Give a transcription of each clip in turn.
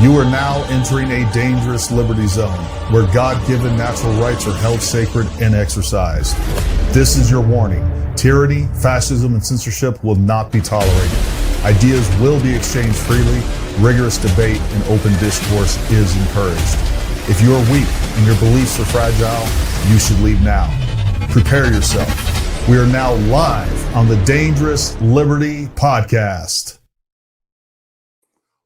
You are now entering a dangerous liberty zone where God-given natural rights are held sacred and exercised. This is your warning. Tyranny, fascism, and censorship will not be tolerated. Ideas will be exchanged freely. Rigorous debate and open discourse is encouraged. If you are weak and your beliefs are fragile, you should leave now. Prepare yourself. We are now live on the Dangerous Liberty Podcast.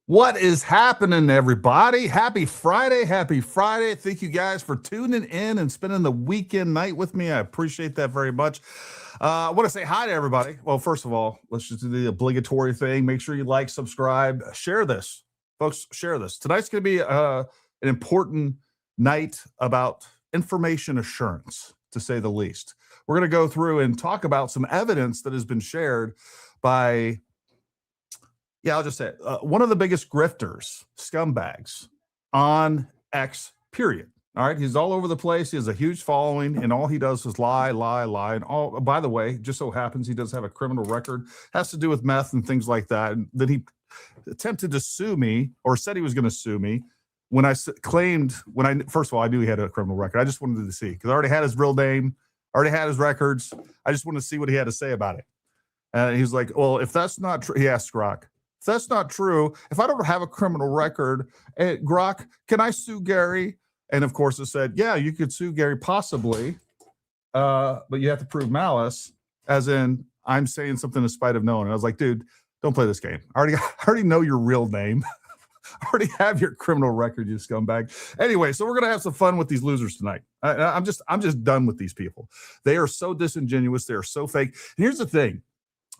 What is happening, everybody? Happy Friday. Happy Friday. Thank you guys for tuning in and spending the weekend night with me. I appreciate that very much. I want to say hi to everybody. Well, first of all, let's just do the obligatory thing. Make sure you like, subscribe, share this. Folks, share this. Tonight's going to be an important night about information assurance, to say the least. We're going to go through and talk about some evidence that has been shared by... I'll just say it. One of the biggest grifters, scumbags on X, period. All right. He's all over the place. He has a huge following, and all he does is lie. And all, by the way, just so happens he does have a criminal record, has to do with meth and things like that. And then he attempted to sue me, or said he was going to sue me, when I claimed, first of all, I knew he had a criminal record. I just wanted to see, because I already had his real name, already had his records. I just wanted to see what he had to say about it. And he's like, well, if that's not true, he asked Grok, if that's not true, if I don't have a criminal record, Grok, can I sue Gary? And of course it said, yeah, you could sue Gary possibly, but you have to prove malice, as in I'm saying something in spite of knowing. And I was like, dude, don't play this game. I already know your real name. I already have your criminal record, you scumbag. Anyway, so we're gonna have some fun with these losers tonight. I'm just done with these people. They are so disingenuous. They are so fake. And here's the thing: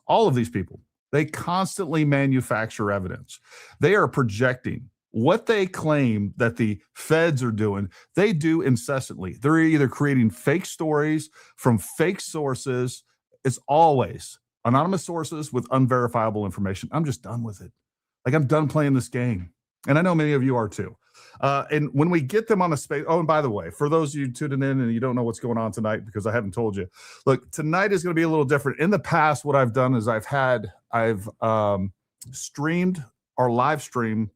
all of these people, they constantly manufacture evidence. They are projecting what they claim that the feds are doing. They do incessantly. They're either creating fake stories from fake sources. It's always anonymous sources with unverifiable information. I'm just done with it. Like, I'm done playing this game. And I know many of you are too. And when we get them on the space, oh, and by the way, for those of you tuning in and you don't know what's going on tonight, because I haven't told you, look, tonight is going to be a little different. In the past, what I've done is I've streamed or live stream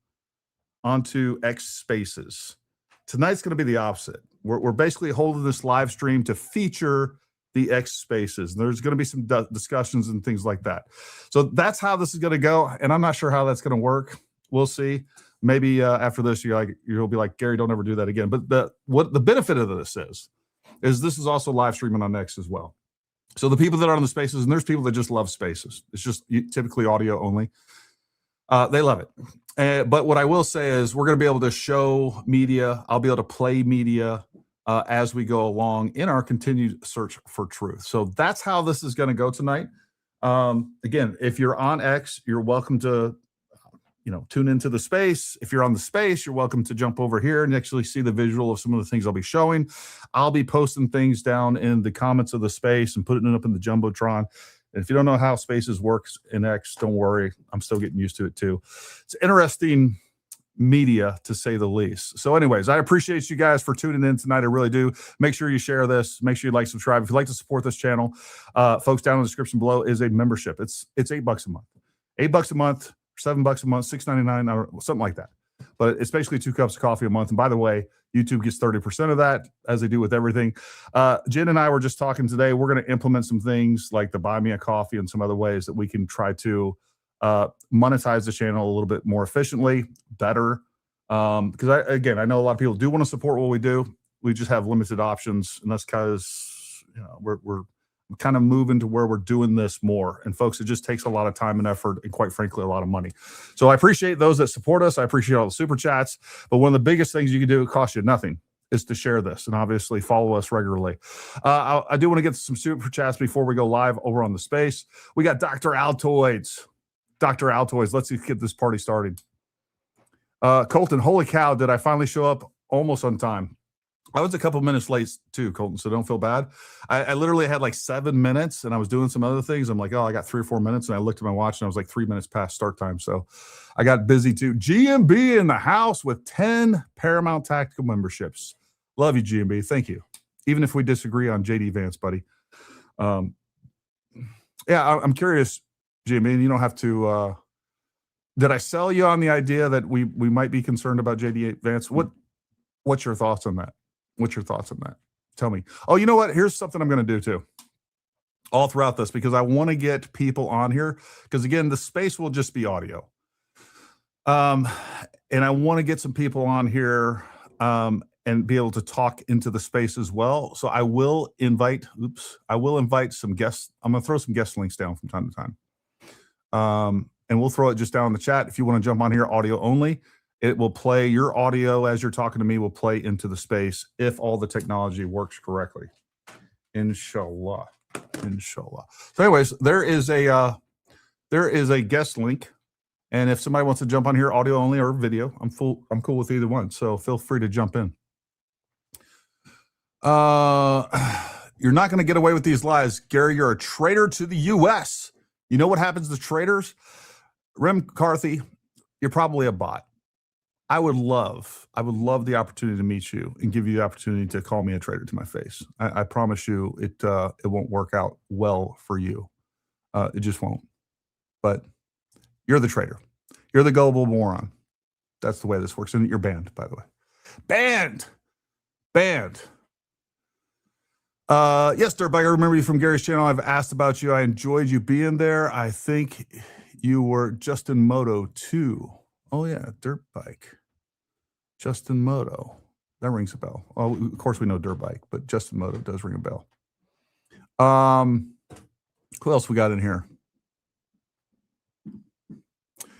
onto X Spaces. Tonight's going to be the opposite. We're basically holding this live stream to feature the X Spaces. And there's going to be some discussions and things like that. So that's how this is going to go. And I'm not sure how that's going to work. We'll see. Maybe after this, you'll be like, Gary, don't ever do that again. But what the benefit of this is this is also live streaming on X as well. So the people that are on the Spaces, and there's people that just love Spaces. It's just typically audio only. They love it. But what I will say is we're going to be able to show media. I'll be able to play media as we go along in our continued search for truth. So that's how this is going to go tonight. Again, if you're on X, you're welcome to tune into the space. If you're on the space, you're welcome to jump over here and actually see the visual of some of the things I'll be showing. I'll be posting things down in the comments of the space and putting it up in the Jumbotron. And if you don't know how Spaces works in X, don't worry. I'm still getting used to it too. It's interesting media, to say the least. So anyways, I appreciate you guys for tuning in tonight. I really do. Make sure you share this. Make sure you like, subscribe. If you'd like to support this channel, folks, down in the description below is a membership. It's $8 a month. $8 a month, $7 a month, $6.99, or something like that. But it's basically 2 cups of coffee a month. And by the way, YouTube gets 30% of that, as they do with everything. Jen and I were just talking today. We're going to implement some things like the Buy Me a Coffee and some other ways that we can try to monetize the channel a little bit more efficiently, better. Because I know a lot of people do want to support what we do. We just have limited options, and that's because we're kind of moving to where we're doing this more. And folks, it just takes a lot of time and effort, and quite frankly, a lot of money. So I appreciate those that support us. I appreciate all the super chats. But one of the biggest things you can do, it costs you nothing, is to share this and obviously follow us regularly. I do want to get some super chats before we go live over on the space. We got Dr. Altoids. Dr. Altoids, let's get this party started. Colton, holy cow, did I finally show up almost on time? I was a couple minutes late too, Colton, so don't feel bad. I literally had like 7 minutes, and I was doing some other things. I'm like, oh, I got 3 or 4 minutes, and I looked at my watch, and I was like 3 minutes past start time. So I got busy too. GMB in the house with 10 Paramount Tactical memberships. Love you, GMB. Thank you. Even if we disagree on JD Vance, buddy. I'm curious, GMB, and you don't have to Did I sell you on the idea that we might be concerned about JD Vance? What's your thoughts on that? What's your thoughts on that? Tell me. Oh, you know what? Here's something I'm going to do too. All throughout this, because I want to get people on here, because again, the space will just be audio. And I want to get some people on here and be able to talk into the space as well. So I will invite some guests. I'm going to throw some guest links down from time to time. And we'll throw it just down in the chat. If you want to jump on here, audio only, it will play your audio as you're talking to me, will play into the space if all the technology works correctly. Inshallah. So anyways, there is a guest link. And if somebody wants to jump on here, audio only or video, I'm cool with either one. So feel free to jump in. You're not going to get away with these lies. Gary, you're a traitor to the U.S. You know what happens to traitors? Rem McCarthy, you're probably a bot. I would love the opportunity to meet you and give you the opportunity to call me a traitor to my face. I promise you it won't work out well for you. It just won't. But you're the traitor. You're the gullible moron. That's the way this works. And you're banned, by the way. Banned. Yes, Dirtbag, I remember you from Gary's channel. I've asked about you. I enjoyed you being there. I think you were Justin Moto too. Oh yeah, Dirtbike. Justin Moto. That rings a bell. Oh, of course we know Dirtbike, but Justin Moto does ring a bell. Who else we got in here?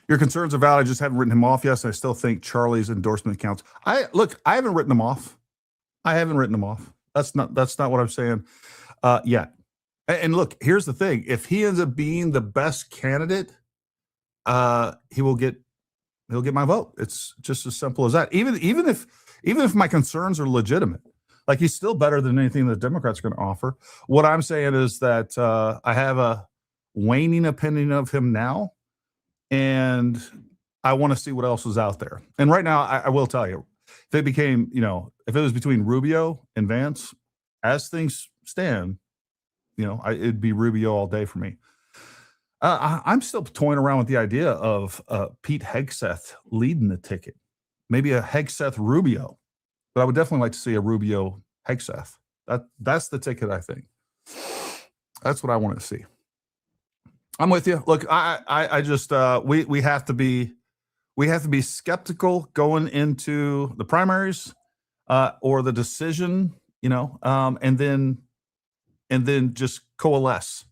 Your concerns are valid. I just haven't written him off. Yes, I still think Charlie's endorsement counts. I haven't written him off. That's not what I'm saying yet. And look, here's the thing. If he ends up being the best candidate, he'll get my vote. It's just as simple as that. Even if my concerns are legitimate, like he's still better than anything the Democrats are going to offer. What I'm saying is that I have a waning opinion of him now, and I want to see what else is out there. And right now, I will tell you, if it became, if it was between Rubio and Vance, as things stand, it'd be Rubio all day for me. I'm still toying around with the idea of Pete Hegseth leading the ticket, maybe a Hegseth Rubio, but I would definitely like to see a Rubio Hegseth. That's the ticket. I think that's what I want to see. I'm with you. Look, I just we have to be skeptical going into the primaries or the decision, and then just coalesce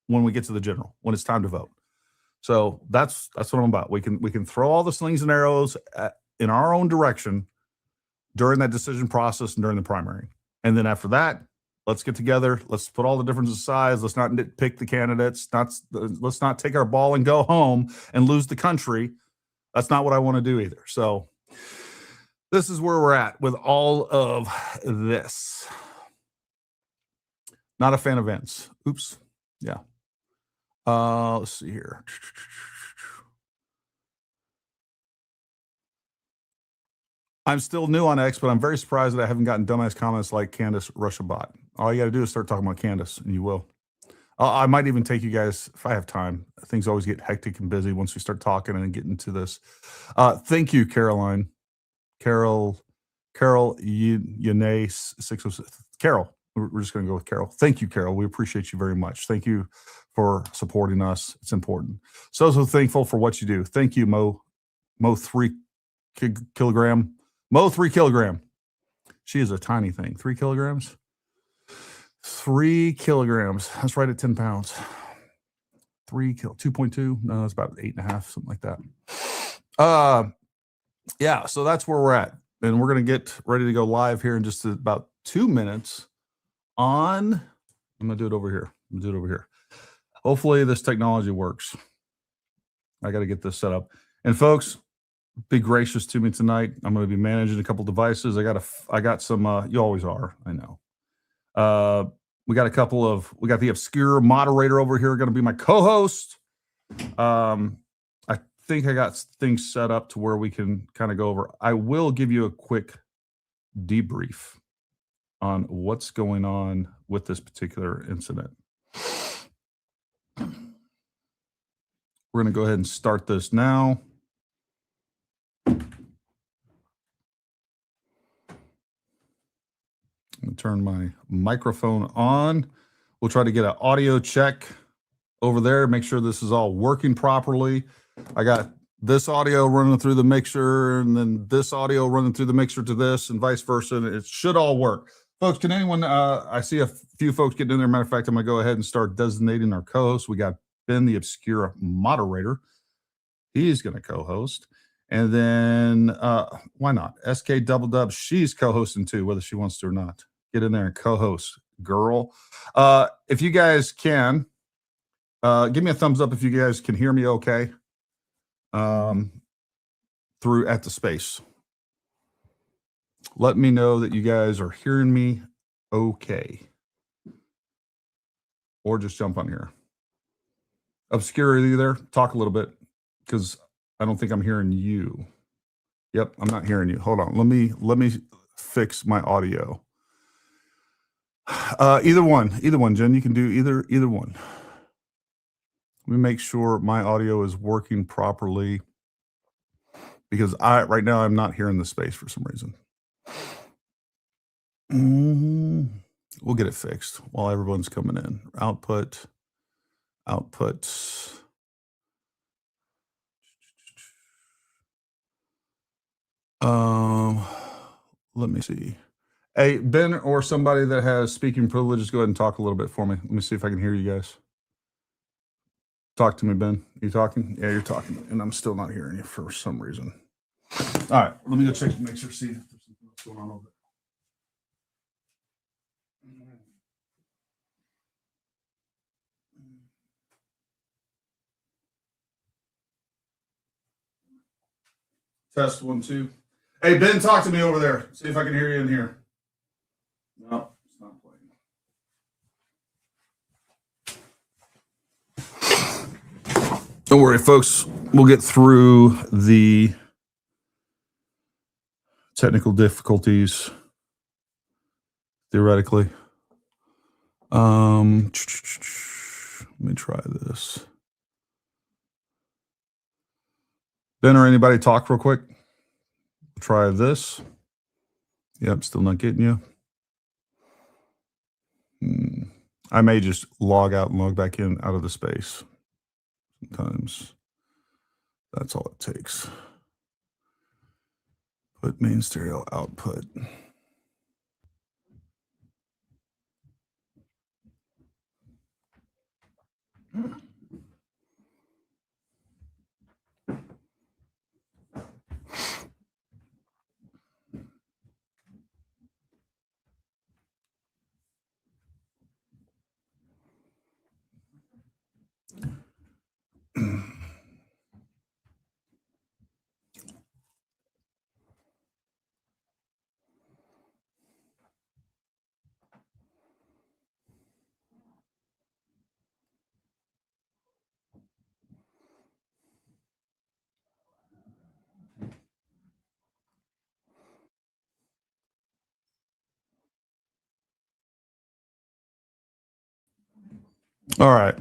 when we get to the general, when it's time to vote. So that's what I'm about. We can throw all the slings and arrows in our own direction during that decision process and during the primary. And then after that, let's get together. Let's put all the differences aside. Let's not nitpick the candidates. Let's not take our ball and go home and lose the country. That's not what I want to do either. So this is where we're at with all of this. Not a fan of Vince. Oops. Yeah. Let's see here. I'm still new on X, but I'm very surprised that I haven't gotten dumbass comments like Candace Russia bot. All you got to do is start talking about Candace, and you will. I might even take you guys, if I have time. Things always get hectic and busy once we start talking and get into this. Thank you, Caroline. Carol, Yane 606. Carol, we're just going to go with Carol. Thank you, Carol. We appreciate you very much. Thank you for supporting us. It's important. So thankful for what you do. Thank you, Mo 3 kilogram. Mo 3 kilogram. She is a tiny thing. 3 kilograms. 3 kilograms. That's right at 10 pounds. 2.2. No, it's about 8.5, something like that. Yeah, so that's where we're at. And we're going to get ready to go live here in just about 2 minutes on. I'm going to do it over here. Hopefully this technology works. I got to get this set up. And folks, be gracious to me tonight. I'm going to be managing a couple devices. I got some, you always are, I know. We got the obscure moderator over here going to be my co-host. I think I got things set up to where we can kind of go over. I will give you a quick debrief on what's going on with this particular incident. We're We're going to go ahead and start this now. I'm going to turn my microphone on. We'll try to get an audio check over there, make sure this is all working properly. I got this audio running through the mixer and then this audio running through the mixer to this and vice versa. And it should all work. Folks, can anyone, I see a few folks getting in there. Matter of fact, I'm going to go ahead and start designating our co-hosts. We got Ben, the obscure moderator. He's going to co-host. And then, why not? SK Double Dub, she's co-hosting too, whether she wants to or not. Get in there and co-host, girl. If you guys can, give me a thumbs up if you guys can hear me okay through at the space. Let me know that you guys are hearing me okay. Or just jump on here. Obscurity there, talk a little bit because I don't think I'm hearing you. Yep, I'm not hearing you. Hold on. Let me fix my audio. Either one, Jen. You can do either one. Let me make sure my audio is working properly because right now I'm not hearing the space for some reason. We'll get it fixed while everyone's coming in. Output. Let me see. Hey, Ben or somebody that has speaking privileges, go ahead and talk a little bit for me. Let me see if I can hear you guys. Talk to me, Ben. You talking? Yeah, you're talking. And I'm still not hearing you for some reason. All right. Let me go check to make sure, see if there's something else going on over there. Test 1, 2. Hey, Ben, talk to me over there. See if I can hear you in here. No, it's not playing. Don't worry, folks. We'll get through the technical difficulties theoretically. Let me try this. Ben or anybody talk real quick. Try this. Yep, still not getting you. I may just log out and log back in out of the space. Sometimes that's all it takes. Put main stereo output. All right.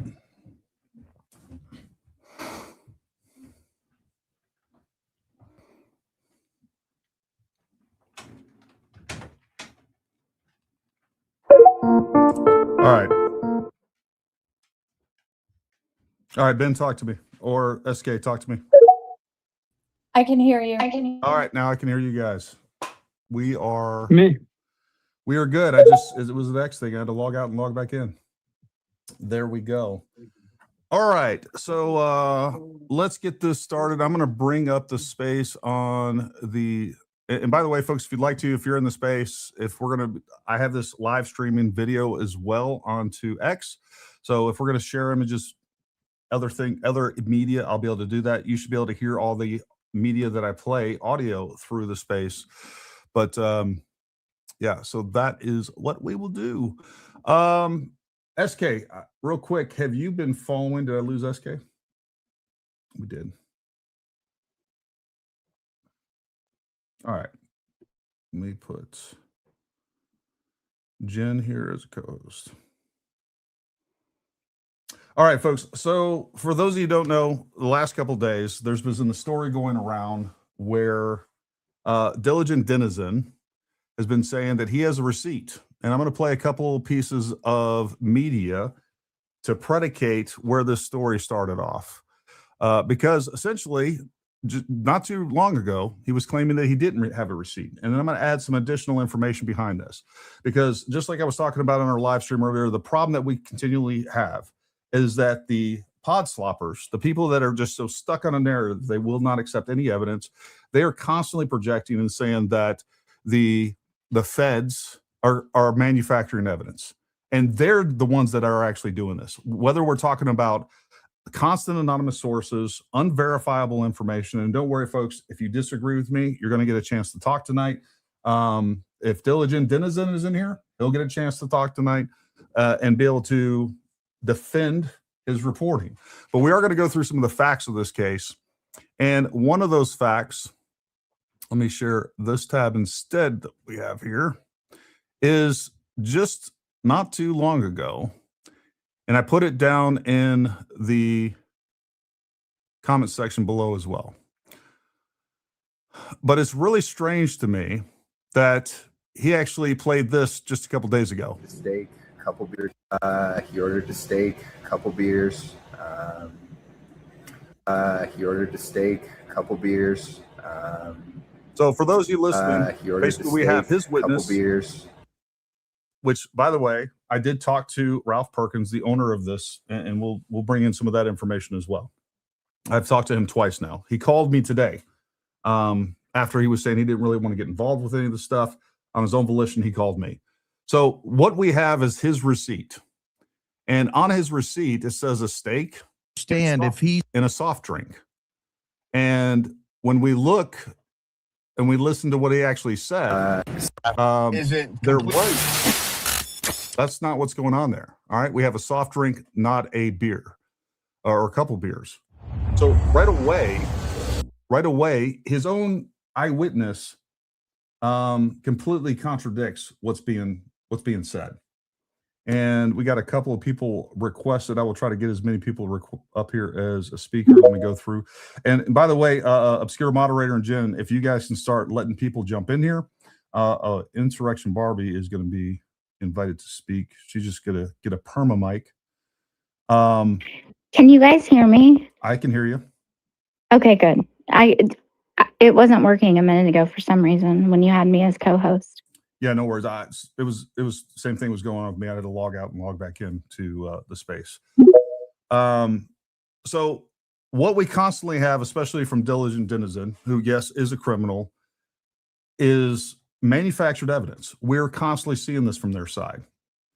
All right. All right, Ben, talk to me. Or SK, talk to me. I can hear you. All right, now I can hear you guys. We are Me. We are good. It was the next thing. I had to log out and log back in. There we go. All right. So let's get this started. I'm going to bring up the space on the, and by the way, folks, if you'd like to, if you're in the space, I have this live streaming video as well onto X. So if we're going to share images, other media, I'll be able to do that. You should be able to hear all the media that I play audio through the space. But yeah, so that is what we will do. SK, real quick, have you been following? Did I lose SK? We did. All right. Let me put Jen here as a co-host. All right, folks. So for those of you who don't know, the last couple of days, there's been a story going around where Diligent Denizen has been saying that he has a receipt. And I'm going to play a couple pieces of media to predicate where this story started off. Because essentially, not too long ago, he was claiming that he didn't have a receipt. And then I'm going to add some additional information behind this. Because just like I was talking about on our live stream earlier, the problem that we continually have is that the pod sloppers, the people that are just so stuck on a narrative, they will not accept any evidence. They are constantly projecting and saying that the feds are manufacturing evidence. And they're the ones that are actually doing this. Whether we're talking about constant anonymous sources, unverifiable information. And don't worry, folks, if you disagree with me, you're going to get a chance to talk tonight. If Diligent Denizen is in here, he'll get a chance to talk tonight and be able to defend his reporting. But we are going to go through some of the facts of this case. And one of those facts, let me share this tab instead that we have here, is just not too long ago. And I put it down in the comment section below as well. But it's really strange to me that he actually played this just a couple days ago. Steak, a couple beers. He ordered a steak, a couple beers. He ordered a steak, a couple beers. So for those of you listening, basically we have his witness, couple beers. Which, by the way, I did talk to Ralph Perkins, the owner of this, and we'll bring in some of that information as well. I've talked to him twice now. He called me today after he was saying he didn't really want to get involved with any of the stuff. On his own volition, he called me. So what we have is his receipt. And on his receipt, it says a steak and a soft drink. And when we look and we listen to what he actually said, there was... That's not what's going on there. All right. We have a soft drink, not a beer or a couple beers. So right away, his own eyewitness completely contradicts what's being said. And we got a couple of people requested. I will try to get as many people up here as a speaker. Let me go through. And by the way, Obscure Moderator and Jen, if you guys can start letting people jump in here, Insurrection Barbie is going to be invited to speak. She's just gonna get a perma mic. Can you guys hear me? I can hear you. Okay, good. It wasn't working a minute ago for some reason when you had me as co-host. Yeah, no worries. It was the same thing was going on with me. I had to log out and log back in to the space. So what we constantly have, especially from Diligent Denizen, who yes is a criminal, is manufactured evidence. We're constantly seeing this from their side,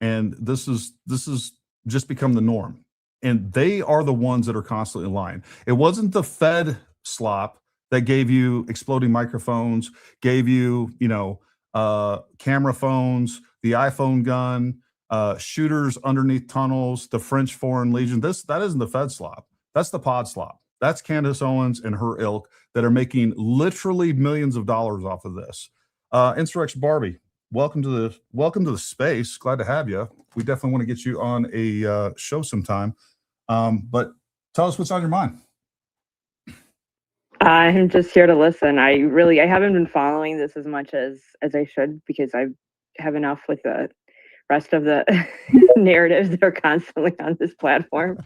and this is just become the norm. And they are the ones that are constantly lying. It wasn't the Fed slop that gave you exploding microphones, gave you camera phones, the iPhone gun, shooters underneath tunnels, the French Foreign Legion. That isn't the Fed slop. That's the pod slop. That's Candace Owens and her ilk that are making literally millions of dollars off of this. Insurrection Barbie, welcome to the space. Glad to have you. We definitely want to get you on a show sometime. But tell us what's on your mind. I'm just here to listen. I haven't been following this as much as I should, because I have enough with the rest of the narratives that are constantly on this platform.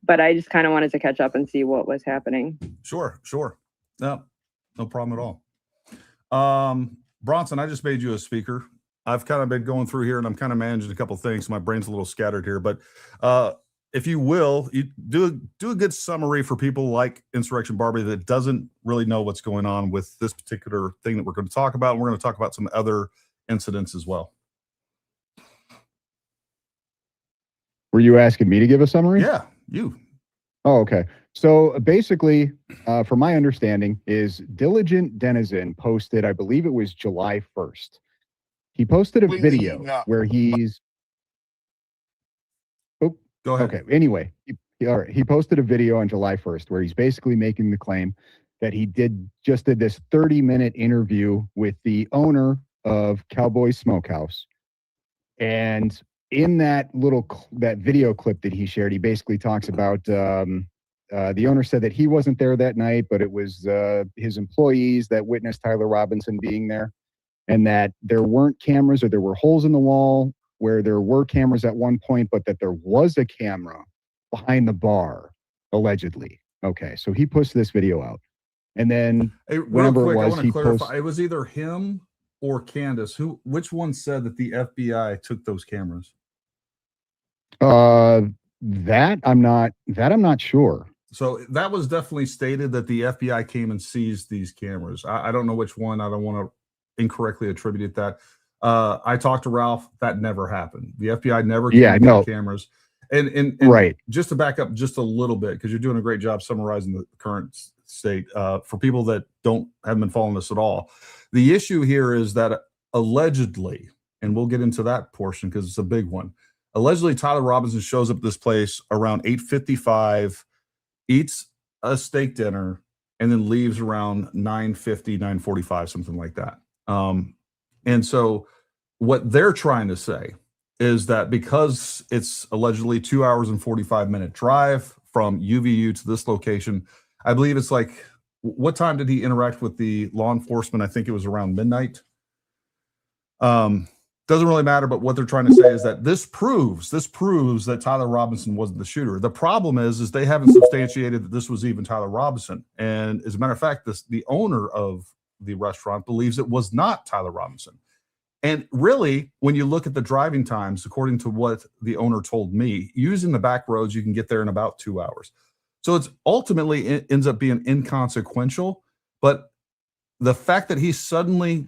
But I just kind of wanted to catch up and see what was happening. Sure. No problem at all. Bronson, I just made you a speaker. I've kind of been going through here and I'm kind of managing a couple of things. My brain's a little scattered here, but if you will, you do a good summary for people like Insurrection Barbie that doesn't really know what's going on with this particular thing that we're going to talk about. And we're going to talk about some other incidents as well. Were you asking me to give a summary? Yeah, you. Oh, okay. So basically, from my understanding, is Diligent Denizen posted, I believe it was July 1st. He posted a video where he's... Oh, go ahead. Okay. Anyway, he posted a video on July 1st where he's basically making the claim that he just did this 30-minute interview with the owner of Cowboy Smokehouse. And in that that video clip that he shared, he basically talks about the owner said that he wasn't there that night, but it was his employees that witnessed Tyler Robinson being there, and that there weren't cameras, or there were holes in the wall where there were cameras at one point, but that there was a camera behind the bar, allegedly. Okay, so he pushed this video out. And then whenever it was, I want to clarify. It was either him or Candace. Which one said that the FBI took those cameras? That I'm not sure. So that was definitely stated that the FBI came and seized these cameras. I don't know which one. I don't want to incorrectly attribute that. I talked to Ralph. That never happened. The FBI never came and got cameras. And right. Just to back up just a little bit, because you're doing a great job summarizing the current state for people that haven't been following this at all. The issue here is that allegedly, and we'll get into that portion because it's a big one. Allegedly, Tyler Robinson shows up at this place around 8:55, eats a steak dinner, and then leaves around 9:50, 9:45, something like that. And so what they're trying to say is that because it's allegedly 2 hours and 45-minute drive from UVU to this location, I believe it's like, what time did he interact with the law enforcement? I think it was around midnight. Doesn't really matter, but what they're trying to say is that this proves that Tyler Robinson wasn't the shooter. The problem is they haven't substantiated that this was even Tyler Robinson. And as a matter of fact, the owner of the restaurant believes it was not Tyler Robinson. And really, when you look at the driving times, according to what the owner told me, using the back roads, you can get there in about 2 hours. So it's ultimately, it ends up being inconsequential. But the fact that he suddenly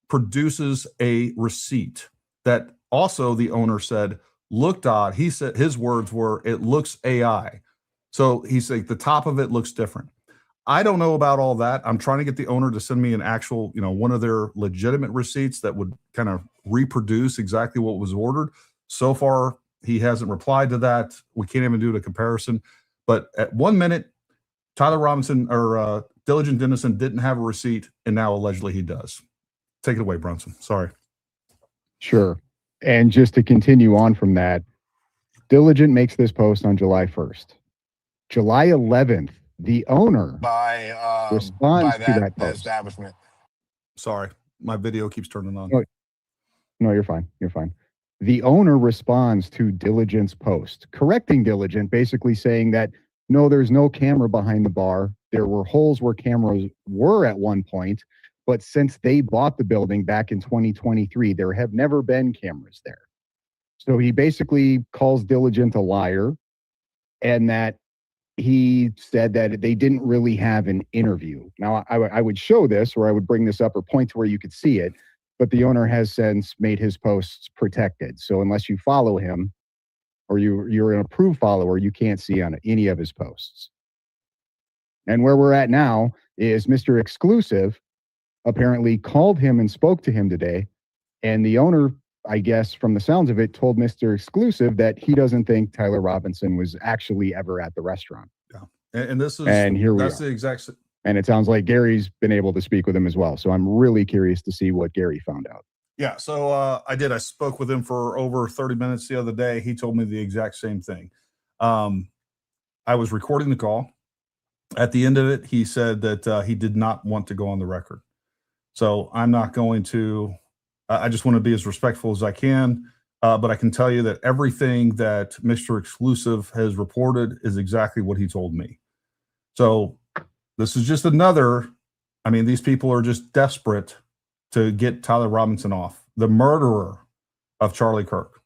produces a receipt that also the owner said looked odd. He said his words were, "It looks AI." So he's like, the top of it looks different. I don't know about all that. I'm trying to get the owner to send me an actual, one of their legitimate receipts that would kind of reproduce exactly what was ordered. So far, he hasn't replied to that. We can't even do a comparison. But at 1 minute, Tyler Robinson or Diligent Denizen didn't have a receipt, and now allegedly he does. Take it away, Brunson. Sorry. Sure. And just to continue on from that, Diligent makes this post on July 1st. July 11th, the owner responds to that post. Establishment. Sorry, my video keeps turning on. No, you're fine. You're fine. The owner responds to Diligent's post, correcting Diligent, basically saying that, no, there's no camera behind the bar. There were holes where cameras were at one point, but since they bought the building back in 2023, there have never been cameras there. So he basically calls Diligent a liar, and that he said that they didn't really have an interview. Now, I would show this, or I would bring this up or point to where you could see it, but the owner has since made his posts protected. So unless you follow him or you're an approved follower, you can't see on any of his posts. And where we're at now is Mr. Exclusive apparently called him and spoke to him today. And the owner, I guess, from the sounds of it, told Mr. Exclusive that he doesn't think Tyler Robinson was actually ever at the restaurant. Yeah. And this is, and here that's we are. The exact. And it sounds like Gary's been able to speak with him as well. So I'm really curious to see what Gary found out. Yeah. So I spoke with him for over 30 minutes the other day. He told me the exact same thing. I was recording the call. At the end of it, he said that he did not want to go on the record. So I'm not going to, I just want to be as respectful as I can. But I can tell you that everything that Mr. Exclusive has reported is exactly what he told me. So this is just another, these people are just desperate to get Tyler Robinson off, the murderer of Charlie Kirk,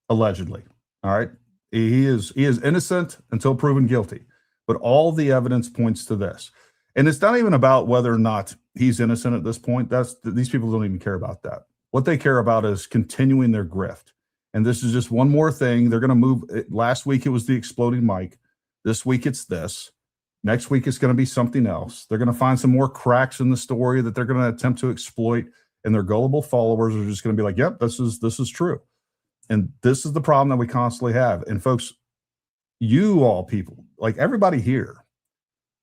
allegedly. All right. He is innocent until proven guilty, but all the evidence points to this. And it's not even about whether or not he's innocent at this point. These people don't even care about that. What they care about is continuing their grift. And this is just one more thing. They're going to move. Last week, it was the exploding mic. This week, it's this. Next week, it's going to be something else. They're going to find some more cracks in the story that they're going to attempt to exploit. And their gullible followers are just going to be like, yep, this is true. And this is the problem that we constantly have. And folks, you all people, like everybody here,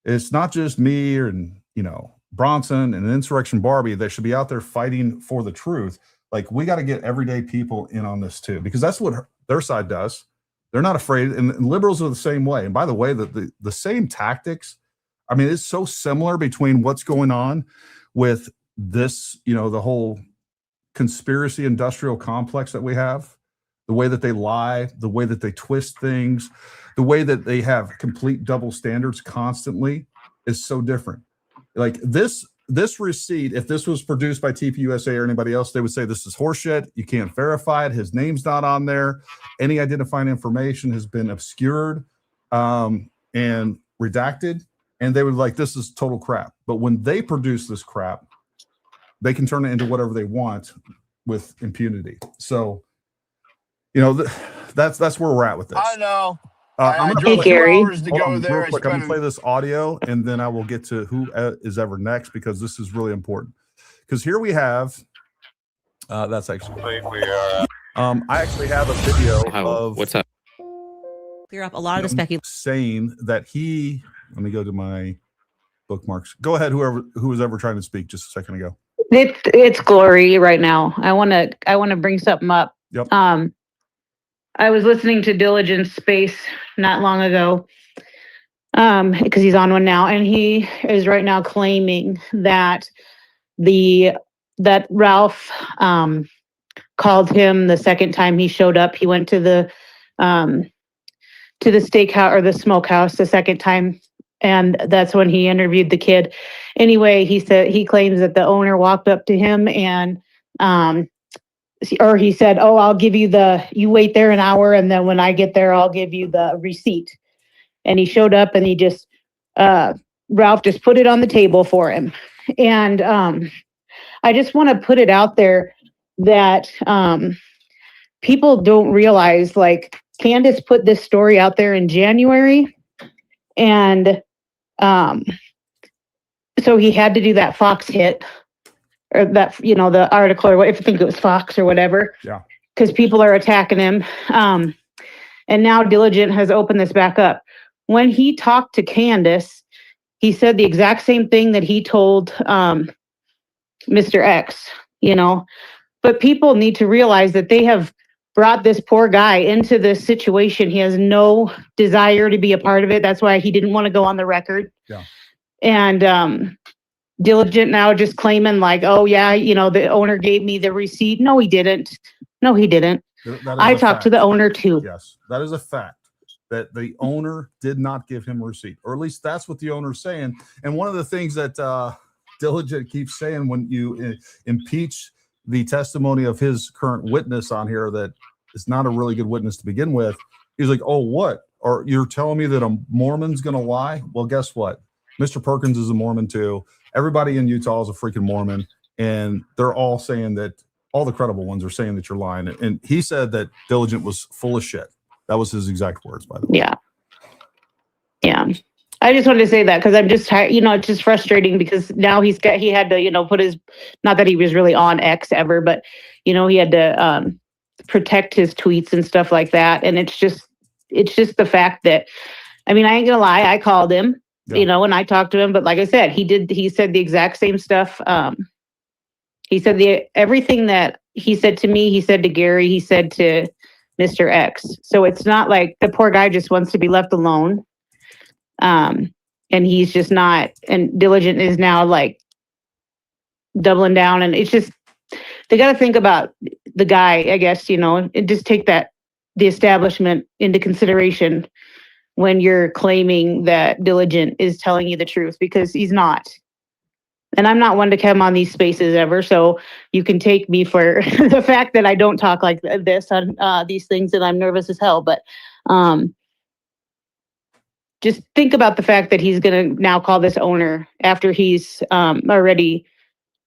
it's not just me and, Bronson and Insurrection Barbie that should be out there fighting for the truth. Like, we got to get everyday people in on this too, because that's what their side does. They're not afraid, and liberals are the same way. And by the way, the same tactics. I mean, it's so similar between what's going on with this, the whole conspiracy industrial complex that we have, the way that they lie, the way that they twist things, the way that they have complete double standards constantly is so different. Like this receipt, if this was produced by TPUSA or anybody else, they would say this is horseshit. You can't verify it. His name's not on there. Any identifying information has been obscured and redacted. And they would like, this is total crap. But when they produce this crap, they can turn it into whatever they want with impunity. So, that's where we're at with this. I know. I'm I gonna drove play- 2 hours to hold go on, there. real quick. I'm gonna play this audio, and then I will get to who is ever next, because this is really important. Because here we have, that's actually. I actually have a video of what's up? Clear up a lot of the speculation. saying that he. Let me go to my bookmarks. Go ahead, who was ever trying to speak just a second ago. It's Glory right now. I want to bring something up. Yep. I was listening to Diligent Space not long ago, because he's on one now, and he is right now claiming that that Ralph called him the second time he showed up. He went to the steakhouse or the smokehouse the second time, and that's when he interviewed the kid. Anyway, he claims that the owner walked up to him and or he said, "Oh, I'll give you you wait there an hour, and then when I get there, I'll give you the receipt." And he showed up, and he just Ralph just put it on the table for him. And I just want to put it out there that people don't realize, like, Candace put this story out there in January, and so he had to do that Fox hit, or that, the article, or if I think it was Fox or whatever. Yeah. Because people are attacking him. And now Diligent has opened this back up. When he talked to Candace, he said the exact same thing that he told Mr. X, But people need to realize that they have brought this poor guy into this situation. He has no desire to be a part of it. That's why he didn't want to go on the record. Yeah. And Diligent now just claiming like, oh yeah, the owner gave me the receipt. No, he didn't. I talked to the owner too. Yes, that is a fact, that the owner did not give him a receipt, or at least that's what the owner's saying. And one of the things that Diligent keeps saying when you impeach the testimony of his current witness on here, that is not a really good witness to begin with, he's like, oh, what? Or you're telling me that a Mormon's going to lie? Well, guess what? Mr. Perkins is a Mormon too. Everybody in Utah is a freaking Mormon. And they're all saying that, all the credible ones are saying that you're lying. And he said that Diligent was full of shit. That was his exact words, by the way. Yeah. I just wanted to say that because I'm just tired. It's just frustrating because now he had to, put his, not that he was really on X ever, but, he had to protect his tweets and stuff like that. And it's just the fact that, I mean, I ain't gonna lie, I called him, and I talked to him, but like I said, he said the exact same stuff. He said everything that he said to me, he said to Gary, he said to Mr. X. So it's not like the poor guy just wants to be left alone. And he's just not, and Diligent is now like doubling down, and it's just, they got to think about the guy, I guess, and just take the establishment into consideration when you're claiming that Diligent is telling you the truth, because he's not. And I'm not one to come on these spaces ever, so you can take me for the fact that I don't talk like this on these things, and I'm nervous as hell. But just think about the fact that he's going to now call this owner after he's already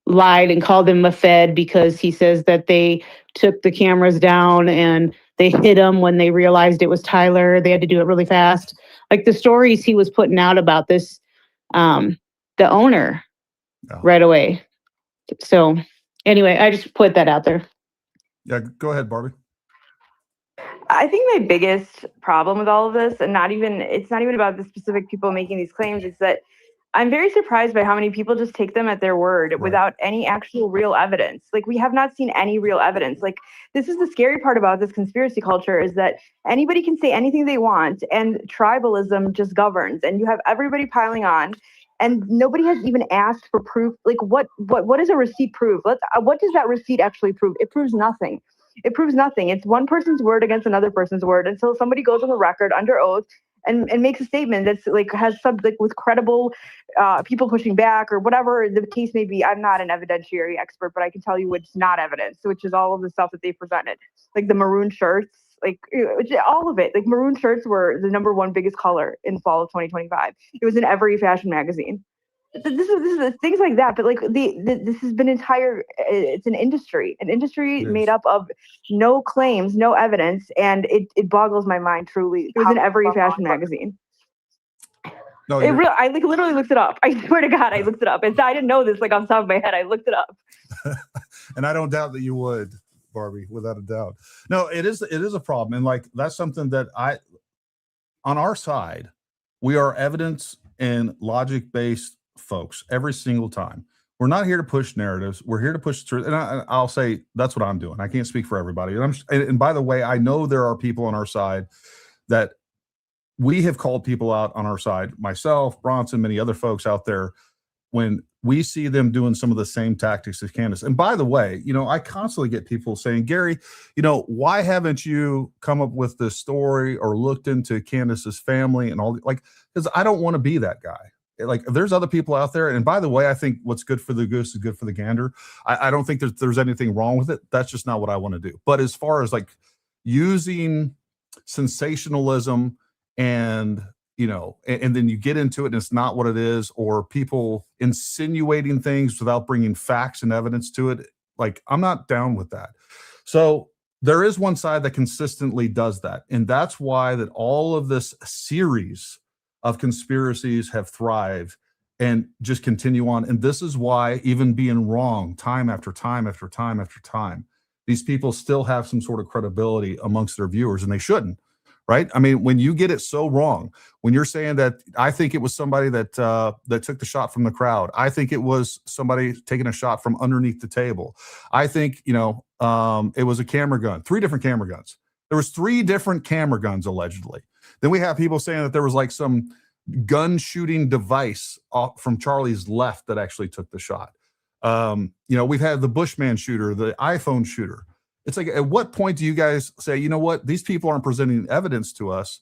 lied and called him a Fed because he says that they took the cameras down and they hit him when they realized it was Tyler. They had to do it really fast. Like the stories he was putting out about this, the owner right away. So anyway, I just put that out there. Yeah, go ahead, Barbie. I think my biggest problem with all of this, and it's not even about the specific people making these claims, is that I'm very surprised by how many people just take them at their word without any actual real evidence. Like, we have not seen any real evidence. Like, this is the scary part about this conspiracy culture, is that anybody can say anything they want, and tribalism just governs, and you have everybody piling on, and nobody has even asked for proof. Like, what does a receipt prove? What does that receipt actually prove? It proves nothing. It proves nothing. It's one person's word against another person's word until somebody goes on the record under oath and makes a statement that's like has some like with credible people pushing back or whatever the case may be. I'm not an evidentiary expert, but I can tell you it's not evidence, which is all of the stuff that they presented, like the maroon shirts, like all of it. Like, maroon shirts were the #1 biggest color in fall of 2025. It was in every fashion magazine. This is things like that, but like this has been it's an industry made up of no claims, no evidence, and it boggles my mind truly. It was in every fashion magazine. No, I like literally looked it up. I swear to God, I looked it up. And I didn't know this like off the top of my head. I looked it up. and I don't doubt that you would, Barbie, without a doubt. No, it is a problem, and like that's something that on our side, we are evidence and logic based folks every single time. We're not here to push narratives. We're here to push truth. And I'll say that's what I'm doing. I can't speak for everybody. And by the way, I know there are people on our side that we have called people out on our side, myself, Bronson, many other folks out there, when we see them doing some of the same tactics as Candace. And by the way, I constantly get people saying, Gary, why haven't you come up with this story or looked into Candace's family and all, like, because I don't want to be that guy. Like, there's other people out there. And by the way, I think what's good for the goose is good for the gander. I don't think there's anything wrong with it. That's just not what I want to do. But as far as like using sensationalism and then you get into it and it's not what it is, or people insinuating things without bringing facts and evidence to it, like, I'm not down with that. So there is one side that consistently does that. And that's why that all of this series of conspiracies have thrived and just continue on. And this is why, even being wrong time after time after time after time, these people still have some sort of credibility amongst their viewers, and they shouldn't, right? I mean, when you get it so wrong, when you're saying that I think it was somebody that took the shot from the crowd, I think it was somebody taking a shot from underneath the table, I think it was a camera gun, 3 different camera guns. There was 3 different camera guns allegedly. Then we have people saying that there was like some gun shooting device off from Charlie's left that actually took the shot. We've had the Bushman shooter, the iPhone shooter. It's like, at what point do you guys say, you know what, these people aren't presenting evidence to us,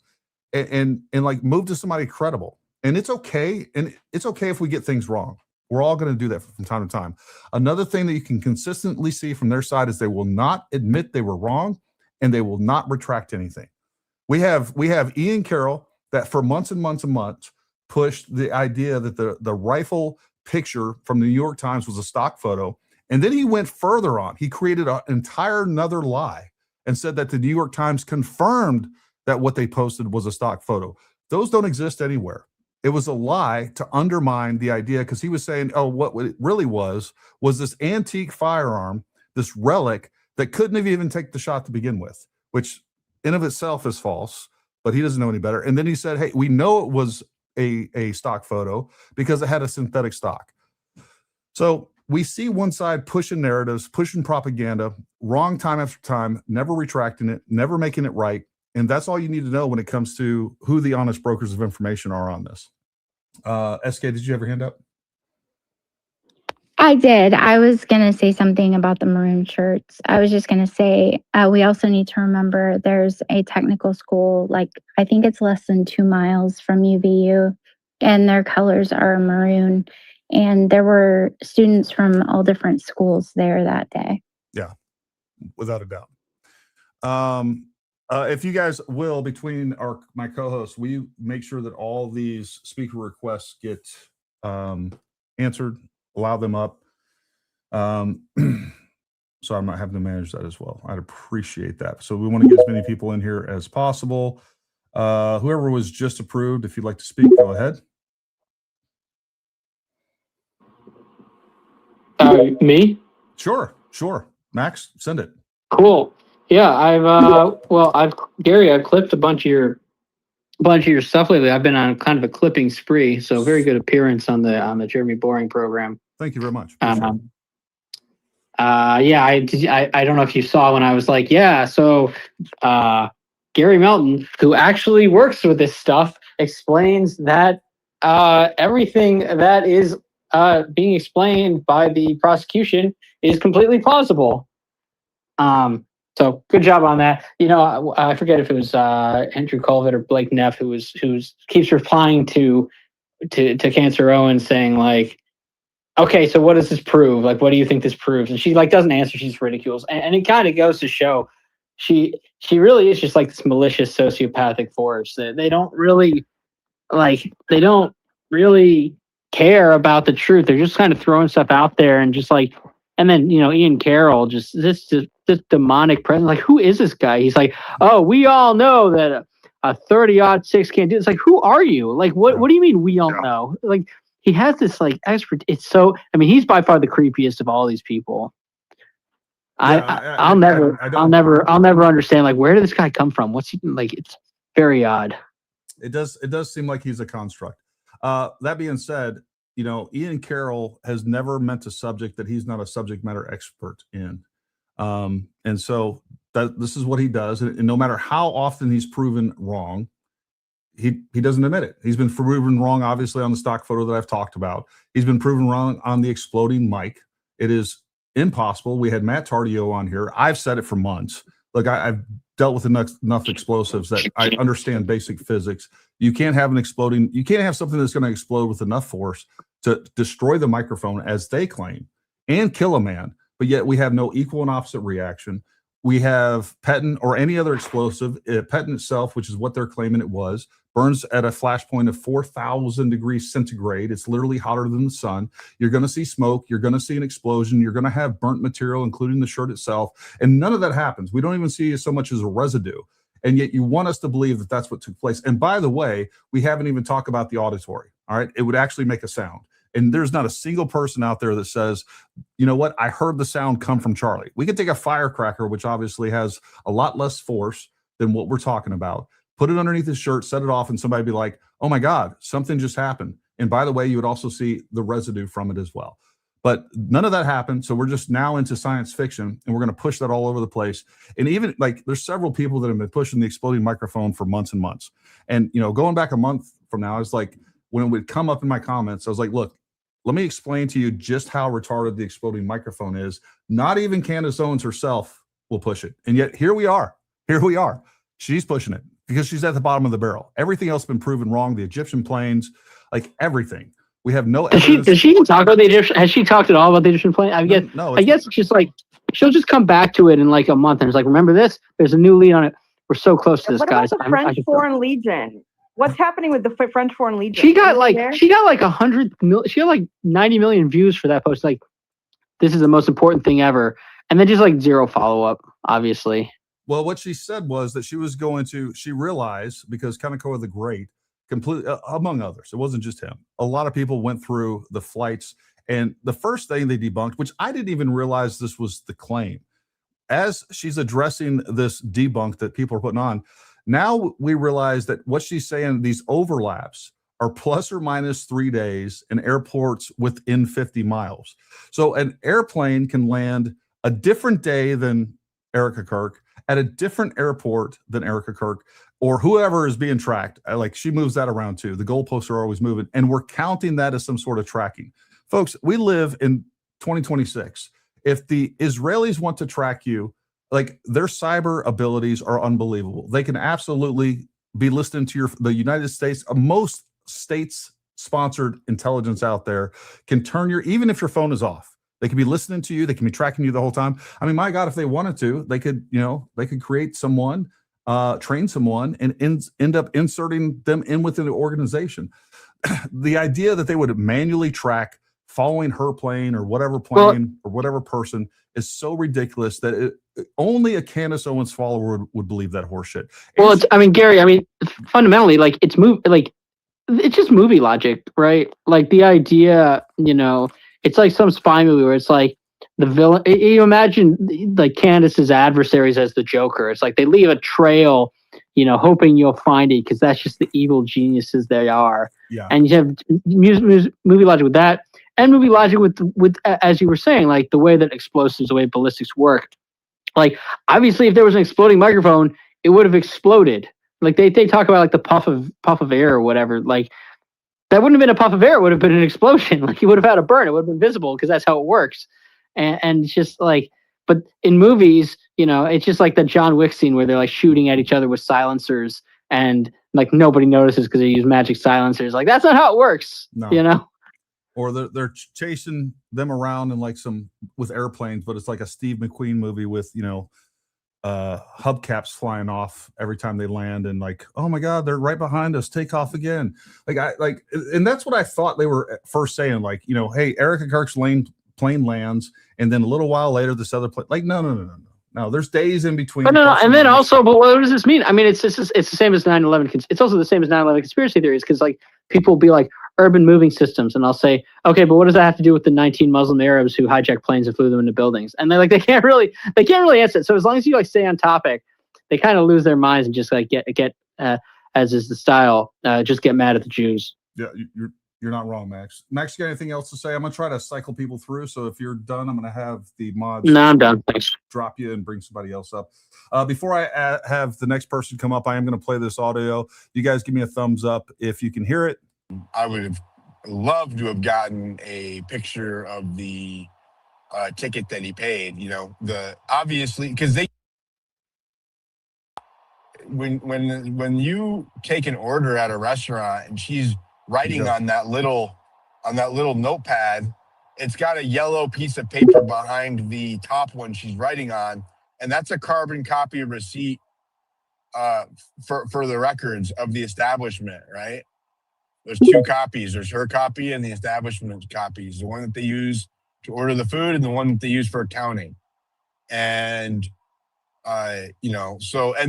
and like move to somebody credible? And it's okay. And it's okay if we get things wrong. We're all going to do that from time to time. Another thing that you can consistently see from their side is they will not admit they were wrong, and they will not retract anything. We have Ian Carroll that for months and months and months pushed the idea that the rifle picture from the New York Times was a stock photo. And then he went further on. He created an entire another lie and said that the New York Times confirmed that what they posted was a stock photo. Those don't exist anywhere. It was a lie to undermine the idea, because he was saying, oh, what it really was this antique firearm, this relic that couldn't have even taken the shot to begin with, which in of itself is false, but he doesn't know any better. And then he said, hey, we know it was a stock photo because it had a synthetic stock. So we see one side pushing narratives, pushing propaganda, wrong time after time, never retracting it, never making it right. And that's all you need to know when it comes to who the honest brokers of information are on this. SK, did you have your hand up? I did. I was going to say something about the maroon shirts. I was just going to say, we also need to remember there's a technical school, like I think it's less than 2 miles from UVU, and their colors are maroon. And there were students from all different schools there that day. Yeah, without a doubt. If you guys will, between my co-hosts, we make sure that all these speaker requests get answered, allow them up. So I'm not having to manage that as well. I'd appreciate that. So we want to get as many people in here as possible. Whoever was just approved, if you'd like to speak, go ahead. Me? Sure. Max, send it. Cool. Yeah, I've clipped a bunch of your bunch of your stuff lately. I've been on kind of a clipping spree, so very good appearance on the Jeremy Boring program. Thank you very much. Yeah, I don't know if you saw when I was like, yeah, so Gary Melton, who actually works with this stuff, explains that everything that is being explained by the prosecution is completely plausible. So good job on that. You know, I forget if it was Andrew Colvett or Blake Neff who keeps replying to Candace Owens saying like, okay, so what does this prove? Like, what do you think this proves? And she like doesn't answer. She's ridiculous, and it kind of goes to show she really is just like this malicious sociopathic force. They don't really care about the truth. They're just kind of throwing stuff out there and just like, and then Ian Carroll just this demonic presence. Like, who is this guy? He's like, oh, we all know that a 30-06 can't do this. Like, who are you? Like, what do you mean we all know? Like, he has this like expert. It's so. I mean, he's by far the creepiest of all these people. I'll never understand. Like, where did this guy come from? What's he like? It's very odd. It does seem like he's a construct. That being said, Ian Carroll has never meant a subject that he's not a subject matter expert in, and so this is what he does. And no matter how often he's proven wrong, he doesn't admit it. He's been proven wrong, obviously, on the stock photo that I've talked about. He's been proven wrong on the exploding mic. It is impossible. We had Matt Tardio on here. I've said it for months. Look, I've dealt with enough explosives that I understand basic physics. You can't have something that's going to explode with enough force to destroy the microphone, as they claim, and kill a man. But yet we have no equal and opposite reaction. We have Petin or any other explosive. Petin itself, which is what they're claiming it was, burns at a flash point of 4,000 degrees centigrade. It's literally hotter than the sun. You're going to see smoke. You're going to see an explosion. You're going to have burnt material, including the shirt itself. And none of that happens. We don't even see so much as a residue. And yet you want us to believe that that's what took place. And by the way, we haven't even talked about the auditory. All right. It would actually make a sound. And there's not a single person out there that says, you know what, I heard the sound come from Charlie. We could take a firecracker, which obviously has a lot less force than what we're talking about, put it underneath his shirt, set it off, and somebody be like, oh my God, something just happened. And by the way, you would also see the residue from it as well. But none of that happened. So we're just now into science fiction, and we're going to push that all over the place. And even like there's several people that have been pushing the exploding microphone for months and months. And, going back a month from now, I was like, when it would come up in my comments, I was like, look, let me explain to you just how retarded the exploding microphone is. Not even Candace Owens herself will push it. And yet here we are. She's pushing it because she's at the bottom of the barrel. Everything else has been proven wrong. The Egyptian planes, like everything. We have no evidence. Does she talk about the Egyptian? Has she talked at all about the Egyptian plane? I guess it's just like she'll just come back to it in like a month and it's like, remember this? There's a new lead on it. We're so close to this, guys. What about the French Foreign Legion? What's happening with the French Foreign Legion? She got like 100 million. She got like 90 million views for that post. Like, this is the most important thing ever, and then just like zero follow up. Obviously. Well, what she said was that she realized, because Kaneko the Great, completely among others, it wasn't just him. A lot of people went through the flights, and the first thing they debunked, which I didn't even realize this was the claim, as she's addressing this debunk that people are putting on. Now we realize that what she's saying, these overlaps are plus or minus 3 days in airports within 50 miles. So an airplane can land a different day than Erica Kirk at a different airport than Erica Kirk, or whoever is being tracked. Like, she moves that around too. The goalposts are always moving, and we're counting that as some sort of tracking. Folks, we live in 2026. If the Israelis want to track you, like, their cyber abilities are unbelievable. They can absolutely be listening to the United States. Most states sponsored intelligence out there can turn even if your phone is off, they can be listening to you. They can be tracking you the whole time. I mean, my God, if they wanted to, they could create someone, train someone, and end up inserting them in within the organization. The idea that they would manually track following her plane or whatever plane or whatever person is so ridiculous that only a Candace Owens follower would believe that horseshit. Well, Gary, fundamentally, like, it's just movie logic, right? Like, the idea, it's like some spy movie where it's like the villain. You imagine like Candace's adversaries as the Joker. It's like they leave a trail hoping you'll find it because that's just the evil geniuses they are. Yeah. And you have movie logic with that, and movie logic with as you were saying, like the way that explosives, the way ballistics work. Like obviously, if there was an exploding microphone, it would have exploded. Like they talk about like the puff of air or whatever. Like that wouldn't have been a puff of air; it would have been an explosion. Like you would have had a burn. It would have been visible because that's how it works. And it's just like, but in movies, it's just like the John Wick scene where they're like shooting at each other with silencers, and like nobody notices because they use magic silencers. Like that's not how it works. No. Or they're chasing them around in like with airplanes, but it's like a Steve McQueen movie with hubcaps flying off every time they land, and like, oh my God, they're right behind us. Take off again. And that's what I thought they were first saying. Like, hey, Erica Kirk's plane lands, and then a little while later, this other plane. Like, no. There's days in between. No. And then also, but what does this mean? I mean, it's the same as 9/11. It's also the same as 9/11 conspiracy theories because like people will be like urban moving systems, and I'll say, okay, but what does that have to do with the 19 Muslim Arabs who hijacked planes and flew them into buildings? And they're like, they can't really answer it. So as long as you like stay on topic, they kind of lose their minds and just like get as is the style, just get mad at the Jews. Yeah, you're not wrong, Max. Max, you got anything else to say? I'm gonna try to cycle people through. So if you're done, I'm gonna have the mods. No, I'm done. Thanks. Drop you and bring somebody else up. Before I have the next person come up, I am gonna play this audio. You guys give me a thumbs up if you can hear it. I would have loved to have gotten a picture of the ticket that he paid. Obviously because when you take an order at a restaurant and she's writing on that little notepad, it's got a yellow piece of paper behind the top one she's writing on, and that's a carbon copy receipt for the records of the establishment, right? There's two copies. There's her copy and the establishment's copies. The one that they use to order the food and the one that they use for accounting. And, and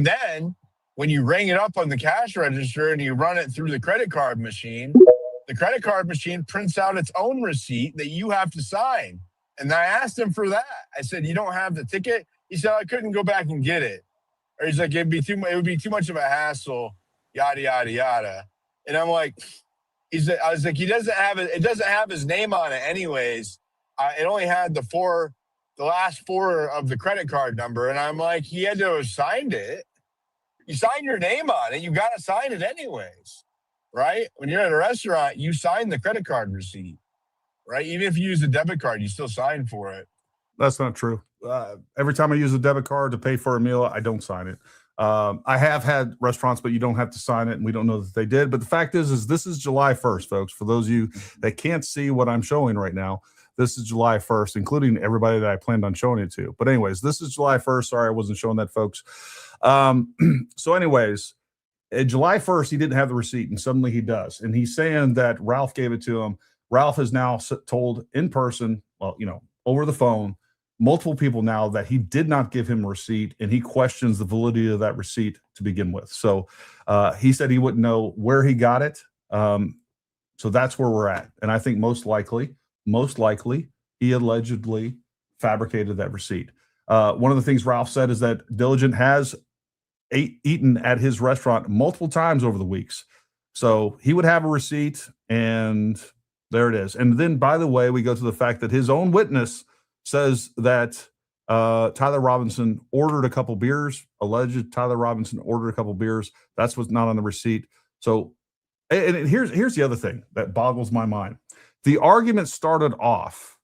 then when you ring it up on the cash register and you run it through the credit card machine prints out its own receipt that you have to sign. And I asked him for that. I said, you don't have the ticket? He said, I couldn't go back and get it. Or he's like, it would be too much of a hassle, yada, yada, yada. And I'm like, I was like, it doesn't have his name on it anyways. It only had the last four of the credit card number. And I'm like, he had to have signed it. You sign your name on it. You got to sign it anyways, right? When you're at a restaurant, you sign the credit card receipt, right? Even if you use a debit card, you still sign for it. That's not true. Every time I use a debit card to pay for a meal, I don't sign it. I have had restaurants, but you don't have to sign it, and we don't know that they did. But the fact is this is July 1st, folks. For those of you that can't see what I'm showing right now, this is July 1st, including everybody that I planned on showing it to. But anyways, this is July 1st. Sorry, I wasn't showing that, folks. So anyways, July 1st, he didn't have the receipt, and suddenly he does. And he's saying that Ralph gave it to him. Ralph is now told in person, over the phone, multiple people now that he did not give him a receipt, and he questions the validity of that receipt to begin with. So he said he wouldn't know where he got it. So that's where we're at. And I think most likely, he allegedly fabricated that receipt. One of the things Ralph said is that Diligent has eaten at his restaurant multiple times over the weeks. So he would have a receipt, and there it is. And then, by the way, we go to the fact that his own witness says that Tyler Robinson ordered a couple beers. Alleged Tyler Robinson ordered a couple beers. That's what's not on the receipt. So, and here's the other thing that boggles my mind. The argument started off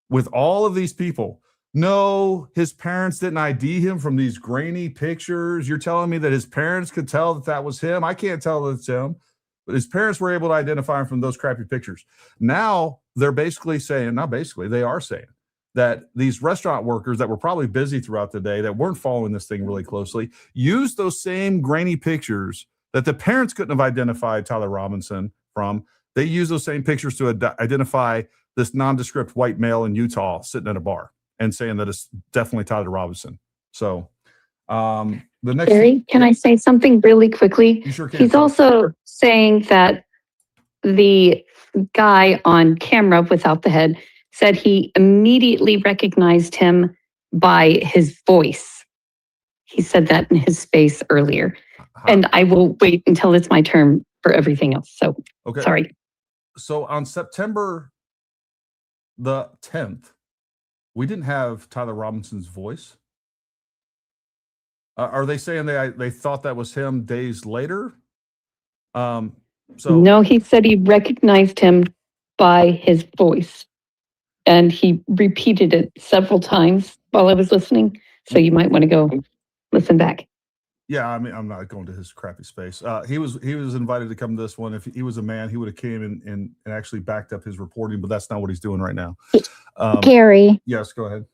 with all of these people. No, his parents didn't ID him from these grainy pictures. You're telling me that his parents could tell that was him? I can't tell that it's him. But his parents were able to identify him from those crappy pictures. Now they're basically saying, they are saying that these restaurant workers that were probably busy throughout the day, that weren't following this thing really closely, used those same grainy pictures that the parents couldn't have identified Tyler Robinson from. They used those same pictures to identify this nondescript white male in Utah sitting at a bar and saying that it's definitely Tyler Robinson. So the next Gary, can I say something really quickly? You sure can. He's also saying that the guy on camera without the head said he immediately recognized him by his voice. He said that in his face earlier. And I will wait until it's my turn for everything else. So, Okay. sorry. So on September the 10th, we didn't have Tyler Robinson's voice. Are they saying they thought that was him days later? So No, he said he recognized him by his voice. And he repeated it several times while I was listening. So you might want to go listen back. yeah, I mean, I'm not going to his crappy space. He was invited to come to this one. If he was a man, he would have came and actually backed up his reporting, but that's not what he's doing right now. Gary, Yes, go ahead.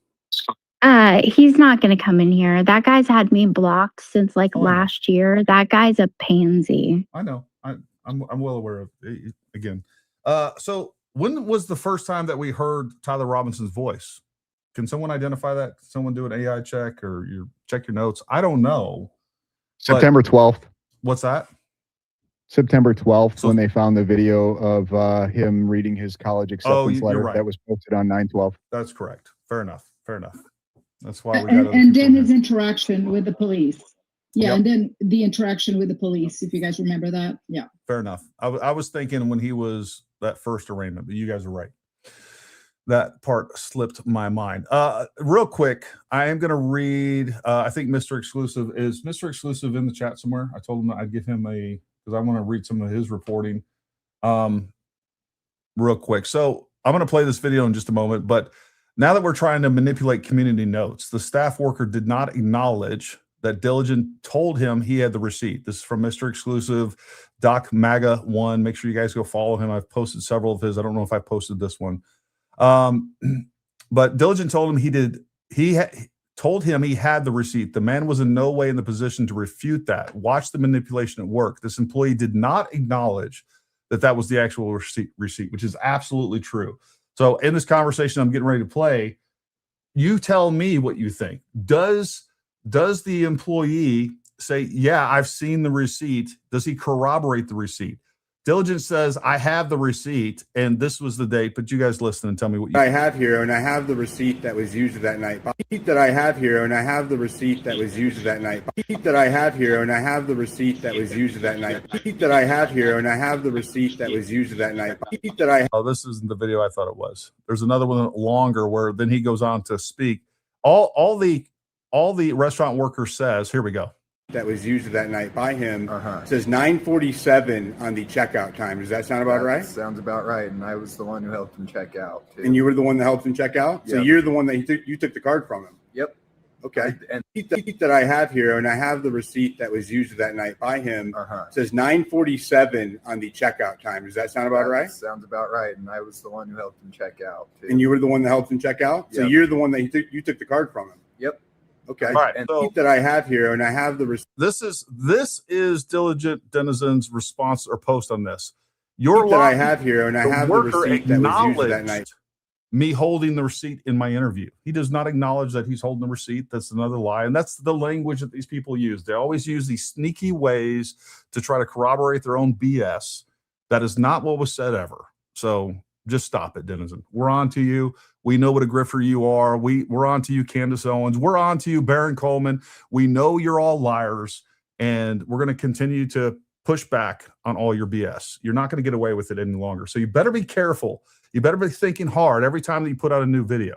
he's not going to come in here. That guy's had me blocked since like Oh, I know. last year. That guy's a pansy. I know. I'm well aware of it. Again. So when was the first time that we heard Tyler Robinson's voice? Can someone identify that? Can someone do an AI check or check your notes? I don't know. September 12th. What's that? September 12th, So- when they found the video of him reading his college acceptance you're letter right. that was posted on 9/12. That's correct. Fair enough. That's why we got And, other and people then in his there. interaction with the police. Yeah, Yep. and then the interaction with the police, if you guys remember that. Yeah. Fair enough. I was thinking when he was that first arraignment, but you guys are right. That part slipped my mind. Real quick, I am going to read. I think Mr. Exclusive is in the chat somewhere. I told him I'd give him because I want to read some of his reporting. Real quick. So I'm going to play this video in just a moment. But now that we're trying to manipulate community notes, the staff worker did not acknowledge that Diligent told him he had the receipt. This is from Mr. Exclusive, Doc Maga 1. Make sure you guys go follow him. I've posted several of his. I don't know if I posted this one. But Diligent told him told him he had the receipt. The man was in no way in the position to refute that. Watch the manipulation at work. This employee did not acknowledge that was the actual receipt, which is absolutely true. So in this conversation I'm getting ready to play, you tell me what you think. Does the employee say, yeah, I've seen the receipt? Does he corroborate the receipt? Diligent says, I have the receipt, and this was the date, but you guys listen and tell me what you I have here, and I have the receipt that was used that night. That I have here, and I have the receipt that was used that night. That I have here, and I have the receipt that was used that night. That I have here, and I have the receipt that was used that night. That I Oh, this isn't the video I thought it was. There's another one longer where then he goes on to speak. All the restaurant worker says, here we go. that was used that night by him says 9:47 on the checkout time. Does that sound about right? Sounds about right. And I was the one who helped him check out, too. And you were the one that helped him check out? So Yep. you're the one that you took the card from him? Yep. Okay. And The receipt that I have here, and I have the receipt that was used that night by him, says 9:47 on the checkout time. Does that sound about right? Sounds about right. And I was the one who helped him check out, too. And you were the one that helped him check out? So Yep. you're the one that you took the card from him? Yep. Okay. All right. And So receipt that I have here, and I have the receipt this is Diligent Denizen's response or post on this. Your that I lie- have here, and I the have the worker receipt that was used that acknowledged night. me holding the receipt in my interview. He does not acknowledge that he's holding the receipt. That's another lie. And that's the language that these people use. They always use these sneaky ways to try to corroborate their own BS. That is not what was said ever. So just stop it, Denizen. We're on to you. We know what a grifter you are. We're on to you, Candace Owens. We're on to you, Baron Coleman. We know you're all liars, and we're going to continue to push back on all your BS. You're not going to get away with it any longer. So you better be careful. You better be thinking hard every time that you put out a new video.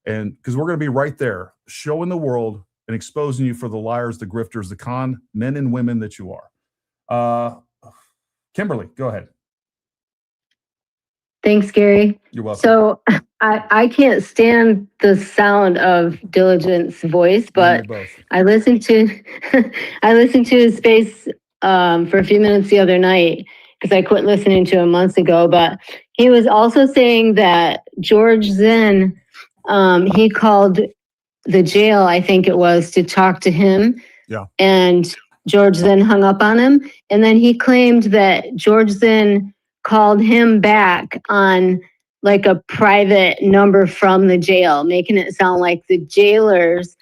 And because we're going to be right there showing the world and exposing you for the liars, the grifters, the con men and women that you are. Kimberly, go ahead. Thanks, Gary. You're welcome. So I can't stand the sound of Diligent's voice, but Both. I listened to his space for a few minutes the other night because I quit listening to him months ago. But he was also saying that George Zinn, he called the jail, I think it was, to talk to him. Yeah. And George Zinn hung up on him. And then he claimed that George Zinn called him back on like a private number from the jail, making it sound like the jailers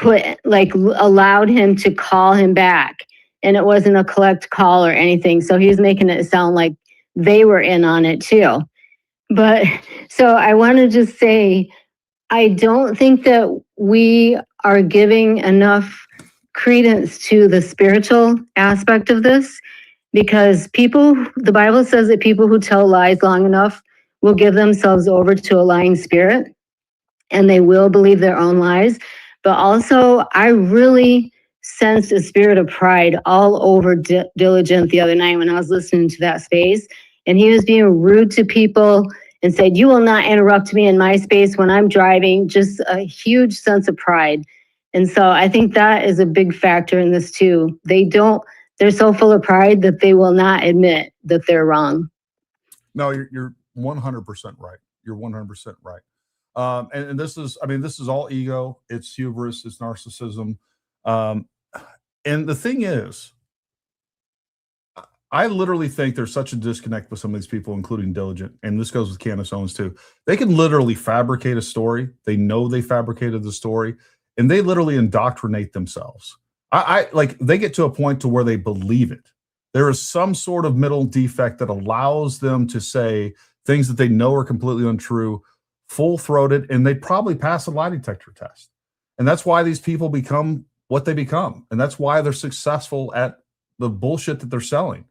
allowed him to call him back, and it wasn't a collect call or anything. So he was making it sound like they were in on it too. But so I want to just say, I don't think that we are giving enough credence to the spiritual aspect of this, because the Bible says that people who tell lies long enough will give themselves over to a lying spirit, and they will believe their own lies. But also, I really sensed a spirit of pride all over Diligent the other night when I was listening to that space, and he was being rude to people and said, "You will not interrupt me in my space when I'm driving." Just a huge sense of pride. And so I think that is a big factor in this too. They're so full of pride that they will not admit that they're wrong. No, you're 100% right. You're 100% right. And this is all ego. It's hubris. It's narcissism. And the thing is, I literally think there's such a disconnect with some of these people, including Diligent, and this goes with Candace Owens too. They can literally fabricate a story. They know they fabricated the story, and they literally indoctrinate themselves. I like they get to a point to where they believe it. There is some sort of mental defect that allows them to say things that they know are completely untrue, full-throated, and they probably pass a lie detector test. And that's why these people become what they become, and that's why they're successful at the bullshit that they're selling.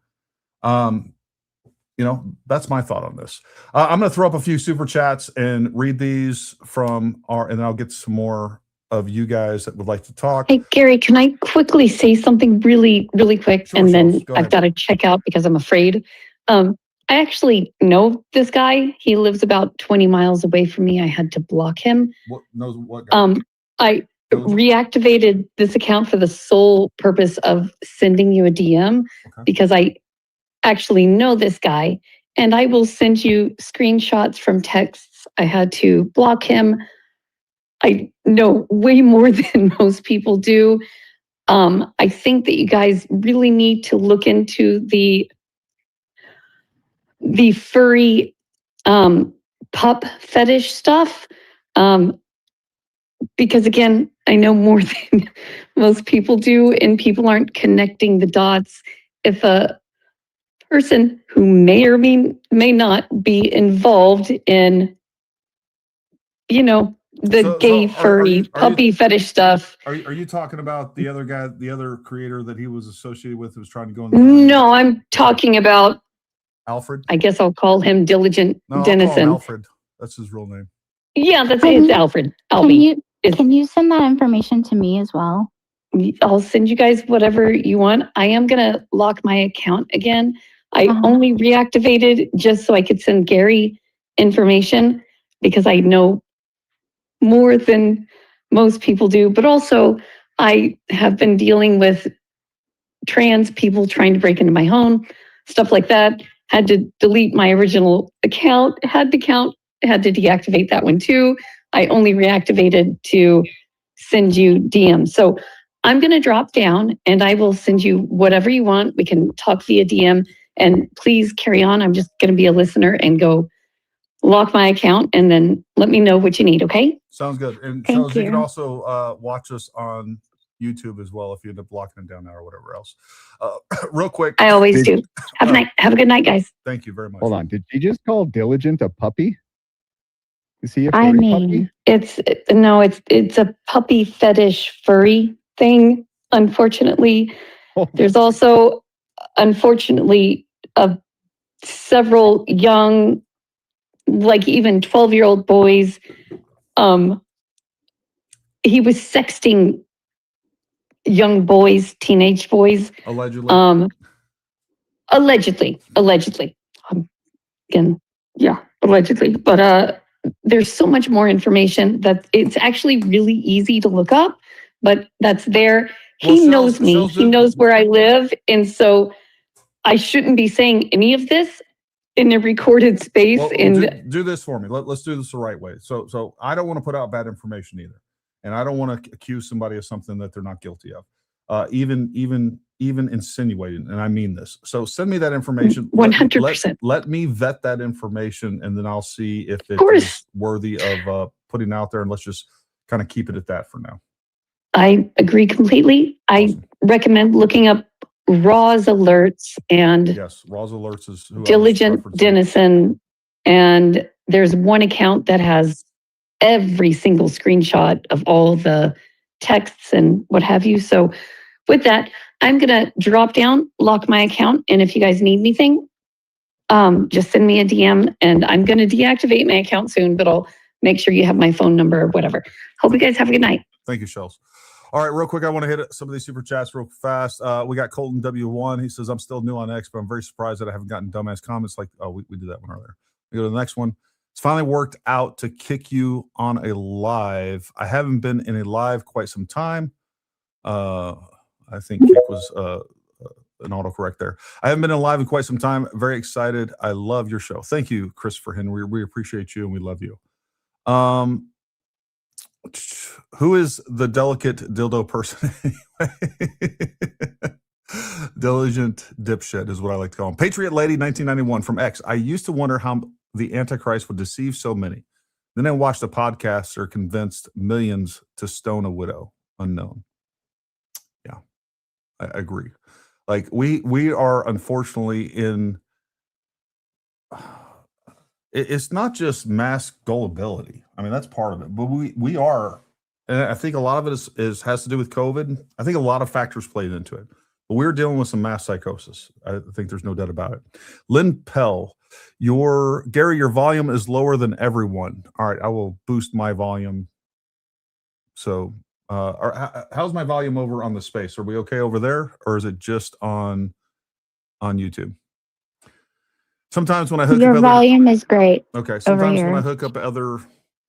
That's my thought on this. I'm going to throw up a few super chats and read these and then I'll get some more of you guys that would like to talk. Hey, Gary, can I quickly say something really, really quick? Sure, and then go I've ahead. got to check out because I'm afraid. I actually know this guy. He lives about 20 miles away from me. I had to block him. What guy? I reactivated this account for the sole purpose of sending you a DM because I actually know this guy, and I will send you screenshots from texts. I had to block him. I know way more than most people do. I think that you guys really need to look into the furry pup fetish stuff. Because again, I know more than most people do, and people aren't connecting the dots. If a person who may or may not be involved in, the gay furry puppy fetish stuff. Are you talking about the other guy, the other creator that he was associated with who was trying to go No, I'm talking about Alfred? I guess I'll call him Diligent Denizen. I'll call him Alfred. That's his real name. Yeah, it's Alfred. Can you send that information to me as well? I'll send you guys whatever you want. I am going to lock my account again. I only reactivated just so I could send Gary information because I know more than most people do. But also, I have been dealing with trans people trying to break into my home, stuff like that. Had to delete my original account, had to deactivate that one too. I only reactivated to send you DMs. So I'm going to drop down and I will send you whatever you want. We can talk via DM, and please carry on. I'm just going to be a listener and go lock my account and then let me know what you need. Okay. Sounds good. And Thank fellas, you can you. also watch us on YouTube as well if you end up locking it down now or whatever else. Real quick. I always do. Have a good night, guys. Thank you very much. Hold on. Did you just call Diligent a puppy? Is he a furry puppy? It's a puppy fetish furry thing. Unfortunately, there's also, unfortunately, several young, like even 12-year-old boys. He was sexting young boys, teenage boys. Allegedly. Allegedly. Again, yeah, allegedly. But there's so much more information that it's actually really easy to look up, but that's there. He knows me. He knows where I live. And so I shouldn't be saying any of this in a recorded space. Do this for me. Let's do this the right way. So I don't want to put out bad information either. And I don't want to accuse somebody of something that they're not guilty of. Even insinuating, and I mean this. So send me that information. 100%. Let me vet that information, and then I'll see if it is worthy of putting out there. And let's just kind of keep it at that for now. I agree completely. Awesome. I recommend looking up Raw's Alerts and yes, Raw's Alerts is who Diligent Denizen, and there's one account that has every single screenshot of all the texts and what have you. So with that, I'm going to drop down, lock my account. And if you guys need anything, just send me a DM, and I'm going to deactivate my account soon, but I'll make sure you have my phone number or whatever. Hope you guys have a good night. Thank you, Shells. All right, real quick, I want to hit some of these super chats real fast. We got Colton W1. He says, I'm still new on X, but I'm very surprised that I haven't gotten dumbass comments like, oh, we did that one earlier. We go to the next one. It's finally worked out to kick you on a live. I haven't been in a live quite some time. I think kick was an autocorrect there. I haven't been in live in quite some time. Very excited. I love your show. Thank you, Christopher Henry. We appreciate you and we love you. Who is the delicate dildo person anyway? Diligent dipshit is what I like to call him. Patriot Lady 1991 from X. I used to wonder how the Antichrist would deceive so many. Then I watched a podcast or convinced millions to stone a widow. Unknown. Yeah, I agree. Like we are unfortunately in. It's not just mass gullibility. I mean, that's part of it, but we are, and I think a lot of it has to do with COVID. I think a lot of factors played into it, but we're dealing with some mass psychosis. I think there's no doubt about it. Lynn Pell, Gary, your volume is lower than everyone. All right, I will boost my volume. So, how's my volume over on the space? Are we okay over there, or is it just on YouTube? Sometimes when I hook Your up volume is great. Okay. Sometimes when here. I hook up other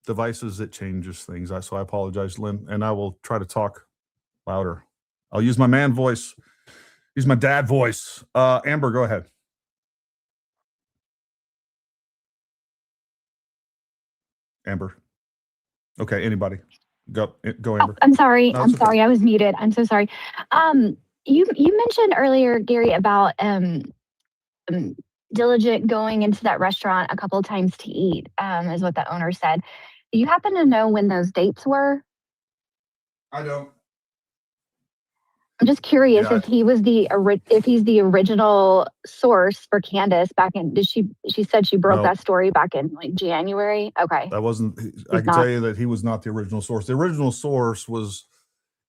devices, it changes things. So I apologize, Lynn, and I will try to talk louder. I'll use my man voice, use my dad voice. Amber, go ahead. Amber. Okay. Anybody? Go, Amber. I'm sorry. No, I'm it's okay. sorry. I was muted. I'm so sorry. You mentioned earlier, Gary, about Diligent going into that restaurant a couple of times to eat, is what the owner said. Do you happen to know when those dates were? I don't. I'm just curious Yeah, if he's the original source for Candace back in. She said she broke No. that story back in like January. Okay. That wasn't. I can not. tell you that he was not the original source. The original source was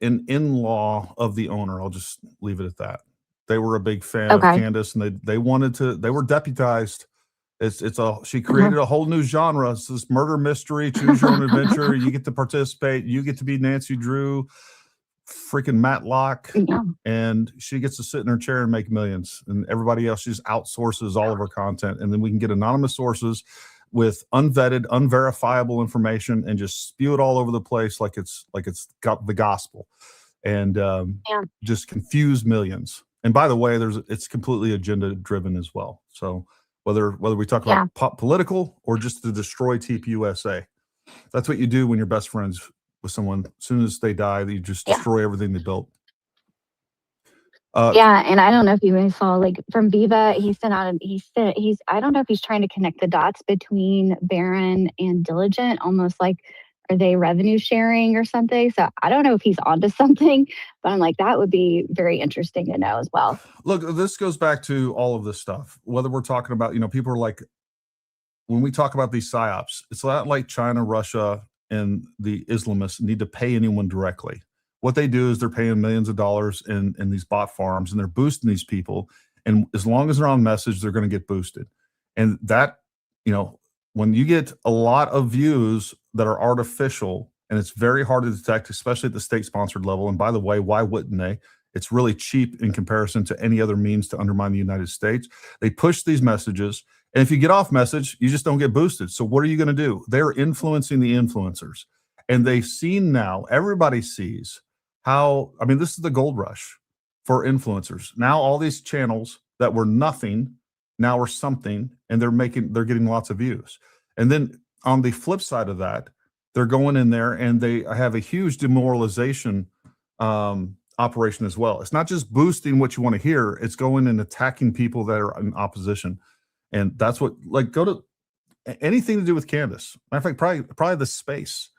an in-law of the owner. I'll just leave it at that. They were a big fan of Okay. Candace, and they wanted to. They were deputized. She created a whole new genre. It's this murder mystery. Choose your own adventure. You get to participate. You get to be Nancy Drew, freaking Matlock, Yeah. and she gets to sit in her chair and make millions. And everybody else just outsources all of her content, and then we can get anonymous sources with unvetted, unverifiable information and just spew it all over the place like it's got the gospel, and just confuse millions. And by the way, it's completely agenda driven as well. So whether we talk about political or just to destroy TPUSA, that's what you do when you're best friends with someone. As soon as they die, you just destroy everything they built. And I don't know if you even saw, like, from Viva, I don't know if he's trying to connect the dots between Barron and Diligent, almost like, are they revenue sharing or something? So I don't know if he's onto something, but I'm like, that would be very interesting to know as well. Look, this goes back to all of this stuff, whether we're talking about, people are like, when we talk about these psyops, it's not like China, Russia, and the Islamists need to pay anyone directly. What they do is they're paying millions of dollars in these bot farms, and they're boosting these people. And as long as they're on message, they're going to get boosted. And that, when you get a lot of views that are artificial, and it's very hard to detect, especially at the state-sponsored level. And by the way, why wouldn't they? It's really cheap in comparison to any other means to undermine the United States. They push these messages, and if you get off message, you just don't get boosted. So what are you going to do? They're influencing the influencers. And they've seen now, everybody sees how, this is the gold rush for influencers. Now all these channels that were nothing now are something, and they're getting lots of views. And then on the flip side of that, they're going in there and they have a huge demoralization operation as well. It's not just boosting what you want to hear, it's going and attacking people that are in opposition. And that's what, go to anything to do with Candace. Matter of fact, probably the space.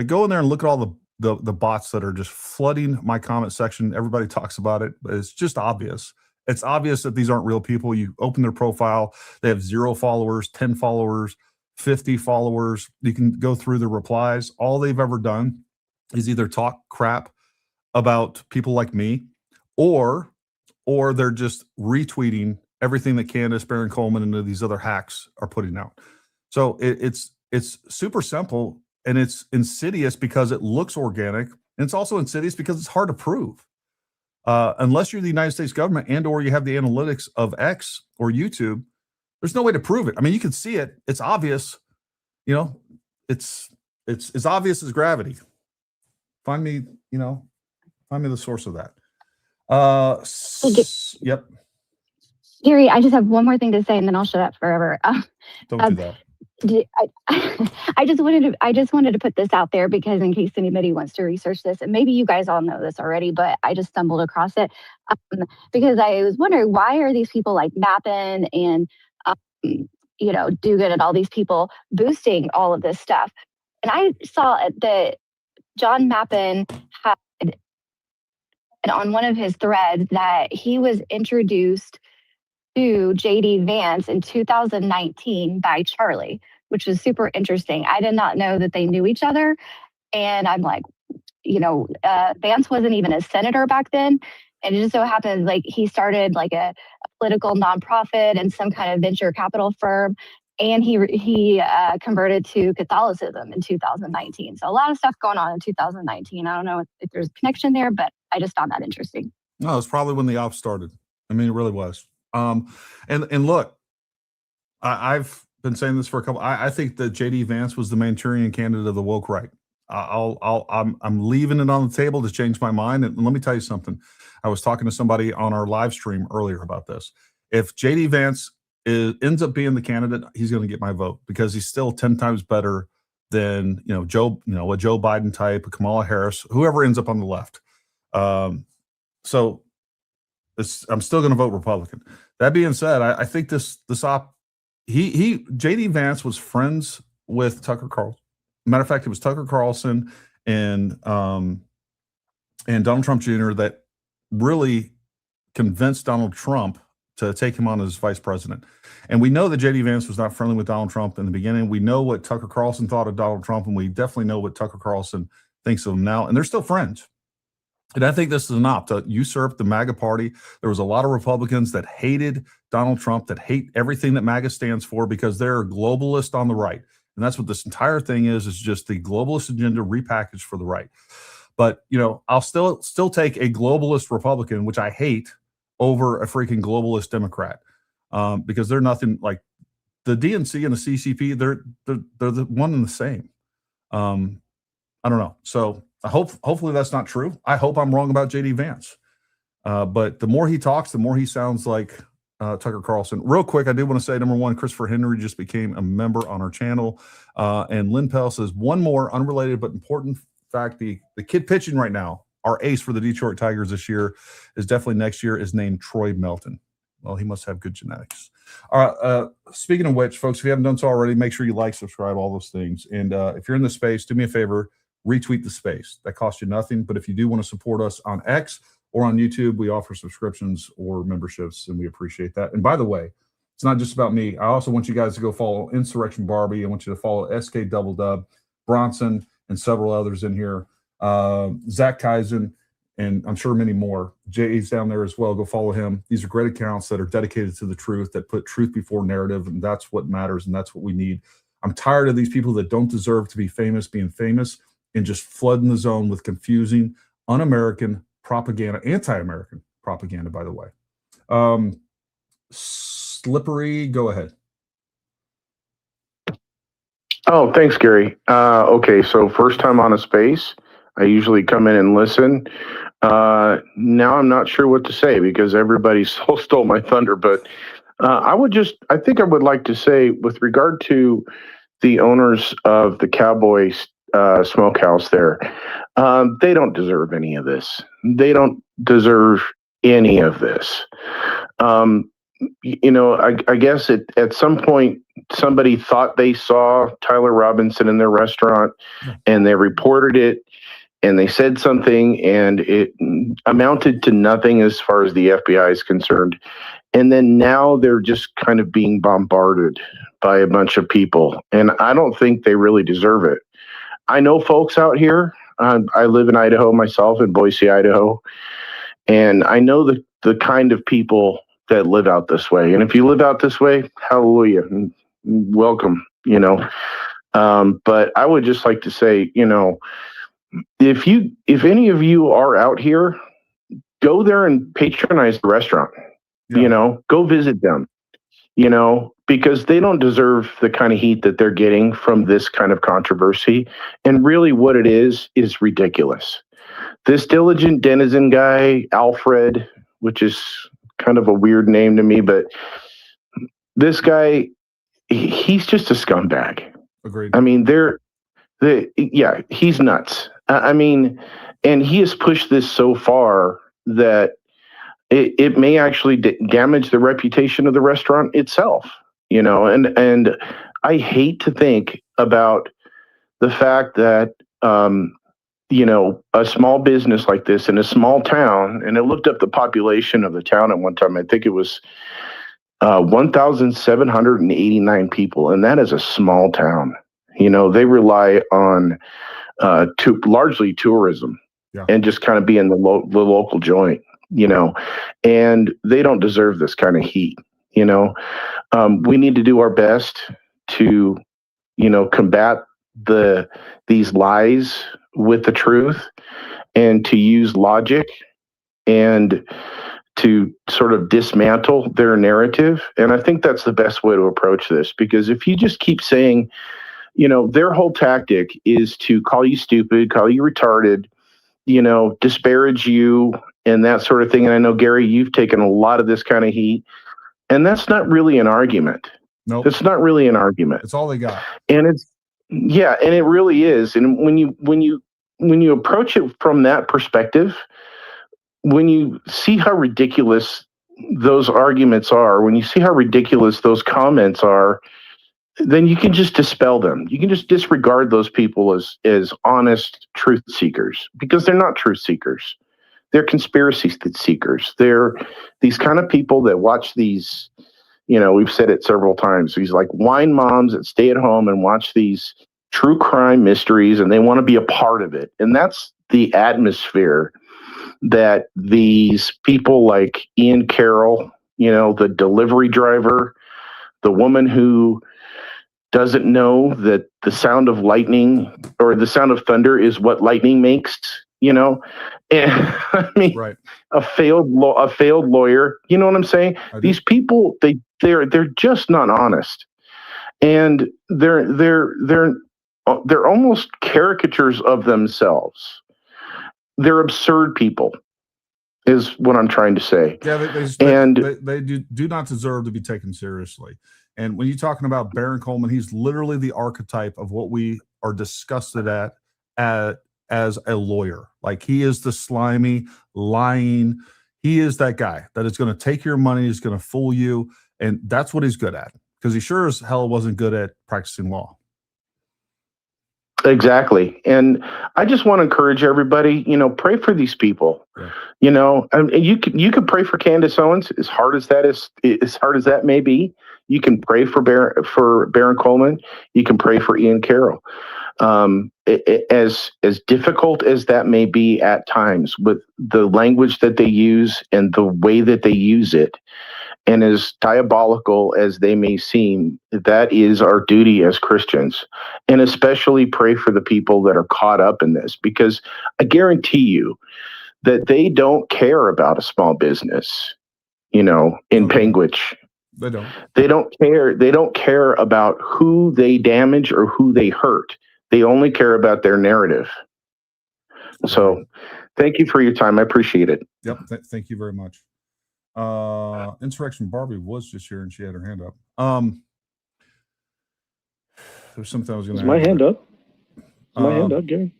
Go in there and look at all the bots that are just flooding my comment section. Everybody talks about it, but it's just obvious. It's obvious that these aren't real people. You open their profile, they have 0 followers, 10 followers, 50 followers. You can go through the replies. All they've ever done is either talk crap about people like me, or they're just retweeting everything that Candace, Baron Coleman, and these other hacks are putting out. So it's super simple, and it's insidious because it looks organic, and it's also insidious because it's hard to prove. Unless you're the United States government and or you have the analytics of X or YouTube, there's no way to prove it. I mean, you can see it; it's obvious. You know, it's as obvious as gravity. Find me the source of that. Yep. Gary, I just have one more thing to say, and then I'll shut up forever. Don't do that. I just wanted to put this out there because in case anybody wants to research this, and maybe you guys all know this already, but I just stumbled across it because I was wondering, why are these people like Mappin and Dugan and all these people boosting all of this stuff? And I saw that John Mappin had on one of his threads that he was introduced to JD Vance in 2019 by Charlie, which was super interesting. I did not know that they knew each other. And I'm like, Vance wasn't even a senator back then. And it just so happens like he started like a political nonprofit and some kind of venture capital firm. And he converted to Catholicism in 2019. So a lot of stuff going on in 2019. I don't know if there's a connection there, but I just found that interesting. No, it's probably when the op started. I mean, it really was. And look, I've been saying this for a couple. I think that JD Vance was the Manchurian candidate of the woke right. I'm leaving it on the table to change my mind. And let me tell you something. I was talking to somebody on our live stream earlier about this. If JD Vance ends up being the candidate, he's going to get my vote because he's still 10 times better than a Joe Biden type, a Kamala Harris, whoever ends up on the left. So I'm still going to vote Republican. That being said, I think JD Vance was friends with Tucker Carlson. Matter of fact, it was Tucker Carlson and Donald Trump Jr. that really convinced Donald Trump to take him on as vice president. And we know that JD Vance was not friendly with Donald Trump in the beginning. We know what Tucker Carlson thought of Donald Trump, and we definitely know what Tucker Carlson thinks of him now. And they're still friends. And I think this is an op to usurp the MAGA party. There was a lot of Republicans that hated Donald Trump, that hate everything that MAGA stands for because they're globalist on the right. And that's what this entire thing is just the globalist agenda repackaged for the right. But, I'll still take a globalist Republican, which I hate, over a freaking globalist Democrat because they're nothing like the DNC and the CCP. They're the one and the same. I don't know. So hopefully that's not true. I hope I'm wrong about JD Vance. But the more he talks, the more he sounds like Tucker Carlson. Real quick, I do want to say, number one, Christopher Henry just became a member on our channel. And Lynn Pell says, one more unrelated but important fact, the kid pitching right now, our ace for the Detroit Tigers this year is definitely next year, is named Troy Melton. Well, he must have good genetics. All right. Speaking of which, folks, if you haven't done so already, make sure you like, subscribe, all those things. And if you're in the space, do me a favor, retweet the space. That costs you nothing. But if you do want to support us on X or on YouTube, we offer subscriptions or memberships, and we appreciate that. And by the way, it's not just about me. I also want you guys to go follow Insurrection Barbie. I want you to follow SK Double Dub, Bronson, and several others in here. Zach Kaizen, and I'm sure many more. Jay's down there as well. Go follow him. These are great accounts that are dedicated to the truth, that put truth before narrative, and that's what matters, and that's what we need. I'm tired of these people that don't deserve to be famous being famous and just flooding the zone with confusing, un-American propaganda, anti-American propaganda, by the way. Slippery, go ahead. Oh, thanks, Gary. Okay, so first time on a space. I usually come in and listen. Now I'm not sure what to say because everybody stole my thunder. But I think I would like to say, with regard to the owners of the Cowboy Smokehouse there, they don't deserve any of this. They don't deserve any of this. I guess at some point, somebody thought they saw Tyler Robinson in their restaurant and they reported it and they said something and it amounted to nothing as far as the FBI is concerned. And then now they're just kind of being bombarded by a bunch of people. And I don't think they really deserve it. I know folks out here I live in Idaho myself, in Boise, Idaho, and I know the kind of people that live out this way. And if you live out this way, hallelujah, welcome. But I would just like to say, if any of you are out here, go there and patronize the restaurant. Go visit them. Because they don't deserve the kind of heat that they're getting from this kind of controversy. And really what it is ridiculous. This Diligent Denizen guy, Alfred, which is kind of a weird name to me, but this guy, he's just a scumbag. Agreed. I mean, he's nuts. I mean, and he has pushed this so far that it may actually damage the reputation of the restaurant itself, and I hate to think about the fact that, a small business like this in a small town, and I looked up the population of the town at one time, I think it was 1,789 people, and that is a small town. They rely on largely tourism and just kind of being the local joint. And they don't deserve this kind of heat. We need to do our best to, combat these lies with the truth, and to use logic and to sort of dismantle their narrative. And I think that's the best way to approach this, because if you just keep saying, their whole tactic is to call you stupid, call you retarded, disparage you, and that sort of thing. And I know, Gary, you've taken a lot of this kind of heat, and that's not really an argument. No, it's not really an argument. It's all they got. And and it really is. And when you approach it from that perspective, when you see how ridiculous those arguments are, when you see how ridiculous those comments are, then you can just dispel them. You can just disregard those people as honest truth seekers, because they're not truth seekers. They're conspiracy seekers. They're these kind of people that watch these, we've said it several times, these like wine moms that stay at home and watch these true crime mysteries, and they want to be a part of it. And that's the atmosphere that these people like Ian Carroll, the delivery driver, the woman who doesn't know that the sound of lightning or the sound of thunder is what lightning makes, and I mean, right. a failed lawyer, you know what I'm saying? These people, they're just not honest, and they're almost caricatures of themselves. They're absurd people, is what I'm trying to say. Yeah, they do not deserve to be taken seriously. And when you're talking about Baron Coleman, he's literally the archetype of what we are disgusted at as a lawyer. Like, he is the slimy, lying. He is that guy that is going to take your money, is going to fool you, and that's what he's good at. Because he sure as hell wasn't good at practicing law. Exactly. And I just want to encourage everybody, pray for these people. Yeah. You could pray for Candace Owens, as hard as that may be. You can pray for Baron Coleman. You can pray for Ian Carroll. As difficult as that may be at times, with the language that they use and the way that they use it, and as diabolical as they may seem, that is our duty as Christians. And especially pray for the people that are caught up in this, because I guarantee you that they don't care about a small business, in Panguitch. They don't. They don't care. They don't care about who they damage or who they hurt. They only care about their narrative. So thank you for your time. I appreciate it. Yep. Thank you very much. Insurrection Barbie was just here and she had her hand up. There's something I was going to add. My hand up? My hand up, Gary?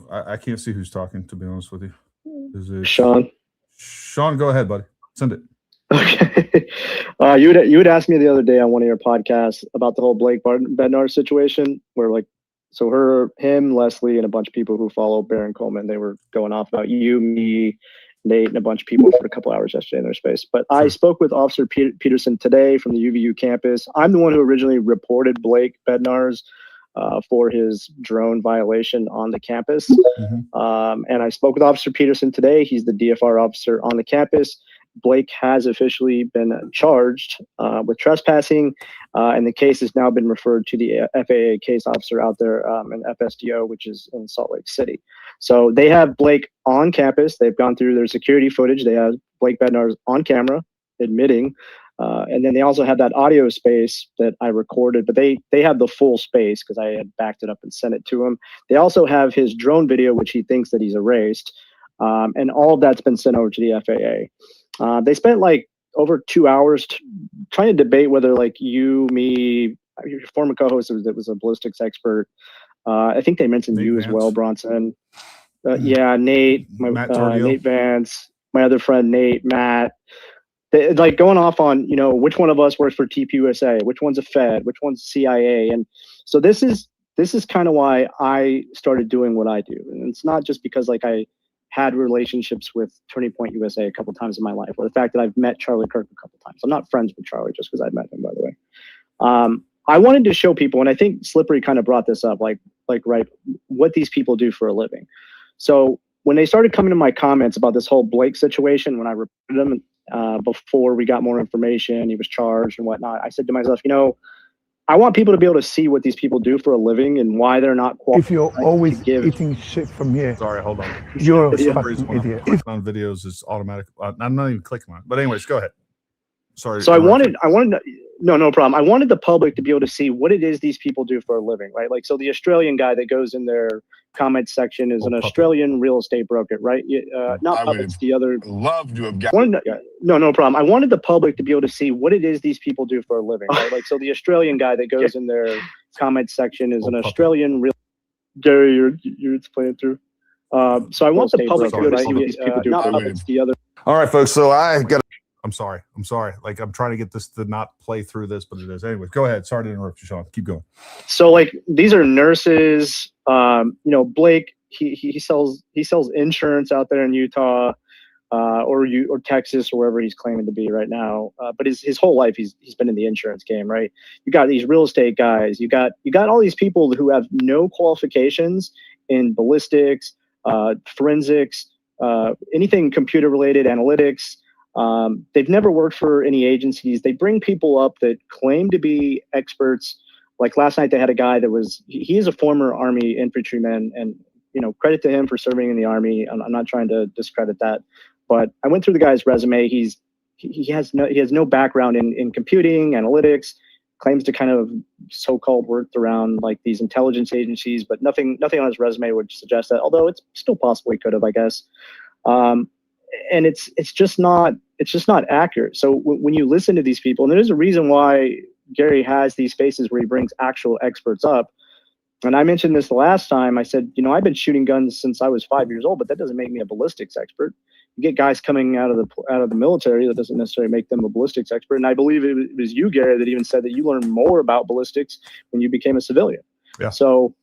I can't see who's talking, to be honest with you. Is it Sean? Sean, go ahead, buddy. Send it. Okay. You had asked me the other day on one of your podcasts about the whole Blake Bednar situation, where him, Leslie, and a bunch of people who follow Baron Coleman, they were going off about you, me, Nate, and a bunch of people for a couple hours yesterday in their space. But I spoke with Officer Peterson today from the UVU campus. I'm the one who originally reported Blake Bednar's for his drone violation on the campus. Mhm. And I spoke with Officer Peterson today. He's the DFR officer on the campus. Blake has officially been charged with trespassing, and the case has now been referred to the FAA case officer out there in FSDO, which is in Salt Lake City. So they have Blake on campus. They've gone through their security footage. They have Blake Bednarz on camera admitting, and then they also have that audio space that I recorded, but they have the full space because I had backed it up and sent it to him. They also have his drone video, which he thinks that he's erased, and all of that's been sent over to the FAA. They spent like over 2 hours trying to debate whether like you, me, your former co-host that was a ballistics expert. I think they mentioned Nate you Vance. as well, Bronson. Yeah, Nate, Matt Torrio. Nate Vance, my other friend Nate, Matt. They, like going off on which one of us works for TPUSA, which one's a Fed, which one's CIA, and so this is kind of why I started doing what I do, and it's not just because like I had relationships with Turning Point USA a couple times in my life, or the fact that I've met Charlie Kirk a couple times. I'm not friends with Charlie just because I met him, by the way. I wanted to show people, and I think Slippery kind of brought this up, like right, what these people do for a living. So when they started coming to my comments about this whole Blake situation, when I reported him before we got more information, he was charged and whatnot, I said to myself, I want people to be able to see what these people do for a living and why they're not qualified. If you're always eating shit from here, Sorry, hold on. you're a For some reason, fucking when I'm idiot. clicking on videos is automatic. I'm not even clicking on it. But anyways, go ahead. Sorry. So I wanted no problem. I wanted the public to be able to see what it is these people do for a living, right? Like, so the Australian guy that goes in their comment section is an Australian real estate broker, right? Not puppets, the other. Love to have No problem. I wanted the public to be able to see what it is these people do for a living, right? Like, so the Australian guy that goes in their comment section is an Australian real. Gary, you're playing through. So I want the public to be able to see what these people do. Not puppets, the other. All right, folks. So I got. I'm sorry. Like I'm trying to get this to not play through this, but it is. Anyways, go ahead. Sorry to interrupt you, Sean. Keep going. So like these are nurses. Blake he sells insurance out there in Utah, or Texas or wherever he's claiming to be right now. But his whole life he's been in the insurance game, right? You got these real estate guys. You got all these people who have no qualifications in ballistics, forensics, anything computer related, analytics. They've never worked for any agencies. They bring people up that claim to be experts. Like last night, they had a guy that he is a former Army infantryman, and credit to him for serving in the Army. I'm not trying to discredit that, but I went through the guy's resume. He has no background in computing, analytics. Claims to kind of so-called worked around like these intelligence agencies, but nothing on his resume would suggest that. Although it's still possible he could have, I guess. And it's just not accurate. So when you listen to these people, and there's a reason why Gary has these spaces where he brings actual experts up. And I mentioned this the last time. I said, I've been shooting guns since I was 5 years old, but that doesn't make me a ballistics expert. You get guys coming out of the military, that doesn't necessarily make them a ballistics expert. And I believe it was you, Gary, that even said that you learned more about ballistics when you became a civilian. Yeah. So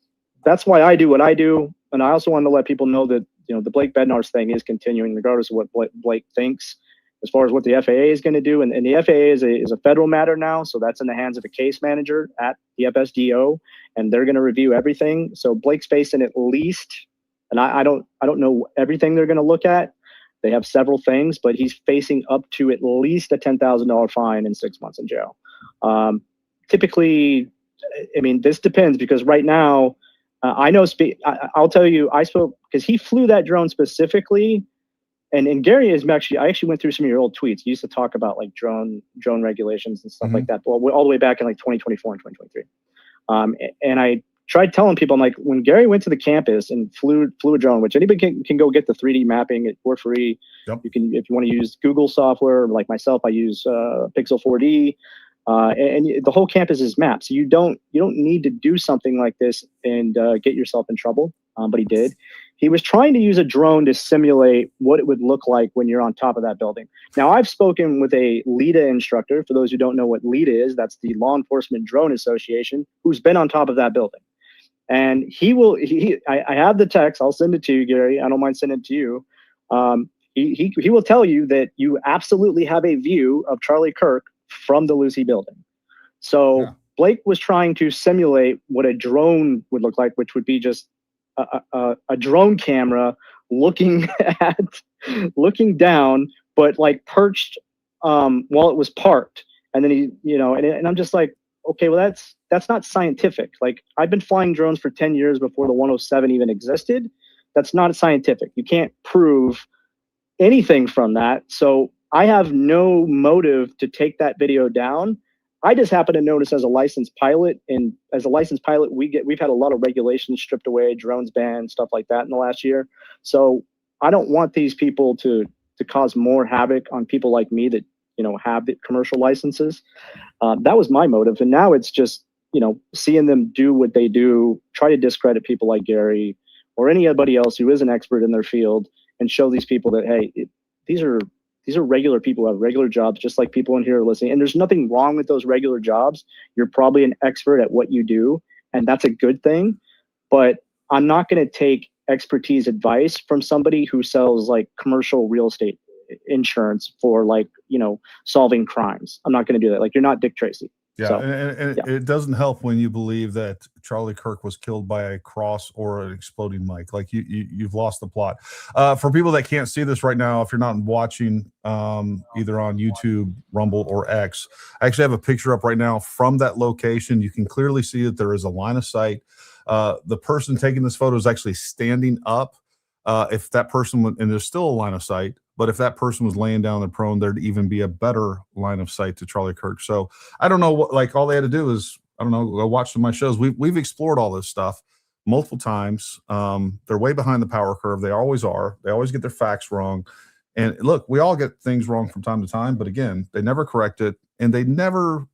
that's why I do what I do. And I also wanted to let people know that the Blake Bednarz thing is continuing, regardless of what Blake thinks, as far as what the FAA is going to do. And the FAA is a federal matter now, so that's in the hands of a case manager at the FSDO, and they're going to review everything. So Blake's facing at least, and I don't know everything they're going to look at. They have several things, but he's facing up to at least a $10,000 fine and 6 months in jail. Typically, I mean, this depends because right now, I know. I'll tell you, I spoke because he flew that drone specifically, and Gary is actually. I actually went through some of your old tweets. You used to talk about like drone regulations and stuff like that, all the way back in like 2024 and 2023. And I tried telling people, I'm like, when Gary went to the campus and flew a drone, which anybody can go get the 3D mapping for free. Yep. You can, if you want to use Google software, like myself, I use Pixel 4D. And the whole campus is mapped, so you don't need to do something like this and get yourself in trouble. But he did. He was trying to use a drone to simulate what it would look like when you're on top of that building. Now, I've spoken with a LEDA instructor. For those who don't know what LEDA is, that's the Law Enforcement Drone Association, who's been on top of that building. And I have the text. I'll send it to you, Gary. I don't mind sending it to you. He will tell you that you absolutely have a view of Charlie Kirk from the Lucy building. So Blake was trying to simulate what a drone would look like, which would be just a drone camera looking looking down, but like perched while it was parked. And then and I'm just like, okay, well that's not scientific. Like, I've been flying drones for 10 years before the 107 even existed. That's not scientific. You can't prove anything from that. So I have no motive to take that video down. I just happen to notice as a licensed pilot, and as a licensed pilot, we've had a lot of regulations stripped away, drones banned, stuff like that in the last year. So I don't want these people to cause more havoc on people like me that have the commercial licenses. That was my motive, and now it's just seeing them do what they do, try to discredit people like Gary or anybody else who is an expert in their field, and show these people that these are regular people who have regular jobs, just like people in here are listening. And there's nothing wrong with those regular jobs. You're probably an expert at what you do, and that's a good thing. But I'm not going to take expertise advice from somebody who sells like commercial real estate insurance for solving crimes. I'm not going to do that. Like, you're not Dick Tracy. Yeah, So, and it doesn't help when you believe that Charlie Kirk was killed by a cross or an exploding mic. Like, you've lost the plot. For people that can't see this right now, if you're not watching either on YouTube, Rumble, or X, I actually have a picture up right now from that location. You can clearly see that there is a line of sight. The person taking this photo is actually standing up. If that person and there's still a line of sight, but if that person was laying down and prone, there'd even be a better line of sight to Charlie Kirk. So I don't know what, like, all they had to do is, I don't know, go watch some of my shows. We've explored all this stuff multiple times. They're way behind the power curve. They always are. They always get their facts wrong. And look, we all get things wrong from time to time, but again, they never correct it. And they never,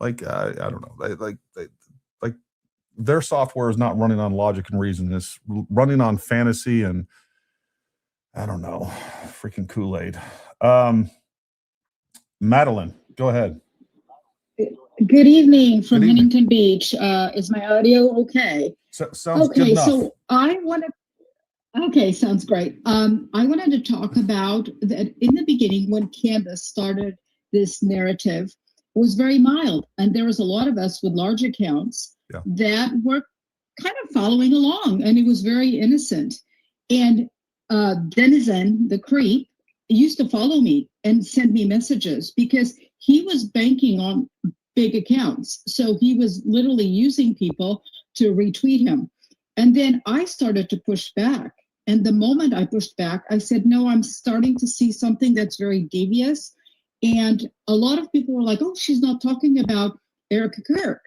like, I don't know, like their software is not running on logic and reason. It's running on fantasy and, I don't know, freaking Kool-Aid. Madeline, go ahead. Good evening from Huntington Beach. Is my audio okay? Sounds good enough. So I want to. Okay, sounds great. I wanted to talk about that in the beginning when Candace started this narrative. It was very mild, and there was a lot of us with large accounts that were kind of following along, and it was very innocent. And Denizen, the creep, used to follow me and send me messages because he was banking on big accounts. So he was literally using people to retweet him. And then I started to push back. And the moment I pushed back, I said, no, I'm starting to see something that's very devious. And a lot of people were like, oh, she's not talking about Erica Kirk.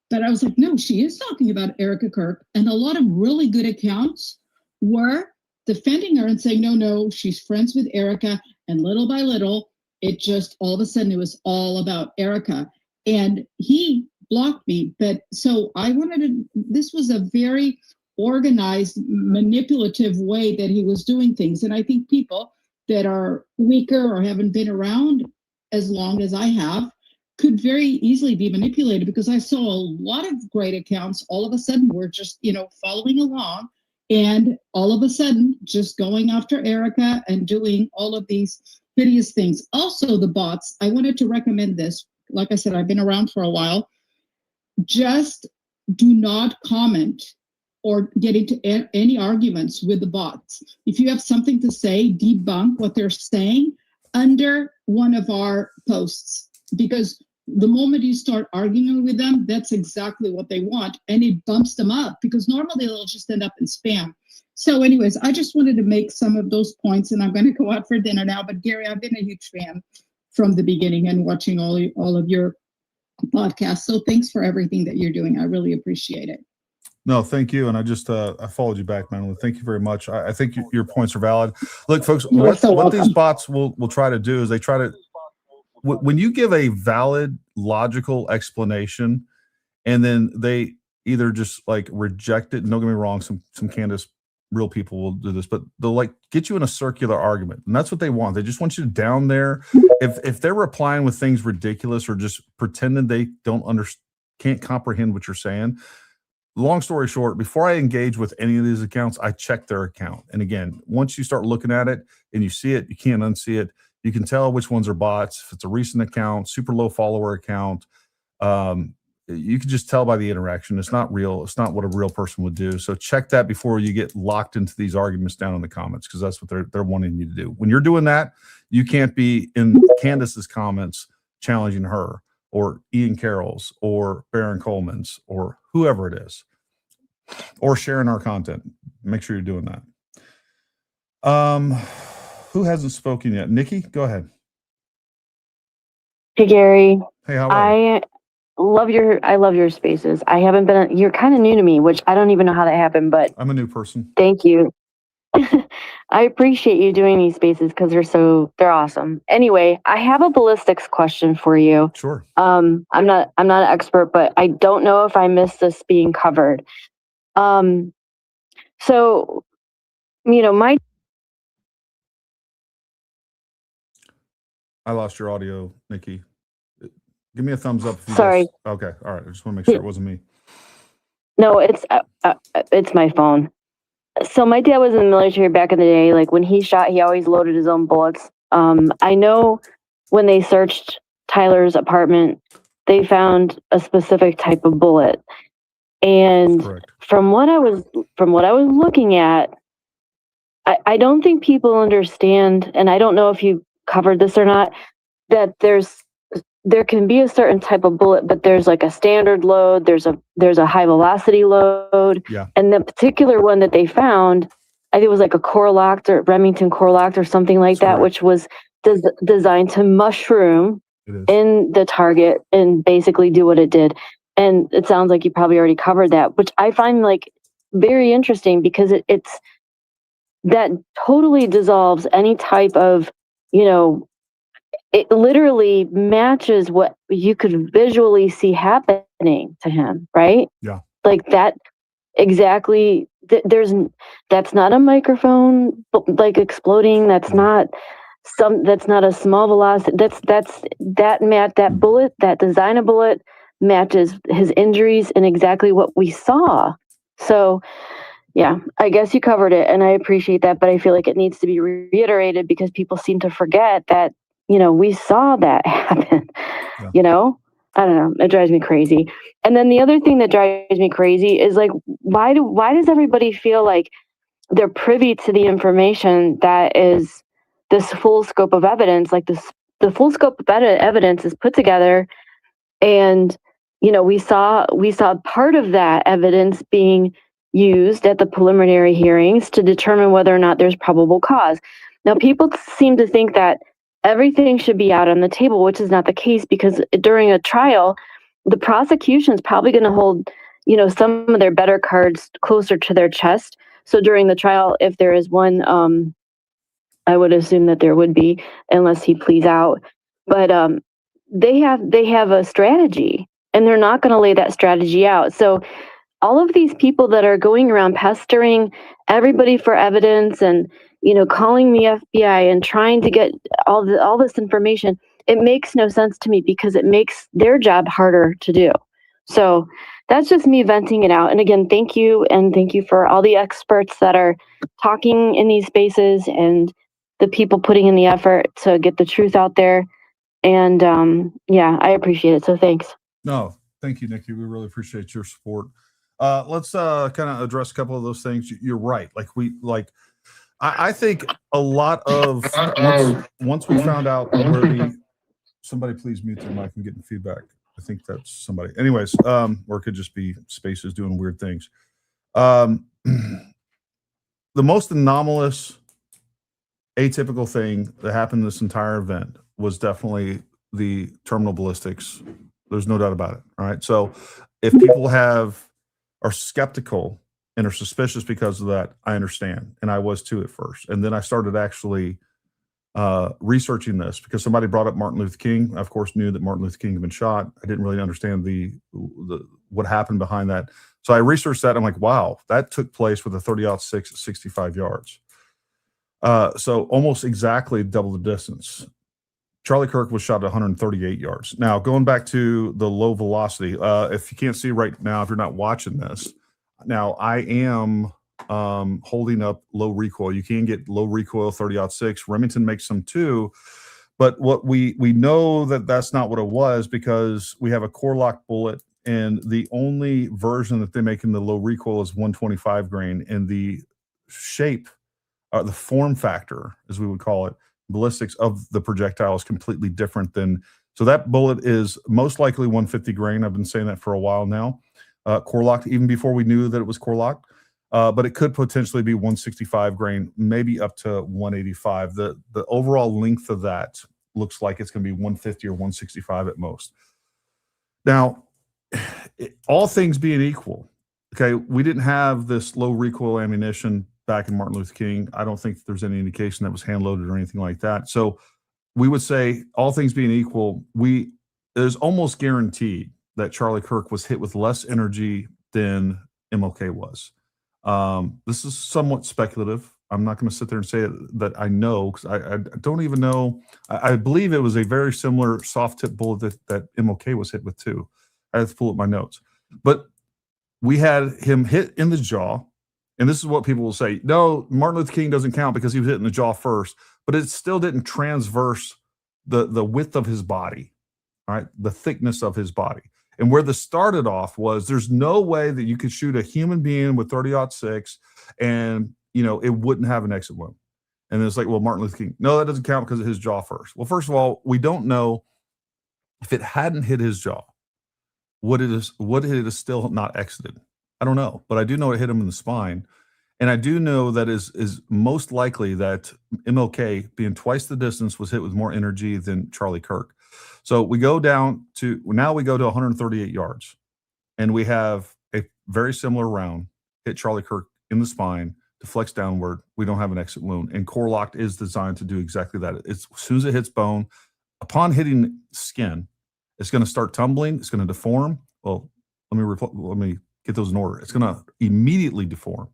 But I was like, no, she is talking about Erica Kirk. And a lot of really good accounts were defending her and saying, no, she's friends with Erica. And little by little, it just all of a sudden, it was all about Erica. And he blocked me. But so I wanted to, this was a very organized, manipulative way that he was doing things. And I think people that are weaker or haven't been around as long as I have could very easily be manipulated, because I saw a lot of great accounts all of a sudden were just, following along. And all of a sudden, just going after Erica and doing all of these hideous things. Also, the bots, I wanted to recommend this. Like I said, I've been around for a while. Just do not comment or get into any arguments with the bots. If you have something to say, debunk what they're saying under one of our posts. Because the moment you start arguing with them, that's exactly what they want. And it bumps them up, because normally they'll just end up in spam. So anyways, I just wanted to make some of those points, and I'm going to go out for dinner now. But Gary, I've been a huge fan from the beginning and watching all of your podcasts. So thanks for everything that you're doing. I really appreciate it. No, thank you. And I just, I followed you back, Madeline. Thank you very much. I think your points are valid. Look, folks, what these bots will try to do is they try to, when you give a valid, logical explanation, and then they either just like reject it, and don't get me wrong, some Candace real people will do this, but they'll like get you in a circular argument. And that's what they want. They just want you down there. If they're replying with things ridiculous or just pretending they can't comprehend what you're saying, long story short, before I engage with any of these accounts, I check their account. And again, once you start looking at it and you see it, you can't unsee it. You can tell which ones are bots. If it's a recent account, super low follower account, you can just tell by the interaction. It's not real. It's not what a real person would do. So check that before you get locked into these arguments down in the comments, because that's what they're wanting you to do. When you're doing that, you can't be in Candace's comments challenging her or Ian Carroll's or Baron Coleman's or whoever it is, or sharing our content. Make sure you're doing that. Who hasn't spoken yet? Nikki, go ahead. Hey Gary. Hey, how are you? I love your spaces. I haven't been, you're kind of new to me, which I don't even know how that happened, but I'm a new person. thank you. I appreciate you doing these spaces because they're awesome. Anyway, I have a ballistics question for you. Sure. I'm not an expert, but I don't know if I missed this being covered. So, I lost your audio, Nikki. Give me a thumbs up. If you Sorry. Okay. All right. I just want to make sure it wasn't me. No, it's my phone. So my dad was in the military back in the day. Like when he shot, he always loaded his own bullets. I know when they searched Tyler's apartment, they found a specific type of bullet. And from what I was looking at, I don't think people understand, and I don't know if you covered this or not, that there can be a certain type of bullet, but there's like a standard load, there's a high velocity load. Yeah. And the particular one that they found, I think it was like a Core-Lokt or Remington Core-Lokt or something like that, which was designed to mushroom in the target and basically do what it did. And it sounds like you probably already covered that, which I find like very interesting because it's that totally dissolves any type of, it literally matches what you could visually see happening to him, right? Yeah. Like that exactly. That's not a microphone like exploding. That's not a small velocity. That bullet, that designer bullet matches his injuries and exactly what we saw. So yeah, I guess you covered it and I appreciate that, but I feel like it needs to be reiterated because people seem to forget that, we saw that happen, I don't know. It drives me crazy. And then the other thing that drives me crazy is like, why does everybody feel like they're privy to the information that is this full scope of evidence? Like the full scope of evidence is put together and, we saw part of that evidence being used at the preliminary hearings to determine whether or not there's probable cause. Now, people seem to think that everything should be out on the table, which is not the case because during a trial, the prosecution's probably going to hold, some of their better cards closer to their chest. So during the trial, if there is one, I would assume that there would be, unless he pleads out. But they have a strategy, and they're not going to lay that strategy out. So all of these people that are going around pestering everybody for evidence and, calling the FBI and trying to get all this information, it makes no sense to me because it makes their job harder to do. So that's just me venting it out. And again, thank you. And thank you for all the experts that are talking in these spaces and the people putting in the effort to get the truth out there. And I appreciate it. So thanks. No, thank you, Nikki. We really appreciate your support. Let's kind of address a couple of those things. You're right. I think a lot of once we found out where somebody please mute their mic. I'm getting feedback. I think that's somebody. Anyways, or it could just be spaces doing weird things. The most anomalous, atypical thing that happened in this entire event was definitely the terminal ballistics. There's no doubt about it. All right. So if people are skeptical and are suspicious because of that, I understand. And I was too at first. And then I started actually researching this because somebody brought up Martin Luther King. I, of course, knew that Martin Luther King had been shot. I didn't really understand what happened behind that. So I researched that. I'm like, wow, that took place with a 30-06 at 65 yards. So almost exactly double the distance. Charlie Kirk was shot at 138 yards. Now, going back to the low velocity, if you can't see right now, if you're not watching this, now I am holding up low recoil. You can get low recoil 30-06. Remington makes some too, but what we know that's not what it was because we have a Core-Lokt bullet and the only version that they make in the low recoil is 125 grain, and the shape, the form factor, as we would call it, ballistics of the projectile is completely different than. So that bullet is most likely 150 grain. I've been saying that for a while now. Core locked, even before we knew that it was core locked. But it could potentially be 165 grain, maybe up to 185. The overall length of that looks like it's going to be 150 or 165 at most. Now, all things being equal, okay, we didn't have this low recoil ammunition back in Martin Luther King. I don't think there's any indication that was hand loaded or anything like that. So we would say, all things being equal, it is almost guaranteed that Charlie Kirk was hit with less energy than MLK was. This is somewhat speculative. I'm not going to sit there and say that I know, because I don't even know. I believe it was a very similar soft tip bullet that MLK was hit with too. I have to pull up my notes. But we had him hit in the jaw, and this is what people will say. No, Martin Luther King doesn't count because he was hit in the jaw first, but it still didn't transverse the width of his body, all right, the thickness of his body. And where this started off was, there's no way that you could shoot a human being with 30-06 and, it wouldn't have an exit wound. And it's like, well, Martin Luther King, no, that doesn't count because of his jaw first. Well, first of all, we don't know if it hadn't hit his jaw, would it have still not exited? I don't know, but I do know it hit him in the spine. And I do know that is most likely that MLK, being twice the distance, was hit with more energy than Charlie Kirk. So we go down to, now we go to 138 yards, and we have a very similar round hit Charlie Kirk in the spine, deflects downward. We don't have an exit wound, and core locked is designed to do exactly that. It's, as soon as it hits bone, upon hitting skin, it's going to start tumbling. It's going to deform. Well, let me get those in order. It's going to immediately deform.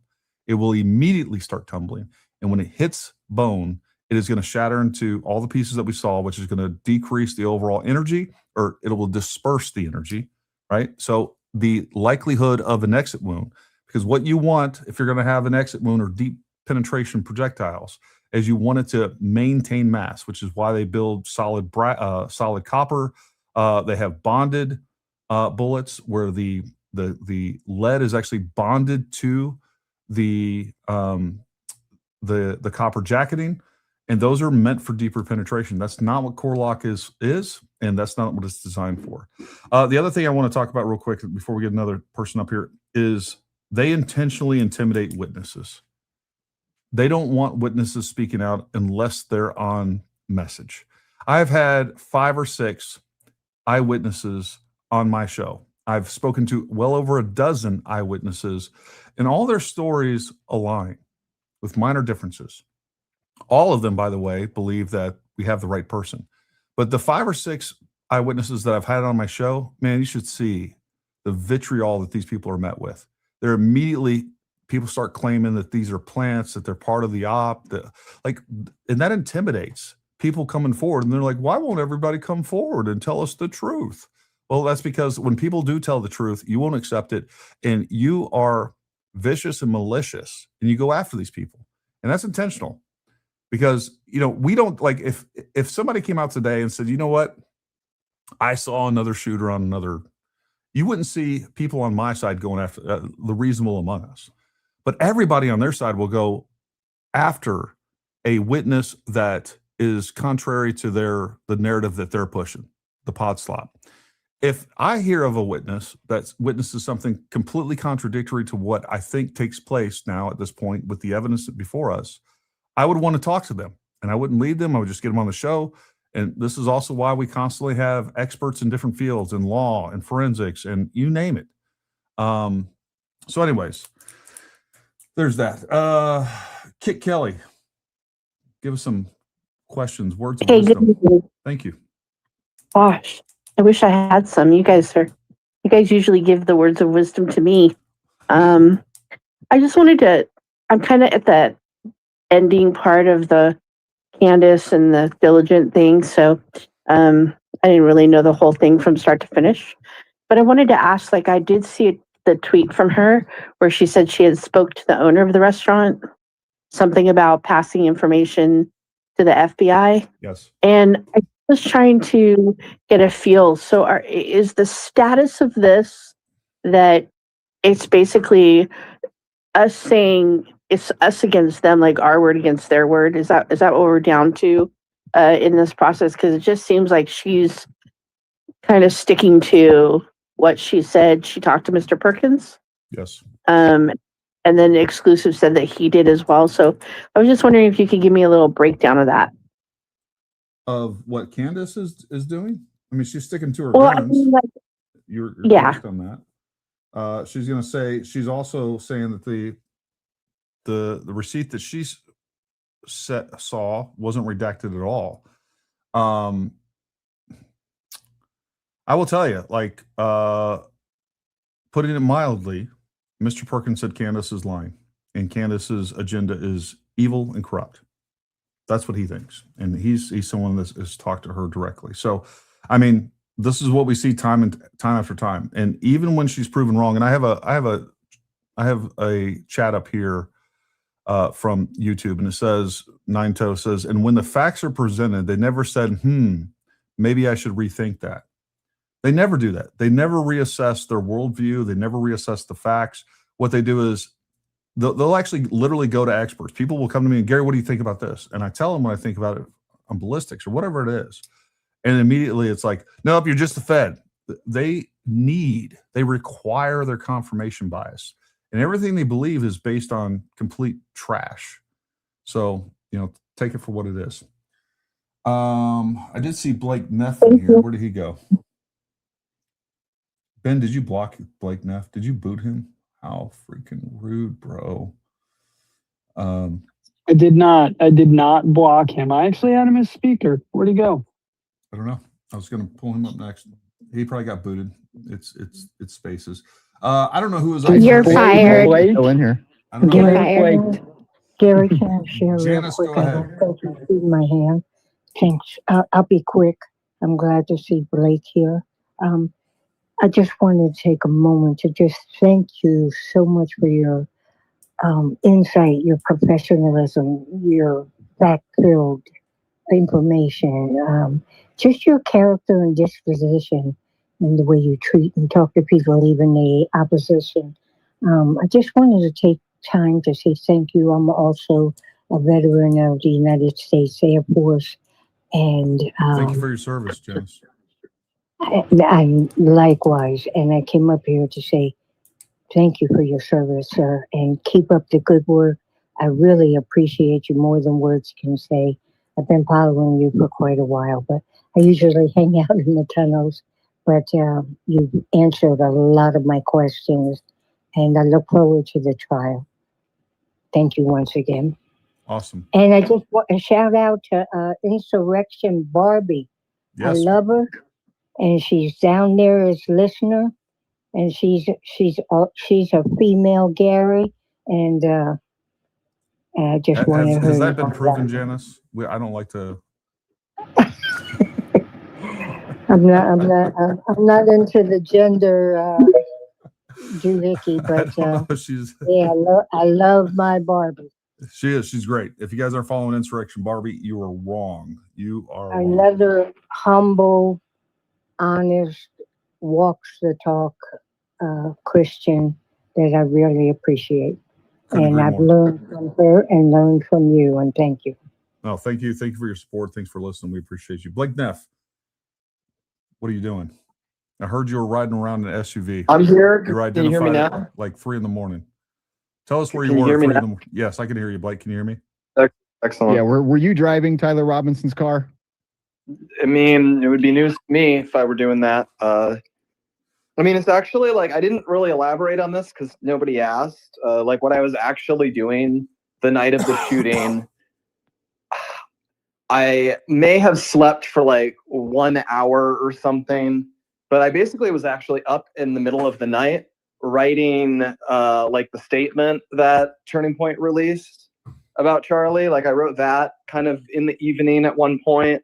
It will immediately start tumbling, and when it hits bone, it is going to shatter into all the pieces that we saw, which is going to decrease the overall energy, or it will disperse the energy, right? So the likelihood of an exit wound, because what you want if you're going to have an exit wound or deep penetration projectiles is you want it to maintain mass, which is why they build solid copper. They have bonded bullets where the lead is actually bonded to the copper jacketing. And those are meant for deeper penetration. That's not what core lock is, and that's not what it's designed for. The other thing I want to talk about real quick before we get another person up here is they intentionally intimidate witnesses. They don't want witnesses speaking out unless they're on message. I've had 5 or 6 eyewitnesses on my show. I've spoken to well over a dozen eyewitnesses, and all their stories align with minor differences. All of them, by the way, believe that we have the right person. But the 5 or 6 eyewitnesses that I've had on my show, man, you should see the vitriol that these people are met with. They're immediately, people start claiming that these are plants, that they're part of the op, and that intimidates people coming forward. And they're like, why won't everybody come forward and tell us the truth? Well, that's because when people do tell the truth, you won't accept it, and you are vicious and malicious, and you go after these people. And that's intentional. Because, we don't, like, if somebody came out today and said, you know what, I saw another shooter on another, you wouldn't see people on my side going after the reasonable among us. But everybody on their side will go after a witness that is contrary to the narrative that they're pushing, the pod slop. If I hear of a witness that witnesses something completely contradictory to what I think takes place now at this point with the evidence before us, I would want to talk to them, and I wouldn't lead them. I would just get them on the show. And this is also why we constantly have experts in different fields, in law and forensics, and you name it. So anyways, there's that. Kit Kelly, give us some questions, words of wisdom. Thank you. Gosh, I wish I had some. You guys usually give the words of wisdom to me. I just wanted to, I'm kind of at that ending part of the Candace and the Diligent thing. So I didn't really know the whole thing from start to finish. But I wanted to ask, I did see the tweet from her where she said she had spoke to the owner of the restaurant, something about passing information to the FBI. Yes. And I just trying to get a feel. So is the status of this that it's basically us saying it's us against them, like our word against their word? Is that what we're down to in this process? Because it just seems like she's kind of sticking to what she said. She talked to Mr. Perkins. Yes. And then Exclusive said that he did as well. So I was just wondering if you could give me a little breakdown of that. Of what Candace is doing? I mean, she's sticking to her Well, I guns. mean, like, You're yeah. correct on that. She's going to say, she's also saying that the receipt that she saw wasn't redacted at all. I will tell you, like, putting it mildly, Mr. Perkins said Candace is lying, and Candace's agenda is evil and corrupt. That's what he thinks, and he's someone that has talked to her directly. So, I mean, this is what we see time after time, and even when she's proven wrong. And I have a chat up here from YouTube, and it says Nine Toe says, and when the facts are presented, they never said, maybe I should rethink that. They never do that. They never reassess their worldview. They never reassess the facts. What they do is they'll actually literally go to experts. People will come to me and, Gary, what do you think about this? And I tell them what I think about it on ballistics or whatever it is. And immediately it's like, nope, you're just the Fed. They require their confirmation bias. And everything they believe is based on complete trash. So, take it for what it is. I did see Blake Neff in here. Where did he go? Ben, did you block Blake Neff? Did you boot him? How freaking rude, bro. I did not block him. I actually had him as speaker. Where'd he go? I don't know. I was going to pull him up next. He probably got booted. It's Spaces. I don't know who was. You're fired. Still in here. I don't know. Gary, can I share real Janice, quick? go I ahead. don't think you see my hand. Thanks. I'll be quick. I'm glad to see Blake here. I just wanted to take a moment to just thank you so much for your insight, your professionalism, your fact-filled information, just your character and disposition and the way you treat and talk to people, even the opposition. I just wanted to take time to say thank you. I'm also a veteran of the United States Air Force. And thank you for your service, Janice. I likewise, and I came up here to say thank you for your service, sir, and keep up the good work. I really appreciate you more than words can say. I've been following you for quite a while, but I usually hang out in the tunnels. But you've answered a lot of my questions, and I look forward to the trial. Thank you once again. Awesome. And I just want a shout out to Insurrection Barbie. Yes. I love her. And she's down there as listener, and she's a female Gary, and I just wanted her. Has that been proven, Janice? I don't like to. I'm not into the gender doohickey, but she's. Yeah, I love my Barbie. She is. She's great. If you guys aren't following Insurrection Barbie, you are wrong. You are wrong. Another humble, honest, walks the talk Christian that I really appreciate. And I've learned from her and learned from you, and thank you. No, thank you. Thank you for your support. Thanks for listening. We appreciate you. Blake Neff, what are you doing? I heard you were riding around in an SUV. I'm here. You're Can you hear me identified now? at like 3 a.m. Tell us where Can you you were. hear me at 3 now? a.m. Yes, I can hear you, Blake. Can you hear me? Excellent. Yeah, were you driving Tyler Robinson's car? I mean, it would be news to me if I were doing that. I mean, it's actually like I didn't really elaborate on this because nobody asked. Like what I was actually doing the night of the shooting. I may have slept for like 1 hour or something, but I basically was actually up in the middle of the night writing like the statement that Turning Point released about Charlie. Like I wrote that kind of in the evening at one point.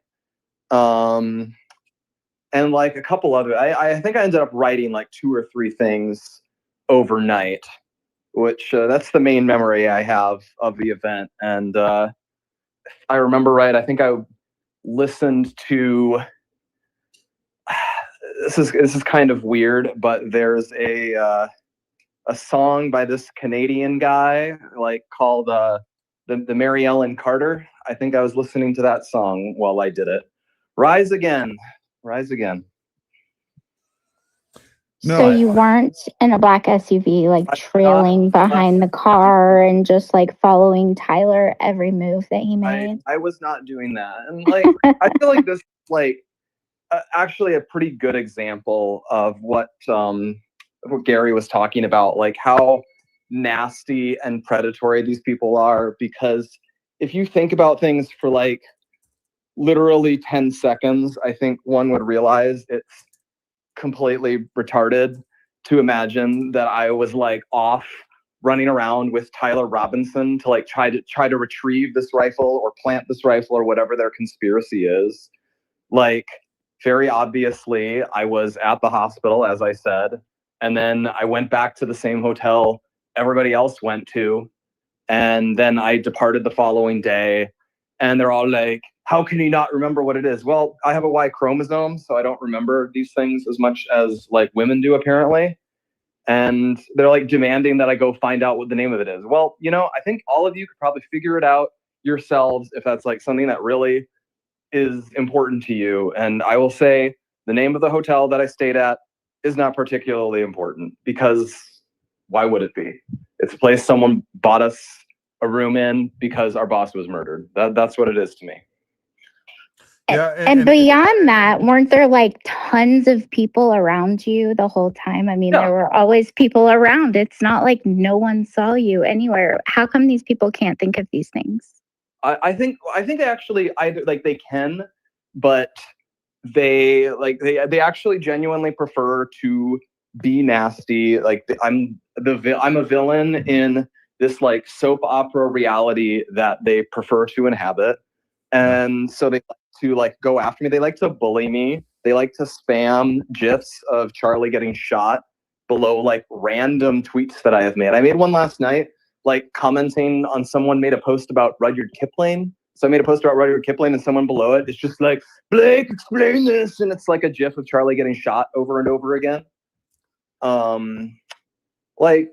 And like a couple other, I think I ended up writing like 2 or 3 things overnight, which that's the main memory I have of the event. And if I remember right, I think I listened to. This is kind of weird, but there's a song by this Canadian guy like called the Mary Ellen Carter. I think I was listening to that song while I did it. Rise again, rise again. So you weren't in a black SUV, like trailing behind the car and just like following Tyler every move that he made? I was not doing that. And like, I feel like this is like actually a pretty good example of what Gary was talking about, like how nasty and predatory these people are. Because if you think about things for like literally 10 seconds, I think one would realize it's completely retarded to imagine that I was like off running around with Tyler Robinson to like try to retrieve this rifle or plant this rifle or whatever their conspiracy is. Like, very obviously, I was at the hospital, as I said, and then I went back to the same hotel everybody else went to, and then I departed the following day, and they're all like, how can you not remember what it is? Well, I have a Y chromosome, so I don't remember these things as much as like women do, apparently. And they're like demanding that I go find out what the name of it is. Well, you know, I think all of you could probably figure it out yourselves if that's like something that really is important to you. And I will say the name of the hotel that I stayed at is not particularly important, because why would it be? It's a place someone bought us a room in because our boss was murdered. That's what it is to me. Yeah, And beyond that, weren't there like tons of people around you the whole time? I mean, there were always people around. It's not like no one saw you anywhere. How come these people can't think of these things? I think they actually either like they can, but they actually genuinely prefer to be nasty. Like I'm a villain in this like soap opera reality that they prefer to inhabit, and so they like to like go after me. They like to bully me. They like to spam gifs of Charlie getting shot below like random tweets that I have made. I made one last night, like commenting on someone made a post about Rudyard Kipling. So I made a post about Rudyard Kipling, and someone below it is just like, Blake, explain this. And it's like a gif of Charlie getting shot over and over again. Like,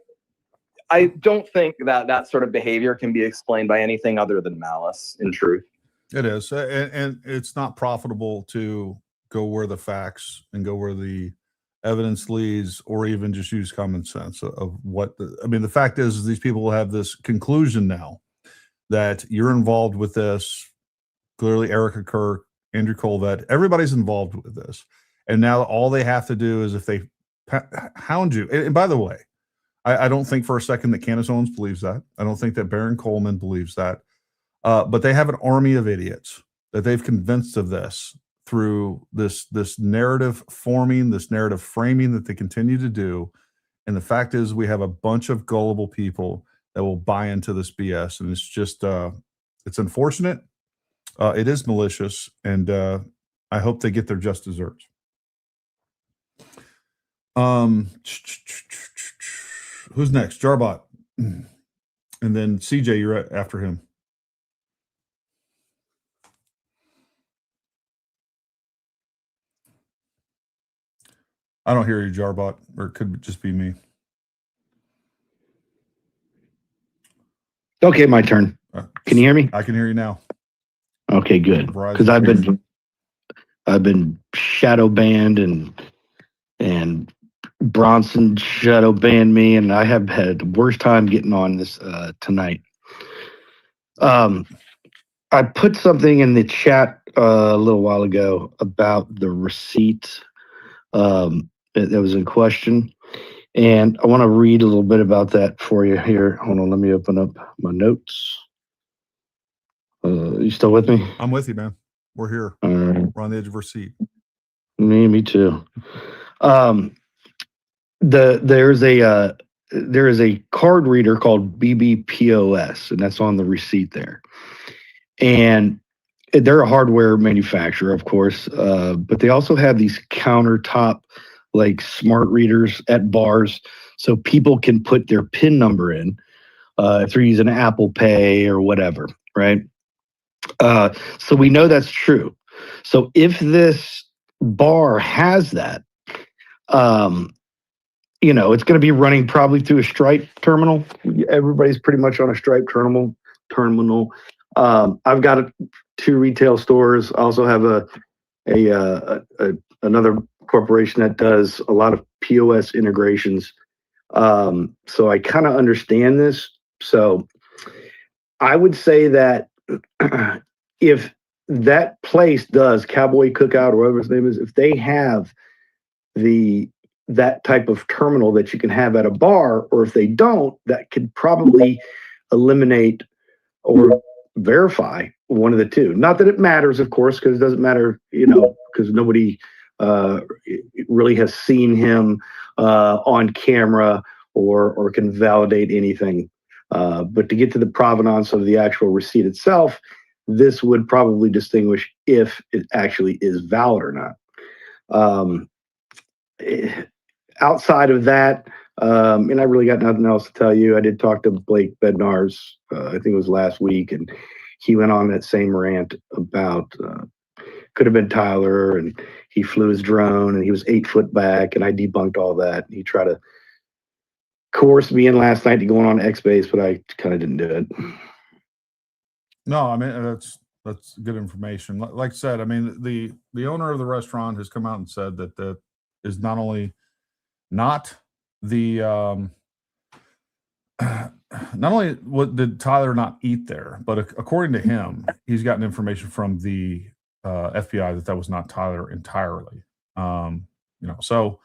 I don't think that sort of behavior can be explained by anything other than malice, in truth. It is. And it's not profitable to go where the facts and go where the evidence leads, or even just use common sense of what the fact is these people have this conclusion now that you're involved with this. Clearly, Erica Kirk, Andrew Colvett, everybody's involved with this. And now all they have to do is if they hound you. And by the way, I don't think for a second that Candace Owens believes that. I don't think that Baron Coleman believes that. But they have an army of idiots that they've convinced of this through this narrative forming, this narrative framing that they continue to do. And the fact is we have a bunch of gullible people that will buy into this BS. And it's just, it's unfortunate. It is malicious. And I hope they get their just desserts. Who's next? Jarbot. And then CJ, you're after him. I don't hear you, Jarbot, or it could just be me. Okay, my turn. Can you hear me? I can hear you now. Okay, good. Because I've been shadow banned and Bronson shadow banned me, and I have had the worst time getting on this tonight. I put something in the chat a little while ago about the receipt that was in question, and I want to read a little bit about that for you here. Hold on, let me open up my notes. You still with me? I'm with you, man. We're here. All right. We're on the edge of our seat. Me too. There is a card reader called BBPOS, and that's on the receipt there. And they're a hardware manufacturer, of course, but they also have these countertop like smart readers at bars, so people can put their PIN number in if they're using Apple Pay or whatever, right? So we know that's true. So if this bar has that, it's going to be running probably through a Stripe terminal. Everybody's pretty much on a Stripe terminal. I've got 2 retail stores. I also have another corporation that does a lot of POS integrations. So I kind of understand this. So I would say that if that place does Cowboy Cookout or whatever his name is, if they have that type of terminal that you can have at a bar, or if they don't, that could probably eliminate or verify one of the two. Not that it matters, of course, because it doesn't matter, because nobody really has seen him on camera or can validate anything. But to get to the provenance of the actual receipt itself, this would probably distinguish if it actually is valid or not. Outside of that, and I really got nothing else to tell you. I did talk to Blake Bednarz, I think it was last week, and he went on that same rant about could have been Tyler, and he flew his drone, and he was 8 foot back, and I debunked all that. He tried to coerce me in last night to go on X-Base, but I kind of didn't do it. No, I mean, that's good information. Like I said, I mean, the owner of the restaurant has come out and said that is not only not the not only what did Tyler not eat there, but according to him, he's gotten information from the FBI that was not Tyler entirely. So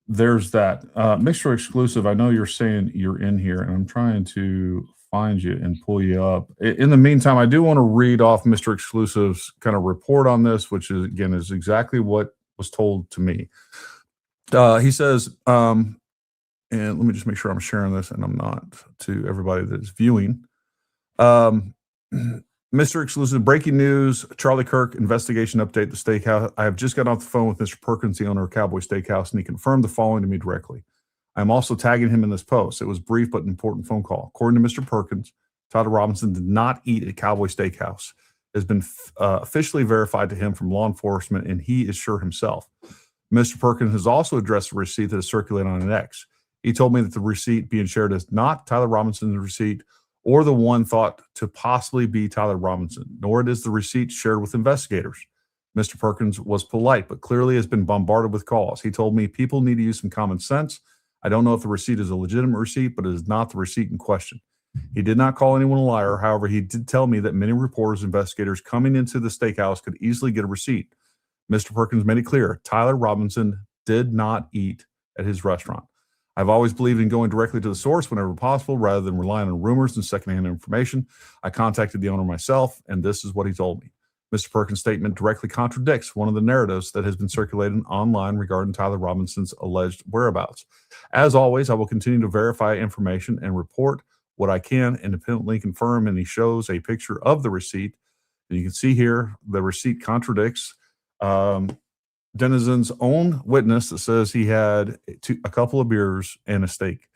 there's that. Mixture Exclusive, I know you're saying you're in here, and I'm trying to find you and pull you up. In the meantime, I do want to read off Mr. Exclusive's kind of report on this, which is exactly what was told to me. He says, and let me just make sure I'm sharing this and I'm not to everybody that's viewing. Mr. Exclusive, breaking news, Charlie Kirk investigation update, the steakhouse. I have just got off the phone with Mr. Perkins, the owner of Cowboy Steakhouse, and he confirmed the following to me directly. I'm also tagging him in this post. It was brief but important phone call. According to Mr. Perkins, Tyler Robinson did not eat at Cowboy Steakhouse. It has been officially verified to him from law enforcement, and he is sure himself. Mr. Perkins has also addressed a receipt that is circulating on an X. He told me that the receipt being shared is not Tyler Robinson's receipt or the one thought to possibly be Tyler Robinson, nor it is the receipt shared with investigators. Mr. Perkins was polite, but clearly has been bombarded with calls. He told me people need to use some common sense. I don't know if the receipt is a legitimate receipt, but it is not the receipt in question. He did not call anyone a liar. However, he did tell me that many reporters, investigators coming into the steakhouse could easily get a receipt. Mr. Perkins made it clear Tyler Robinson did not eat at his restaurant. I've always believed in going directly to the source whenever possible rather than relying on rumors and secondhand information. I contacted the owner myself, and this is what he told me. Mr. Perkins' statement directly contradicts one of the narratives that has been circulating online regarding Tyler Robinson's alleged whereabouts. As always, I will continue to verify information and report what I can independently confirm, and he shows a picture of the receipt. And you can see here the receipt contradicts Denizen's own witness that says he had a couple of beers and a steak.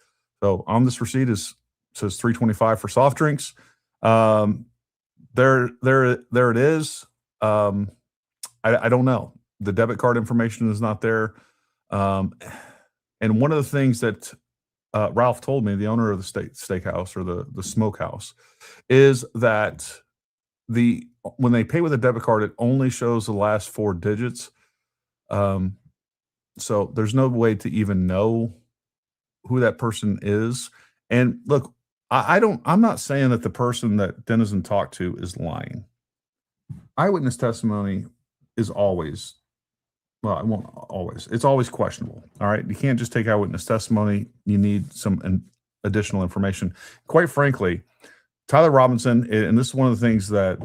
So on this receipt says $3.25 for soft drinks. There it is. I don't know. The debit card information is not there. And one of the things that Ralph told me, the owner of the steakhouse or the Smokehouse, is that when they pay with a debit card, it only shows the last 4 digits. So there's no way to even know who that person is. And look, I'm not saying that the person that Denizen talked to is lying. Eyewitness testimony is always, well, it won't always, it's always questionable. All right. You can't just take eyewitness testimony. You need some additional information. Quite frankly, Tyler Robinson, and this is one of the things that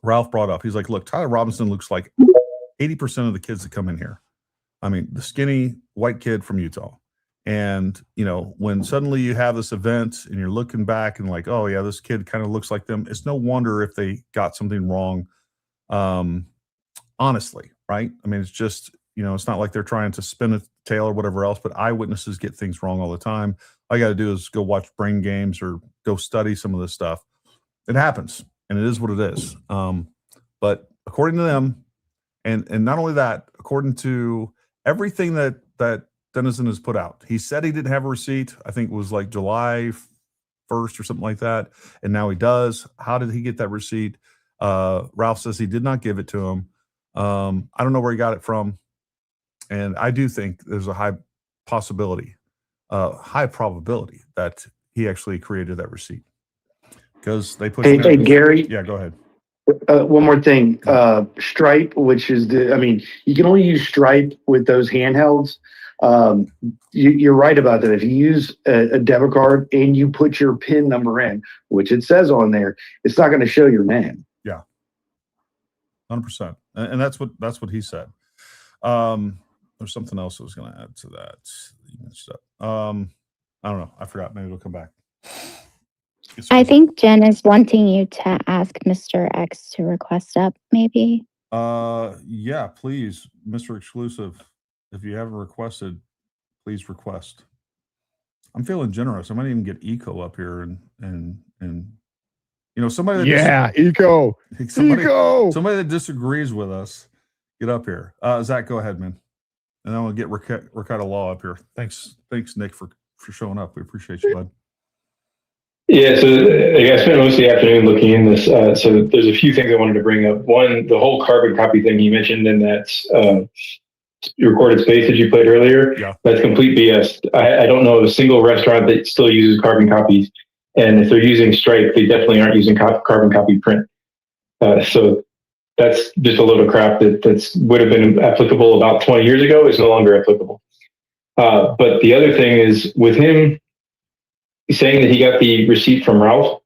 Ralph brought up. He's like, look, Tyler Robinson looks like 80% of the kids that come in here. I mean, the skinny white kid from Utah. And, when suddenly you have this event and you're looking back and like, oh yeah, this kid kind of looks like them. It's no wonder if they got something wrong. Honestly, right? I mean, it's just, it's not like they're trying to spin a tail or whatever else, but eyewitnesses get things wrong all the time. All you got to do is go watch brain games or go study some of this stuff. It happens and it is what it is. But according to them, And not only that, according to everything that Denizen has put out, he said he didn't have a receipt. I think it was like July 1st or something like that. And now he does. How did he get that receipt? Ralph says he did not give it to him. I don't know where he got it from. And I do think there's a high probability that he actually created that receipt because they put. Hey, Gary. Yeah, go ahead. One more thing. Stripe, which is you can only use Stripe with those handhelds. You're right about that. If you use a debit card and you put your PIN number in, which it says on there, it's not going to show your name. Yeah, 100%, and that's what he said. There's something else I was going to add to that. I don't know. I forgot. Maybe it'll come back. I think Jen is wanting you to ask Mr. X to request up, maybe. Yeah, please, Mr. Exclusive. If you haven't requested, please request. I'm feeling generous. I might even get Eco up here and somebody. Eco. Somebody that disagrees with us, get up here. Zach, go ahead, man. And then we'll get Ricardo Law up here. Thanks, Nick, for showing up. We appreciate you, bud. Yeah, so I spent most of the afternoon looking in this. So there's a few things I wanted to bring up. One, the whole carbon copy thing you mentioned in that recorded space that you played earlier. Yeah. That's complete BS. I don't know of a single restaurant that still uses carbon copies. And if they're using Stripe, they definitely aren't using carbon copy print. So that's just a load of crap that would have been applicable about 20 years ago is no longer applicable. But the other thing is with him saying that he got the receipt from Ralph,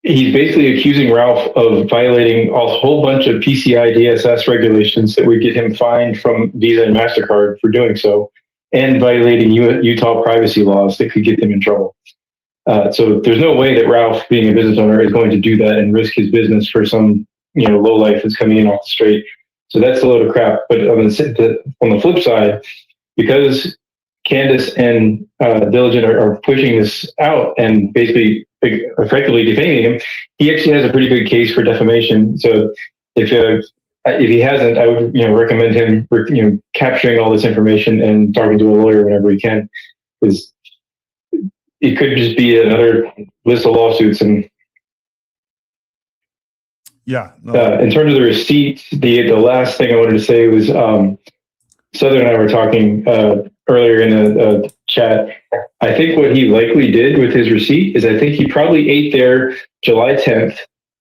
he's basically accusing Ralph of violating a whole bunch of PCI DSS regulations that would get him fined from Visa and MasterCard for doing so, and violating Utah privacy laws that could get them in trouble. So there's no way that Ralph, being a business owner, is going to do that and risk his business for some low life that's coming in off the street. So that's a load of crap. But on the flip side, because Candace and Diligent are pushing this out and basically effectively defaming him, he actually has a pretty good case for defamation. So if he hasn't, I would recommend him capturing all this information and talking to a lawyer whenever he can, because it could just be another list of lawsuits. And yeah, in terms of the receipts, the last thing I wanted to say was Southern and I were talking earlier in the chat. I think what he likely did with his receipt is I think he probably ate there July 10th,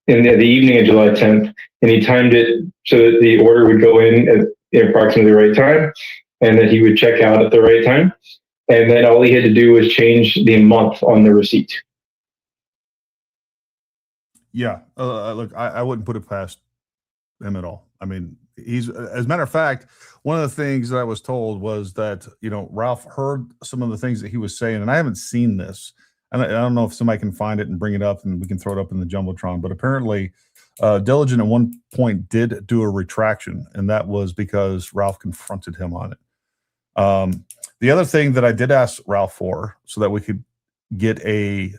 in the evening of July 10th, and he timed it so that the order would go in at approximately the right time, and that he would check out at the right time. And then all he had to do was change the month on the receipt. Yeah, look, I wouldn't put it past him at all. I mean, as a matter of fact, one of the things that I was told was that, Ralph heard some of the things that he was saying, and I haven't seen this. And I don't know if somebody can find it and bring it up and we can throw it up in the Jumbotron, but apparently Diligent at one point did do a retraction, and that was because Ralph confronted him on it. The other thing that I did ask Ralph for so that we could get a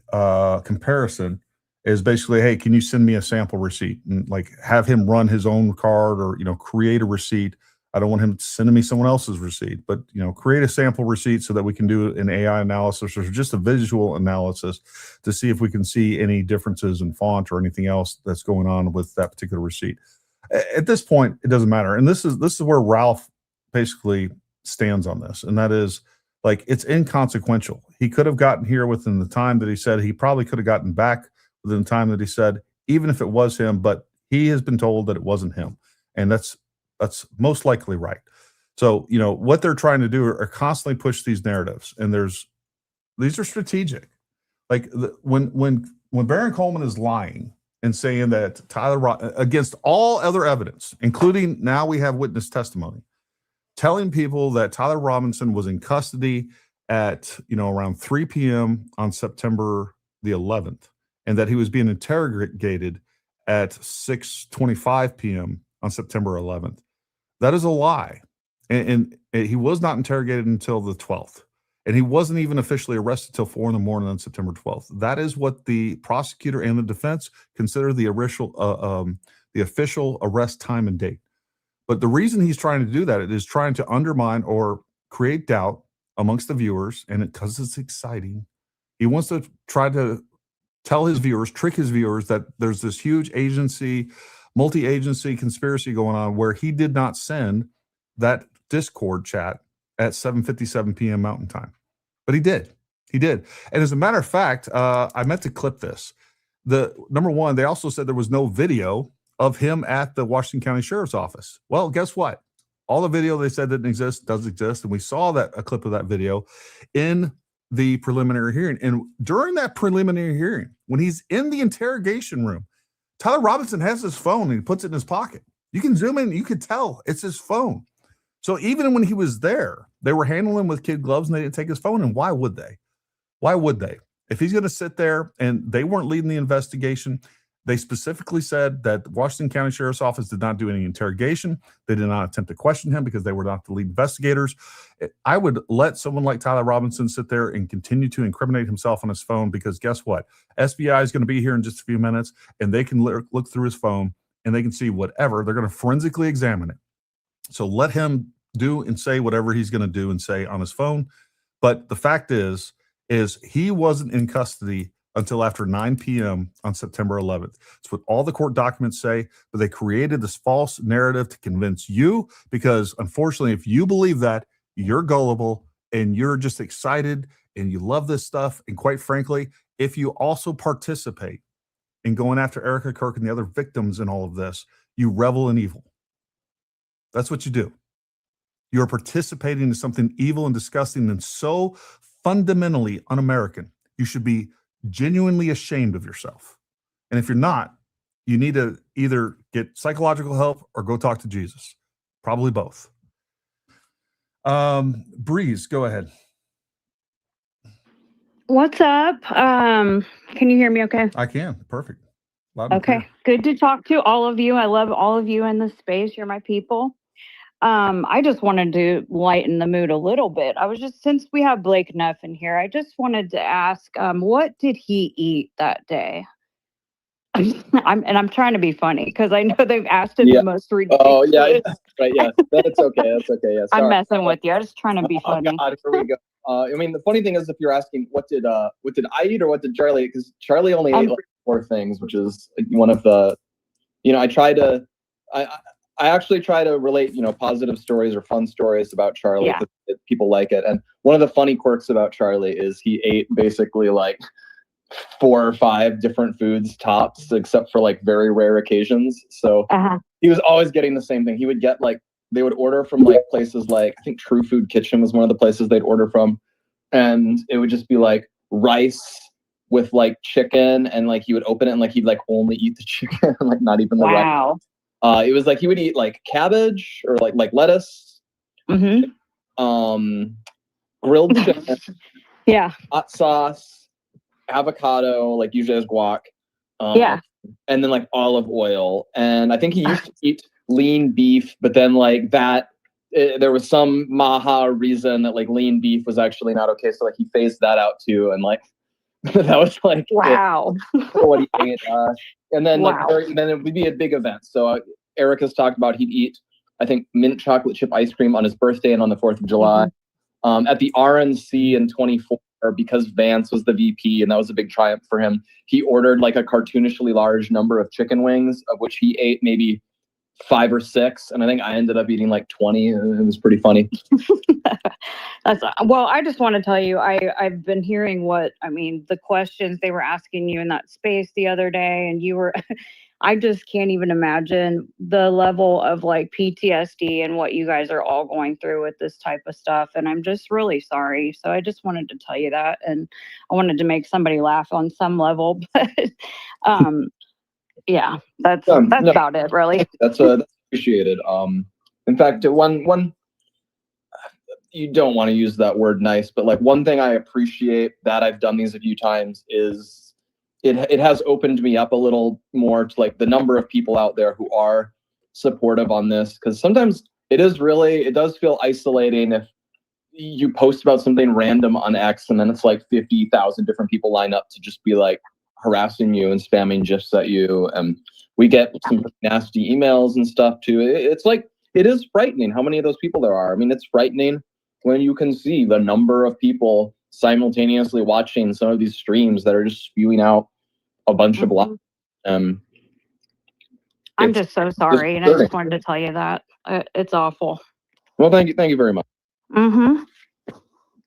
comparison is basically, hey, can you send me a sample receipt and have him run his own card or, create a receipt. I don't want him sending me someone else's receipt, but, create a sample receipt so that we can do an AI analysis or just a visual analysis to see if we can see any differences in font or anything else that's going on with that particular receipt. At this point, it doesn't matter. And this is where Ralph basically stands on this. And that is it's inconsequential. He could have gotten here within the time that he said. He probably could have gotten back within the time that he said, even if it was him, but he has been told that it wasn't him. And that's most likely right. So, what they're trying to do are constantly push these narratives. And these are strategic. When Baron Coleman is lying and saying that against all other evidence, including now we have witness testimony, telling people that Tyler Robinson was in custody at, around 3 p.m. on September the 11th, and that he was being interrogated at 6:25 p.m. on September 11th. That is a lie. And he was not interrogated until the 12th. And he wasn't even officially arrested till 4 a.m. on September 12th. That is what the prosecutor and the defense consider the official arrest time and date. But the reason he's trying to do that, it is trying to undermine or create doubt amongst the viewers, and because it's exciting, he wants to try to tell his viewers, trick his viewers that there's this huge agency, multi-agency conspiracy going on where he did not send that Discord chat at 7:57 p.m. Mountain Time. But he did. He did. And as a matter of fact, I meant to clip this. The number one, they also said there was no video of him at the Washington County Sheriff's Office. Well, guess what? All the video they said didn't exist does exist. And we saw that a clip of that video in the preliminary hearing. And during that preliminary hearing, when he's in the interrogation room, Tyler Robinson has his phone and he puts it in his pocket. You can zoom in, you could tell it's his phone. So even when he was there, they were handling him with kid gloves and they didn't take his phone. And why would they? Why would they? If he's going to sit there, and they weren't leading the investigation, they specifically said that the Washington County Sheriff's Office did not do any interrogation. They did not attempt to question him because they were not the lead investigators. I would let someone like Tyler Robinson sit there and continue to incriminate himself on his phone, because guess what? SBI is going to be here in just a few minutes, and they can look through his phone and they can see whatever. They're going to forensically examine it. So let him do and say whatever he's going to do and say on his phone. But the fact is he wasn't in custody until after 9 p.m. on September 11th. That's what all the court documents say, but they created this false narrative to convince you, because unfortunately, if you believe that, you're gullible and you're just excited and you love this stuff. And quite frankly, if you also participate in going after Erica Kirk and the other victims in all of this, you revel in evil. That's what you do. You're participating in something evil and disgusting and so fundamentally un-American. You should be genuinely ashamed of yourself. And if you're not, you need to either get psychological help or go talk to Jesus. Probably both. Breeze, go ahead. What's up? Can you hear me okay? I can. Perfect. Loud and Okay. clear. Good to talk to all of you. I love all of you in this space. You're my people. I just wanted to lighten the mood a little bit. Since we have Blake Neff in here, I just wanted to ask, what did he eat that day? I'm trying to be funny because I know they've asked him the most ridiculous. Oh yeah, right. Yeah, that's okay. That's okay. Yeah, sorry. I'm messing with you. I'm just trying to be funny. Oh God, here we go. I mean, the funny thing is, if you're asking what did I eat or what did Charlie? Because Charlie only ate like 4 things, which is one of the, I actually try to relate, positive stories or fun stories about Charlie. Yeah. People like it. And one of the funny quirks about Charlie is he ate basically like 4 or 5 different foods tops, except for like very rare occasions. So he was always getting the same thing. He would get they would order from like places like, I think True Food Kitchen was one of the places they'd order from. And it would just be like rice with like chicken, and like he would open it and like he'd like only eat the chicken, like not even the rice. It was like he would eat like cabbage or like lettuce, grilled chicken, hot sauce, avocado, like usually as guac, and then like olive oil. And I think he used to eat lean beef, but then like that, there was some maha reason that like lean beef was actually not okay, so like he phased that out too, and like that was like what he ate. And then then it would be a big event. So Erica's talked about he'd eat, I think, mint chocolate chip ice cream on his birthday and on the 4th of July. At the RNC in 24, because Vance was the VP and that was a big triumph for him, he ordered like a cartoonishly large number of chicken wings, of which he ate maybe 5 or 6, and I think I ended up eating like 20. It was pretty funny. Well, I just want to tell you, I've been hearing the questions they were asking you in that space the other day, and you were, I just can't even imagine the level of like PTSD and what you guys are all going through with this type of stuff. And I'm just really sorry. So I just wanted to tell you that, and I wanted to make somebody laugh on some level, but yeah, that's about it, really. That's appreciated. In fact, one you don't want to use that word nice, but like one thing I appreciate that I've done these a few times is it has opened me up a little more to like the number of people out there who are supportive on this, because sometimes it does feel isolating if you post about something random on X and then it's like 50,000 different people line up to just be like harassing you and spamming GIFs at you, and we get some nasty emails and stuff too. It's like it is frightening how many of those people there are. I mean, it's frightening when you can see the number of people simultaneously watching some of these streams that are just spewing out a bunch of lies. I'm just so sorry, and I just wanted to tell you that it's awful. Well, thank you very much. Mm-hmm.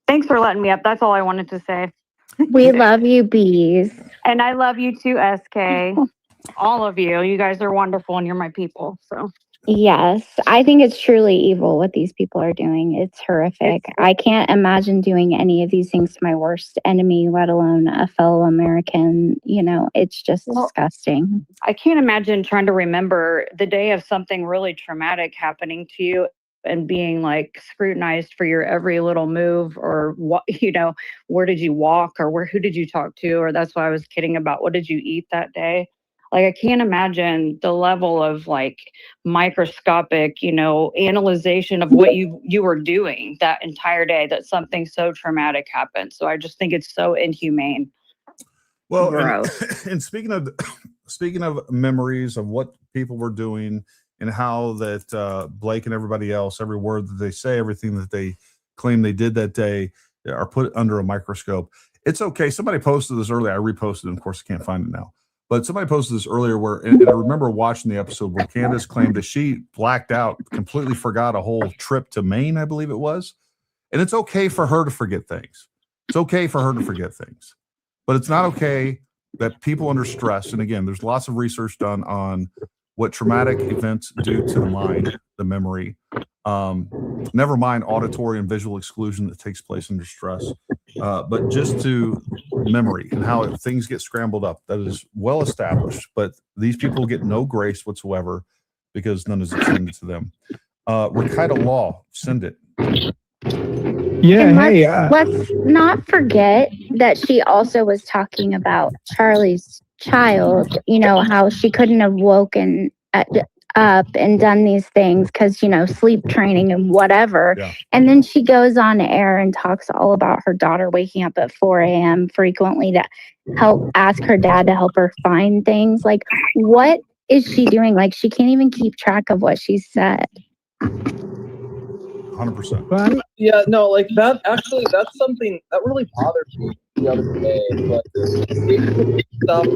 Thanks for letting me up. That's all I wanted to say. We love you, bees. And I love you too, SK. All of you. You guys are wonderful and you're my people. So Yes, I think it's truly evil what these people are doing. It's horrific. I can't imagine doing any of these things to my worst enemy, let alone a fellow American. You know, it's just disgusting. I can't imagine trying to remember the day of something really traumatic happening to you and being like scrutinized for your every little move, or what, you know, where did you walk, or who did you talk to, or that's why I was kidding about what did you eat that day. Like, I can't imagine the level of like microscopic, you know, analyzation of what you were doing that entire day, that something so traumatic happened. So I just think it's so inhumane. Well, and speaking of memories of what people were doing and how that Blake and everybody else, every word that they say, everything that they claim they did that day are put under a microscope. It's okay. Somebody posted this earlier. I reposted it. Of course, I can't find it now. But somebody posted this earlier where, and I remember watching the episode where Candace claimed that she blacked out, completely forgot a whole trip to Maine, I believe it was. And it's okay for her to forget things. It's okay for her to forget things. But it's not okay that people under stress, and again, there's lots of research done on what traumatic events do to the mind, the memory, never mind auditory and visual exclusion that takes place under stress, but just to memory and how things get scrambled up. That is well established, but these people get no grace whatsoever because none is extended to them. Recital Law, send it. Yeah, and let's not forget that she also was talking about Charlie's child, you know, how she couldn't have woken up and done these things because, you know, sleep training and whatever. Yeah. And then she goes on air and talks all about her daughter waking up at 4 a.m. frequently to help ask her dad to help her find things. Like, what is she doing? Like, she can't even keep track of what she said. 100%. Yeah, no, like that. Actually, that's something that really bothered me the other day. Like, stuff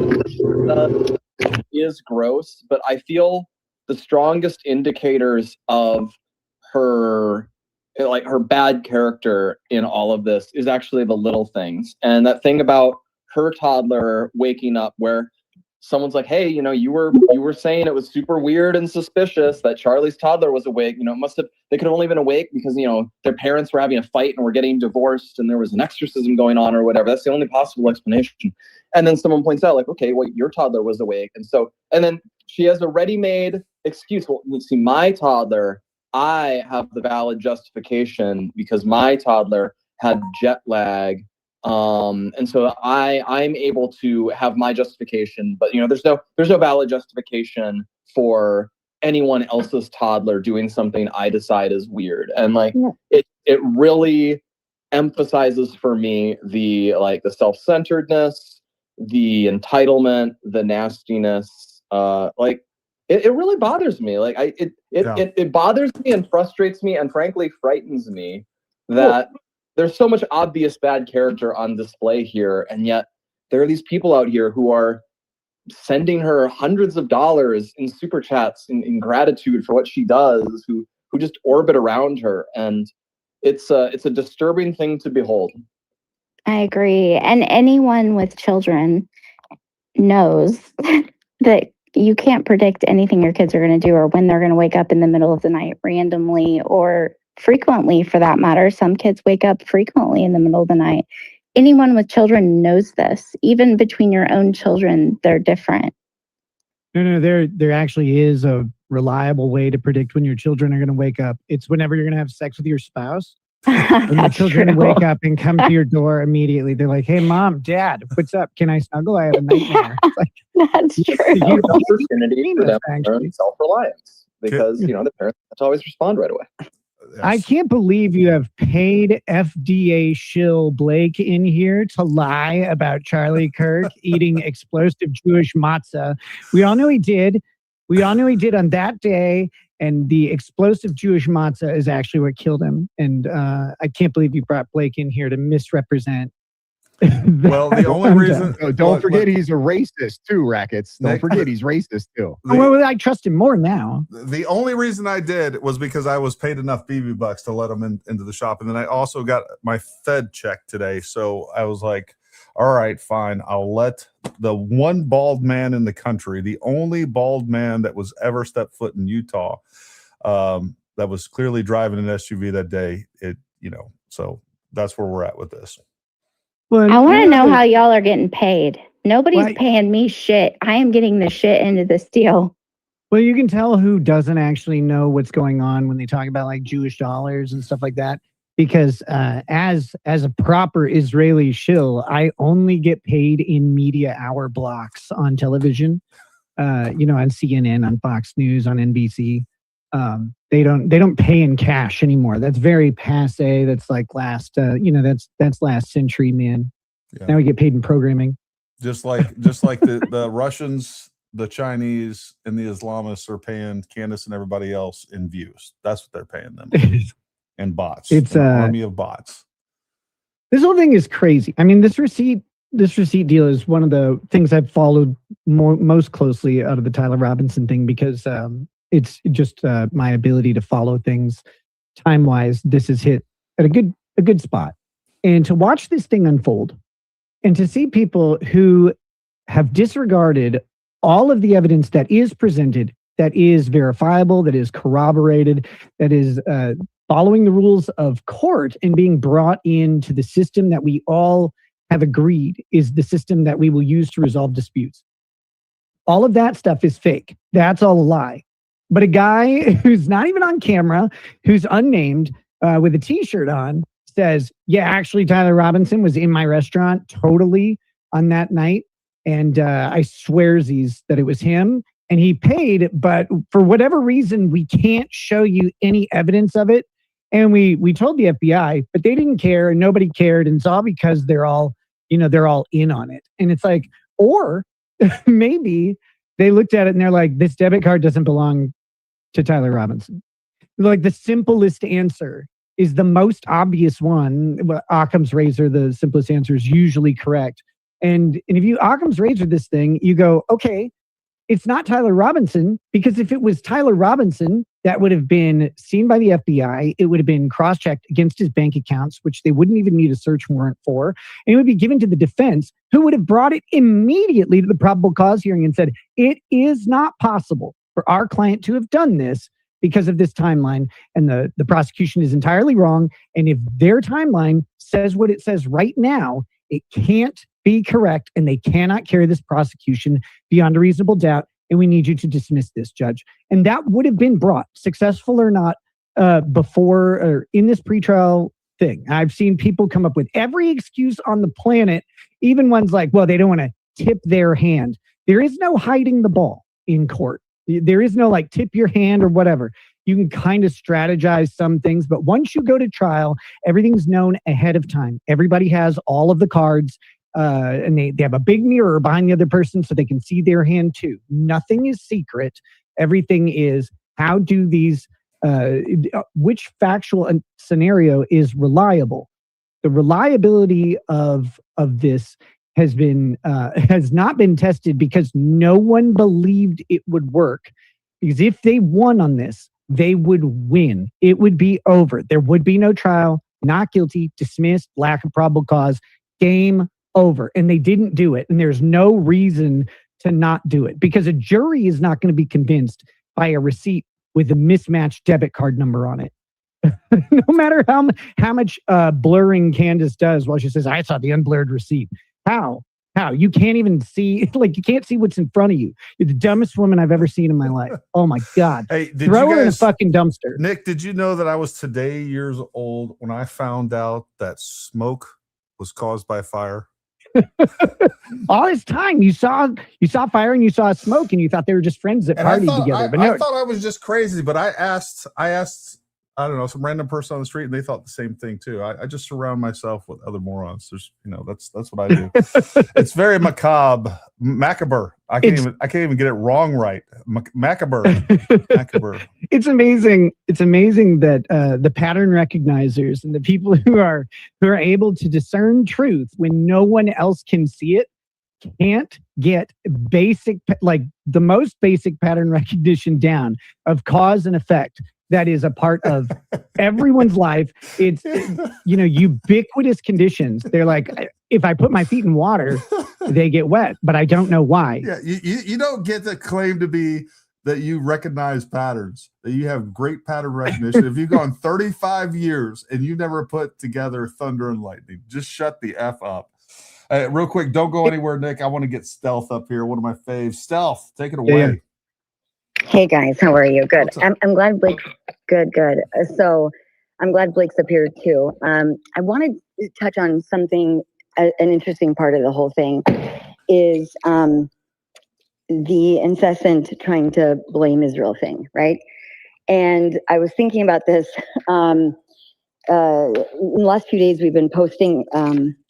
is gross, but I feel the strongest indicators of her, like her bad character in all of this, is actually the little things. And that thing about her toddler waking up, where someone's like, hey, you know, you were saying it was super weird and suspicious that Charlie's toddler was awake. You know, they could have only been awake because, you know, their parents were having a fight and were getting divorced and there was an exorcism going on or whatever. That's the only possible explanation. And then someone points out, like, okay, well, your toddler was awake. And then she has a ready-made excuse. Well, you see, my toddler, I have the valid justification because my toddler had jet lag. And so I'm able to have my justification, but you know, there's no valid justification for anyone else's toddler doing something I decide is weird. And like, it really emphasizes for me the self-centeredness, the entitlement, the nastiness. Like it really bothers me. Like it bothers me and frustrates me and frankly frightens me that there's so much obvious bad character on display here, and yet there are these people out here who are sending her hundreds of dollars in super chats in gratitude for what she does, who just orbit around her, and it's a disturbing thing to behold. I agree, and anyone with children knows that you can't predict anything your kids are going to do or when they're going to wake up in the middle of the night randomly or frequently, for that matter. Some kids wake up frequently in the middle of the night. Anyone with children knows this. Even between your own children, they're different. No, there actually is a reliable way to predict when your children are going to wake up. It's whenever you're going to have sex with your spouse. When your children wake up and come to your door immediately, they're like, "Hey, mom, dad, what's up? Can I snuggle? I have a nightmare." It's like, that's true. You opportunity for them to learn self-reliance because you know the parents have to always respond right away. Yes. I can't believe you have paid FDA shill Blake in here to lie about Charlie Kirk eating explosive Jewish matzah. We all know he did. We all knew he did on that day. And the explosive Jewish matzah is actually what killed him. And I can't believe you brought Blake in here to misrepresent. Well, the only reason. Don't forget he's a racist too, Rackets. Don't forget he's racist too. Well, I trust him more now. The only reason I did was because I was paid enough BB bucks to let him into the shop. And then I also got my Fed check today. So I was like, all right, fine. I'll let the one bald man in the country, the only bald man that was ever stepped foot in Utah, that was clearly driving an SUV that day. So that's where we're at with this. Well, I want to know how y'all are getting paid. Nobody's paying me shit. I am getting the shit into this deal. Well, you can tell who doesn't actually know what's going on when they talk about like Jewish dollars and stuff like that. Because as a proper Israeli shill, I only get paid in media hour blocks on television. On CNN, on Fox News, on NBC. They don't pay in cash anymore. That's very passe. That's like last that's last century, man. Yeah. Now we get paid in programming. Just like the Russians, the Chinese, and the Islamists are paying Candace and everybody else in views. That's what they're paying them. And bots. It's an army of bots. This whole thing is crazy. I mean, this receipt deal is one of the things I've followed most closely out of the Tyler Robinson thing because it's just my ability to follow things time-wise. This has hit at a good spot. And to watch this thing unfold and to see people who have disregarded all of the evidence that is presented, that is verifiable, that is corroborated, that is following the rules of court and being brought into the system that we all have agreed is the system that we will use to resolve disputes. All of that stuff is fake. That's all a lie. But a guy who's not even on camera, who's unnamed, with a t-shirt on, says, yeah, actually, Tyler Robinson was in my restaurant totally on that night. And I swearsies that it was him. And he paid, but for whatever reason, we can't show you any evidence of it. And we told the FBI, but they didn't care and nobody cared. And it's all because they're all in on it. And it's like, or maybe they looked at it and they're like, this debit card doesn't belong to Tyler Robinson. Like the simplest answer is the most obvious one. Occam's razor, the simplest answer is usually correct. And if you Occam's razor this thing, you go, okay, it's not Tyler Robinson, because if it was Tyler Robinson, that would have been seen by the FBI. It would have been cross-checked against his bank accounts, which they wouldn't even need a search warrant for. And it would be given to the defense, who would have brought it immediately to the probable cause hearing and said, it is not possible for our client to have done this because of this timeline. And the prosecution is entirely wrong. And if their timeline says what it says right now, it can't be correct, and they cannot carry this prosecution beyond a reasonable doubt, and we need you to dismiss this, judge. And that would have been brought, successful or not, before or in this pretrial thing. I've seen people come up with every excuse on the planet, even ones like, well, they don't want to tip their hand. There is no hiding the ball in court. There is no like tip your hand or whatever. You can kind of strategize some things, but once you go to trial, everything's known ahead of time. Everybody has all of the cards. And they have a big mirror behind the other person so they can see their hand too. Nothing is secret. Everything is, how do these, which factual scenario is reliable? The reliability of this has not been tested because no one believed it would work. Because if they won on this, they would win. It would be over. There would be no trial, not guilty, dismissed, lack of probable cause, game over. And they didn't do it. And there's no reason to not do it, because a jury is not going to be convinced by a receipt with a mismatched debit card number on it. No matter how much blurring Candace does while she says, I saw the unblurred receipt. How? You can't even see, like, you can't see what's in front of you. You're the dumbest woman I've ever seen in my life. Oh my God. Hey, throw her in a fucking dumpster. Nick, did you know that I was today years old when I found out that smoke was caused by fire? All this time you saw fire and you saw smoke and you thought they were just friends that partied together. But no, I thought I was just crazy. But I asked I don't know, some random person on the street, and they thought the same thing too. I just surround myself with other morons. There's, that's what I do. It's very macabre. I can't even get it wrong right. Macabre. It's amazing. It's amazing that the pattern recognizers and the people who are able to discern truth when no one else can see it can't get the most basic pattern recognition down of cause and effect. That is a part of everyone's life. It's, ubiquitous conditions. They're like, if I put my feet in water, they get wet, but I don't know why. Yeah, you don't get the claim to be that you recognize patterns, that you have great pattern recognition. If you've gone 35 years and you never put together thunder and lightning, just shut the F up. Real quick, don't go anywhere, Nick. I want to get Stealth up here, one of my faves. Stealth, take it away. Yeah. Hey guys, how are you? Good. I'm glad Blake. Good. So I'm glad Blake's up here too. I wanted to touch on something. An interesting part of the whole thing is the incessant trying to blame Israel thing, right? And I was thinking about this. In the last few days, we've been posting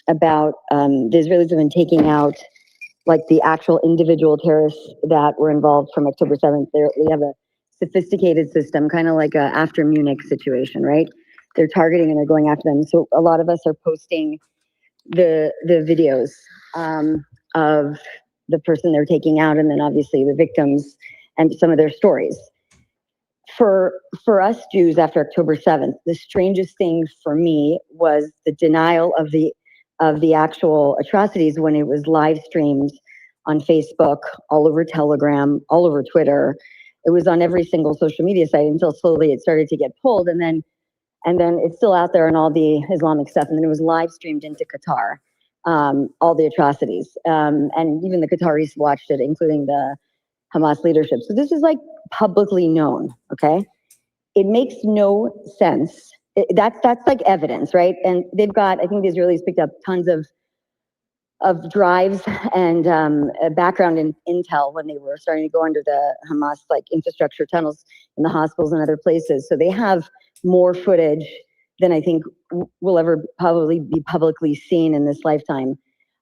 about the Israelis have been taking out like the actual individual terrorists that were involved from October 7th. We have a sophisticated system, kind of like a after Munich situation, right? They're targeting and they're going after them. So a lot of us are posting the videos of the person they're taking out, and then obviously the victims and some of their stories. For us Jews after October 7th, the strangest thing for me was the denial of the actual atrocities when it was live streamed on Facebook, all over Telegram, all over Twitter. It was on every single social media site until slowly it started to get pulled, and then it's still out there on all the Islamic stuff. And then it was live streamed into Qatar, all the atrocities, and even the Qataris watched it, including the Hamas leadership. So this is like publicly known. Okay, it makes no sense. That's like evidence, right? And they've got, I think the Israelis picked up tons of drives and background in intel when they were starting to go under the Hamas like infrastructure tunnels in the hospitals and other places. So they have more footage than I think will ever probably be publicly seen in this lifetime,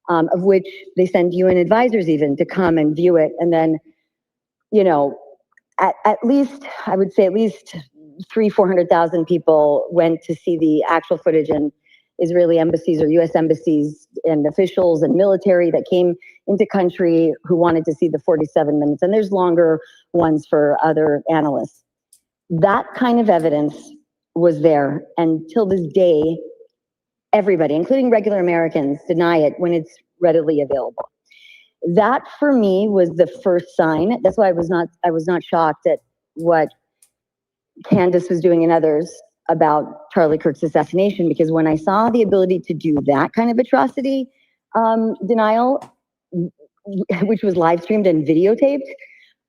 of which they send UN advisors even to come and view it. And then, at least, I would say at least 400,000 people went to see the actual footage in Israeli embassies or US embassies, and officials and military that came into country who wanted to see the 47 minutes. And there's longer ones for other analysts. That kind of evidence was there. And till this day, everybody, including regular Americans, deny it when it's readily available. That for me was the first sign. That's why I was not shocked at what Candace was doing and others about Charlie Kirk's assassination, because when I saw the ability to do that kind of atrocity denial, which was live streamed and videotaped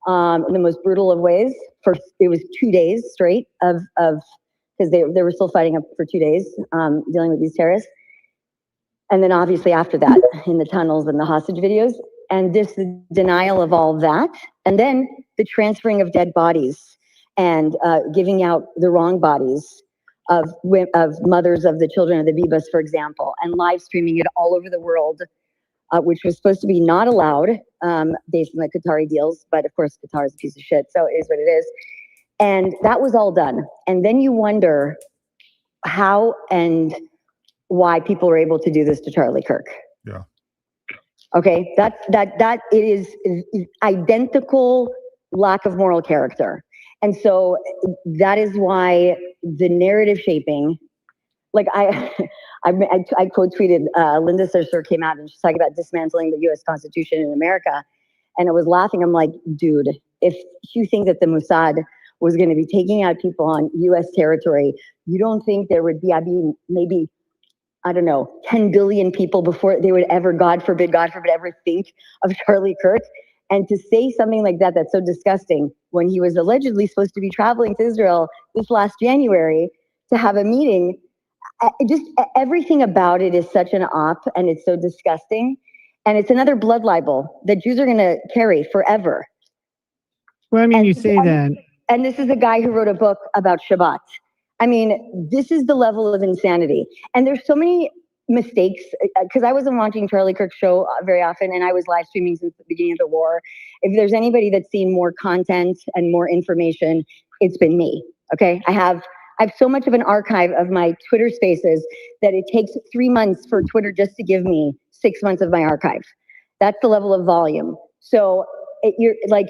in the most brutal of ways, it was 2 days straight of because they were still fighting up for 2 days dealing with these terrorists. And then obviously after that in the tunnels and the hostage videos, and this denial of all that, and then the transferring of dead bodies and giving out the wrong bodies of mothers of the children of the Bibas, for example, and live streaming it all over the world, which was supposed to be not allowed based on the Qatari deals. But of course, Qatar is a piece of shit, so it is what it is. And that was all done. And then you wonder how and why people were able to do this to Charlie Kirk. Yeah. Okay, that it is identical lack of moral character. And so that is why the narrative shaping, like I quote tweeted, Linda Sarsour came out and she's talking about dismantling the U.S. Constitution in America. And I was laughing. I'm like, dude, if you think that the Mossad was going to be taking out people on U.S. territory, you don't think there would be, maybe, I don't know, 10 billion people before they would ever, God forbid, ever think of Charlie Kirk? And to say something like that, that's so disgusting, when he was allegedly supposed to be traveling to Israel this last January to have a meeting, just everything about it is such an op, and it's so disgusting. And it's another blood libel that Jews are going to carry forever. Well, I mean, you say that. And this is a guy who wrote a book about Shabbat. I mean, this is the level of insanity. And there's so many mistakes, because I wasn't watching Charlie Kirk's show very often, and I was live streaming since the beginning of the war. If there's anybody that's seen more content and more information, it's been me. Okay, I have so much of an archive of my Twitter spaces that it takes 3 months for Twitter just to give me 6 months of my archive. That's the level of volume. So you're like,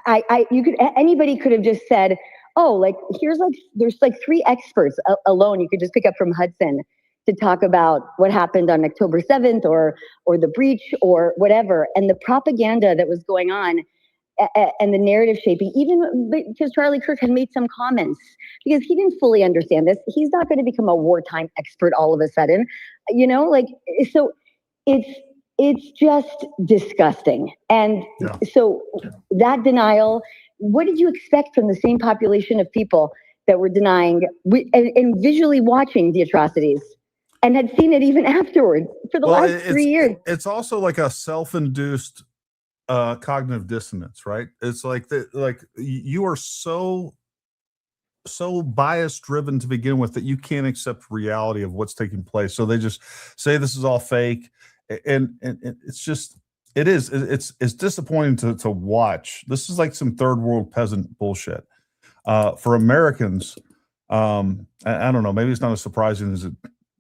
anybody could have just said, oh, like there's like 3 experts alone you could just pick up from Hudson to talk about what happened on October 7th or the breach or whatever. And the propaganda that was going on and the narrative shaping, even because Charlie Kirk had made some comments because he didn't fully understand this. He's not going to become a wartime expert all of a sudden, so it's just disgusting. And so that denial, what did you expect from the same population of people that were denying and visually watching the atrocities and had seen it even afterwards for the last 3 years? It's also like a self-induced cognitive dissonance, right? It's like you are so bias driven to begin with that you can't accept reality of what's taking place. So they just say this is all fake, and it's just it's disappointing to watch. This is like some third world peasant bullshit. For Americans, I don't know, maybe it's not as surprising as it.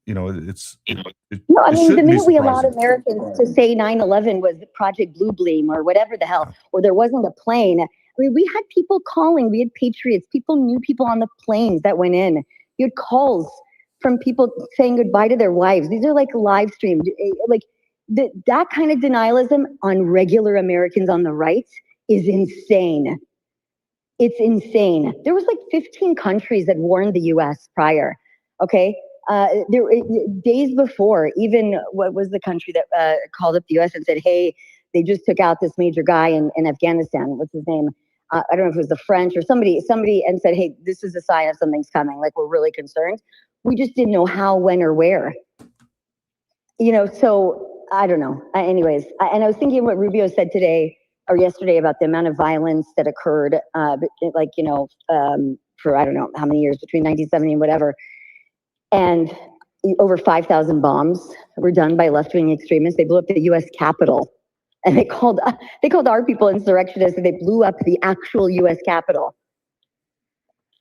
No, I mean, the minute we allowed Americans to say 9/11 was Project Blue Beam or whatever the hell, or there wasn't a plane. I mean, we had people calling. We had patriots. People knew people on the planes that went in. You had calls from people saying goodbye to their wives. These are like live streamed. Like that kind of denialism on regular Americans on the right is insane. It's insane. There was like 15 countries that warned the U.S. prior. Okay. Days before, even what was the country that called up the U.S. and said, hey, they just took out this major guy in Afghanistan. What's his name? I don't know if it was the French or somebody and said, hey, this is a sign of something's coming. Like, we're really concerned. We just didn't know how, when, or where. So I don't know. Anyways, and I was thinking what Rubio said today or yesterday about the amount of violence that occurred, for I don't know how many years, between 1970 and whatever. And over 5,000 bombs were done by left-wing extremists. They blew up the U.S. Capitol, and they called our people insurrectionists, and they blew up the actual U.S. Capitol.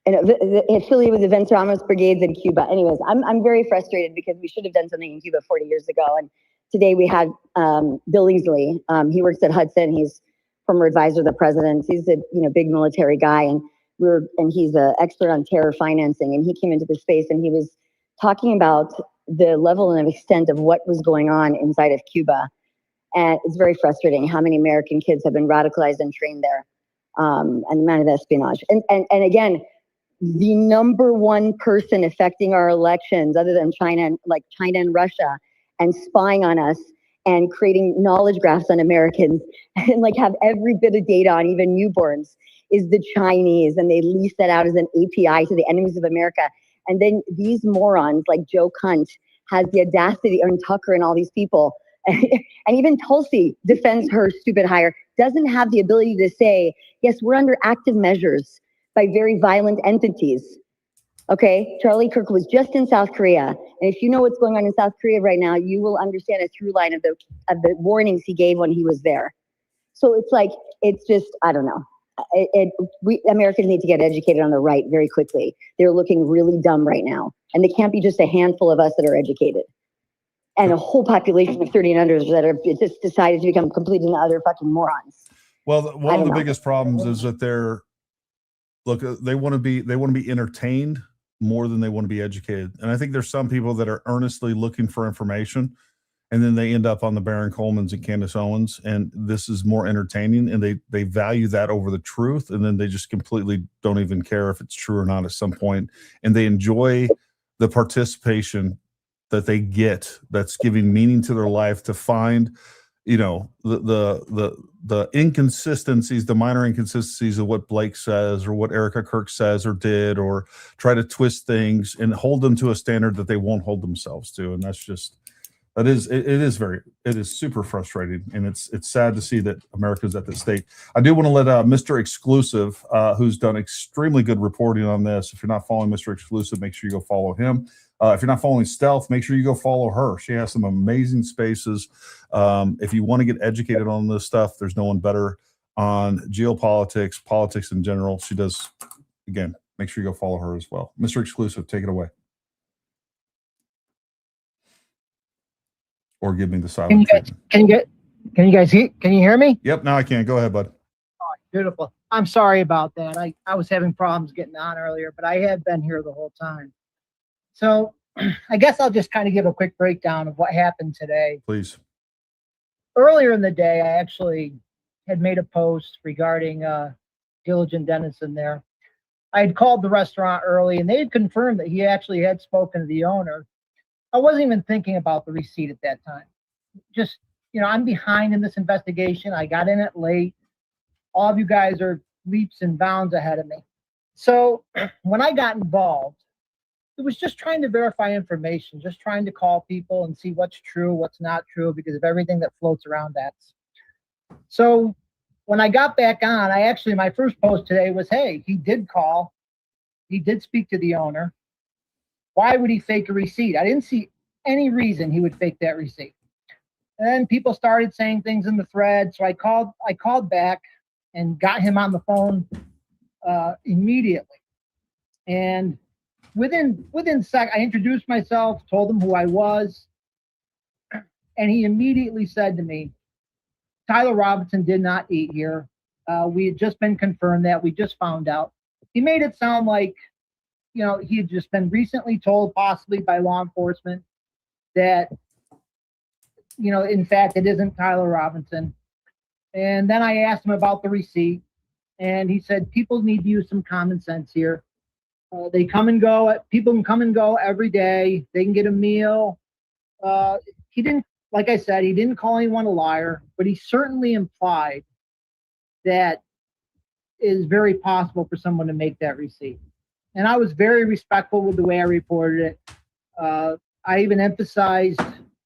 And affiliated with the Vince Ramos brigades in Cuba. Anyways, I'm very frustrated because we should have done something in Cuba 40 years ago. And today we had Billingsley. He works at Hudson. He's former advisor of the president. He's a big military guy, and he's an expert on terror financing. And he came into the space and he was talking about the level and extent of what was going on inside of Cuba. And it's very frustrating how many American kids have been radicalized and trained there, and the amount of espionage. And again, the number one person affecting our elections, other than China and Russia, and spying on us and creating knowledge graphs on Americans and have every bit of data on even newborns, is the Chinese. And they lease that out as an API to the enemies of America. And then these morons like Joe Cunt has the audacity, and Tucker and all these people, and even Tulsi defends her stupid hire, doesn't have the ability to say, yes, we're under active measures by very violent entities. Okay, Charlie Kirk was just in South Korea. And if you know what's going on in South Korea right now, you will understand a through line of the warnings he gave when he was there. So it's just, I don't know. We Americans need to get educated on the right very quickly. They're looking really dumb right now, and they can't be just a handful of us that are educated and a whole population of 30 and unders that are just decided to become complete and utter fucking morons. Well, one of the biggest problems is that they want to be entertained more than they want to be educated. And I think there's some people that are earnestly looking for information, and then they end up on the Baron Colemans and Candace Owens, and this is more entertaining, and they value that over the truth, and then they just completely don't even care if it's true or not at some point, and they enjoy the participation that they get that's giving meaning to their life, to find the inconsistencies, the minor inconsistencies of what Blake says or what Erica Kirk says or did, or try to twist things and hold them to a standard that they won't hold themselves to. And that's just It is super frustrating, and it's sad to see that America's at this state. I do want to let Mr. Exclusive, who's done extremely good reporting on this. If you're not following Mr. Exclusive, make sure you go follow him. If you're not following Stealth, make sure you go follow her. She has some amazing spaces. If you want to get educated on this stuff, there's no one better on geopolitics, politics in general. She does, again, make sure you go follow her as well. Mr. Exclusive, take it away. Or give me the silent treatment. Can you guys hear me? Yep, now I can. Go ahead, bud. Beautiful. I'm sorry about that. I was having problems getting on earlier, but I have been here the whole time. So I guess I'll just kind of give a quick breakdown of what happened today. Please. Earlier in the day, I actually had made a post regarding Diligent Denizen there. I had called the restaurant early, and they had confirmed that he actually had spoken to the owner. I wasn't even thinking about the receipt at that time. Just, I'm behind in this investigation. I got in it late. All of you guys are leaps and bounds ahead of me. So when I got involved, it was just trying to verify information, just trying to call people and see what's true, what's not true, because of everything that floats around that. So when I got back on, my first post today was, hey, he did call. He did speak to the owner. Why would he fake a receipt? I didn't see any reason he would fake that receipt. And then people started saying things in the thread. So I called back and got him on the phone immediately. And within I introduced myself, told him who I was. And he immediately said to me, Tyler Robinson did not eat here. We had just been confirmed that. We just found out. He made it sound like, he had just been recently told, possibly by law enforcement, that, in fact, it isn't Tyler Robinson. And then I asked him about the receipt, and he said, people need to use some common sense here. They come and go. People can come and go every day. They can get a meal. He didn't, like I said, he didn't call anyone a liar, but he certainly implied that it is very possible for someone to make that receipt. And I was very respectful with the way I reported it. I even emphasized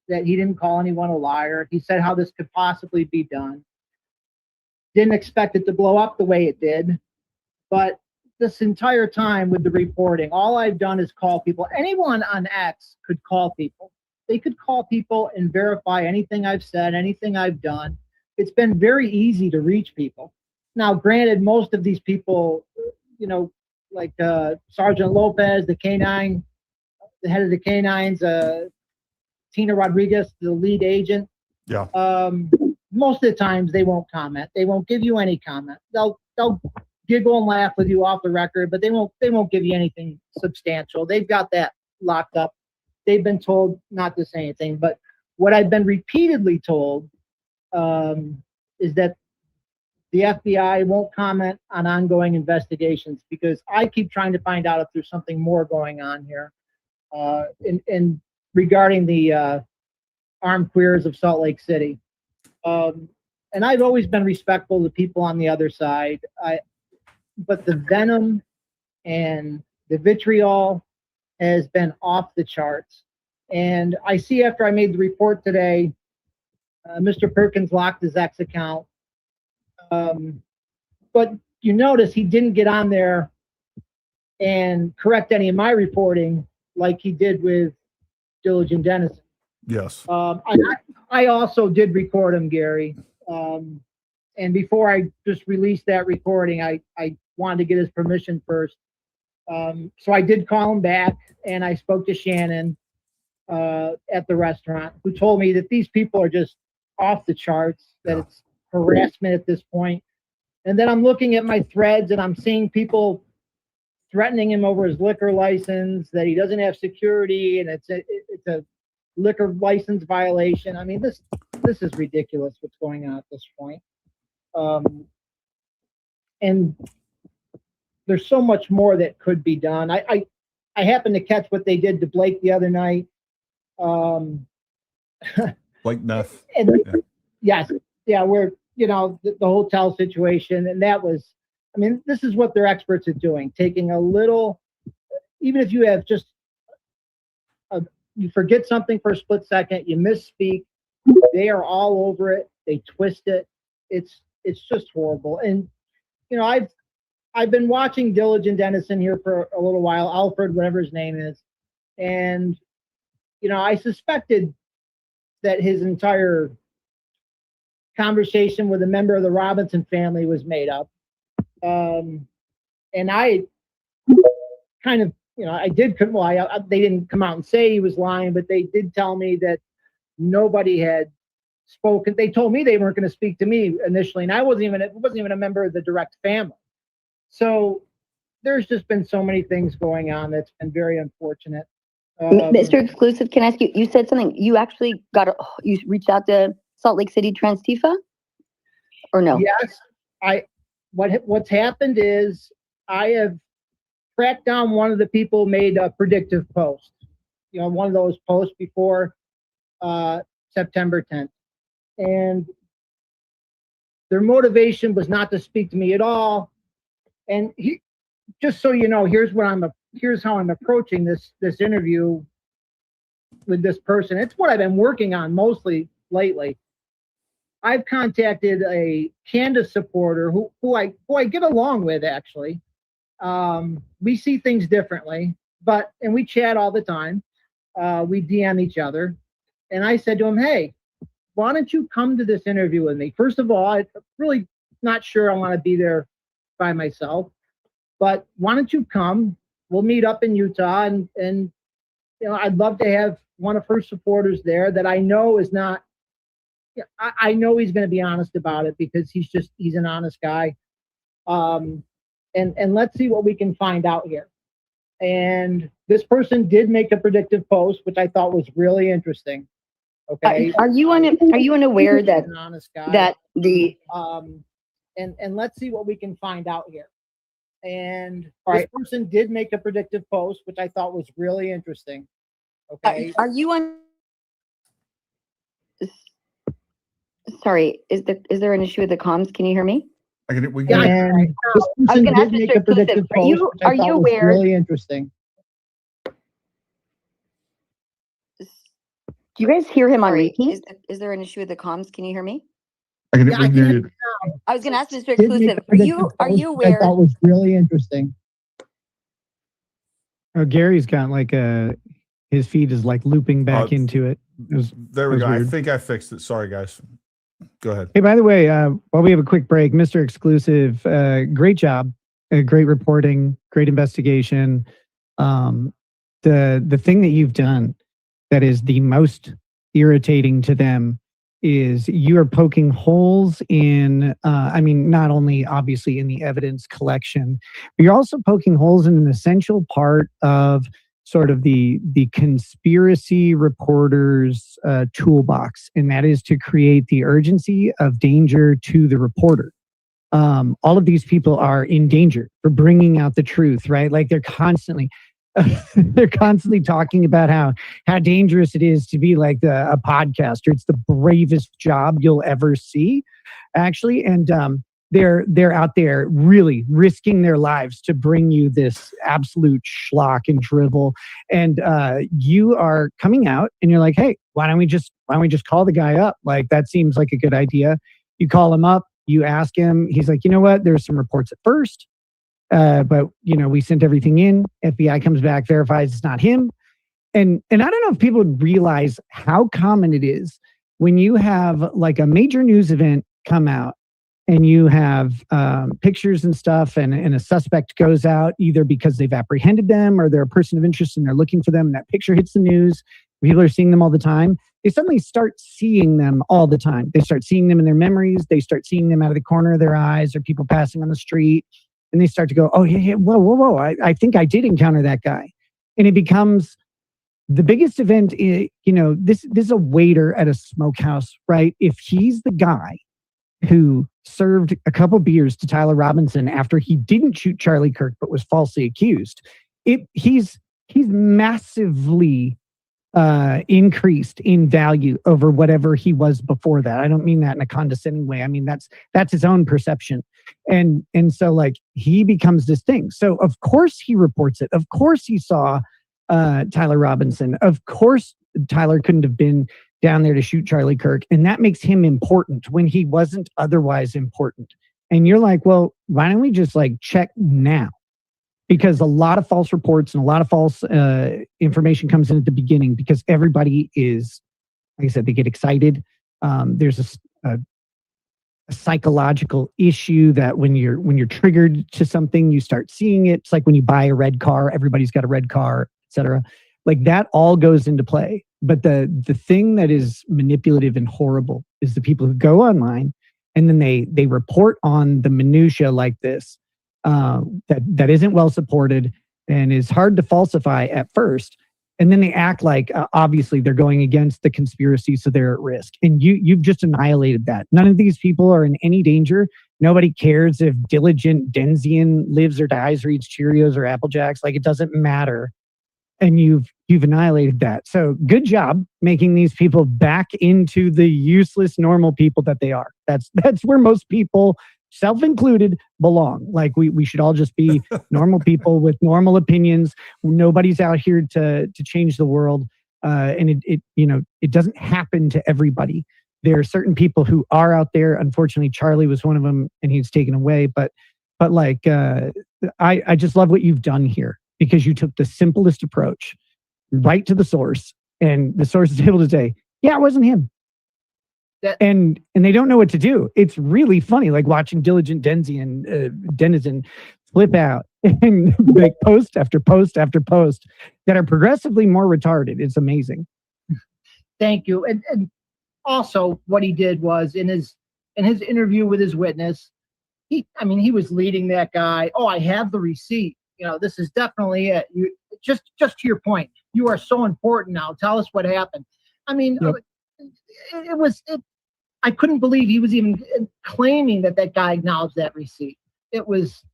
that he didn't call anyone a liar. He said how this could possibly be done. Didn't expect it to blow up the way it did. But this entire time with the reporting, all I've done is call people. Anyone on X could call people. They could call people and verify anything I've said, anything I've done. It's been very easy to reach people. Now, granted, most of these people, like Sergeant Lopez, the K9, the head of the K9s, Tina Rodriguez, the lead agent. Yeah. Most of the times they won't comment. They won't give you any comment. They'll giggle and laugh with you off the record, but they won't give you anything substantial. They've got that locked up. They've been told not to say anything. But what I've been repeatedly told is that the FBI won't comment on ongoing investigations because I keep trying to find out if there's something more going on here. In regarding the armed queers of Salt Lake City. And I've always been respectful to people on the other side. But the venom and the vitriol has been off the charts. And I see after I made the report today, Mr. Perkins locked his X account. But you notice he didn't get on there and correct any of my reporting like he did with Diligent Denizen. Yes. I also did record him, Gary. And before I just released that recording, I wanted to get his permission first. So I did call him back, and I spoke to Shannon at the restaurant, who told me that these people are just off the charts, that it's harassment at this point. And then I'm looking at my threads, and I'm seeing people threatening him over his liquor license, that he doesn't have security, and it's a liquor license violation. I mean, this is ridiculous what's going on at this point. And there's so much more that could be done. I happened to catch what they did to Blake the other night. Blake Neff. Yes. Yeah, where, the hotel situation. And that was, this is what they're experts at doing, taking a little, even if you have just a you forget something for a split second, you misspeak, they are all over it. They twist it. It's just horrible. And I've been watching Diligent Denizen here for a little while, Alfred, whatever his name is, and I suspected that his entire conversation with a member of the Robinson family was made up. And I kind of, I did, well, they didn't come out and say he was lying, but they did tell me that nobody had spoken. They told me they weren't going to speak to me initially, and I wasn't even a member of the direct family. So there's just been so many things going on that's been very unfortunate. Mr. Exclusive, can I ask you, you said something, you actually you reached out to Salt Lake City Trans Tifa? Or no? Yes. What's happened is I have tracked down one of the people who made a predictive post. One of those posts before September 10th. And their motivation was not to speak to me at all. And just so you know, here's how I'm approaching this interview with this person. It's what I've been working on mostly lately. I've contacted a Candace supporter who I get along with, actually. We see things differently, and we chat all the time. We DM each other. And I said to him, hey, why don't you come to this interview with me? First of all, I'm really not sure I want to be there by myself, but why don't you come? We'll meet up in Utah, and I'd love to have one of her supporters there that I know is not. I know he's going to be honest about it because he's an honest guy. And let's see what we can find out here. And this person did make a predictive post, which I thought was really interesting. Okay. Are you unaware that an honest guy, that the and let's see what we can find out here. And this person did make a predictive post, which I thought was really interesting. Okay. Are you on? Sorry, is there an issue with the comms? Can you hear me? I was going to ask Mr. Exclusive. Are you aware? Really interesting. Do you guys hear him on repeat? Is there an issue with the comms? Can you hear me? I can hear you. I was going to ask Mr. Exclusive. Are you aware? I thought was really interesting. Oh, Gary's got like his feed is like looping back into it. There we go. Weird. I think I fixed it. Sorry, guys. Go ahead. Hey, by the way, while we have a quick break, Mr. Exclusive, great job, great reporting, great investigation. The thing that you've done that is the most irritating to them is you are poking holes in, not only obviously in the evidence collection, but you're also poking holes in an essential part of sort of the conspiracy reporter's toolbox, and that is to create the urgency of danger to the reporter. All of these people are in danger for bringing out the truth, right? Like they're constantly talking about how dangerous it is to be like a podcaster. It's the bravest job you'll ever see, actually. And they're out there really risking their lives to bring you this absolute schlock and drivel. And you are coming out and you're like, hey, why don't we just call the guy up? Like, that seems like a good idea. You call him up, you ask him, he's like, you know what? There's some reports at first. But we sent everything in. FBI comes back, verifies it's not him. And I don't know if people would realize how common it is when you have like a major news event come out and you have pictures and stuff, and a suspect goes out either because they've apprehended them or they're a person of interest and they're looking for them, and that picture hits the news. People are seeing them all the time. They suddenly start seeing them all the time. They start seeing them in their memories. They start seeing them out of the corner of their eyes, or people passing on the street. And they start to go, oh, yeah, whoa. I think I did encounter that guy. And it becomes the biggest event. This is a waiter at a smokehouse, right? If he's the guy who served a couple beers to Tyler Robinson after he didn't shoot Charlie Kirk but was falsely accused, he's massively increased in value over whatever he was before that. I don't mean that in a condescending way. I mean, that's his own perception. And so like he becomes this thing. So of course he reports it. Of course he saw Tyler Robinson. Of course, Tyler couldn't have been down there to shoot Charlie Kirk, and that makes him important when he wasn't otherwise important. And you're like, well, why don't we just like check now? Because a lot of false reports and a lot of false information comes in at the beginning because everybody is, like I said, they get excited. There's a psychological issue that when you're triggered to something, you start seeing it. It's like when you buy a red car, everybody's got a red car, etc. Like that all goes into play. But the thing that is manipulative and horrible is the people who go online and then they report on the minutia like this that isn't well supported and is hard to falsify at first. And then they act like obviously they're going against the conspiracy, so they're at risk. And you've just annihilated that. None of these people are in any danger. Nobody cares if Diligent Denizen lives or dies or eats Cheerios or Apple Jacks. Like it doesn't matter. And you've annihilated that. So good job making these people back into the useless normal people that they are. That's where most people, self-included, belong. Like we should all just be normal people with normal opinions. Nobody's out here to change the world. And it doesn't happen to everybody. There are certain people who are out there. Unfortunately, Charlie was one of them and he's taken away. But like, I just love what you've done here because you took the simplest approach right to the source, and the source is able to say, yeah, it wasn't him. And they don't know what to do. It's really funny, like watching Diligent Denizen flip out and make post after post after post that are progressively more retarded. It's amazing. Thank you. And also what he did was in his interview with his witness, he was leading that guy. Oh, I have the receipt. This is definitely it. You just to your point, you are so important now. Tell us what happened. Yep. I couldn't believe he was even claiming that guy acknowledged that receipt. It was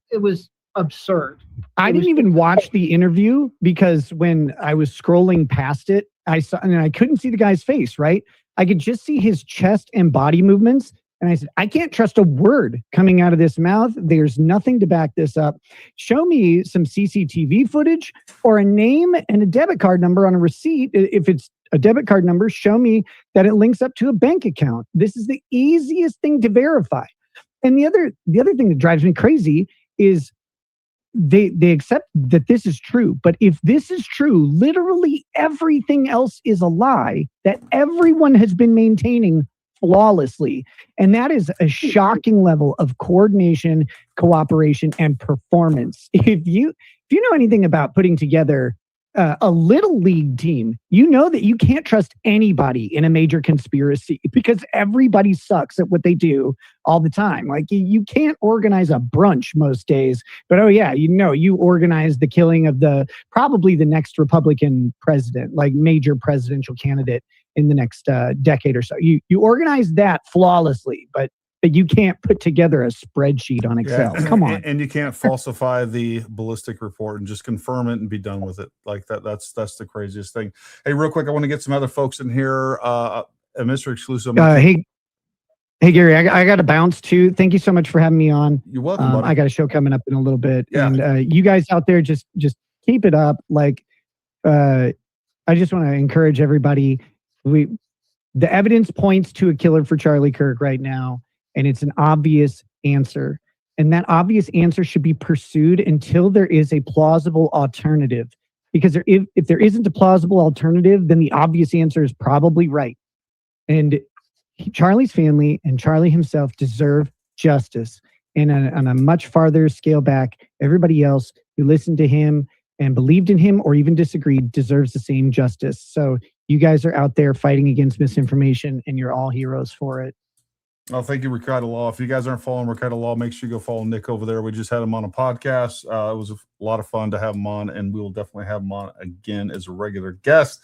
absurd. I didn't even watch the interview because when I was scrolling past it, I saw, and I couldn't see the guy's face, right? I could just see his chest and body movements. And I said, I can't trust a word coming out of this mouth. There's nothing to back this up. Show me some CCTV footage or a name and a debit card number on a receipt. If it's a debit card number, show me that it links up to a bank account. This is the easiest thing to verify. And the other thing that drives me crazy is they accept that this is true. But if this is true, literally everything else is a lie that everyone has been maintaining flawlessly. And that is a shocking level of coordination, cooperation, and performance. If you know anything about putting together a little league team, you know that you can't trust anybody in a major conspiracy because everybody sucks at what they do all the time. Like you can't organize a brunch most days, but you organize the killing of probably the next Republican president, like major presidential candidate in the next decade or so. You organize that flawlessly, but you can't put together a spreadsheet on Excel. Come on. And you can't falsify the ballistic report and just confirm it and be done with it. Like that's the craziest thing. Hey, real quick, I want to get some other folks in here. A Mr. Exclusive. Hey, Gary, I got to bounce too. Thank you so much for having me on. You're welcome, buddy. I got a show coming up in a little bit. Yeah. And you guys out there, just keep it up. Like, I just want to encourage everybody. The evidence points to a killer for Charlie Kirk right now. And it's an obvious answer. And that obvious answer should be pursued until there is a plausible alternative. Because if there isn't a plausible alternative, then the obvious answer is probably right. And Charlie's family and Charlie himself deserve justice. And on a much farther scale back, everybody else who listened to him and believed in him or even disagreed deserves the same justice. So you guys are out there fighting against misinformation and you're all heroes for it. Oh, thank you, Ricardo Law. If you guys aren't following Ricardo Law, make sure you go follow Nick over there. We just had him on a podcast. It was a lot of fun to have him on, and we will definitely have him on again as a regular guest.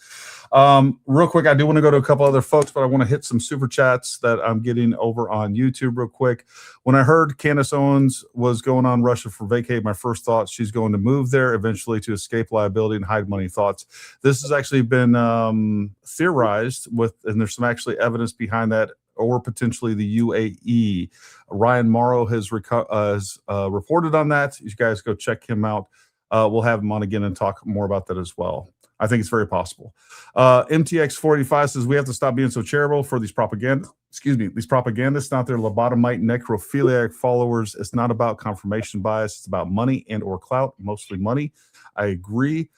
Real quick, I do want to go to a couple other folks, but I want to hit some super chats that I'm getting over on YouTube real quick. When I heard Candace Owens was going on Russia for vacate, my first thought, she's going to move there eventually to escape liability and hide money. Thoughts. This has actually been theorized and there's some actually evidence behind that, or potentially the UAE. Ryan Morrow has reported on that. You guys go check him out. We'll have him on again and talk more about that as well. I think it's very possible. MTX485 says we have to stop being so charitable for these propagandists, not their lobotomite necrophiliac followers. It's not about confirmation bias. It's about money and or clout, mostly money. I agree.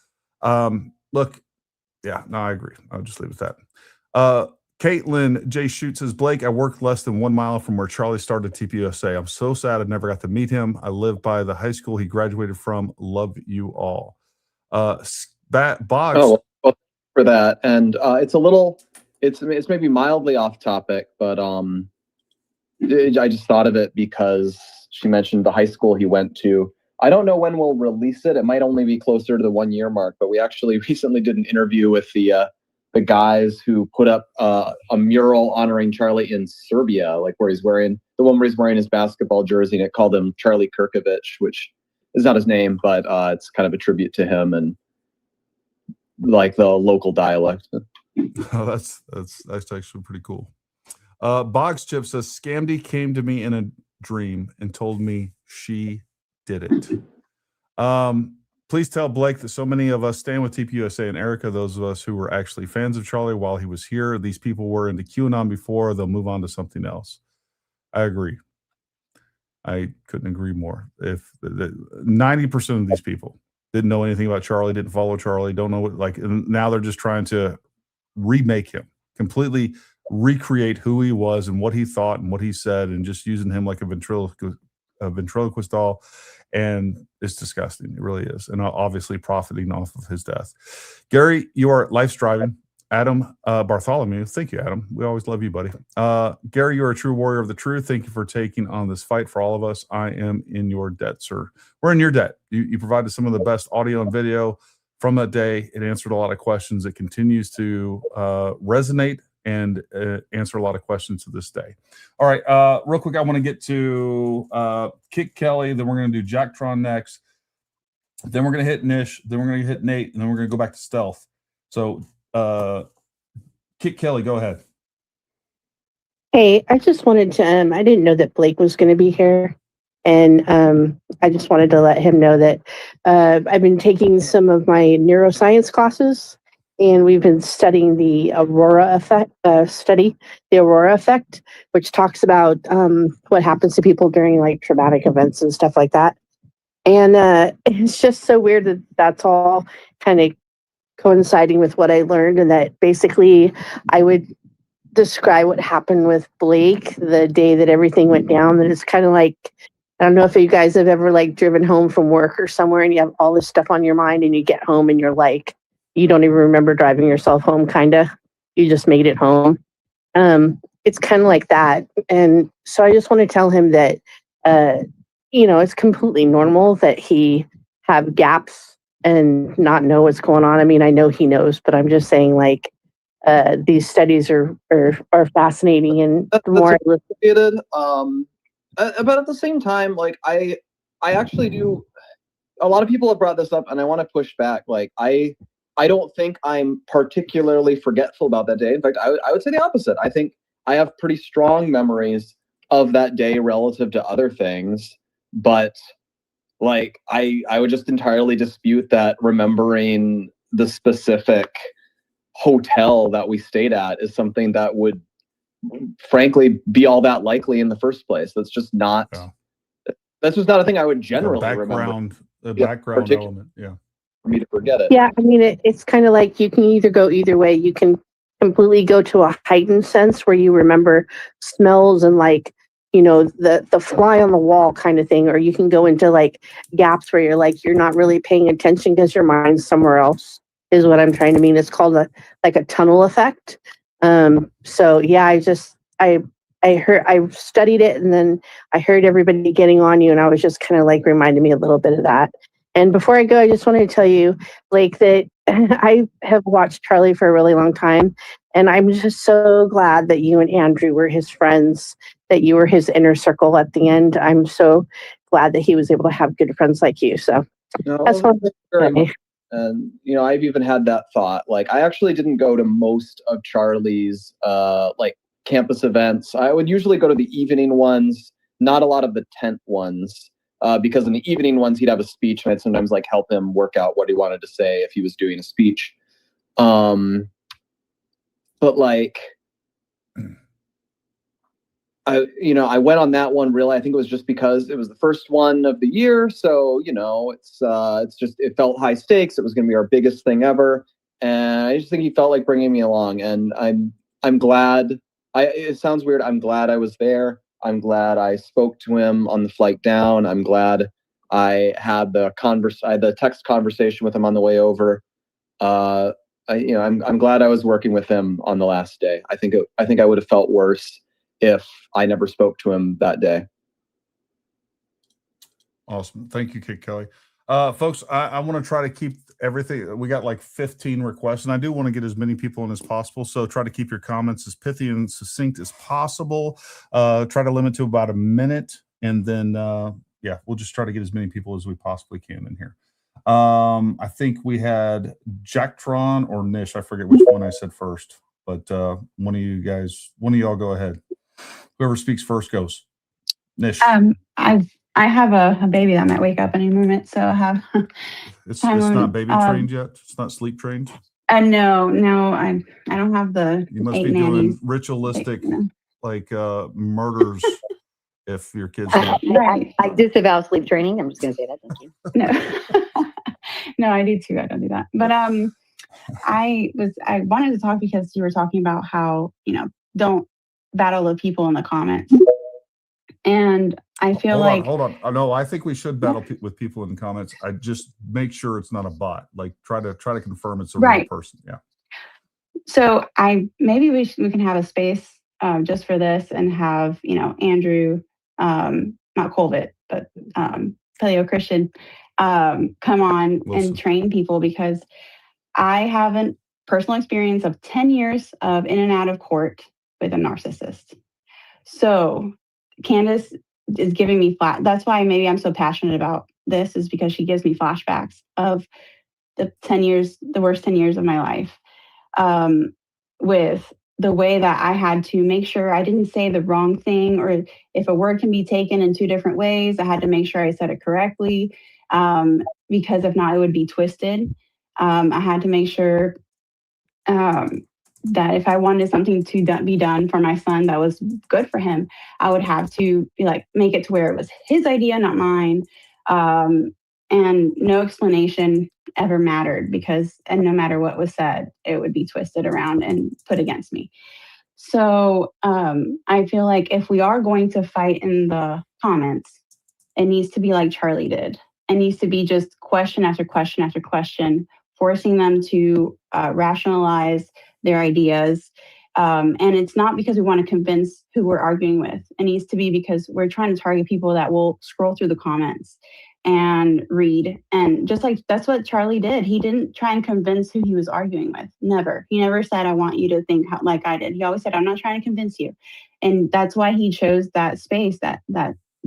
Look, yeah, no, I agree. I'll just leave it at that. Caitlin J. Shoot says, Blake, I worked less than 1 mile from where Charlie started TPUSA. I'm so sad I never got to meet him. I live by the high school he graduated from. Love you all. Boggs. Oh, well, for that. And it's maybe mildly off topic, but I just thought of it because she mentioned the high school he went to. I don't know when we'll release it. It might only be closer to the 1 year mark, but we actually recently did an interview with the guys who put up a mural honoring Charlie in Serbia, like where he's wearing his basketball jersey, and it called him Charlie Kirkovic, which is not his name, but it's kind of a tribute to him and like the local dialect. Oh, that's actually pretty cool. Boggs Chip says, Scamdy came to me in a dream and told me she did it. Please tell Blake that so many of us stand with TPUSA and Erica, those of us who were actually fans of Charlie while he was here. These people were into QAnon before. They'll move on to something else. I agree. I couldn't agree more. If 90% of these people didn't know anything about Charlie, didn't follow Charlie, don't know what, and now they're just trying to remake him, completely recreate who he was and what he thought and what he said, and just using him like a ventriloquist doll. And it's disgusting. It really is. And obviously profiting off of his death. Gary, you are Life's Driving. Adam Bartholomew. Thank you, Adam. We always love you, buddy. Gary, you're a true warrior of the truth. Thank you for taking on this fight for all of us. I am in your debt, sir. We're in your debt. You provided some of the best audio and video from that day. It answered a lot of questions. It continues to resonate and answer a lot of questions to this day. All right, real quick, I want to get to Kick Kelly, then we're going to do Jacktron next, then we're going to hit Nish, then we're going to hit Nate, and then we're going to go back to Stealth. So, Kick Kelly, go ahead. Hey, I just wanted to, I didn't know that Blake was going to be here. And I just wanted to let him know that I've been taking some of my neuroscience classes, and we've been studying the Aurora effect, which talks about what happens to people during like traumatic events and stuff like that. And it's just so weird that that's all kind of coinciding with what I learned, and that basically I would describe what happened with Blake the day that everything went down. That it's kind of like, I don't know if you guys have ever like driven home from work or somewhere and you have all this stuff on your mind and you get home and you're like, you don't even remember driving yourself home, kind of. You just made it home. It's kind of like that. And so I just want to tell him that, it's completely normal that he have gaps and not know what's going on. I mean, I know he knows, but I'm just saying like, these studies are fascinating, and the more I listen. But at the same time, like I actually do. A lot of people have brought this up, and I want to push back. Like I don't think I'm particularly forgetful about that day. In fact, I would say the opposite. I think I have pretty strong memories of that day relative to other things. But like I would just entirely dispute that remembering the specific hotel that we stayed at is something that would frankly be all that likely in the first place. That's just not that's just not a thing I would generally remember. The background element, for me to forget it. Yeah, I mean, it's kind of like you can either go either way. You can completely go to a heightened sense where you remember smells and like, the fly on the wall kind of thing, or you can go into like gaps where you're like, you're not really paying attention because your mind's somewhere else, is what I'm trying to mean. It's called a tunnel effect. So yeah, I studied it, and then I heard everybody getting on you, and I was just kind of like reminding me a little bit of that. And before I go, I just want to tell you, Blake, that I have watched Charlie for a really long time, and I'm just so glad that you and Andrew were his friends, that you were his inner circle at the end. I'm so glad that he was able to have good friends like you. So that's what very much. And I've even had that thought. Like, I actually didn't go to most of Charlie's like campus events. I would usually go to the evening ones, not a lot of the tent ones. Because in the evening ones, he'd have a speech, and I'd sometimes like help him work out what he wanted to say if he was doing a speech. But like, I went on that one really. I think it was just because it was the first one of the year. So, it's just, it felt high stakes. It was going to be our biggest thing ever. And I just think he felt like bringing me along. And I'm glad. It sounds weird. I'm glad I was there. I'm glad I spoke to him on the flight down. I'm glad I had the text conversation with him on the way over. I'm glad I was working with him on the last day. I think I would have felt worse if I never spoke to him that day. Awesome. Thank you, Kid Kelly. Folks, I want to try to keep everything. We got like 15 requests, and I do want to get as many people in as possible. So try to keep your comments as pithy and succinct as possible. Try to limit to about a minute, and then we'll just try to get as many people as we possibly can in here. I think we had Jacktron or Nish. I forget which one I said first, but one of y'all go ahead. Whoever speaks first goes. Nish. I have a baby that might wake up any moment, so I have. It's not baby trained yet. It's not sleep trained. No, I don't have the. You must be doing ritualistic murders if your kids. I disavow sleep training. I'm just going to say that. Thank you. No, no, I do too. I don't do that, but I wanted to talk because you were talking about how don't battle the people in the comments. And I feel hold on. Oh, no, I think we should battle with people in the comments. I just make sure it's not a bot. Like try to confirm it's a real person. Yeah. So maybe we can have a space just for this and have Andrew, not Colvett, but Paleo Christian come on and train people, because I have a personal experience of 10 years of in and out of court with a narcissist. So Candace is giving me that's why maybe I'm so passionate about this, is because she gives me flashbacks of the worst 10 years of my life, with the way that I had to make sure I didn't say the wrong thing, or if a word can be taken in two different ways, I had to make sure I said it correctly, because if not, it would be twisted. I had to make sure that if I wanted something to be done for my son that was good for him, I would have to make it to where it was his idea, not mine. And no explanation ever mattered, and no matter what was said, it would be twisted around and put against me. So I feel like if we are going to fight in the comments, it needs to be like Charlie did. It needs to be just question after question after question, forcing them to rationalize their ideas. And it's not because we want to convince who we're arguing with. It needs to be because we're trying to target people that will scroll through the comments and read. And just like that's what Charlie did. He didn't try and convince who he was arguing with. Never. He never said, I want you to think like I did. He always said, I'm not trying to convince you. And that's why he chose that space, that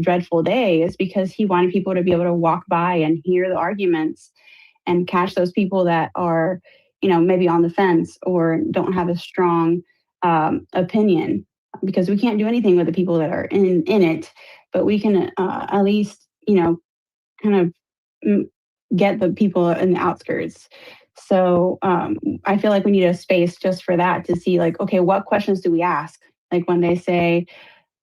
dreadful day, is because he wanted people to be able to walk by and hear the arguments and catch those people that are, maybe on the fence or don't have a strong opinion, because we can't do anything with the people that are in it, but we can at least, kind of get the people in the outskirts. So I feel like we need a space just for that, to see okay, what questions do we ask? Like when they say,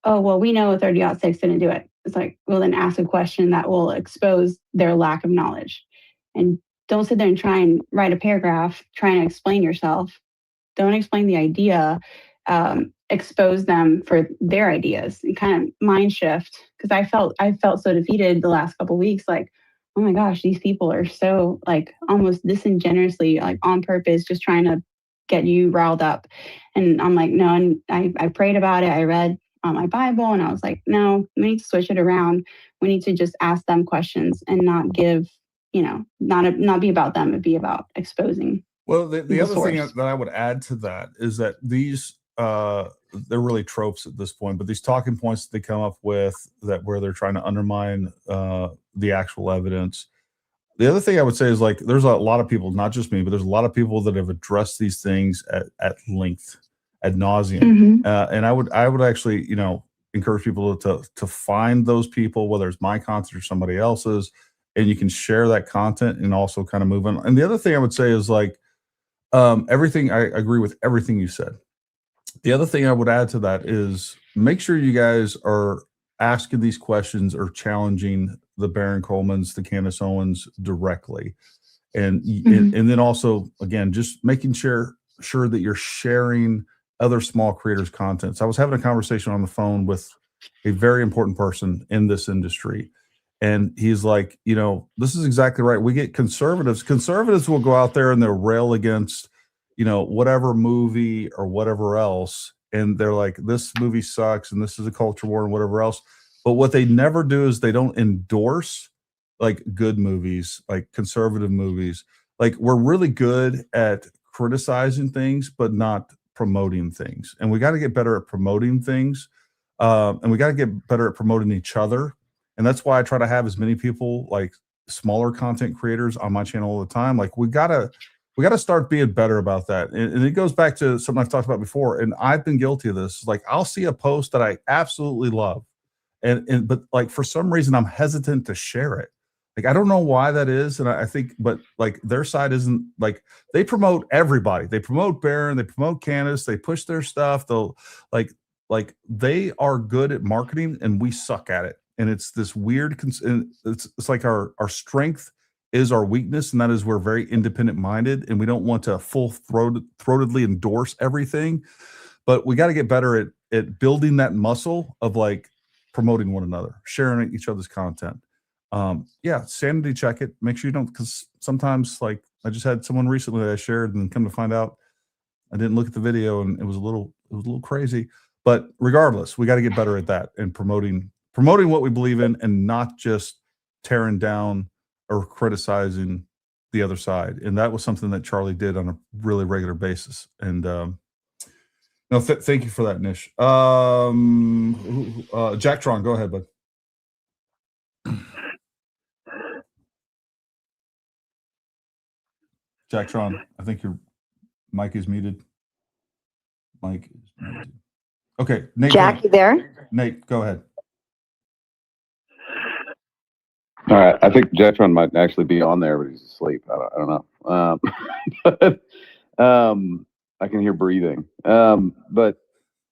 oh, well, we know 30-06 didn't do it. It's like, well, then ask a question that will expose their lack of knowledge. And don't sit there and try and write a paragraph trying to explain yourself. Don't explain the idea. Expose them for their ideas and kind of mind shift. Because I felt so defeated the last couple of weeks. Like, oh my gosh, these people are so almost disingenuously on purpose, just trying to get you riled up. And I'm like, no. And I prayed about it. I read my Bible, and I was like, no, we need to switch it around. We need to just ask them questions and not give. Not be about them, but be about exposing. Well, the other thing that I would add to that is that these they're really tropes at this point, but these talking points that they come up with where they're trying to undermine the actual evidence. The other thing I would say is there's a lot of people, not just me, but there's a lot of people that have addressed these things at length, ad nauseum. Mm-hmm. And I would actually, encourage people to find those people, whether it's my content or somebody else's, and you can share that content and also kind of move on. And the other thing I would say is Everything, I agree with everything you said. The other thing I would add to that is make sure you guys are asking these questions or challenging the Baron Colemans, the Candace Owens directly. And, and then also, again, just making sure that you're sharing other small creators' content. So I was having a conversation on the phone with a very important person in this industry. And he's like, you know, this is exactly right. We get conservatives. Conservatives will go out there and they'll rail against, you know, whatever movie or whatever else. And they're like, this movie sucks and this is a culture war and whatever else. But what they never do is they don't endorse like good movies, like conservative movies. Like we're really good at criticizing things, but not promoting things. And we got to get better at promoting things. And we got to get better at promoting each other. And that's why I try to have as many people like smaller content creators on my channel all the time. Like we gotta start being better about that. And it goes back to something I've talked about before. And I've been guilty of this. Like I'll see a post that I absolutely love. But like for some reason I'm hesitant to share it. Like I don't know why that is. And I think, but like their side isn't like they promote everybody. They promote Baron, they promote Candace, they push their stuff. They'll like they are good at marketing and we suck at it. And it's this weird, it's like our strength is our weakness, and that is we're very independent minded and we don't want to full-throatedly endorse everything, but we got to get better at building that muscle of like promoting one another, sharing each other's content. Yeah, sanity check it. Make sure you don't, because sometimes like I just had someone recently that I shared and come to find out I didn't look at the video and it was a little crazy. But regardless, we got to get better at that and promoting what we believe in and not just tearing down or criticizing the other side. And that was something that Charlie did on a really regular basis. And no, thank you for that, Nish. Jack Tron, go ahead, bud. Jack Tron, I think your mic is muted. Mic is muted. Okay, Nate. Jack, you there? Nate, go ahead. All right, I think Jetron might actually be on there, but he's asleep. I don't know. I can hear breathing. But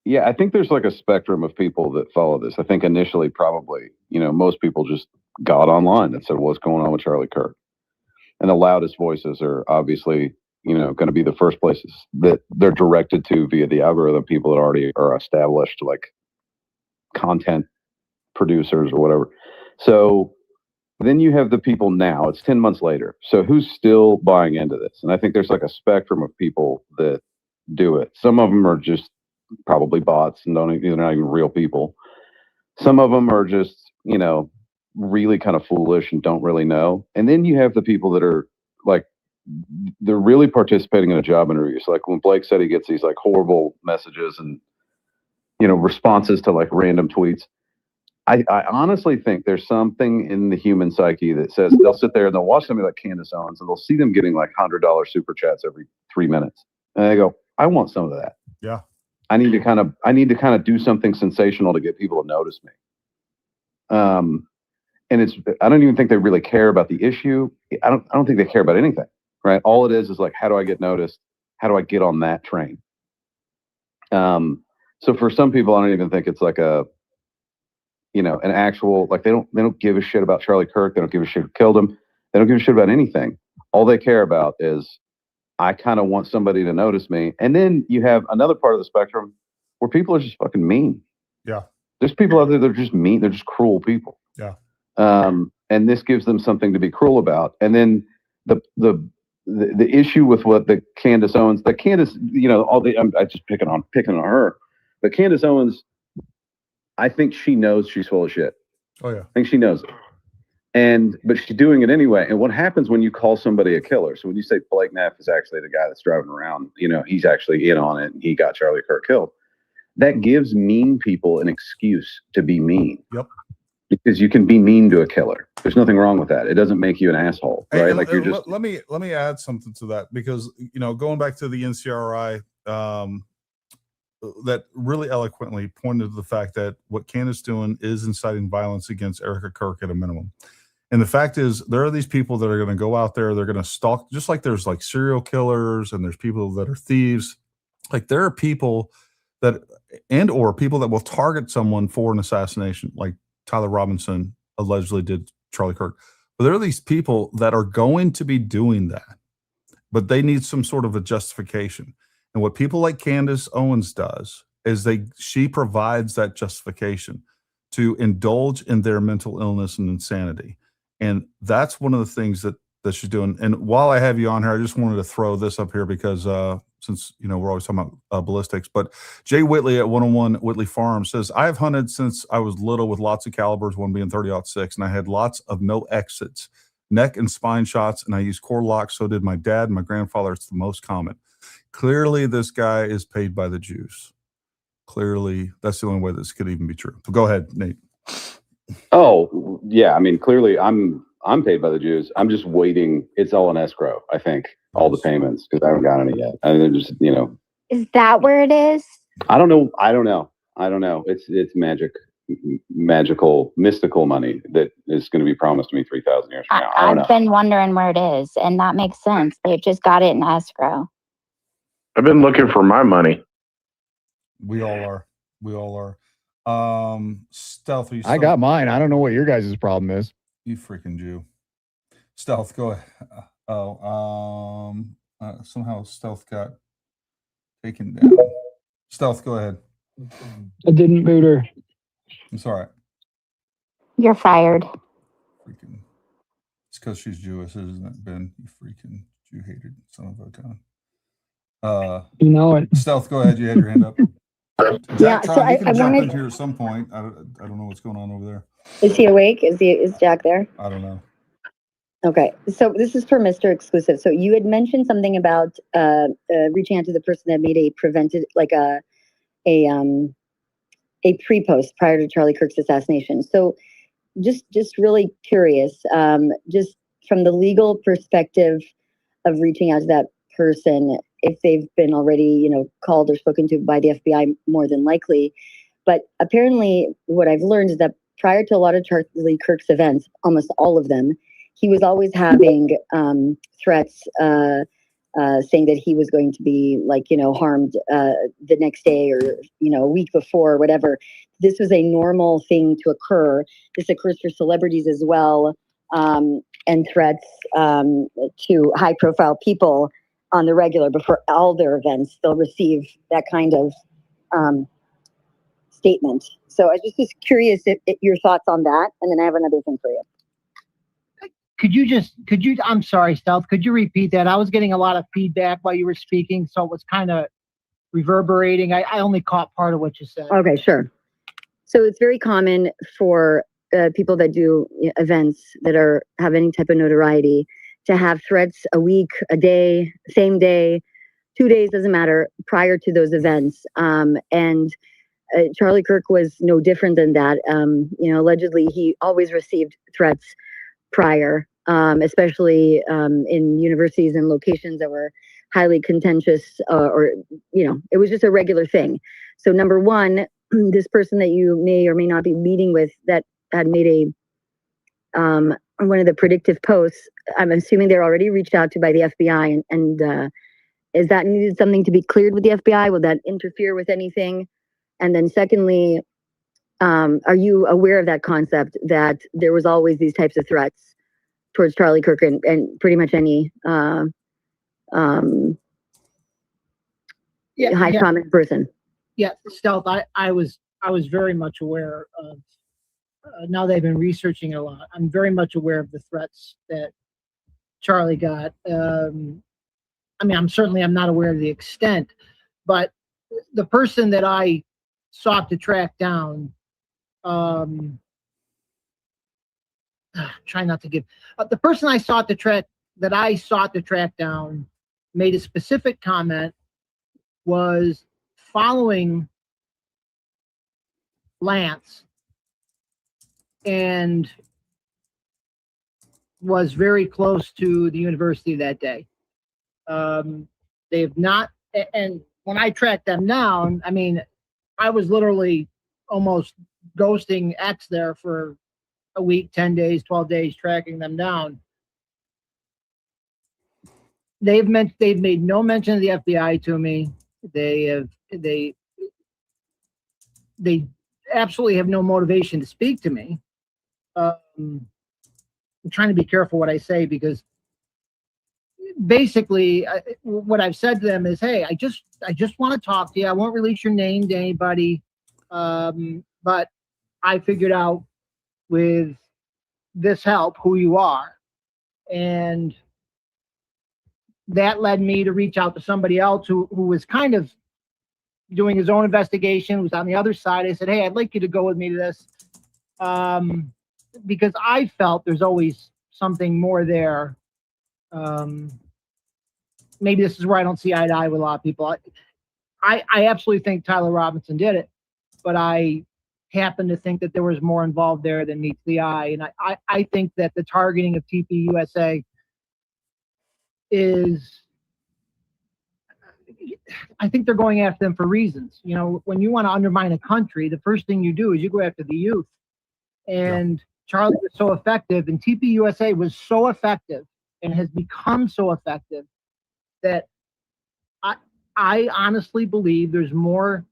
yeah, I think there's like a spectrum of people that follow this. I think initially, probably, you know, most people just got online and said, "What's going on with Charlie Kirk?" And the loudest voices are obviously, you know, going to be the first places that they're directed to via the algorithm. People that already are established, like content producers or whatever. So then you have the people now, it's 10 months later. So who's still buying into this? And I think there's like a spectrum of people that do it. Some of them are just probably bots and they're not even real people. Some of them are just, you know, really kind of foolish and don't really know. And then you have the people that are like, they're really participating in a job interview. So like when Blake said he gets these like horrible messages and, you know, responses to like random tweets. I honestly think there's something in the human psyche that says they'll sit there and they'll watch somebody like Candace Owens and they'll see them getting like $100 super chats every 3 minutes. And they go, I want some of that. Yeah. I need to kind of do something sensational to get people to notice me. And I don't even think they really care about the issue. I don't think they care about anything, right? All it is like, how do I get noticed? How do I get on that train? So for some people, I don't even think it's like a, you know, an actual, like they don't give a shit about Charlie Kirk. They don't give a shit who killed him. They don't give a shit about anything. All they care about is I kind of want somebody to notice me. And then you have another part of the spectrum where people are just fucking mean. Yeah. There's people out there that are just mean. They're just cruel people. Yeah. And this gives them something to be cruel about. And then the issue with what the Candace Owens, you know, I'm just picking on her, but Candace Owens, I think she knows she's full of shit. Oh yeah. I think she knows it. But she's doing it anyway. And what happens when you call somebody a killer? So when you say Blake Neff is actually the guy that's driving around, you know, he's actually in on it and he got Charlie Kirk killed. That gives mean people an excuse to be mean. Yep. Because you can be mean to a killer. There's nothing wrong with that. It doesn't make you an asshole, right? And like you're just. Let me add something to that because, you know, going back to the NCRI, that really eloquently pointed to the fact that what Candace doing is inciting violence against Erica Kirk at a minimum. And the fact is, there are these people that are going to go out there, they're going to stalk, just like there's like serial killers and there's people that are thieves. Like there are people that, and or people that will target someone for an assassination, like Tyler Robinson allegedly did Charlie Kirk. But there are these people that are going to be doing that, but they need some sort of a justification. And what people like Candace Owens does is she provides that justification to indulge in their mental illness and insanity. And that's one of the things that she's doing. And while I have you on here, I just wanted to throw this up here because since, you know, we're always talking about ballistics, but Jay Whitley at 101 Whitley Farm says, I have hunted since I was little with lots of calibers, one being 30-06, and I had lots of no exits, neck and spine shots, and I used core locks. So did my dad and my grandfather. It's the most common. Clearly, this guy is paid by the Jews. Clearly, that's the only way this could even be true. So go ahead, Nate. Oh, yeah. I mean, clearly I'm paid by the Jews. I'm just waiting. It's all in escrow, I think, all the payments, because I haven't got any yet. And then just, you know. Is that where it is? I don't know. It's magical, mystical money that is going to be promised to me 3,000 years from now. I don't know. I've been wondering where it is, and that makes sense. They've just got it in escrow. I've been looking for my money. We all are. Stealth, I got mine. I don't know what your guys' problem is. You freaking Jew. Stealth, go ahead. Somehow Stealth got taken down. Stealth, go ahead. I didn't boot her. I'm sorry. You're fired. Freaking. It's because she's Jewish, isn't it, Ben? You freaking Jew-hated son of a gun. You know it. Stealth, go ahead. You had your hand up. Yeah, Jack, so I jump wanted. in here at some point. I don't know what's going on over there. Is he awake? Is Jack there? I don't know. Okay, so this is for Mr. Exclusive. So you had mentioned something about reaching out to the person that made a prevented, like a pre-post prior to Charlie Kirk's assassination. So just really curious, just from the legal perspective of reaching out to that person, if they've been already, you know, called or spoken to by the FBI, more than likely. But apparently what I've learned is that prior to a lot of Charlie Kirk's events, almost all of them, he was always having threats saying that he was going to be, like, you know, harmed the next day or, you know, a week before or whatever. This was a normal thing to occur. This occurs for celebrities as well, and threats to high profile people on the regular. Before all their events, they'll receive that kind of statement. So I just curious if your thoughts on that, and then I have another thing for you. I'm sorry, Stealth, could you repeat that? I was getting a lot of feedback while you were speaking, so it was kind of reverberating. I only caught part of what you said. Okay, sure. So it's very common for people that do events that have any type of notoriety to have threats a week, a day, same day, 2 days, doesn't matter, prior to those events. And Charlie Kirk was no different than that. You know, allegedly, he always received threats prior, especially in universities and locations that were highly contentious, or, you know, it was just a regular thing. So number one, this person that you may or may not be meeting with that had made one of the predictive posts, I'm assuming they're already reached out to by the FBI, and is that needed something to be cleared with the FBI? Will that interfere with anything? And then secondly, are you aware of that concept that there was always these types of threats towards Charlie Kirk and pretty much any high prominent person? Yeah, Stealth, I was very much aware of, now they've been researching it a lot. I'm very much aware of the threats that Charlie got. I mean, I'm not aware of the extent, but the person that I sought to track down, try not to give, the person I sought to track down made a specific comment, was following Lance and was very close to the university that day. They have not, and when I tracked them down, I mean, I was literally almost ghosting X there for a week, 10 days, 12 days, tracking them down. They've made no mention of the FBI to me. They absolutely have no motivation to speak to me. I'm trying to be careful what I say, because basically what I've said to them is, hey, I just want to talk to you. I won't release your name to anybody. But I figured out with this help who you are. And that led me to reach out to somebody else who was kind of doing his own investigation, was on the other side. I said, hey, I'd like you to go with me to this. Because I felt there's always something more there. Maybe this is where I don't see eye to eye with a lot of people. I absolutely think Tyler Robinson did it, but I happen to think that there was more involved there than meets the eye. And I think that the targeting of TPUSA is, I think they're going after them for reasons. You know, when you want to undermine a country, the first thing you do is you go after the youth. And Charlie was so effective, and TPUSA was so effective and has become so effective that I honestly believe there's more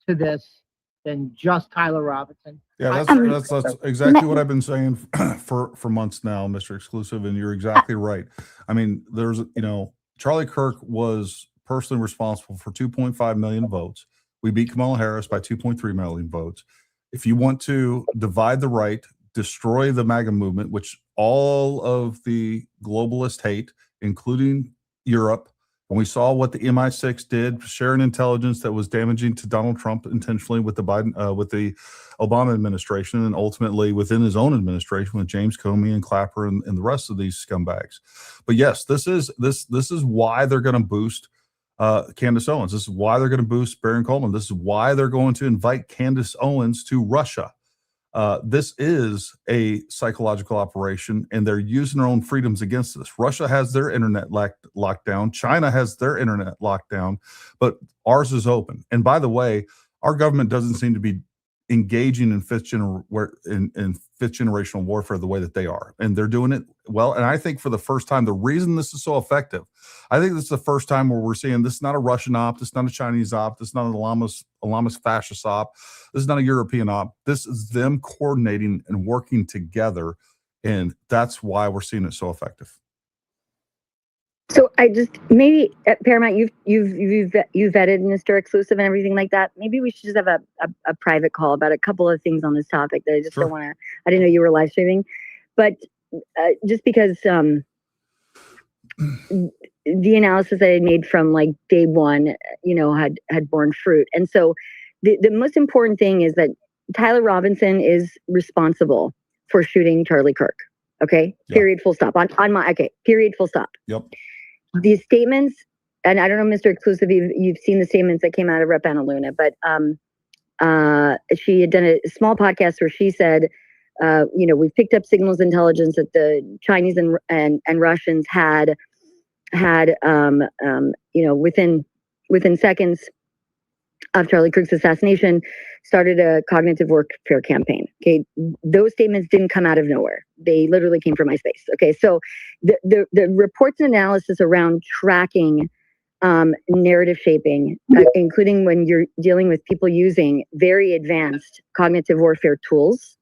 to this than just Tyler Robinson. Yeah, that's exactly what I've been saying for months now, Mr. Exclusive, and you're exactly right. I mean, there's, Charlie Kirk was personally responsible for 2.5 million votes. We beat Kamala Harris by 2.3 million votes. If you want to divide the right, destroy the MAGA movement, which all of the globalists hate, including Europe, and we saw what the MI6 did, sharing intelligence that was damaging to Donald Trump intentionally with the Obama administration, and ultimately within his own administration with James Comey and Clapper and the rest of these scumbags. But yes, this is why they're going to boost Candace Owens. This is why they're going to boost Baron Coleman. This is why they're going to invite Candace Owens to Russia. This is a psychological operation, and they're using their own freedoms against us. Russia has their internet locked down. China has their internet locked down, but ours is open. And by the way, our government doesn't seem to be engaging in fifth generational warfare the way that they are, and they're doing it well. And I think for the first time, the reason this is so effective, I think this is the first time where we're seeing this is not a Russian op, this is not a Chinese op, this is not an Islamist fascist op, this is not a European op. This is them coordinating and working together, and that's why we're seeing it so effective. So I just, maybe at Paramount, you've vetted Mr. Exclusive and everything like that. Maybe we should just have a private call about a couple of things on this topic that I just don't want to. I didn't know you were live streaming, but just because the analysis that I made from like day one, had borne fruit, and so the most important thing is that Tyler Robinson is responsible for shooting Charlie Kirk. Okay. Yep. Period. Full stop. Period. Full stop. Yep. These statements, and I don't know, Mr. Exclusive, you've seen the statements that came out of Rep. Anna Luna, but she had done a small podcast where she said, we've picked up signals intelligence that the Chinese and Russians had within seconds of Charlie Kirk's assassination, started a cognitive warfare campaign. Okay, those statements didn't come out of nowhere; they literally came from MySpace. Okay, so the reports and analysis around tracking narrative shaping, including when you're dealing with people using very advanced cognitive warfare tools,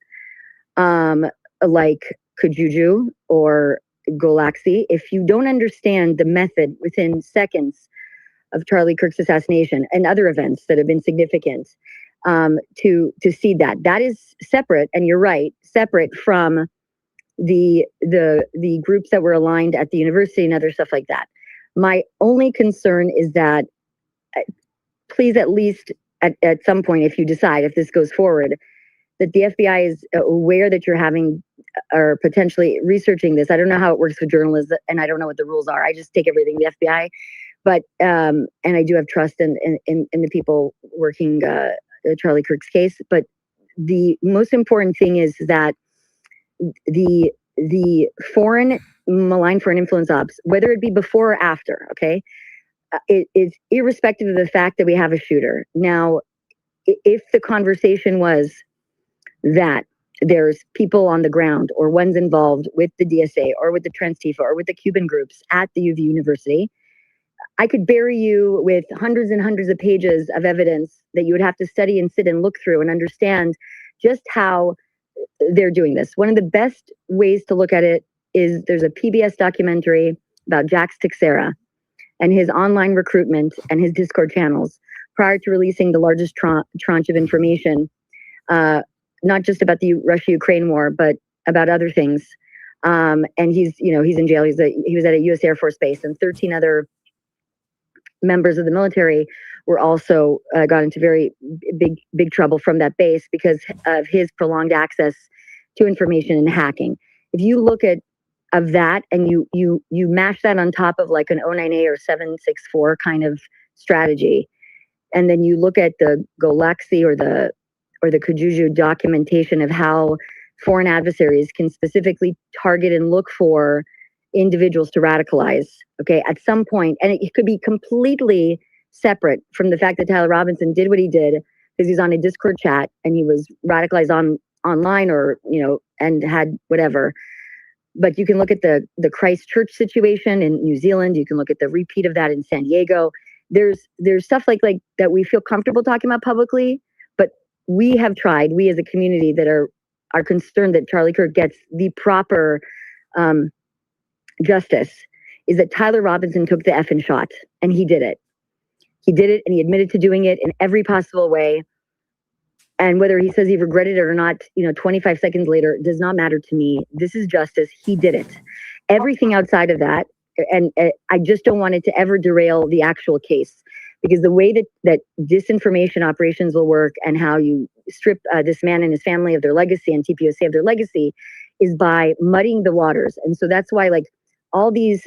like Kajuju or Galaxy, if you don't understand the method within seconds of Charlie Kirk's assassination and other events that have been significant, to see that is separate, and you're right, separate from the groups that were aligned at the university and other stuff like that. My only concern is that please, at least at some point, if you decide, if this goes forward, that the FBI is aware that you're having or potentially researching this. I don't know how it works with journalists, and I don't know what the rules are. I just take everything the FBI. But and I do have trust in the people working Charlie Kirk's case. But the most important thing is that the malign foreign influence ops, whether it be before or after, okay, it is irrespective of the fact that we have a shooter. Now, if the conversation was that there's people on the ground or ones involved with the DSA or with the Trans-Tifa or with the Cuban groups at the UV University, I could bury you with hundreds and hundreds of pages of evidence that you would have to study and sit and look through and understand just how they're doing this. One of the best ways to look at it is there's a PBS documentary about Jax Teixeira and his online recruitment and his Discord channels prior to releasing the largest tranche of information, not just about the Russia-Ukraine war, but about other things. And he's in jail. He was at a U.S. Air Force base, and 13 other members of the military were also got into very big trouble from that base because of his prolonged access to information and hacking. If you look at that and you mash that on top of like an 09A or 764 kind of strategy, and then you look at the Golaxy or the Kujuju documentation of how foreign adversaries can specifically target and look for individuals to radicalize, okay, at some point, and it could be completely separate from the fact that Tyler Robinson did what he did because he's on a Discord chat and he was radicalized online or, and had whatever. But you can look at the Christchurch situation in New Zealand. You can look at the repeat of that in San Diego. There's stuff like that we feel comfortable talking about publicly, but we have tried, we as a community that are concerned that Charlie Kirk gets the proper justice, is that Tyler Robinson took the effing shot and he did it. He did it and he admitted to doing it in every possible way. And whether he says he regretted it or not, 25 seconds later, does not matter to me. This is justice. He did it. Everything outside of that, and I just don't want it to ever derail the actual case, because the way that disinformation operations will work and how you strip this man and his family of their legacy and TPUSA of their legacy is by muddying the waters. And so that's why all these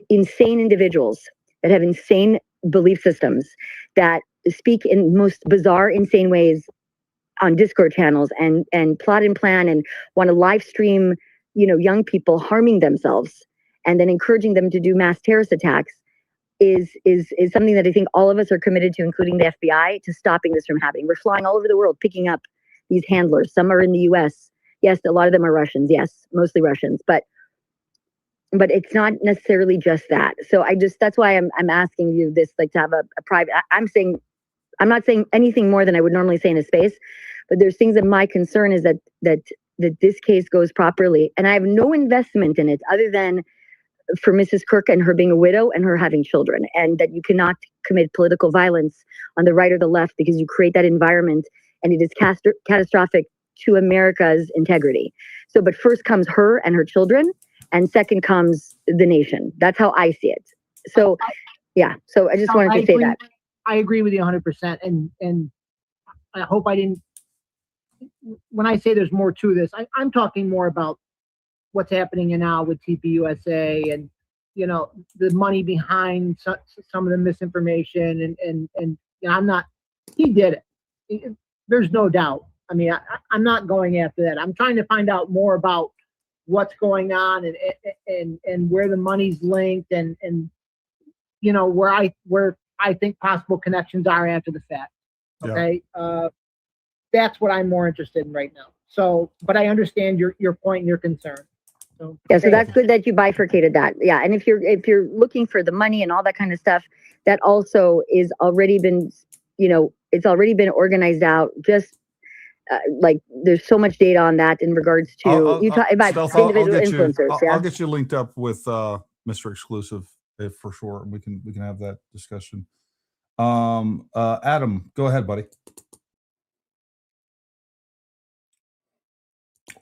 insane individuals that have insane belief systems that speak in most bizarre, insane ways on Discord channels and plot and plan and want to live stream, young people harming themselves and then encouraging them to do mass terrorist attacks is something that I think all of us are committed to, including the FBI, to stopping this from happening. We're flying all over the world, picking up these handlers. Some are in the US. Yes, a lot of them are Russians. Yes, mostly Russians, but it's not necessarily just that. So that's why I'm asking you this, to have a private, I'm not saying anything more than I would normally say in a space, but there's things that my concern is that this case goes properly. And I have no investment in it other than for Mrs. Kirk and her being a widow and her having children, and that you cannot commit political violence on the right or the left because you create that environment and it is catastrophic to America's integrity. So, but first comes her and her children, and second comes the nation. That's how I see it. So, yeah. So I just wanted to say that. I agree with you 100%. And I hope I didn't, when I say there's more to this, I'm talking more about what's happening now with TPUSA and, the money behind some of the misinformation and I'm not, he did it. There's no doubt. I mean, I'm not going after that. I'm trying to find out more about what's going on and where the money's linked and where I think possible connections are after the fact. Okay. Yeah. That's what I'm more interested in right now. So, but I understand your point and your concern. So, yeah. So that's good that you bifurcated that. Yeah. And if you're looking for the money and all that kind of stuff, that also is already been, it's already been organized out. Just there's so much data on that in regards to about individual influencers. I'll get you linked up with Mr. Exclusive for sure. We can have that discussion. Adam, go ahead, buddy.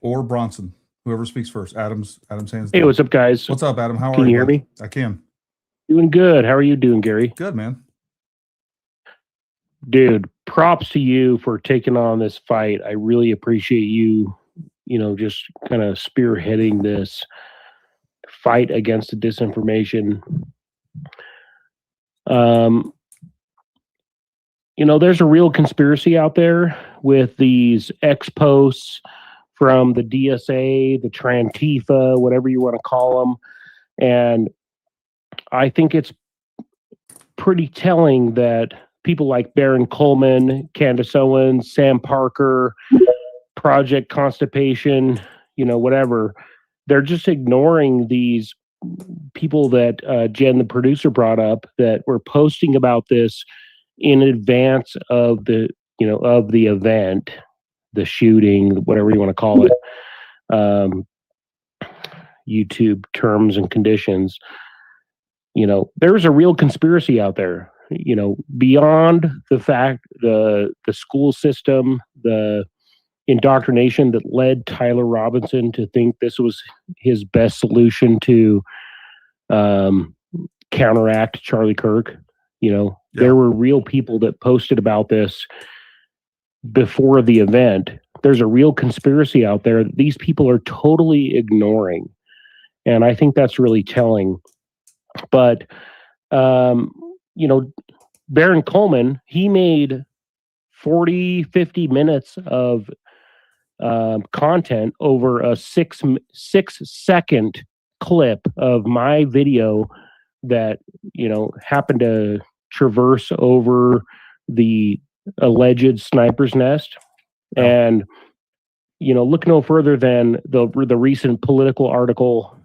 Or Bronson, whoever speaks first. Adam's hands. Hey, what's up, guys? What's up, Adam? How are you? Can you hear me? I can. Doing good. How are you doing, Gary? Good, man. Dude, props to you for taking on this fight. I really appreciate you, just kind of spearheading this fight against the disinformation. There's a real conspiracy out there with these ex-posts from the DSA, the Trans-Tifa, whatever you want to call them. And I think it's pretty telling that people like Baron Coleman, Candace Owens, Sam Parker, Project Constipation, whatever. They're just ignoring these people that Jen, the producer, brought up that were posting about this in advance of the event, the shooting, whatever you want to call it. YouTube terms and conditions. There's a real conspiracy out there, beyond the fact the school system, the indoctrination that led Tyler Robinson to think this was his best solution to counteract Charlie Kirk. There were real people that posted about this before the event. There's a real conspiracy out there that these people are totally ignoring. And I think that's really telling. But, Baron Coleman, he made 40, 50 minutes of content over a 6-second clip of my video that, happened to traverse over the alleged sniper's nest. And, look no further than the recent Political article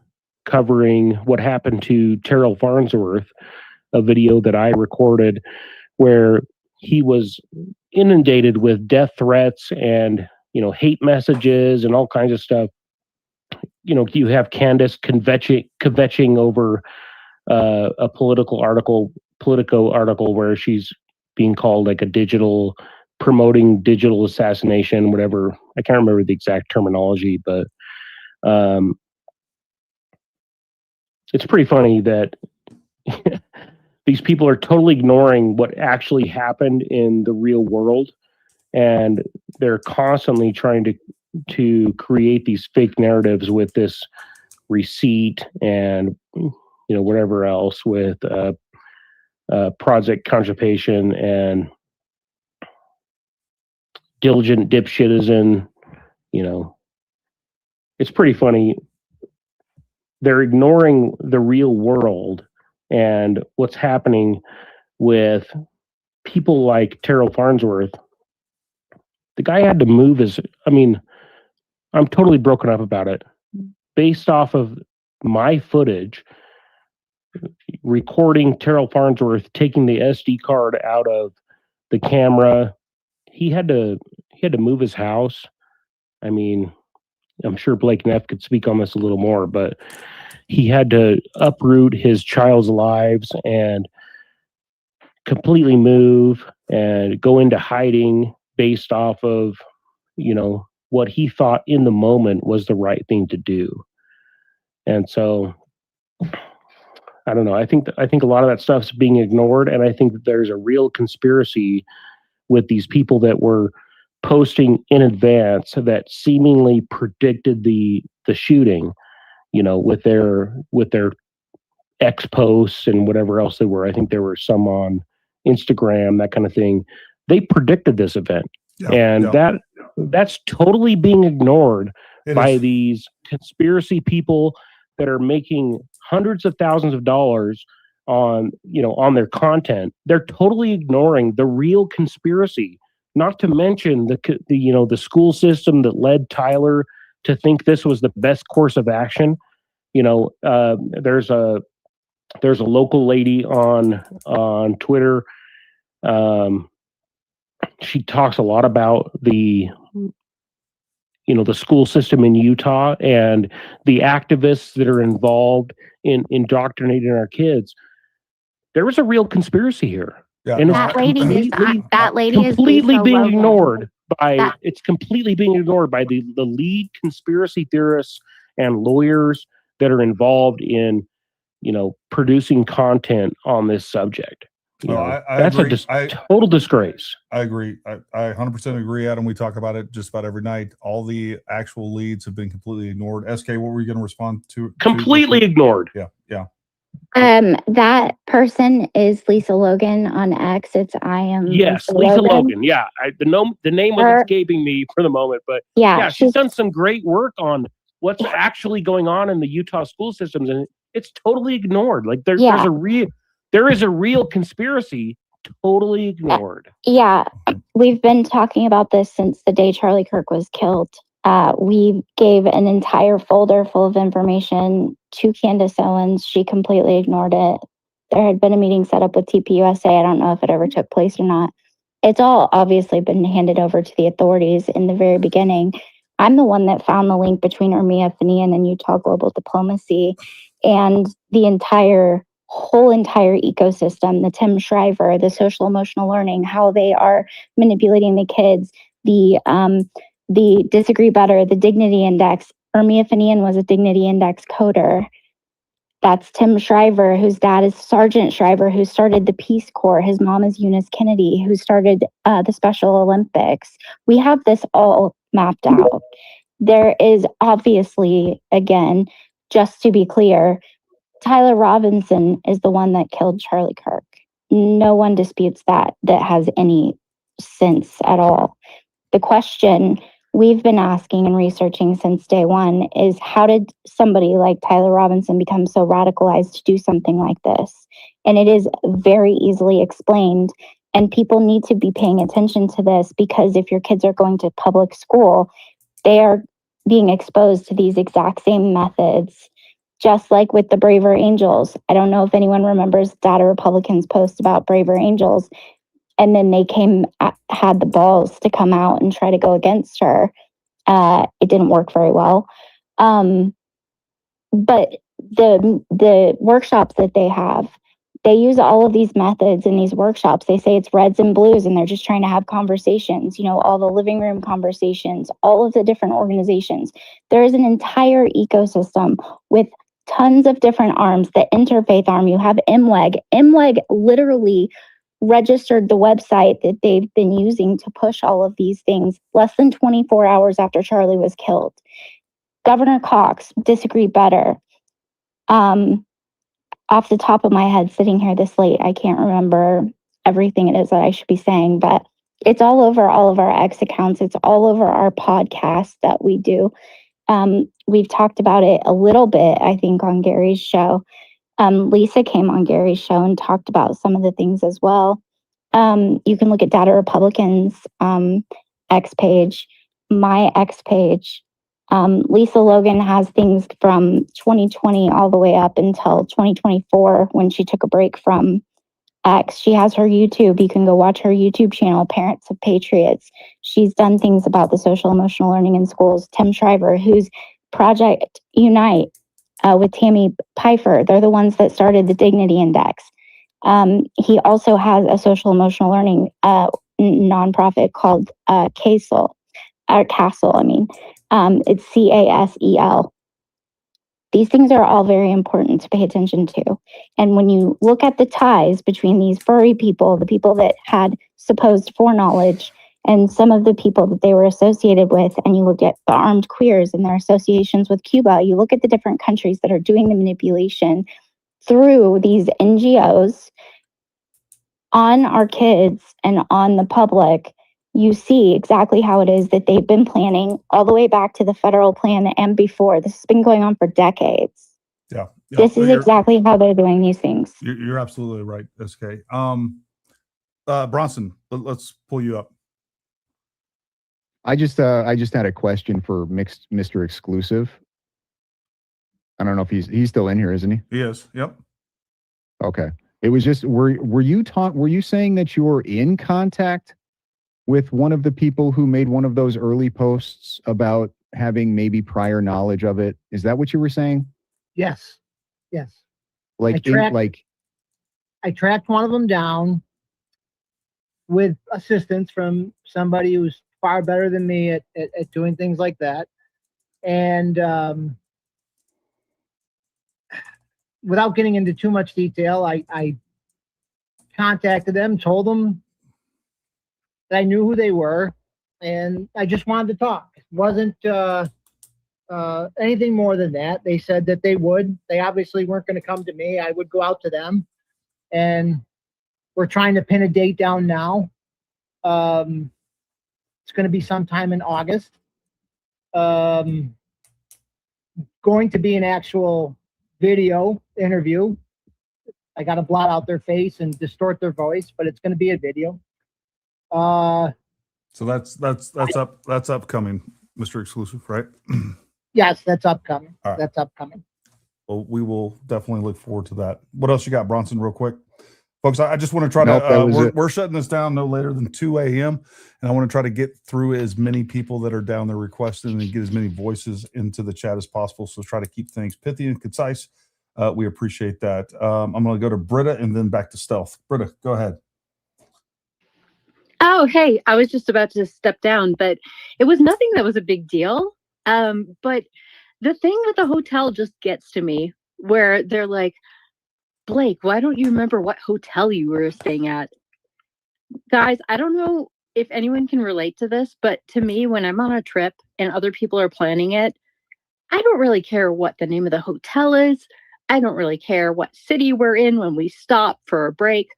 covering what happened to Terrell Farnsworth, a video that I recorded where he was inundated with death threats and, hate messages and all kinds of stuff. You have Candace kvetching over a Politico article where she's being called like promoting digital assassination, whatever. I can't remember the exact terminology, but it's pretty funny that these people are totally ignoring what actually happened in the real world, and they're constantly trying to create these fake narratives with this receipt and whatever else with Project Constipation and Diligent Dipshitizen. It's pretty funny. They're ignoring the real world and what's happening with people like Terrell Farnsworth. The guy had to move I'm totally broken up about it. Based off of my footage, recording Terrell Farnsworth taking the SD card out of the camera, he had to move his house. I'm sure Blake Neff could speak on this a little more, but he had to uproot his child's lives and completely move and go into hiding based off of, what he thought in the moment was the right thing to do. And so, I don't know. I think a lot of that stuff's being ignored, and I think that there's a real conspiracy with these people that were posting in advance that seemingly predicted the shooting, with their X posts and whatever else they were. I think there were some on Instagram, that kind of thing. They predicted this event, that's totally being ignored by these conspiracy people that are making hundreds of thousands of dollars on their content. They're totally ignoring the real conspiracy. Not to mention the school system that led Tyler to think this was the best course of action. There's a local lady on Twitter. She talks a lot about the school system in Utah and the activists that are involved in indoctrinating our kids. There was a real conspiracy here. Yeah, and that lady is completely being Lisa ignored by it's completely being ignored by the lead conspiracy theorists and lawyers that are involved in producing content on this subject. That's agree. a total disgrace. I agree. I 100% agree, Adam. We talk about it just about every night. All the actual leads have been completely ignored. SK, what were you going to respond to? Completely ignored. Yeah. That person is Lisa Logan on X. It's I am. Yes, Lisa Logan. Yeah, the name was escaping me for the moment, but yeah, she's done some great work on what's actually going on in the Utah school systems, and it's totally ignored. Like there is a real conspiracy totally ignored. Yeah, we've been talking about this since the day Charlie Kirk was killed. We gave an entire folder full of information to Candace Owens. She completely ignored it. There had been a meeting set up with TPUSA. I don't know if it ever took place or not. It's all obviously been handed over to the authorities in the very beginning. I'm the one that found the link between Ermia Fenian and Utah Global Diplomacy, and the whole entire ecosystem, the Tim Shriver, the social emotional learning, how they are manipulating the kids, the disagree better, the dignity index. Ermia Fenian was a dignity index coder. That's Tim Shriver, whose dad is Sergeant Shriver, who started the Peace Corps. His mom is Eunice Kennedy, who started the Special Olympics. We have this all mapped out. There is obviously, again, just to be clear, Tyler Robinson is the one that killed Charlie Kirk. No one disputes that has any sense at all. The question we've been asking and researching since day one is, how did somebody like Tyler Robinson become so radicalized to do something like this? And it is very easily explained. And people need to be paying attention to this, because if your kids are going to public school, they are being exposed to these exact same methods, just like with the Braver Angels. I don't know if anyone remembers Data Republicans' post about Braver Angels. And then they had the balls to come out and try to go against her. It didn't work very well. But the workshops that they have, they use all of these methods in these workshops. They say it's reds and blues, and they're just trying to have conversations, all the living room conversations, all of the different organizations. There is an entire ecosystem with tons of different arms. The interfaith arm, you have MWEG. MWEG literally registered the website that they've been using to push all of these things less than 24 hours after Charlie was killed. Governor Cox, disagree better. Off the top of my head, sitting here this late, I can't remember everything it is that I should be saying, but it's all over all of our X accounts. It's all over our podcast that we do. We've talked about it a little bit, I think, on Gary's show. Lisa came on Gary's show and talked about some of the things as well. You can look at Data Republicans' X page, my X page. Lisa Logan has things from 2020 all the way up until 2024 when she took a break from X. She has her YouTube. You can go watch her YouTube channel, Parents of Patriots. She's done things about the social emotional learning in schools. Tim Shriver, who's Project Unite with Tammy Pfeiffer. They're the ones that started the Dignity Index. He also has a social emotional learning nonprofit called Castle. It's CASEL. These things are all very important to pay attention to. And when you look at the ties between these furry people, the people that had supposed foreknowledge, and some of the people that they were associated with, and you look at the armed queers and their associations with Cuba, you look at the different countries that are doing the manipulation through these NGOs on our kids and on the public, you see exactly how it is that they've been planning all the way back to the federal plan and before. This has been going on for decades. Yeah. This is exactly how they're doing these things. You're absolutely right, SK. Bronson, let's pull you up. I just had a question for Mr. Exclusive. I don't know if he's still in here, isn't he? He is. Yep. Okay. It was just, were you saying that you were in contact with one of the people who made one of those early posts about having maybe prior knowledge of it? Is that what you were saying? Yes. Yes. I tracked one of them down with assistance from somebody who's far better than me at doing things like that. And without getting into too much detail, I contacted them, told them that I knew who they were, and I just wanted to talk. It wasn't anything more than that. They said that they would. They obviously weren't going to come to me. I would go out to them, and we're trying to pin a date down now. It's going to be sometime in August. Going to be an actual video interview. I got to blot out their face and distort their voice, but it's going to be a video. So that's upcoming, Mr. Exclusive, right? Yes, that's upcoming. All right. That's upcoming. Well, we will definitely look forward to that. What else you got, Bronson, real quick? Folks, I just want to try Nope, that to, was it. we're shutting this down no later than 2 a.m. And I want to try to get through as many people that are down there requesting and get as many voices into the chat as possible. So try to keep things pithy and concise. We appreciate that. I'm going to go to Britta and then back to Stealth. Britta, go ahead. Oh, hey, I was just about to step down, but it was nothing that was a big deal. But the thing with the hotel just gets to me where they're like, Blake, why don't you remember what hotel you were staying at? Guys, I don't know if anyone can relate to this, but to me, when I'm on a trip and other people are planning it, I don't really care what the name of the hotel is. I don't really care what city we're in when we stop for a break.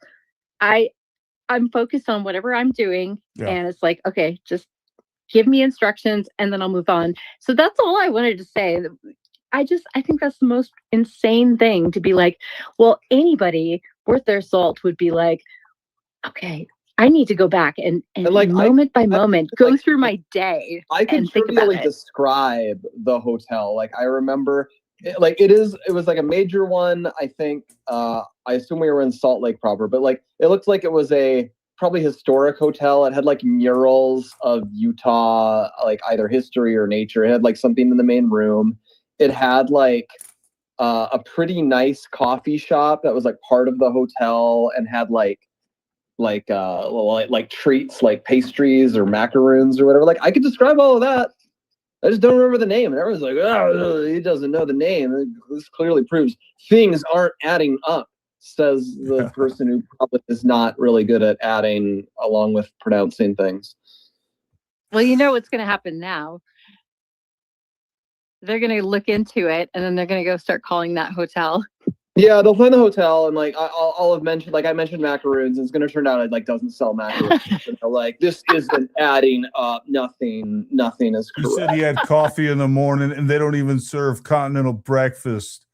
I'm focused on whatever I'm doing. Yeah. And it's like, okay, just give me instructions and then I'll move on. So that's all I wanted to say. I think that's the most insane thing to be like, well, anybody worth their salt would be like, okay, I need to go back and like, moment by moment go like, through my day. I can and think about trivially it. describe the hotel. Like I remember, it was like a major one. I think I assume we were in Salt Lake proper, but like it looked like it was a probably historic hotel. It had like murals of Utah, like either history or nature. It had like something in the main room. It had like a pretty nice coffee shop that was like part of the hotel and had like treats like pastries or macaroons or whatever. Like I could describe all of that. I just don't remember the name. And everyone's like, oh, he doesn't know the name. This clearly proves things aren't adding up, says the person who probably is not really good at adding along with pronouncing things. Well, you know what's going to happen now. They're going to look into it and then they're going to go start calling that hotel. Yeah, they'll find the hotel and like I'll have mentioned, like I mentioned macaroons, and it's gonna turn out it like doesn't sell macaroons. And they're like, this isn't adding up. Nothing is correct. You said he had coffee in the morning and they don't even serve continental breakfast.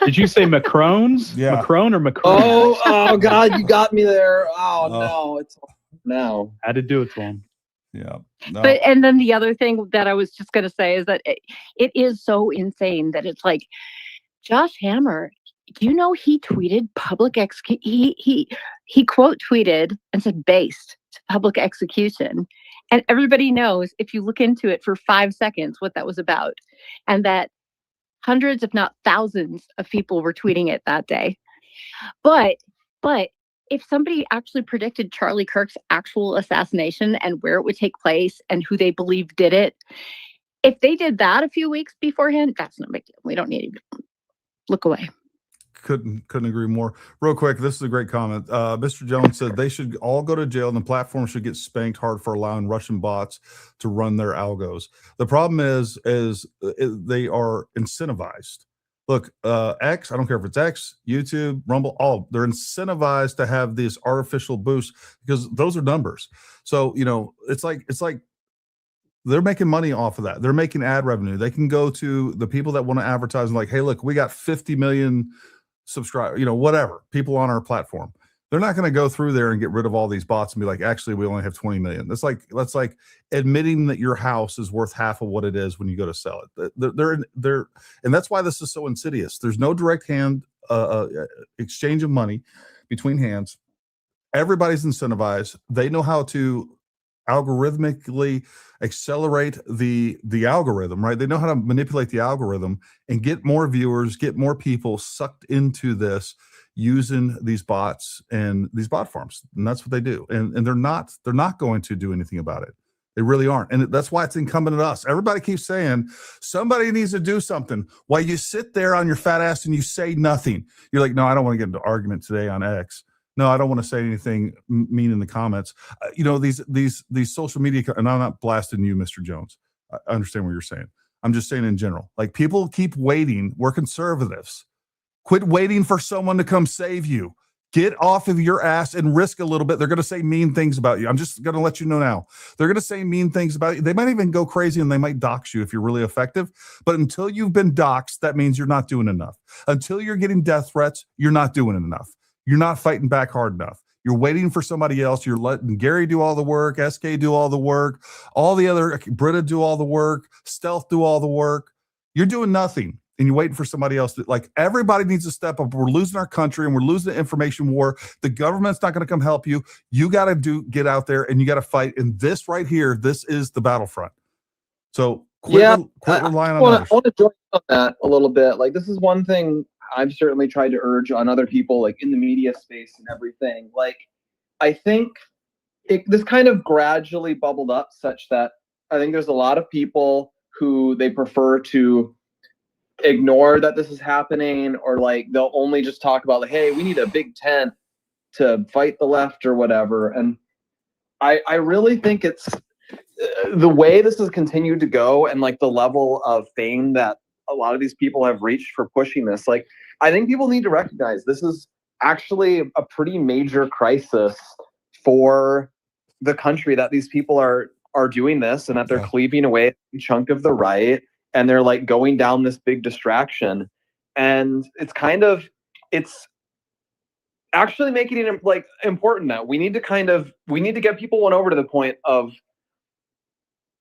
Did you say Macrones? Yeah. Macron or Macron? Oh God, you got me there. Oh no, it's now. Had to do it to him. Yeah. No. But and then the other thing that I was just going to say is that it is so insane that it's like Josh Hammer, you know, he tweeted he quote tweeted and said based to public execution. And everybody knows if you look into it for 5 seconds what that was about. And that hundreds, if not thousands of people were tweeting it that day. But if somebody actually predicted Charlie Kirk's actual assassination and where it would take place and who they believe did it, if they did that a few weeks beforehand, that's no big deal. We don't need to look away. Couldn't agree more. Real quick, this is a great comment. Mr. Jones said they should all go to jail and the platform should get spanked hard for allowing Russian bots to run their algos. The problem is they are incentivized. Look, X, I don't care if it's X, YouTube, Rumble, they're incentivized to have this artificial boost because those are numbers. So, you know, it's like they're making money off of that. They're making ad revenue. They can go to the people that want to advertise and like, hey, look, we got 50 million subscribers, you know, whatever, people on our platform. They're not going to go through there and get rid of all these bots and be like, actually, we only have 20 million. That's like admitting that your house is worth half of what it is when you go to sell it. They're and that's why this is so insidious. There's no direct hand exchange of money between hands. Everybody's incentivized. They know how to algorithmically accelerate the algorithm, right? They know how to manipulate the algorithm and get more viewers, get more people sucked into this using these bots and these bot farms. And that's what they do. And they're not going to do anything about it. They really aren't. And that's why it's incumbent on us. Everybody keeps saying somebody needs to do something. While you sit there on your fat ass and you say nothing. You're like, no, I don't want to get into argument today on X. No, I don't want to say anything mean in the comments. You know, these social media, and I'm not blasting you, Mr. Jones. I understand what you're saying. I'm just saying in general, like people keep waiting. We're conservatives. Quit waiting for someone to come save you. Get off of your ass and risk a little bit. They're going to say mean things about you. I'm just going to let you know now. They're going to say mean things about you. They might even go crazy and they might dox you if you're really effective. But until you've been doxed, that means you're not doing enough. Until you're getting death threats, you're not doing enough. You're not fighting back hard enough. You're waiting for somebody else. You're letting Gary do all the work, SK do all the work, all the other, Britta do all the work, Stealth do all the work. You're doing nothing. And you're waiting for somebody else to, like, everybody needs to step up. We're losing our country and we're losing the information war. The government's not going to come help you. You got to get out there and you got to fight. And this right here, this is the battlefront. So quit relying on others. I want to join on that a little bit. Like, this is one thing I've certainly tried to urge on other people, like in the media space and everything. Like, I think this kind of gradually bubbled up such that I think there's a lot of people who they prefer to ignore that this is happening, or like they'll only just talk about like, hey, we need a big tent to fight the left or whatever. And I really think it's the way this has continued to go, and like the level of fame that a lot of these people have reached for pushing this. Like, I think people need to recognize this is actually a pretty major crisis for the country, that these people are doing this and that they're cleaving away a chunk of the right. And they're like going down this big distraction, and it's actually making it like important that we need to get people won over to the point of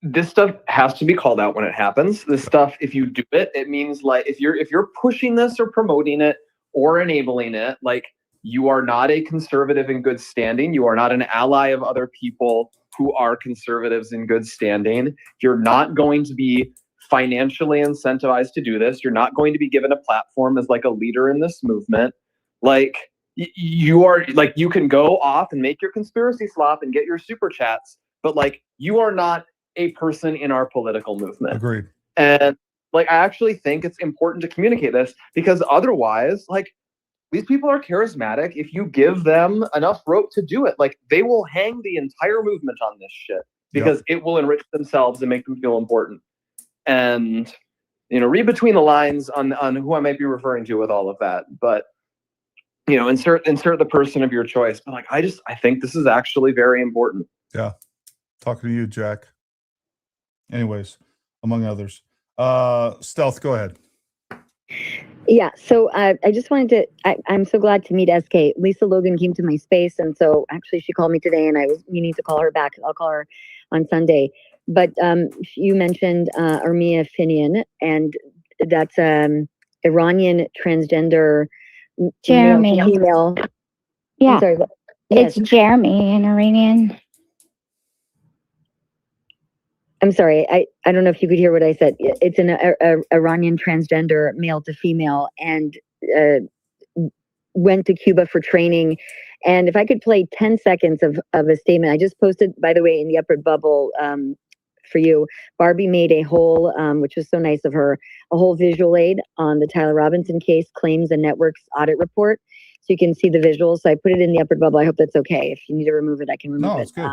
this stuff has to be called out when it happens. This stuff, if you do it, it means like if you're pushing this or promoting it or enabling it, like you are not a conservative in good standing. You are not an ally of other people who are conservatives in good standing. You're not going to be financially incentivized to do this. You're not going to be given a platform as like a leader in this movement. Like you are, like, you can go off and make your conspiracy slop and get your super chats, but like you are not a person in our political movement. Agreed. And like, I actually think it's important to communicate this, because otherwise, like, these people are charismatic. If you give them enough rope to do it, like, they will hang the entire movement on this shit, because it will enrich themselves and make them feel important. And, you know, read between the lines on who I might be referring to with all of that. But, you know, insert the person of your choice. But like, I think this is actually very important. Yeah. Talking to you, Jack. Anyways, among others. Stealth, go ahead. Yeah, so I just wanted to, I'm so glad to meet SK. Lisa Logan came to my space, and so actually she called me today, and I was meaning to call her back. I'll call her on Sunday. But you mentioned Urmia Finian, and that's Iranian transgender Jeremy. female. Yeah, I'm sorry, it's Jeremy, an Iranian. I'm sorry, I don't know if you could hear what I said. It's an Iranian transgender male to female, and went to Cuba for training. And if I could play 10 seconds of a statement, I just posted, by the way, in the upward bubble for you. Barbie made a whole, which was so nice of her, a whole visual aid on the Tyler Robinson case, claims and networks audit report. So you can see the visuals. So I put it in the upward bubble. I hope that's okay. If you need to remove it, I can remove it. It's good.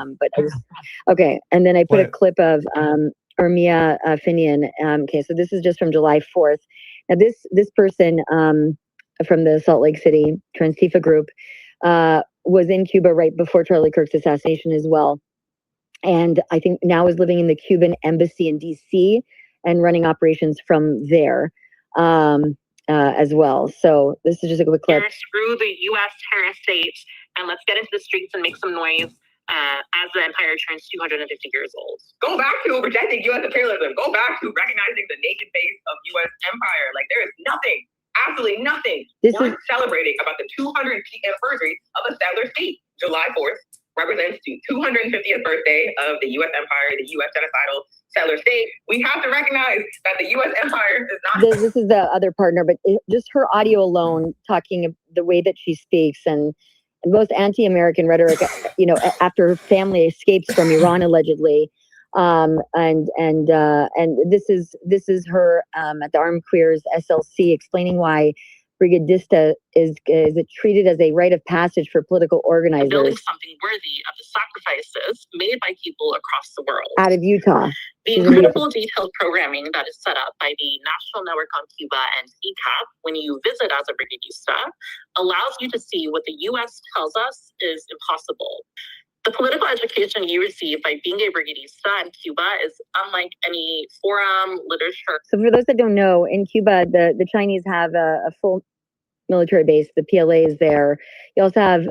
Okay. And then I put a clip of Urmia Finian. Okay, so this is just from July 4th. Now this person from the Salt Lake City Transtifa group was in Cuba right before Charlie Kirk's assassination as well. And I think now is living in the Cuban embassy in DC and running operations from there as well. So this is just a quick clip. Screw the U.S. terrorist state, and let's get into the streets and make some noise as the empire turns 250 years old. Go back to rejecting U.S. imperialism. Go back to recognizing the naked face of U.S. empire. Like, there is nothing, absolutely nothing worth celebrating about the 200th anniversary of a settler state. July 4th represents the 250th birthday of the U.S. empire, the U.S. genocidal settler state. We have to recognize that the U.S. empire is not... This is the other partner, but just her audio alone, talking the way that she speaks and most anti-American rhetoric, you know, after her family escapes from Iran, allegedly. And this is her at the Armed Queers SLC explaining why brigadista is it treated as a rite of passage for political organizers. Building something worthy of the sacrifices made by people across the world. Out of Utah. The incredible detailed programming that is set up by the National Network on Cuba and ECAP when you visit as a brigadista allows you to see what the U.S. tells us is impossible. The political education you receive by being a brigadista in Cuba is unlike any forum, literature. So for those that don't know, in Cuba, the Chinese have a full military base. The PLA is there. You also have,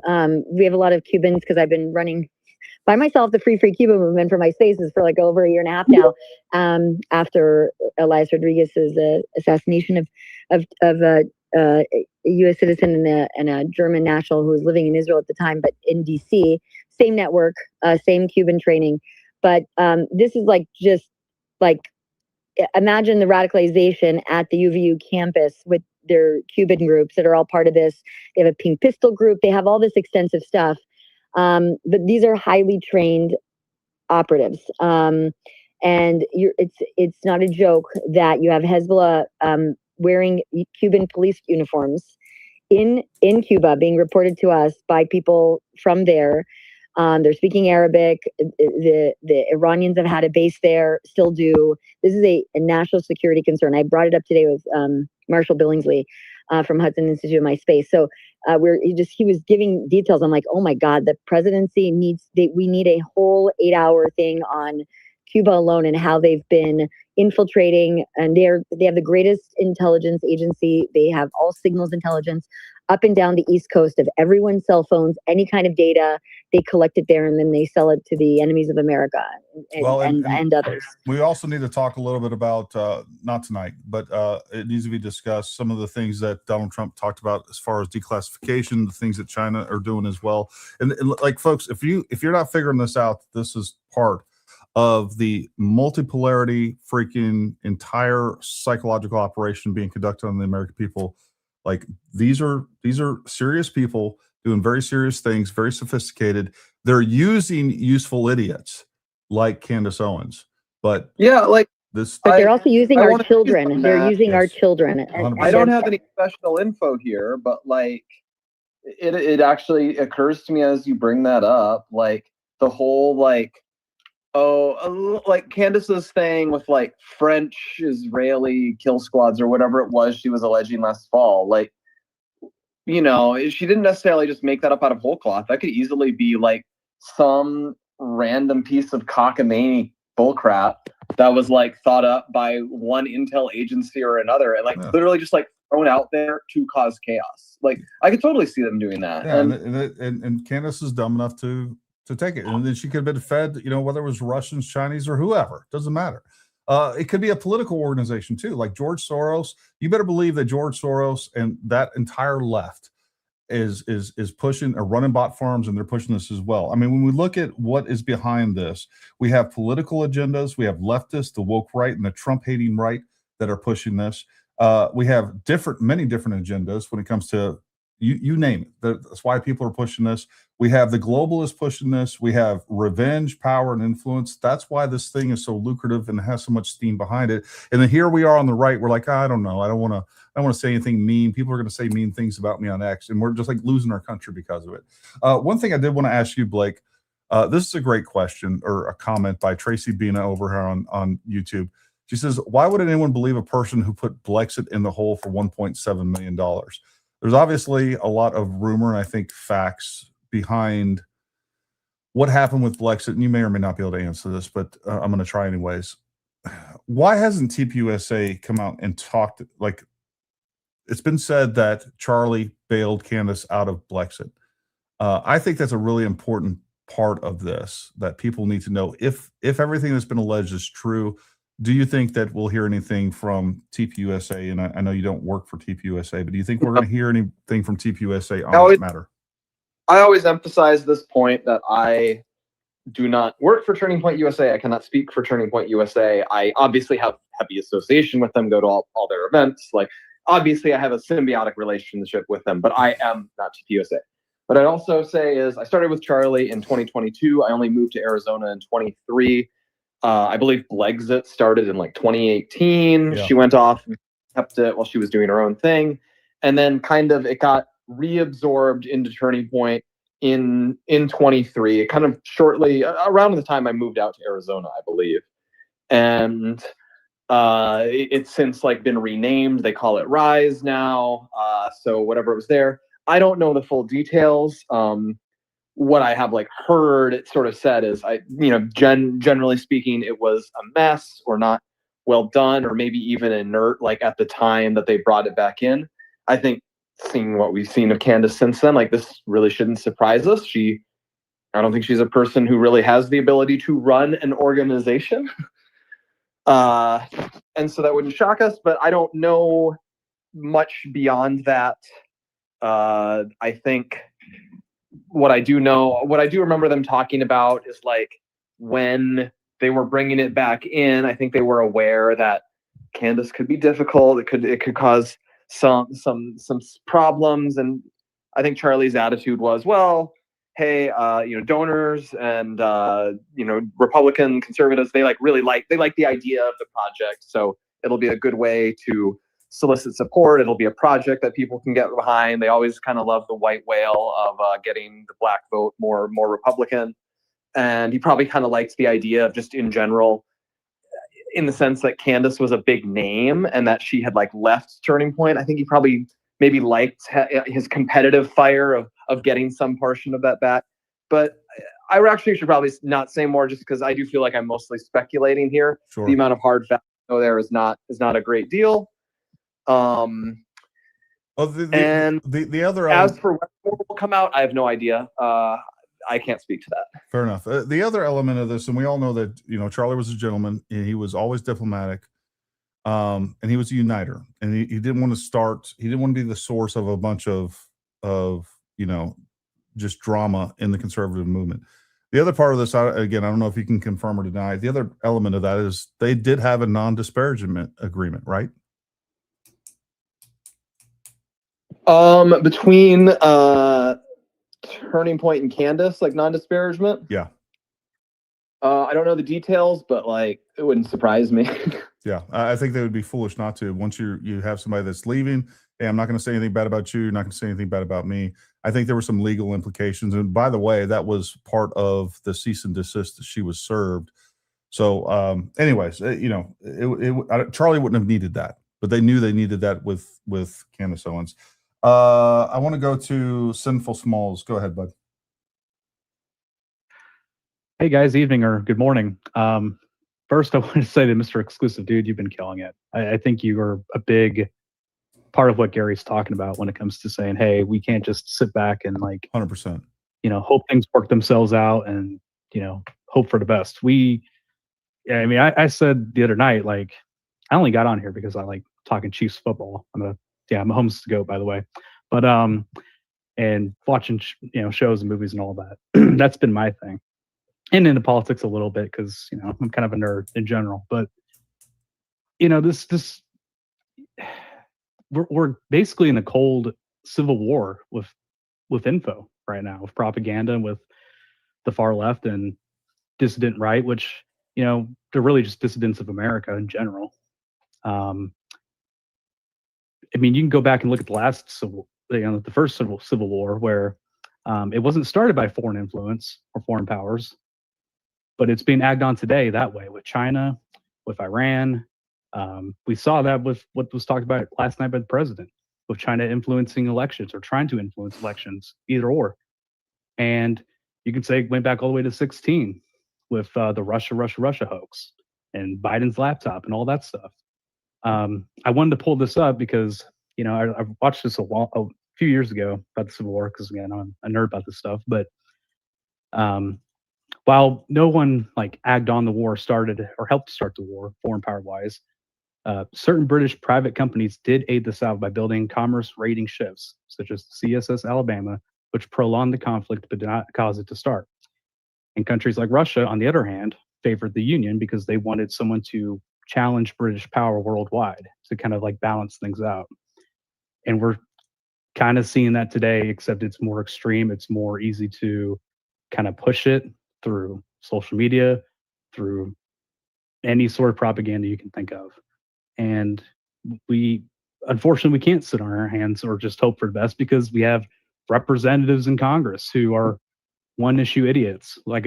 we have a lot of Cubans because I've been running by myself the Free Cuba movement for my spaces for like over a year and a half now, after Elias Rodriguez's assassination of a U.S. citizen and a German national who was living in Israel at the time, but in D.C., same network, same Cuban training. But this is like just like, imagine the radicalization at the UVU campus with their Cuban groups that are all part of this. They have a Pink Pistol group. They have all this extensive stuff. But these are highly trained operatives. And it's not a joke that you have Hezbollah wearing Cuban police uniforms in Cuba being reported to us by people from there. They're speaking Arabic. The Iranians have had a base there, still do. This is a national security concern. I brought it up today with Marshall Billingsley from Hudson Institute of My Space. So he was giving details. I'm like, oh my God, the presidency we need a whole 8-hour thing on Cuba alone and how they've been infiltrating, and they have the greatest intelligence agency. They have all signals intelligence up and down the East Coast of everyone's cell phones, any kind of data, they collect it there and then they sell it to the enemies of America and others. We also need to talk a little bit about, not tonight, but it needs to be discussed, some of the things that Donald Trump talked about as far as declassification, the things that China are doing as well. And like, folks, if you're not figuring this out, this is part of the multipolarity, freaking entire psychological operation being conducted on the American people. Like, these are serious people doing very serious things, very sophisticated. They're using useful idiots like Candace Owens. But yeah, like this. But they're also using our children. They're using our children. I don't have any special info here, but like it actually occurs to me as you bring that up, like the whole like, like Candace's thing with like French Israeli kill squads or whatever it was she was alleging last fall. Like, you know, she didn't necessarily just make that up out of whole cloth. That could easily be like some random piece of cockamamie bullcrap that was like thought up by one intel agency or another and like literally just like thrown out there to cause chaos. Like, I could totally see them doing that. Yeah, and Candace is dumb enough to take it, and then she could have been fed, you know, whether it was Russians, Chinese, or whoever, doesn't matter. It could be a political organization too, like George Soros. You better believe that George Soros and that entire left is pushing or running bot farms, and they're pushing this as well. I mean, when we look at what is behind this, we have political agendas, we have leftists, the woke right, and the Trump hating right that are pushing this. We have many different agendas when it comes to you name it. That's why people are pushing this. We have the globalists pushing this. We have revenge, power, and influence. That's why this thing is so lucrative and has so much steam behind it. And then here we are on the right. We're like, I don't know. I don't want to say anything mean. People are going to say mean things about me on X, and we're just like losing our country because of it. One thing I did want to ask you, Blake. This is a great question or a comment by Tracy Bina over here on YouTube. She says, "Why would anyone believe a person who put Blexit in the hole for $1.7 million?" There's obviously a lot of rumor and I think facts behind what happened with Blexit, and you may or may not be able to answer this, but I'm going to try anyways. Why hasn't TPUSA come out and talked? Like, it's been said that Charlie bailed Candace out of Blexit. I think that's a really important part of this that people need to know. If everything that's been alleged is true, do you think that we'll hear anything from TPUSA? And I know you don't work for TPUSA, but do you think we're going to hear anything from TPUSA on this matter? I always emphasize this point that I do not work for Turning Point USA. I cannot speak for Turning Point USA. I obviously have heavy association with them, go to all their events. Like, obviously, I have a symbiotic relationship with them, but I am not TPUSA. What I'd also say is I started with Charlie in 2022. I only moved to Arizona in 23. I believe Blexit started in like 2018. Yeah. She went off and kept it while she was doing her own thing. and then kind of it got reabsorbed into Turning Point in 23. It kind of shortly around the time I moved out to Arizona, I believe, and it's since like been renamed. They call it Rise now. So whatever was there, I don't know the full details. What I have like heard it sort of said is generally speaking, it was a mess or not well done, or maybe even inert, like at the time that they brought it back in. I think seeing what we've seen of Candace since then, like this really shouldn't surprise us. I don't think she's a person who really has the ability to run an organization. And so that wouldn't shock us, but I don't know much beyond that. I think what I do remember them talking about is like when they were bringing it back in, I think they were aware that Candace could be difficult. It could cause some problems. And I think Charlie's attitude was, well, hey, donors and, Republican conservatives, they like the idea of the project. So it'll be a good way to solicit support. It'll be a project that people can get behind. They always kind of love the white whale of getting the black vote more Republican. And he probably kind of liked the idea of just in general, in the sense that Candace was a big name and that she had like left Turning Point. I think he probably maybe liked his competitive fire of getting some portion of that back. But I actually should probably not say more, just because I do feel like I'm mostly speculating here. Sure. The amount of hard facts there is not a great deal. The other as for when more will come out, I have no idea. I can't speak to that. Fair enough. The other element of this, and we all know that Charlie was a gentleman. He was always diplomatic, and he was a uniter. And he didn't want to He didn't want to be the source of a bunch of just drama in the conservative movement. The other part of this, again, I don't know if you can confirm or deny. The other element of that is they did have a non-disparagement agreement, right? Between Turning Point and Candace, like non-disparagement. Yeah. I don't know the details, but like it wouldn't surprise me. Yeah, I think they would be foolish not to. Once you have somebody that's leaving, hey, I'm not going to say anything bad about you. You're not going to say anything bad about me. I think there were some legal implications. And by the way, that was part of the cease and desist that she was served. So anyways, Charlie wouldn't have needed that, but they knew they needed that with Candace Owens. I want to go to Sinful Smalls. Go ahead, bud. Hey guys, evening or good morning. First, I want to say to Mr. Exclusive Dude, you've been killing it. I think you are a big part of what Gary's talking about when it comes to saying, hey, we can't just sit back and like 100%, hope things work themselves out and, hope for the best. I said the other night, like, I only got on here because I like talking Chiefs football. I'm a Mahomes goat, by the way. But, and watching, shows and movies and all that. That's been my thing. And into politics a little bit because, I'm kind of a nerd in general. But, we're basically in a cold civil war with info right now, with propaganda, with the far left and dissident right, which, they're really just dissidents of America in general. You can go back and look at the last the first civil war where it wasn't started by foreign influence or foreign powers, but it's being egged on today that way with China, with Iran. We saw that with what was talked about last night by the president, with China influencing elections or trying to influence elections, either or. And you can say it went back all the way to 2016 with the Russia hoax and Biden's laptop and all that stuff. I wanted to pull this up because, I watched this a few years ago about the Civil War because, again, I'm a nerd about this stuff. But while no one like egged on the war, started or helped start the war, foreign power wise, certain British private companies did aid the South by building commerce raiding ships, such as the CSS Alabama, which prolonged the conflict but did not cause it to start. And countries like Russia, on the other hand, favored the Union because they wanted someone to challenge British power worldwide to kind of like balance things out. And we're kind of seeing that today, except it's more extreme. It's more easy to kind of push it through social media, through any sort of propaganda you can think of. And we unfortunately, we can't sit on our hands or just hope for the best, because we have representatives in Congress who are one issue idiots. I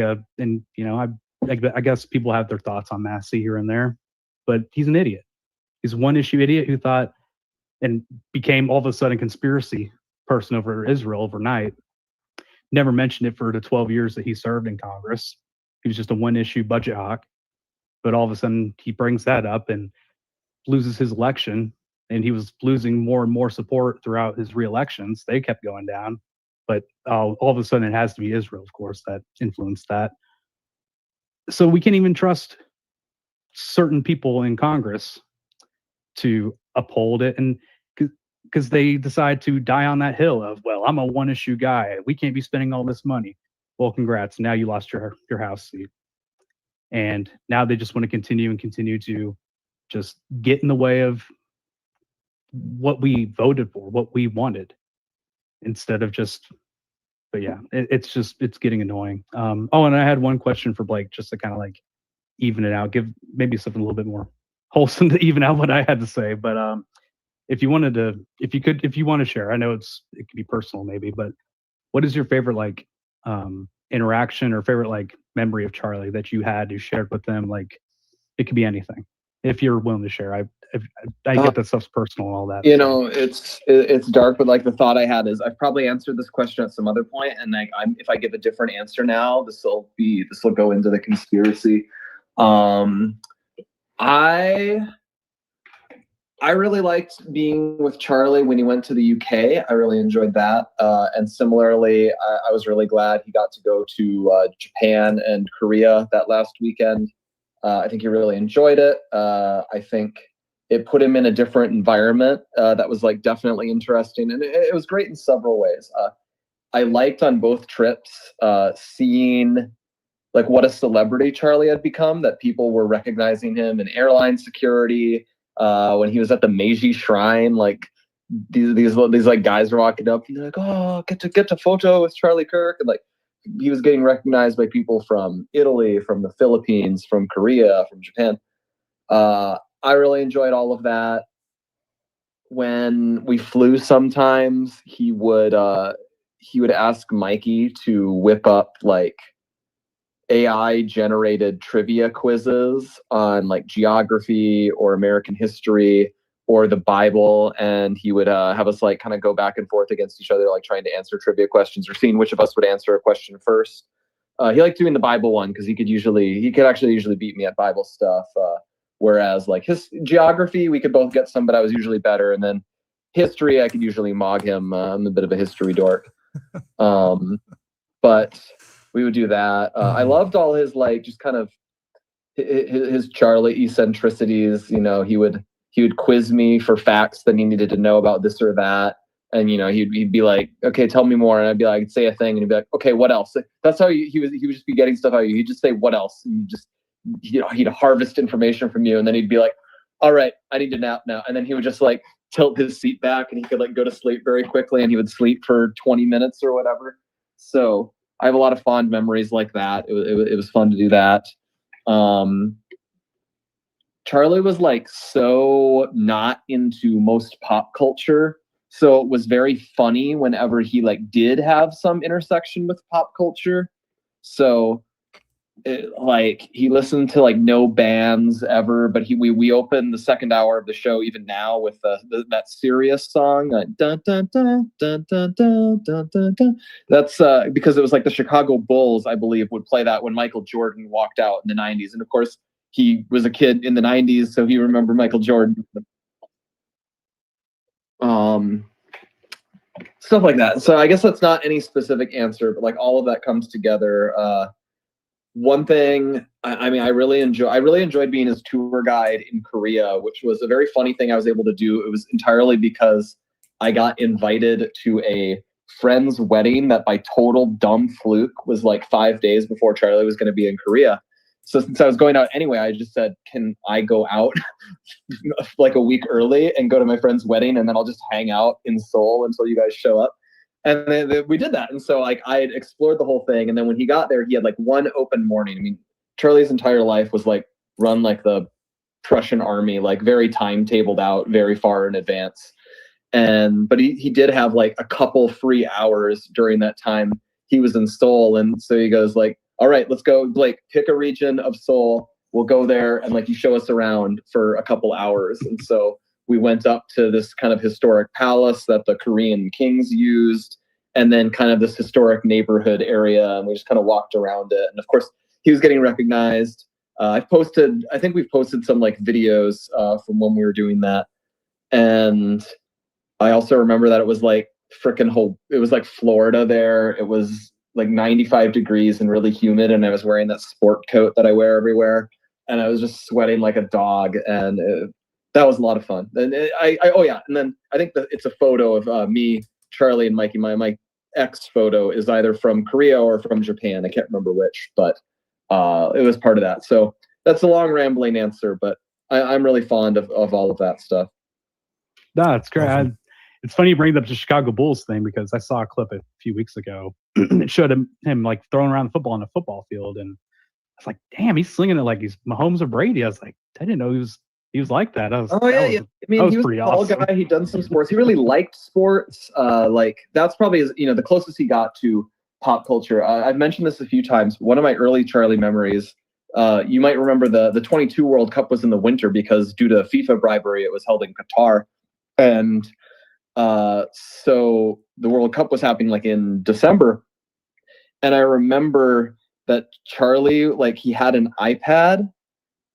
guess people have their thoughts on Massey here and there, but he's an idiot. He's one issue idiot who thought and became all of a sudden conspiracy person over Israel overnight. Never mentioned it for the 12 years that he served in Congress. He was just a one issue budget hawk. But all of a sudden he brings that up and loses his election. And he was losing more and more support throughout his re-elections. They kept going down. But all of a sudden it has to be Israel, of course, that influenced that. So we can't even trust certain people in Congress to uphold it, and because they decide to die on that hill of, well, I'm a one issue guy, we can't be spending all this money. Well, congrats, now you lost your House seat, and now they just want to continue to just get in the way of what we voted for, what we wanted, instead of just. But yeah, it's getting annoying. And I had one question for Blake, just to kind of like even it out, give maybe something a little bit more wholesome to even out what I had to say. But if you want to share, I know it could be personal maybe, but what is your favorite like interaction or favorite like memory of Charlie that you had to shared with them? Like it could be anything if you're willing to share. I get that stuff's personal and all that. It's dark, but like the thought I had is I've probably answered this question at some other point, and like if I give a different answer now, this will go into the conspiracy. I really liked being with Charlie when he went to the UK. I really enjoyed that. And similarly, I was really glad he got to go to Japan and Korea that last weekend. I think he really enjoyed it. I think it put him in a different environment that was like definitely interesting. And it was great in several ways. I liked on both trips seeing like what a celebrity Charlie had become, that people were recognizing him in airline security. When he was at the Meiji Shrine, like these like guys were walking up and they're like, oh, get to photo with Charlie Kirk. And like he was getting recognized by people from Italy, from the Philippines, from Korea, from Japan. I really enjoyed all of that. When we flew, sometimes he would ask Mikey to whip up like AI generated trivia quizzes on like geography or American history or the Bible, and he would have us like kind of go back and forth against each other, like trying to answer trivia questions or seeing which of us would answer a question first. He liked doing the Bible one because he could actually usually beat me at Bible stuff. Whereas like his geography, we could both get some, but I was usually better. And then history, I could usually mog him. I'm a bit of a history dork. But we would do that. I loved all his like just kind of his Charlie eccentricities. You know, he would quiz me for facts that he needed to know about this or that. And you know, he'd be like, "Okay, tell me more." And I'd be like, I'd say a thing, and he'd be like, "Okay, what else?" That's how he would just be getting stuff out of you. He'd just say, "What else?" And he'd harvest information from you, and then he'd be like, "All right, I need to nap now." And then he would just like tilt his seat back, and he could like go to sleep very quickly, and he would sleep for 20 minutes or whatever. So I have a lot of fond memories like that. It was fun to do that. Charlie was like so not into most pop culture. So it was very funny whenever he like did have some intersection with pop culture. So like he listened to like no bands ever, but we opened the second hour of the show even now with that serious song, dun, dun, dun, dun, dun, dun, dun, dun, dun. That's because it was like the Chicago Bulls, I believe, would play that when Michael Jordan walked out in the 90s. And of course he was a kid in the 90s, so he remembered Michael Jordan. Stuff like that. So I guess that's not any specific answer, but like all of that comes together. One thing, I really enjoyed being his tour guide in Korea, which was a very funny thing I was able to do. It was entirely because I got invited to a friend's wedding that by total dumb fluke was like 5 days before Charlie was going to be in Korea. So since I was going out anyway, I just said, can I go out like a week early and go to my friend's wedding, and then I'll just hang out in Seoul until you guys show up? And then we did that. And so like I had explored the whole thing. And then when he got there, he had like one open morning. I mean, Charlie's entire life was like run like the Prussian army, like very timetabled out, very far in advance. But he did have like a couple free hours during that time he was in Seoul. And so he goes like, all right, let's go, Blake, pick a region of Seoul. We'll go there and like you show us around for a couple hours. And so we went up to this kind of historic palace that the Korean kings used, and then kind of this historic neighborhood area. And we just kind of walked around it. And of course, he was getting recognized. I think we've posted some like videos from when we were doing that. And I also remember that it was like it was like Florida there. It was like 95 degrees and really humid. And I was wearing that sport coat that I wear everywhere. And I was just sweating like a dog. And that was a lot of fun. And and then I think that it's a photo of me, Charlie, and Mikey. My ex photo is either from Korea or from Japan. I can't remember which, but it was part of that. So that's a long rambling answer, but I'm really fond of all of that stuff. No, it's great. Awesome. It's funny you bring up the Chicago Bulls thing because I saw a clip a few weeks ago. It showed him like throwing around the football on a football field, and I was like, "Damn, he's slinging it like he's Mahomes or Brady." I was like, "I didn't know he was like that." I mean, he was a tall guy. He'd done some sports. He really liked sports. Like that's probably the closest he got to pop culture. I've mentioned this a few times. One of my early Charlie memories. You might remember the 22 World Cup was in the winter because due to FIFA bribery, it was held in Qatar, and so the World Cup was happening like in December. And I remember that Charlie, like he had an iPad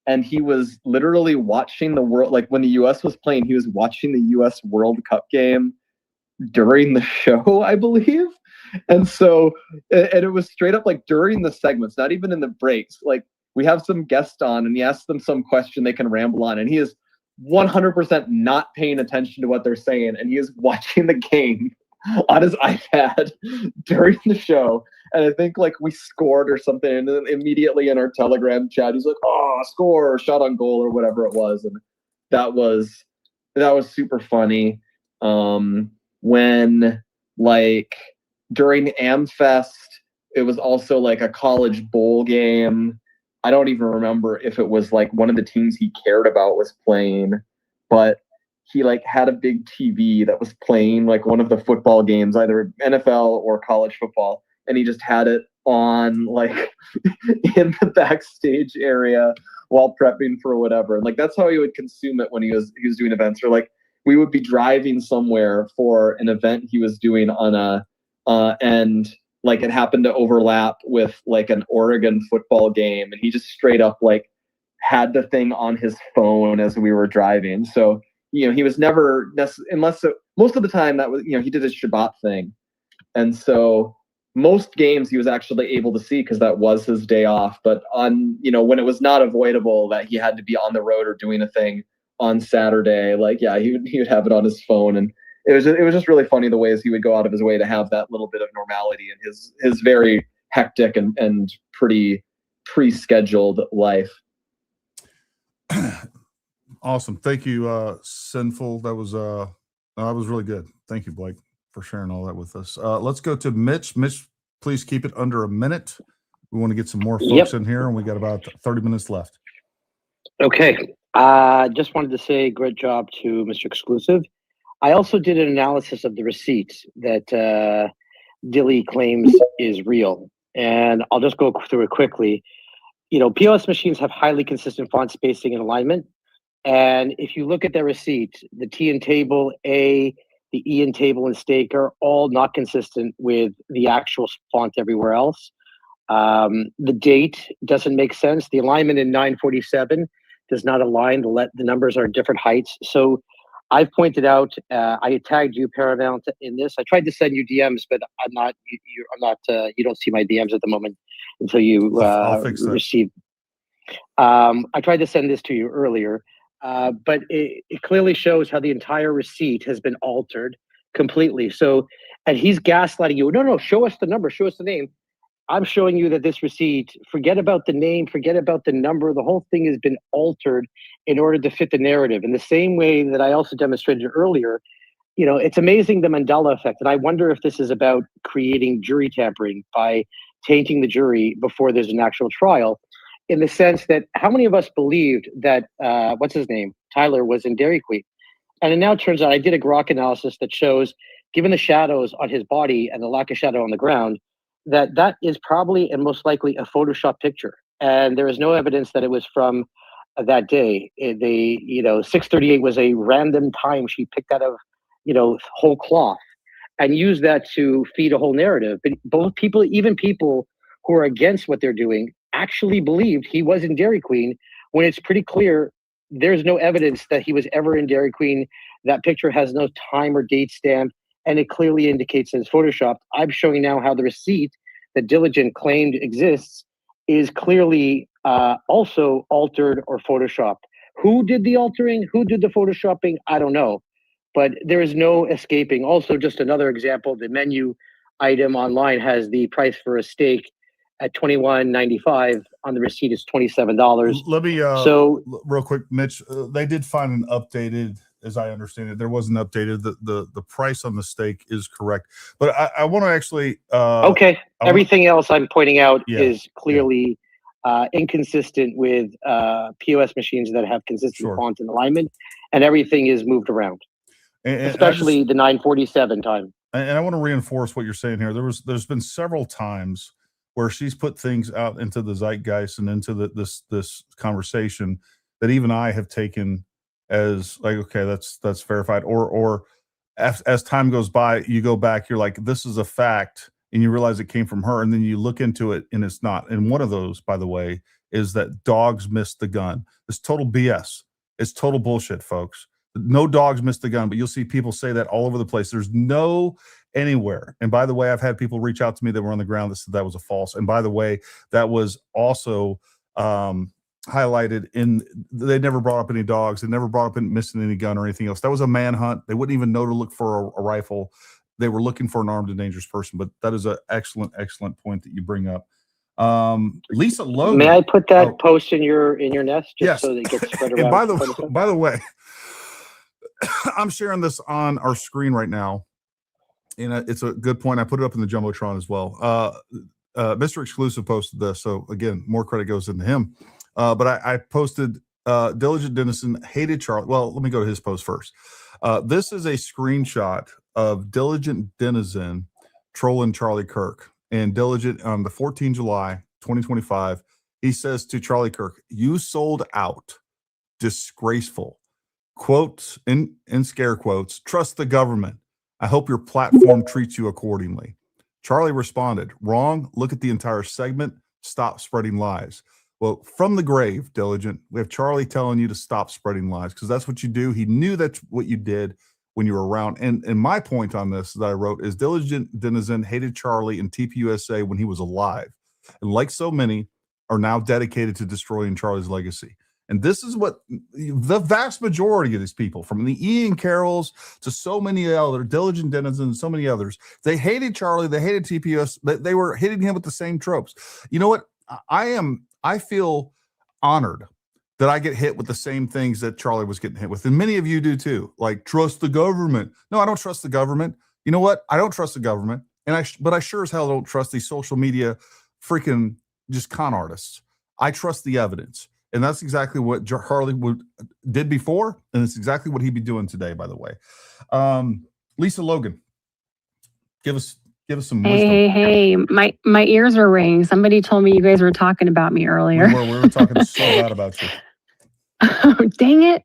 and he was literally watching the world, like when the US was playing, he was watching the US World Cup game during the show, I believe. And so, and it was straight up like during the segments, not even in the breaks, like we have some guest on and he asks them some question they can ramble on, and he is 100% not paying attention to what they're saying, and he is watching the game on his iPad during the show. And I think like we scored or something, and then immediately in our Telegram chat he's like, "Oh, score or shot on goal," or whatever it was. And that was super funny. When like during AmFest, it was also like a college bowl game. I don't even remember if it was like one of the teams he cared about was playing, but he like had a big TV that was playing like one of the football games, either NFL or college football. And he just had it on like in the backstage area while prepping for whatever. And like, that's how he would consume it when he was doing events, or like we would be driving somewhere for an event he was doing on and like it happened to overlap with like an Oregon football game, and he just straight up like had the thing on his phone as we were driving. So, he was never most of the time that was, he did his Shabbat thing. And so most games he was actually able to see because that was his day off. But on, when it was not avoidable that he had to be on the road or doing a thing on Saturday, like, yeah, he would have it on his phone. And it was just really funny the ways he would go out of his way to have that little bit of normality in his very hectic and pretty pre-scheduled life. Awesome. Thank you, Sinful. That was really good. Thank you, Blake, for sharing all that with us. Let's go to Mitch. Mitch, please keep it under a minute. We want to get some more folks in here, and we got about 30 minutes left. Okay. Just wanted to say great job to Mr. Exclusive. I also did an analysis of the receipt that Dilly claims is real, and I'll just go through it quickly. POS machines have highly consistent font spacing and alignment. And if you look at their receipt, the T in table A, the E in table and stake are all not consistent with the actual font everywhere else. The date doesn't make sense. The alignment in 947 does not align. The numbers are different heights. So I've pointed out, I tagged you, Paramount, in this. I tried to send you DMs, but I'm not. You don't see my DMs at the moment until you receive. I tried to send this to you earlier, but it clearly shows how the entire receipt has been altered completely. So, and he's gaslighting you. No, show us the number, show us the name. I'm showing you that this receipt, forget about the name, forget about the number. The whole thing has been altered in order to fit the narrative. In the same way that I also demonstrated earlier, it's amazing the Mandela effect. And I wonder if this is about creating jury tampering by tainting the jury before there's an actual trial. in the sense that how many of us believed that what's his name, Tyler, was in Dairy Queen? And it now turns out I did a grok analysis that shows, given the shadows on his body and the lack of shadow on the ground, that is probably and most likely a Photoshop picture. And there is no evidence that it was from that day. 6:38 was a random time she picked out of, whole cloth and used that to feed a whole narrative. But both people, even people who are against what they're doing, actually believed he was in Dairy Queen when it's pretty clear there's no evidence that he was ever in Dairy Queen. That picture has no time or date stamp, and it clearly indicates that it's photoshopped. I'm showing now how the receipt that Diligent claimed exists is clearly also altered or photoshopped. Who did the altering? Who did the photoshopping? I don't know. But there is no escaping. Also, just another example, the menu item online has the price for a steak at $21.95. On the receipt is $27. Let me so real quick, Mitch. They did find an updated, as I understand it. There was an updated. The price on the steak is correct, but I want to actually. Okay. Everything else I'm pointing out is clearly inconsistent with POS machines that have consistent font and alignment, and everything is moved around, especially the 9:47 time. And I want to reinforce what you're saying here. There's been several times where she's put things out into the zeitgeist and into this conversation that even I have taken as like, okay, that's verified. Or as time goes by, you go back, you're like, this is a fact, and you realize it came from her, and then you look into it and it's not. And one of those, by the way, is that dogs missed the gun. It's total BS. It's total bullshit, folks. No dogs missed the gun, but you'll see people say that all over the place. There's no anywhere. And by the way, I've had people reach out to me that were on the ground that said that was a false. And by the way, that was also highlighted in, they never brought up any dogs. They never brought up missing any gun or anything else. That was a manhunt. They wouldn't even know to look for a rifle. They were looking for an armed and dangerous person. But that is an excellent point that you bring up. Lisa Logan. May I put that post in your nest yes. so that it gets spread around? And by the way, I'm sharing this on our screen right now, and it's a good point. I put it up in the Jumbotron as well. Mr. Exclusive posted this, so again, more credit goes into him. But I posted Diligent Denizen hated Charlie. Well, let me go to his post first. This is a screenshot of Diligent Denizen trolling Charlie Kirk. And Diligent on the 14th July 2025, he says to Charlie Kirk, "You sold out. Disgraceful. Quotes in scare quotes, trust the government. I hope your platform treats you accordingly." Charlie responded, "Wrong. Look at the entire segment. Stop spreading lies." Well, from the grave, Diligent, we have Charlie telling you to stop spreading lies because that's what you do. He knew that's what you did when you were around. And my point on this that I wrote is Diligent Denizen hated Charlie and TPUSA when he was alive. And like so many, are now dedicated to destroying Charlie's legacy. And this is what the vast majority of these people, from the Ian Carrolls to so many other Diligent Denizen, so many others, they hated Charlie. They hated TPS. They were hitting him with the same tropes. You know what? I feel honored that I get hit with the same things that Charlie was getting hit with. And many of you do too. Like, trust the government. No, I don't trust the government. You know what? I don't trust the government. But I sure as hell don't trust these social media freaking just con artists. I trust the evidence. And that's exactly what Charlie did before, and it's exactly what he'd be doing today, by the way. Lisa Logan, give us some wisdom. Hey, my ears are ringing. Somebody told me you guys were talking about me earlier. We were talking so bad about you. Oh, dang it.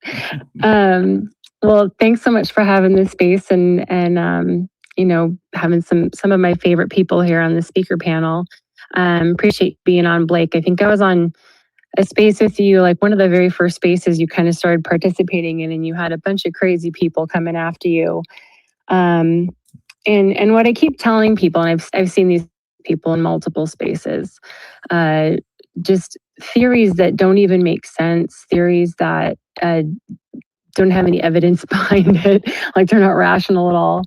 Well, thanks so much for having this space and having some of my favorite people here on the speaker panel. Appreciate being on, Blake. I think I was on a space with you, like one of the very first spaces you kind of started participating in, and you had a bunch of crazy people coming after you. And what I keep telling people, and I've seen these people in multiple spaces, just theories that don't even make sense, theories that don't have any evidence behind it, like they're not rational at all.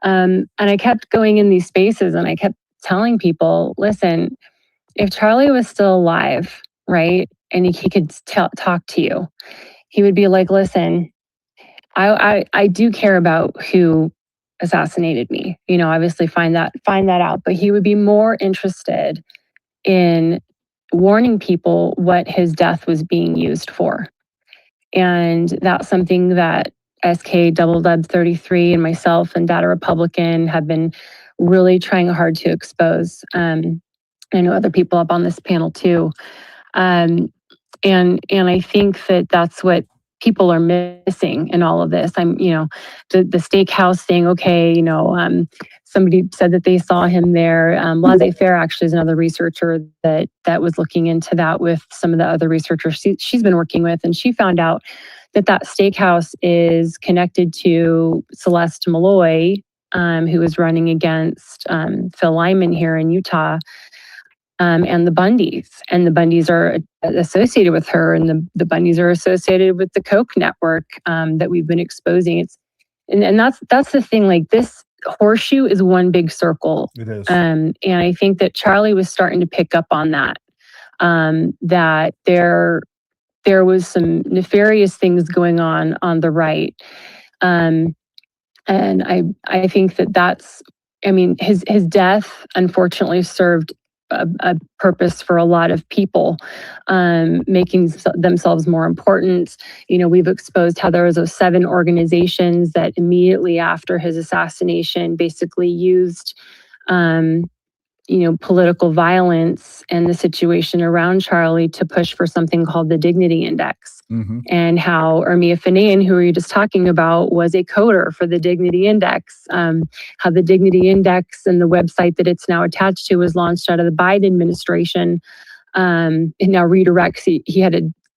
And I kept going in these spaces and I kept telling people, listen, if Charlie was still alive, right, and he could talk to you, he would be like, listen, I do care about who assassinated me, obviously find that out, but he would be more interested in warning people what his death was being used for. And that's something that SK Double Dub 33 and myself and Data Republican have been really trying hard to expose. I know other people up on this panel too. And I think that that's what people are missing in all of this. The steakhouse thing, okay, somebody said that they saw him there. Laissez-faire actually is another researcher that was looking into that with some of the other researchers she's been working with, and she found out that steakhouse is connected to Celeste Malloy, who is running against Phil Lyman here in Utah. And the Bundys. And the Bundys are associated with her, and the Bundys are associated with the Koch network that we've been exposing. And that's the thing. Like, this horseshoe is one big circle. It is. And I think that Charlie was starting to pick up on that. That there was some nefarious things going on the right. And I think that's. I mean, his death unfortunately served a purpose for a lot of people, making themselves more important. We've exposed how there was those 7 organizations that immediately after his assassination basically used, political violence and the situation around Charlie to push for something called the Dignity Index. Mm-hmm. And how Ermia Fanayan, who were you just talking about, was a coder for the Dignity Index. How the Dignity Index and the website that it's now attached to was launched out of the Biden administration. It now redirects.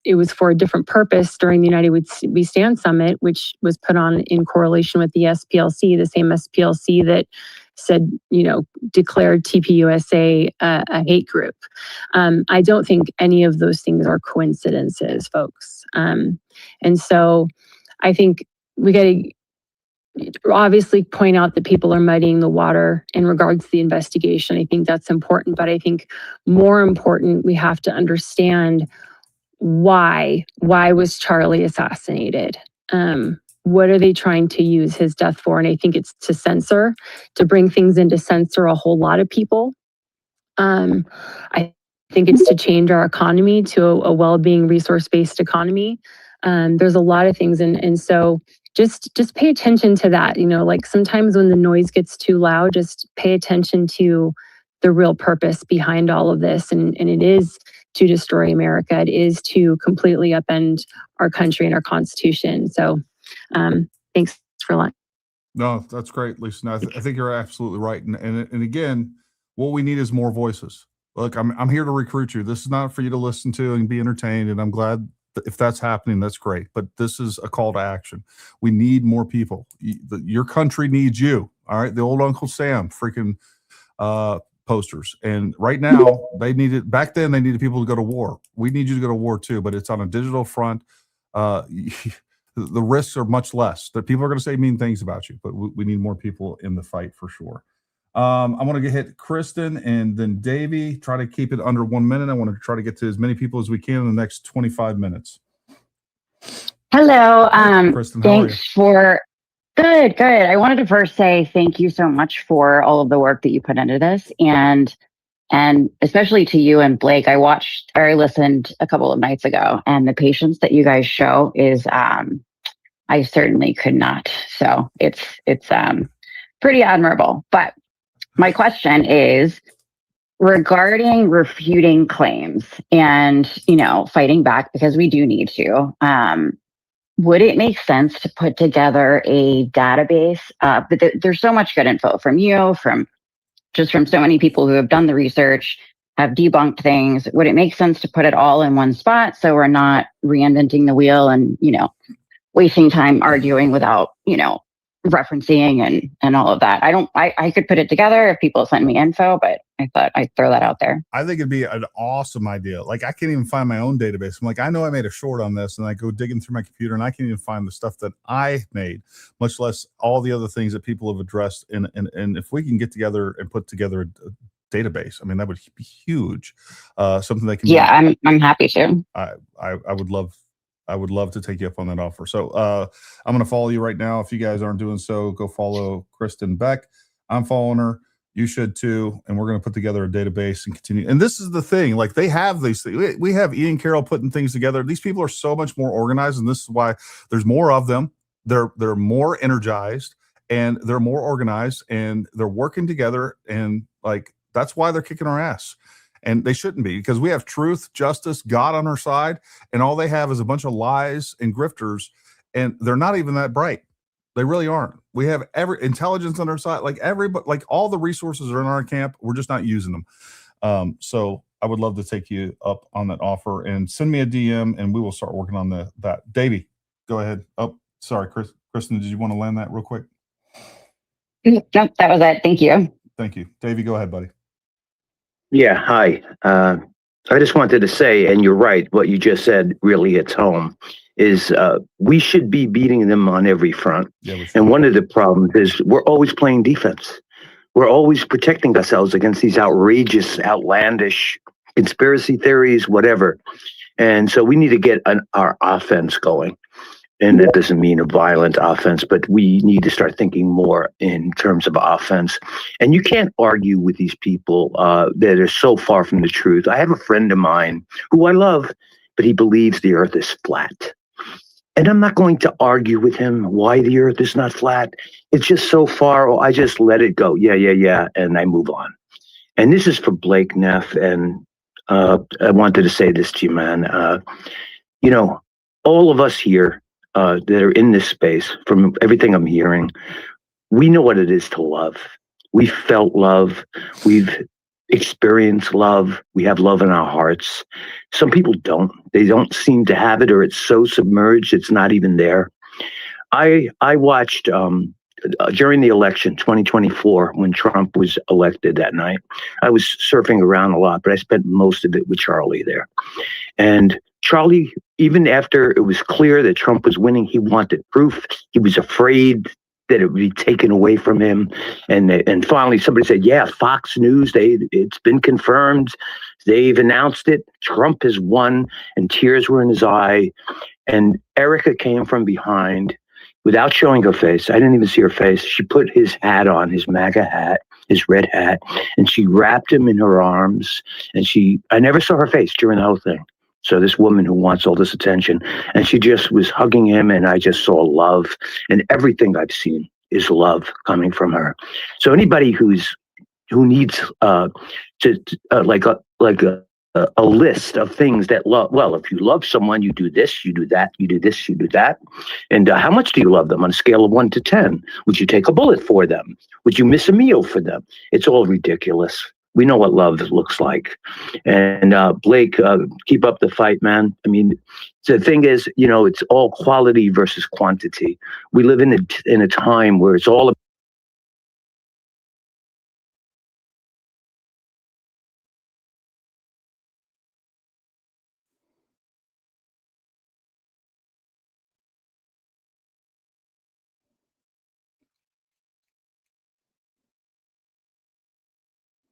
It was for a different purpose during the United We Stand Summit, which was put on in correlation with the SPLC, the same SPLC that said, declared TPUSA a hate group. I don't think any of those things are coincidences, folks. And so I think we got to obviously point out that people are muddying the water in regards to the investigation. I think that's important, but I think more important, we have to understand why was Charlie assassinated? What are they trying to use his death for? And I think it's to bring things in to censor a whole lot of people. I think it's to change our economy to a well-being, resource-based economy. There's a lot of things. And so just pay attention to that. Like sometimes when the noise gets too loud, just pay attention to the real purpose behind all of this. And it is to destroy America. It is to completely upend our country and our Constitution. So thanks for lunch. No, that's great, Lisa. No, I think you're absolutely right. And again, what we need is more voices. Look, I'm here to recruit you. This is not for you to listen to and be entertained. And I'm glad that if that's happening, that's great. But this is a call to action. We need more people. Your country needs you. All right. The old Uncle Sam freaking posters. And right now back then they needed people to go to war. We need you to go to war too, but it's on a digital front. The risks are much less. That people are going to say mean things about you, but we need more people in the fight for sure. I want to hit Kristen and then Davey. Try to keep it under 1 minute. I want to try to get to as many people as we can in the next 25 minutes. Hello. Kristen, how are you? Thanks for good. I wanted to first say thank you so much for all of the work that you put into this, and especially to you and Blake. I listened a couple of nights ago, and the patience that you guys show is I certainly could not. So it's pretty admirable. But my question is regarding refuting claims and, fighting back, because we do need to. Would it make sense to put together a database? But there's so much good info from you, from so many people who have done the research, have debunked things. Would it make sense to put it all in one spot so we're not reinventing the wheel and, wasting time arguing without, referencing and all of that? I could put it together if people send me info, but I thought I'd throw that out there. I think it'd be an awesome idea. Like, I can't even find my own database. I'm like, I know I made a short on this, and I go digging through my computer and I can't even find the stuff that I made, much less all the other things that people have addressed. And if we can get together and put together a database, I mean, that would be huge. Something that can. Yeah, I'm happy to. I would love to take you up on that offer. So I'm going to follow you right now. If you guys aren't doing so, go follow Kristen Beck. I'm following her. You should too. And we're going to put together a database and continue. And this is the thing, like they have these things. We have Ian Carroll putting things together. These people are so much more organized, and this is why there's more of them. They're more energized and they're more organized and they're working together. And like, that's why they're kicking our ass. And they shouldn't be, because we have truth, justice, God on our side. And all they have is a bunch of lies and grifters. And they're not even that bright. They really aren't. We have every intelligence on our side, like everybody, like all the resources are in our camp. We're just not using them. So I would love to take you up on that offer and send me a DM, and we will start working on that. Davey, go ahead. Oh, sorry, Kristen, did you want to land that real quick? No, that was it. Thank you. Thank you, Davey. Go ahead, buddy. Yeah, hi. I just wanted to say, and you're right, what you just said really hits home, is we should be beating them on every front. Yeah, and one of the problems is we're always playing defense. We're always protecting ourselves against these outrageous, outlandish conspiracy theories, whatever. And so we need to get our offense going. And that doesn't mean a violent offense, but we need to start thinking more in terms of offense. And you can't argue with these people that are so far from the truth. I have a friend of mine who I love, but he believes the earth is flat. And I'm not going to argue with him why the earth is not flat. It's just so far, I just let it go. Yeah. And I move on. And this is for Blake Neff. And I wanted to say this to you, man. All of us here, that are in this space, from everything I'm hearing, we know what it is to love. We've felt love. We've experienced love. We have love in our hearts. Some people don't. They don't seem to have it, or it's so submerged it's not even there. I watched during the election 2024, when Trump was elected that night. I was surfing around a lot, but I spent most of it with Charlie there. And Charlie, even after it was clear that Trump was winning, he wanted proof. He was afraid that it would be taken away from him. And finally somebody said, yeah, Fox News, it's been confirmed. They've announced it. Trump has won, and tears were in his eye. And Erica came from behind without showing her face. I didn't even see her face. She put his hat on, his MAGA hat, his red hat, and she wrapped him in her arms. And I never saw her face during the whole thing. So this woman who wants all this attention, and she just was hugging him, and I just saw love, and everything I've seen is love coming from her. So anybody who needs a list of things that love. Well, if you love someone, you do this, you do that, you do this, you do that. And how much do you love them on a scale of 1 to 10? Would you take a bullet for them? Would you miss a meal for them? It's all ridiculous. We know what love looks like. And Blake, keep up the fight, man. I mean, the thing is, it's all quality versus quantity. We live in a time where it's all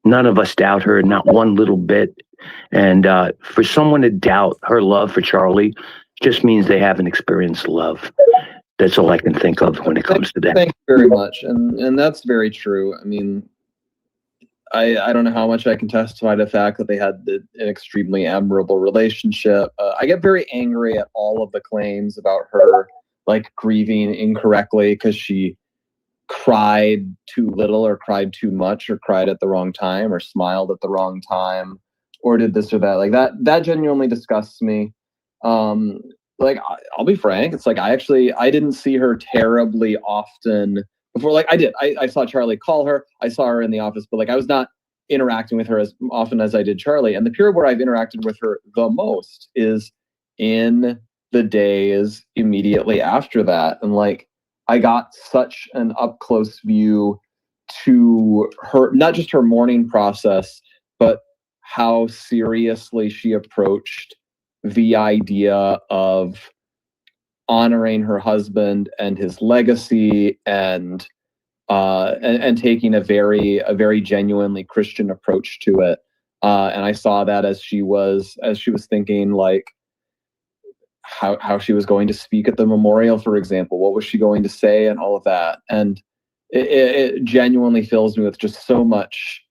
none of us doubt her, not one little bit. And for someone to doubt her love for Charlie just means they haven't experienced love. That's all I can think of when it comes to that. Thank you very much. And that's very true. I mean, I don't know how much I can testify to the fact that they had an extremely admirable relationship. I get very angry at all of the claims about her, like, grieving incorrectly because she cried too little or cried too much or cried at the wrong time or smiled at the wrong time or did this or that. Like that genuinely disgusts me. Like, I'll be frank, it's like I didn't see her terribly often before. Like, I saw Charlie call her, I saw her in the office, but like I was not interacting with her as often as I did Charlie. And the period where I've interacted with her the most is in the days immediately after that. And like, I got such an up close view to her, not just her mourning process, but how seriously she approached the idea of honoring her husband and his legacy and taking a very genuinely Christian approach to it. And I saw that as she was thinking, like, how she was going to speak at the memorial, for example. What was she going to say and all of that? And it genuinely fills me with just so much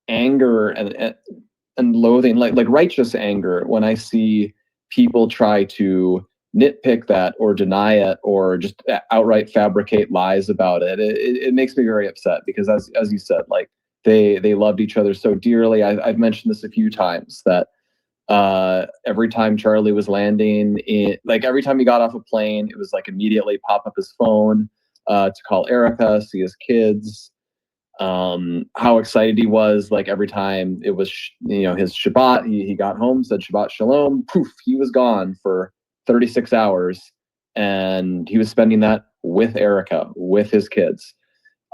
anger and loathing, like righteous anger, when I see people try to nitpick that or deny it or just outright fabricate lies about it. It makes me very upset because as you said, like they loved each other so dearly. I've mentioned this a few times that every time Charlie was landing like every time he got off a plane, it was like immediately pop up his phone to call Erica, see his kids. How excited he was, like every time it was his Shabbat, he got home, said Shabbat Shalom, poof, he was gone for 36 hours, and he was spending that with Erica, with his kids.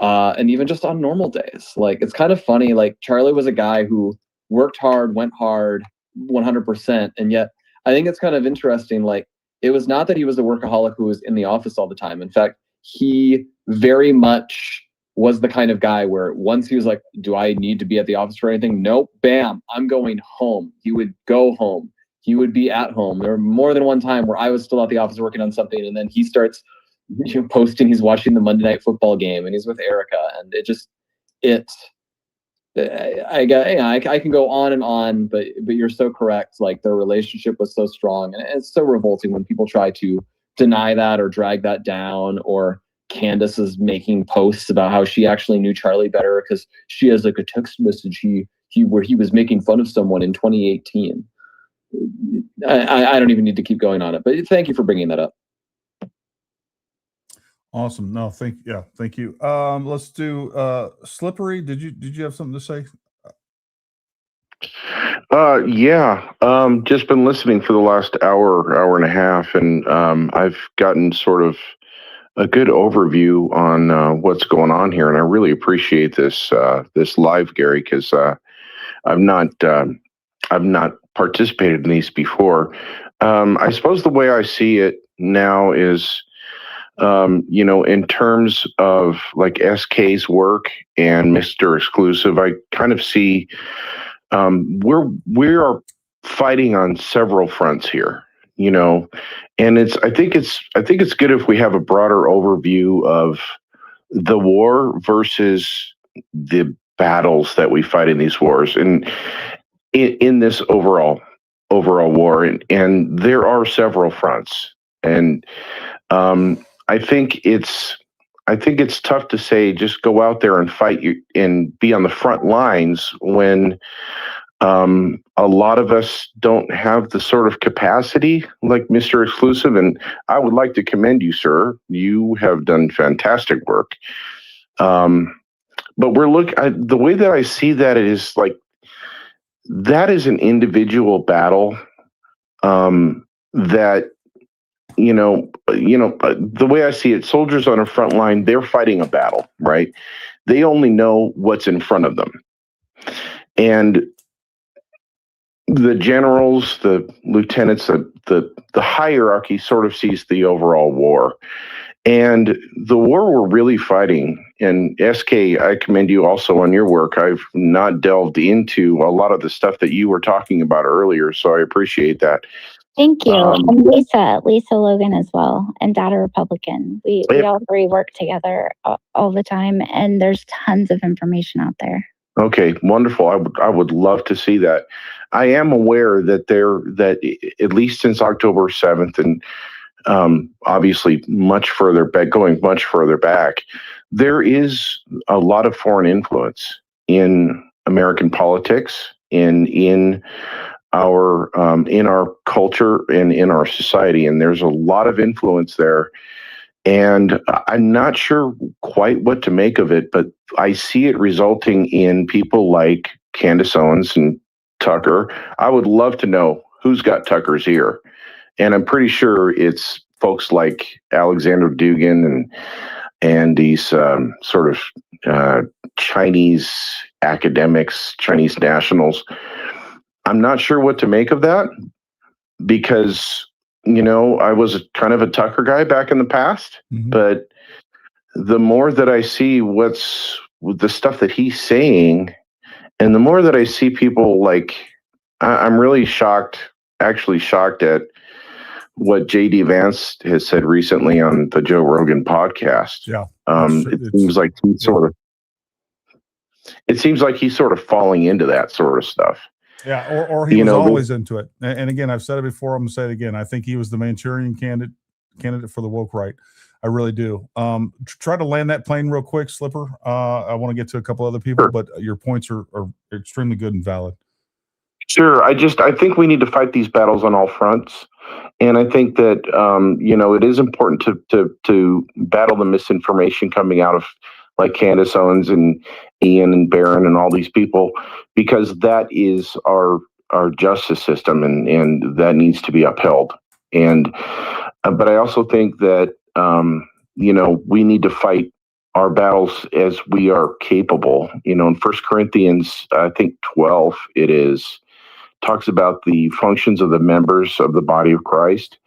And even just on normal days, like it's kind of funny, like Charlie was a guy who worked hard, went hard 100%, and yet I think it's kind of interesting, like it was not that he was a workaholic who was in the office all the time. In fact, he very much was the kind of guy where once he was like, do I need to be at the office for anything? Nope. Bam, I'm going home. He would go home. He would be at home. There were more than one time where I was still at the office working on something, and then he starts posting he's watching the Monday Night Football game and he's with Erica, and I can go on and on, but you're so correct. Like their relationship was so strong, and it's so revolting when people try to deny that or drag that down, or Candace is making posts about how she actually knew Charlie better because she has like a text message where he was making fun of someone in 2018. I don't even need to keep going on it, but thank you for bringing that up. Awesome. No, thank you. Let's do Slippery. Did you have something to say? Yeah. Just been listening for the last hour and a half, and I've gotten sort of a good overview on what's going on here, and I really appreciate this live, Gary, because I've not participated in these before. I suppose the way I see it now is, in terms of like SK's work and Mr. Exclusive, I kind of see we are fighting on several fronts here, and I think it's good if we have a broader overview of the war versus the battles that we fight in these wars and in this overall war, and there are several fronts, and I think it's tough to say just go out there and fight and be on the front lines when a lot of us don't have the sort of capacity like Mr. Exclusive, and I would like to commend you, sir. You have done fantastic work. But the way that I see that is like that is an individual battle that the way I see it, soldiers on a front line, they're fighting a battle, right? They only know what's in front of them. And the generals, the lieutenants, the hierarchy sort of sees the overall war. And the war we're really fighting, and SK, I commend you also on your work. I've not delved into a lot of the stuff that you were talking about earlier, so I appreciate that. Thank you. And Lisa Logan as well, and Data Republican. We all three work together all the time, and there's tons of information out there. Okay, wonderful. I would love to see that. I am aware that at least since October 7th, and obviously going much further back, there is a lot of foreign influence in American politics, in our culture, and in our society, and there's a lot of influence there. And I'm not sure quite what to make of it, but I see it resulting in people like Candace Owens and Tucker. I would love to know who's got Tucker's ear. And I'm pretty sure it's folks like Alexander Dugin and these sort of Chinese academics, Chinese nationals. I'm not sure what to make of that because I was kind of a Tucker guy back in the past, but the more that I see what's the stuff that he's saying, and the more that I see people like, I'm really shocked at what J.D. Vance has said recently on the Joe Rogan podcast. Yeah. It seems like he's sort of falling into that sort of stuff. Yeah, or he was always into it. And again, I've said it before, I'm gonna say it again. I think he was the Manchurian candidate for the woke right. I really do. Try to land that plane real quick, Slipper. I want to get to a couple other people, but your points are extremely good and valid. Sure. I think we need to fight these battles on all fronts. And I think that, it is important to battle the misinformation coming out of like Candace Owens and Ian and Barron and all these people, because that is our justice system and that needs to be upheld. And, but I also think that, we need to fight our battles as we are capable. In 1 Corinthians, I think 12, it is, talks about the functions of the members of the body of Christ.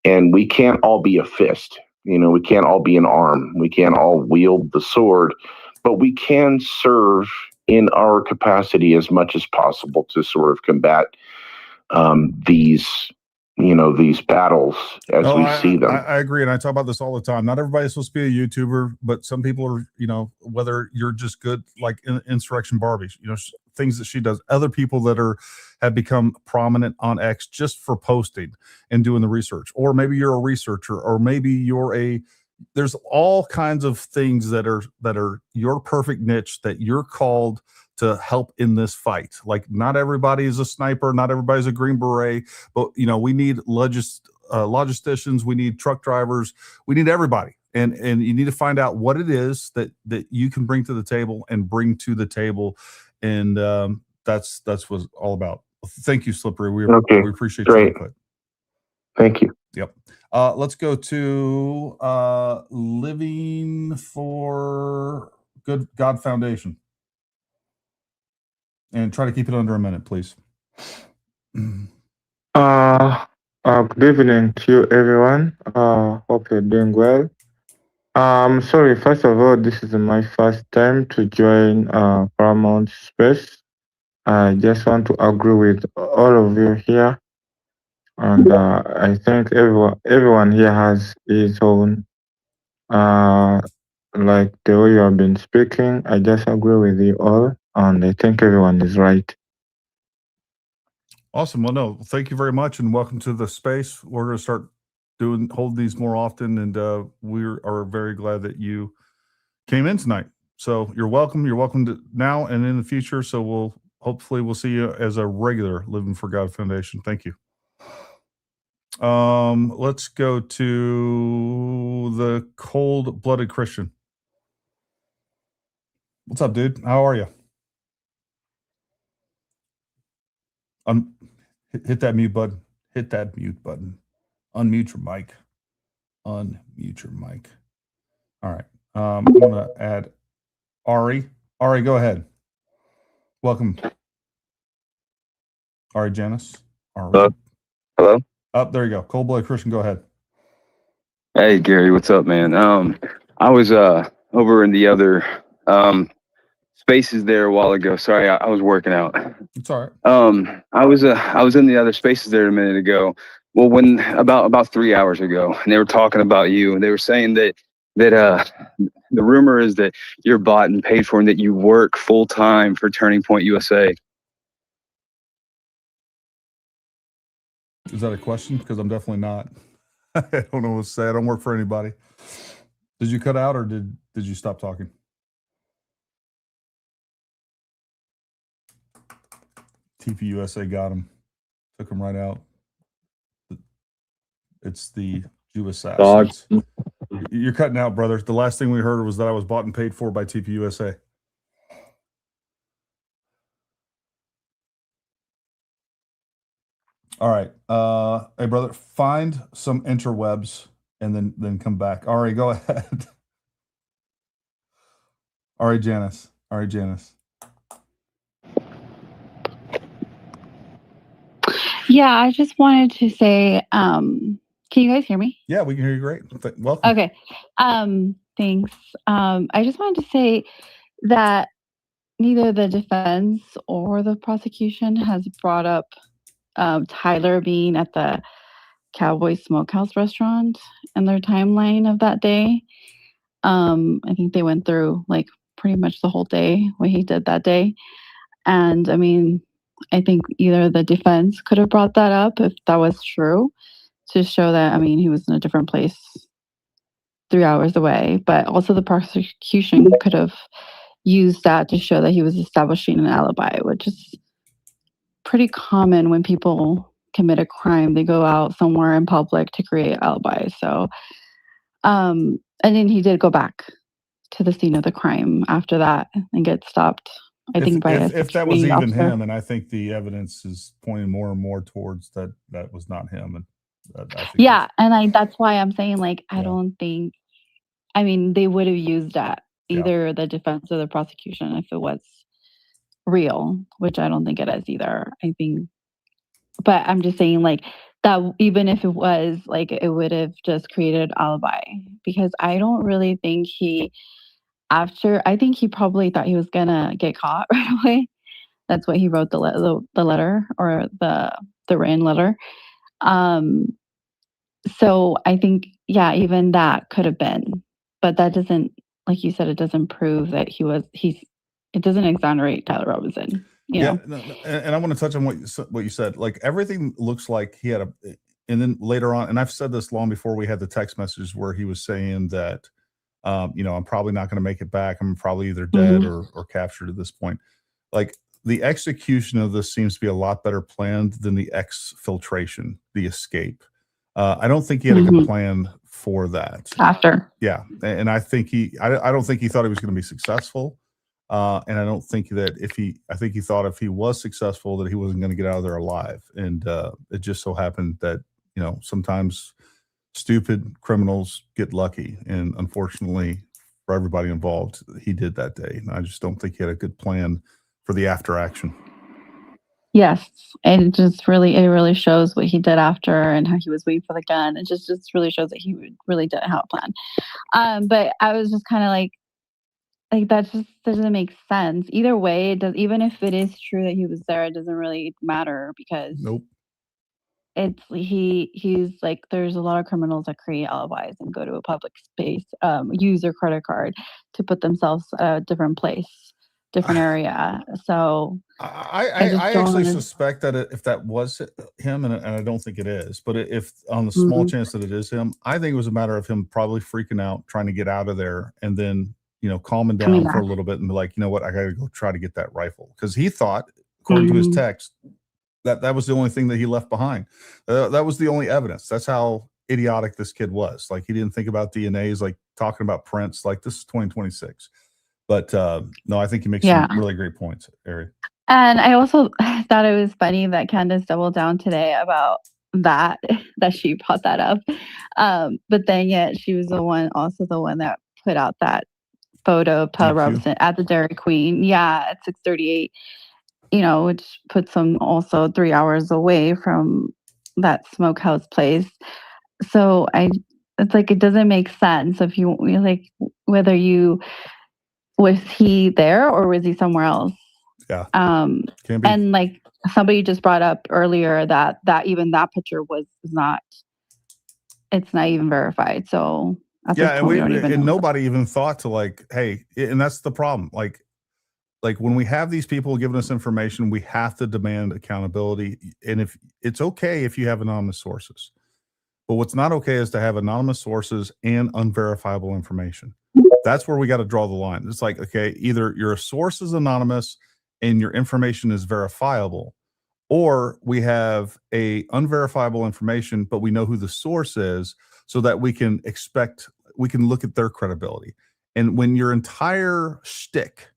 And we can't all be a fist. We can't all be an arm. We can't all wield the sword, but we can serve in our capacity as much as possible to sort of combat these battles as we see them. I agree. And I talk about this all the time. Not everybody's supposed to be a YouTuber, but some people are, whether you're just good, like Insurrection Barbie, things that she does, other people that have become prominent on X just for posting and doing the research, or maybe you're a researcher, or maybe there's all kinds of things that are your perfect niche that you're called to help in this fight. Like, not everybody is a sniper, not everybody's a Green Beret, but we need logisticians, we need truck drivers, we need everybody. And you need to find out what it is that you can bring to the table and bring to the table. And that's what it's all about. Thank you, Slippery. We appreciate your input. Thank you. Yep. Let's go to Living for Good God Foundation. And try to keep it under a minute, please. Good evening to you, everyone. Hope you're doing well. Sorry, first of all, this is my first time to join Paramount Space. I just want to agree with all of you here. And I think everyone here has his own, like the way you have been speaking. I just agree with you all. And I think everyone is right. Awesome. Well, no, thank you very much, and welcome to the space. We're going to start holding these more often, and we are very glad that you came in tonight. So you're welcome. You're welcome to now and in the future. So hopefully we'll see you as a regular Living for God Foundation. Thank you. Let's go to the Cold-Blooded Christian. What's up, dude? How are you? Hit that mute button. Hit that mute button. Unmute your mic. Unmute your mic. All right. I'm going to add Ari. Ari, go ahead. Welcome. Ari Janice. Ari. Hello? There you go. Cold-Blooded Christian, go ahead. Hey, Gary, what's up, man? I was over in the other spaces there a while ago. Sorry, I was working out. It's all right. I was in the other spaces there a minute ago. Well, when about 3 hours ago, and they were talking about you, and they were saying that the rumor is that you're bought and paid for, and that you work full time for Turning Point USA. Is that a question? Because I'm definitely not. I don't know what to say. I don't work for anybody. Did you cut out, or did you stop talking? TPUSA got him. Took him right out. It's the Jew assassins. You're cutting out, brother. The last thing we heard was that I was bought and paid for by TPUSA. All right. Hey, brother, find some interwebs and then come back. Ari, go ahead. Ari Janice. Ari Janice. Yeah, I just wanted to say, can you guys hear me? Yeah, we can hear you great. Welcome. Okay. Thanks. I just wanted to say that neither the defense or the prosecution has brought up Tyler being at the Cowboy Smokehouse restaurant in their timeline of that day. I think they went through like pretty much the whole day, what he did that day. And I mean, I think either the defense could have brought that up if that was true to show that, I mean, he was in a different place 3 hours away, but also the prosecution could have used that to show that he was establishing an alibi, which is pretty common when people commit a crime. They go out somewhere in public to create alibis. So, and then he did go back to the scene of the crime after that and get stopped. I think by if that was security even officer. him, and I think the evidence is pointing more and more towards that was not him, and I think Yeah, and that's why I'm saying like I don't think. I mean, they would have used that either the defense or the prosecution if it was real, which I don't think it is either. I think, but I'm just saying like that. Even if it was, like, it would have just created an alibi because I don't really think he. I think he probably thought he was gonna get caught right away. That's what he wrote the letter or the written letter. So I think, yeah, even that could have been, but that doesn't, like you said, it doesn't prove that it doesn't exonerate Tyler Robinson. You know? No, and I want to touch on what you said. Like everything looks like he had and then later on, and I've said this long before we had the text messages where he was saying that, I'm probably not going to make it back. I'm probably either dead or captured at this point. Like the execution of this seems to be a lot better planned than the exfiltration, the escape. I don't think he had a good plan for that. After. Yeah. And I think I don't think he thought he was going to be successful. And I don't think that I think he thought if he was successful that he wasn't going to get out of there alive. And it just so happened that, sometimes stupid criminals get lucky. And unfortunately for everybody involved, he did that day. And I just don't think he had a good plan for the after action. Yes, and it really shows what he did after and how he was waiting for the gun. It just really shows that he really didn't have a plan. But I was just kind of like that just doesn't make sense. Either way, it does. Even if it is true that he was there, it doesn't really matter because he's like there's a lot of criminals that create alibis and go to a public space, use their credit card to put themselves at a different place, different area. So I actually suspect that if that was him, and I don't think it is, but if on the small chance that it is him, I think it was a matter of him probably freaking out, trying to get out of there, and then calming down for a little bit and be like, you know what, I got to go try to get that rifle, because he thought, according to his text, that was the only thing that he left behind. That was the only evidence. That's how idiotic this kid was. Like he didn't think about DNA. He's like talking about prints. Like this is 2026. But no, I think he makes some really great points, Ari. And I also thought it was funny that Candace doubled down today about that she brought that up. But then yet she was the one that put out that photo of Tyler Robinson at the Dairy Queen. Yeah, at 6:38. Which puts him also 3 hours away from that Smokehouse place. So it's like it doesn't make sense if you like whether was he there or was he somewhere else? Yeah. And like somebody just brought up earlier that even that picture it's not even verified. So and nobody even thought to like, hey, and that's the problem. Like when we have these people giving us information, we have to demand accountability. And if it's okay if you have anonymous sources, but what's not okay is to have anonymous sources and unverifiable information. That's where we got to draw the line. It's like, okay, either your source is anonymous and your information is verifiable, or we have a unverifiable information, but we know who the source is so that we can look at their credibility. And when your entire shtick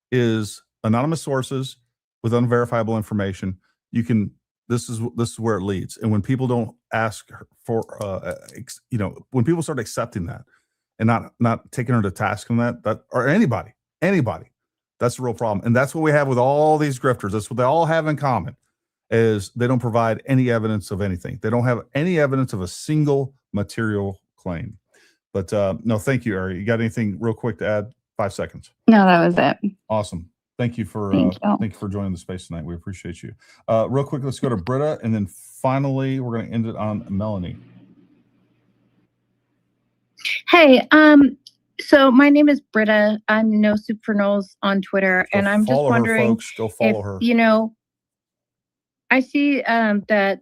is anonymous sources with unverifiable information, this is where it leads. And when people don't ask for when people start accepting that and not taking her to task on that or anybody, that's the real problem. And that's what we have with all these grifters. That's what they all have in common, is they don't provide any evidence of anything. They don't have any evidence of a single material claim. But no, thank you, Ari. You got anything real quick to add? 5 seconds. No, that was it. Awesome. Thank you for Thank you. joining the space tonight. We appreciate you. Real quick, let's go to Britta, and then finally we're going to end it on Melanie. Hey, so my name is Britta. I'm No Soup for Knowles on Twitter, and I'm just wondering her, folks. Go follow if, her. you know, I see that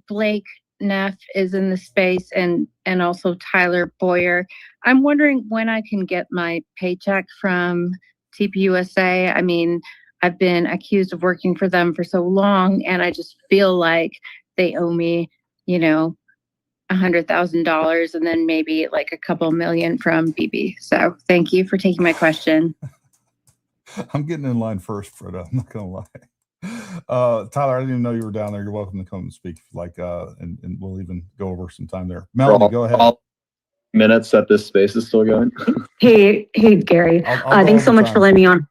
Blake Neff is in the space and also Tyler Boyer. I'm wondering when I can get my paycheck from TPUSA. I mean, I've been accused of working for them for so long, and I just feel like they owe me, you know, $100,000 and then maybe like a couple million from BB. So thank you for taking my question. I'm getting in line first, Britta. I'm not going to lie. Tyler, I didn't even know you were down there. You're welcome to come and speak if you like, and we'll even go over some time there. Melanie, go ahead. Minutes that this space is still going. Hey, Gary. I'll Thanks so much for letting me on.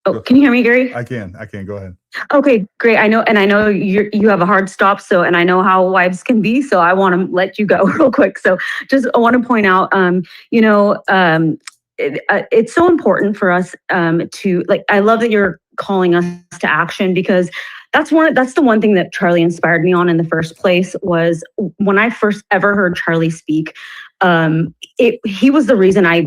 Oh, can you hear me, Gary? I can. Go ahead. Okay, great. I know you have a hard stop, and I know how wives can be, so I want to let you go real quick. So I want to point out, it's so important for us to, like, I love that you're calling us to action, because that's the one thing that Charlie inspired me on in the first place. Was when I first ever heard Charlie speak, he was the reason I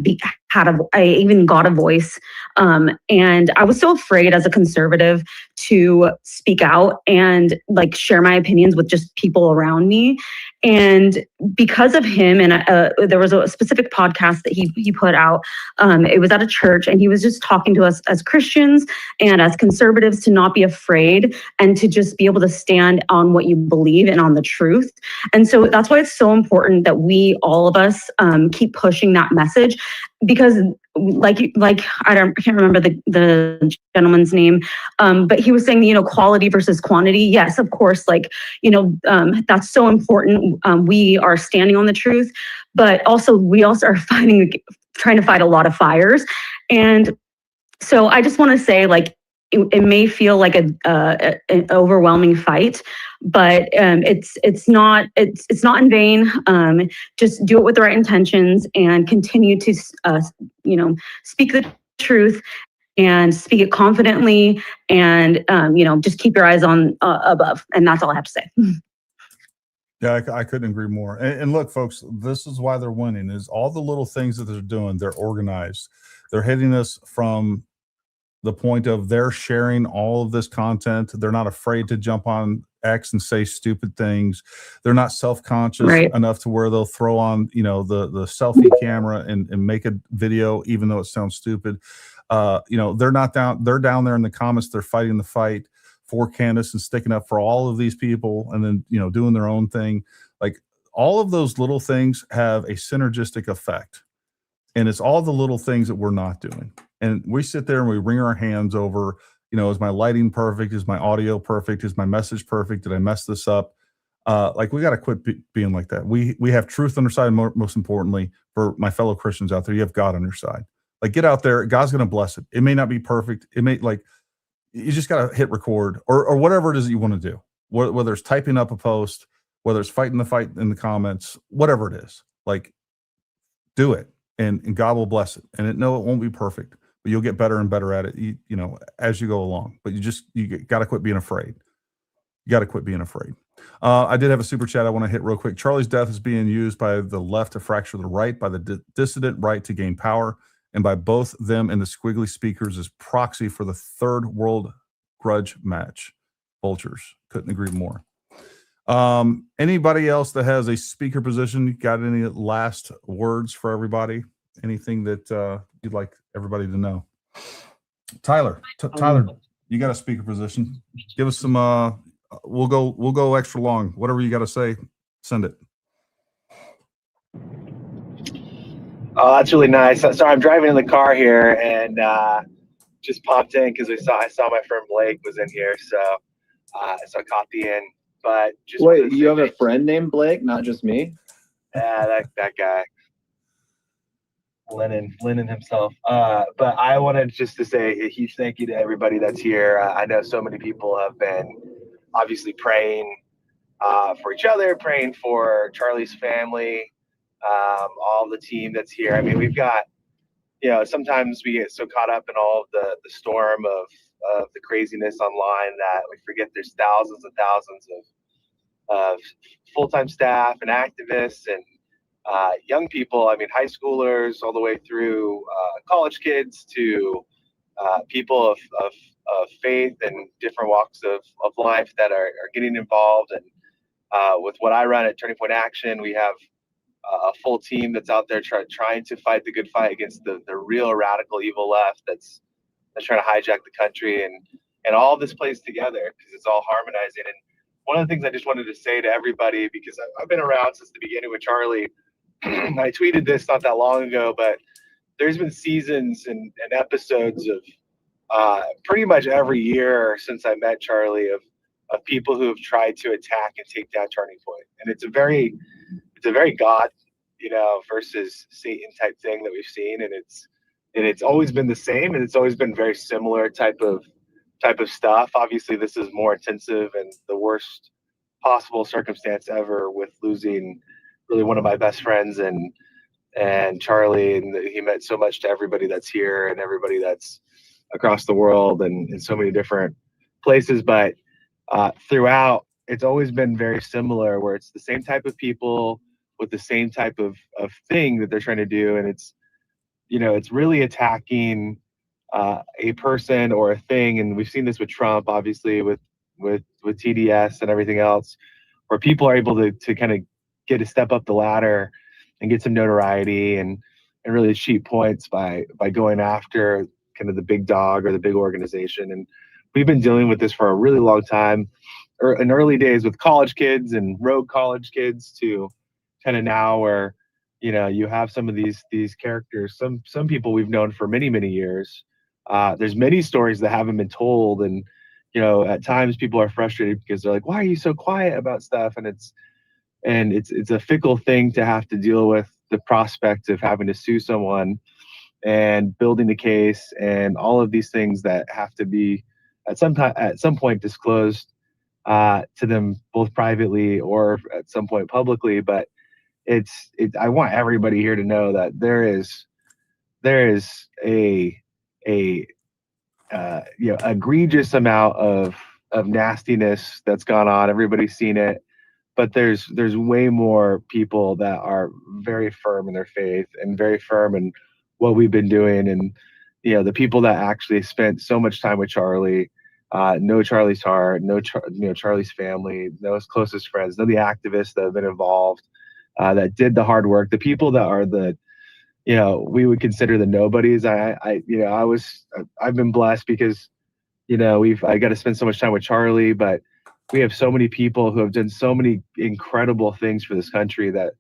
even got a voice. And I was so afraid as a conservative to speak out and like share my opinions with just people around me. And because of him, and there was a specific podcast that he put out. It was at a church, and he was just talking to us as Christians and as conservatives to not be afraid and to just be able to stand on what you believe and on the truth. And so that's why it's so important that we, all of us, keep pushing that message, because I can't remember the gentleman's name, but he was saying, quality versus quantity. Yes, of course, that's so important. We are standing on the truth, but also we also are trying to fight a lot of fires. And so I just want to say, it may feel like an overwhelming fight, but it's not in vain. Just do it with the right intentions and continue to speak the truth and speak it confidently, and just keep your eyes on above. And that's all I have to say. Yeah, I couldn't agree more. And look, folks, this is why they're winning, is all the little things that they're doing. They're organized. They're hitting us from the point of they're sharing all of this content. They're not afraid to jump on X and say stupid things. They're not self-conscious enough to where they'll throw on, the selfie camera and make a video, even though it sounds stupid. They're down there in the comments. They're fighting the fight for Candace and sticking up for all of these people, and then, doing their own thing. Like, all of those little things have a synergistic effect. And it's all the little things that we're not doing. And we sit there and we wring our hands over, is my lighting perfect? Is my audio perfect? Is my message perfect? Did I mess this up? We got to quit being like that. We have truth on our side. Most importantly, for my fellow Christians out there, you have God on your side. Get out there. God's going to bless it. It may not be perfect. It may, you just got to hit record or whatever it is that you want to do, whether it's typing up a post, whether it's fighting the fight in the comments, whatever it is, do it. And God will bless it. And it won't be perfect, but you'll get better and better at it, as you go along. But you got to quit being afraid. You got to quit being afraid. I did have a super chat I want to hit real quick. Charlie's death is being used by the left to fracture the right, by the dissident right to gain power, and by both them and the squiggly speakers as proxy for the third world grudge match. Vultures. Couldn't agree more. Anybody else that has a speaker position, got any last words for everybody? Anything that you'd like everybody to know? Tyler, you got a speaker position. Give us some we'll go extra long. Whatever you got to say, send it. Oh, that's really nice. Sorry, I'm driving in the car here and just popped in because I saw my friend Blake was in here, so I copied in. But just wait, you have a friend named Blake, not just me? Yeah, that guy, Lennon himself. But I wanted just to say a huge thank you to everybody that's here. I know so many people have been obviously praying for each other, praying for Charlie's family, all the team that's here. I mean, we've got sometimes we get so caught up in all of the storm of the craziness online that we forget there's thousands and thousands of full-time staff and activists and young people. I mean, high schoolers all the way through college kids to people of faith and different walks of life that are getting involved. And with what I run at Turning Point Action, we have a full team that's out there trying to fight the good fight against the real radical evil left that's trying to hijack the country, and all of this plays together because it's all harmonizing. And one of the things I just wanted to say to everybody, because I've been around since the beginning with Charlie, I tweeted this not that long ago, but there's been seasons and episodes of pretty much every year since I met Charlie of people who have tried to attack and take down Turning Point. And it's a very God, versus Satan type thing that we've seen. And it's always been the same, and it's always been very similar type of stuff. Obviously, this is more intensive and the worst possible circumstance ever with losing really one of my best friends and Charlie, and he meant so much to everybody that's here and everybody that's across the world and in so many different places. But throughout, it's always been very similar, where it's the same type of people with the same type of thing that they're trying to do. And it's really attacking a person or a thing. And we've seen this with Trump, obviously, with TDS and everything else, where people are able to kind of get a step up the ladder and get some notoriety and really cheap points by going after kind of the big dog or the big organization. And we've been dealing with this for a really long time, in early days with college kids and rogue college kids to kind of now where, you have some of these characters, some people we've known for many, many years. There's many stories that haven't been told. And, at times people are frustrated because they're like, why are you so quiet about stuff? And it's a fickle thing to have to deal with the prospect of having to sue someone and building the case and all of these things that have to be at some point disclosed to them, both privately or at some point publicly. But I want everybody here to know that there is a egregious amount of nastiness that's gone on. Everybody's seen it, but there's way more people that are very firm in their faith and very firm in what we've been doing. And the people that actually spent so much time with Charlie, know Charlie's heart, know Charlie's family, know his closest friends, know the activists that have been involved, that did the hard work, the people that are we would consider the nobodies. I've been blessed because, I got to spend so much time with Charlie, but we have so many people who have done so many incredible things for this country that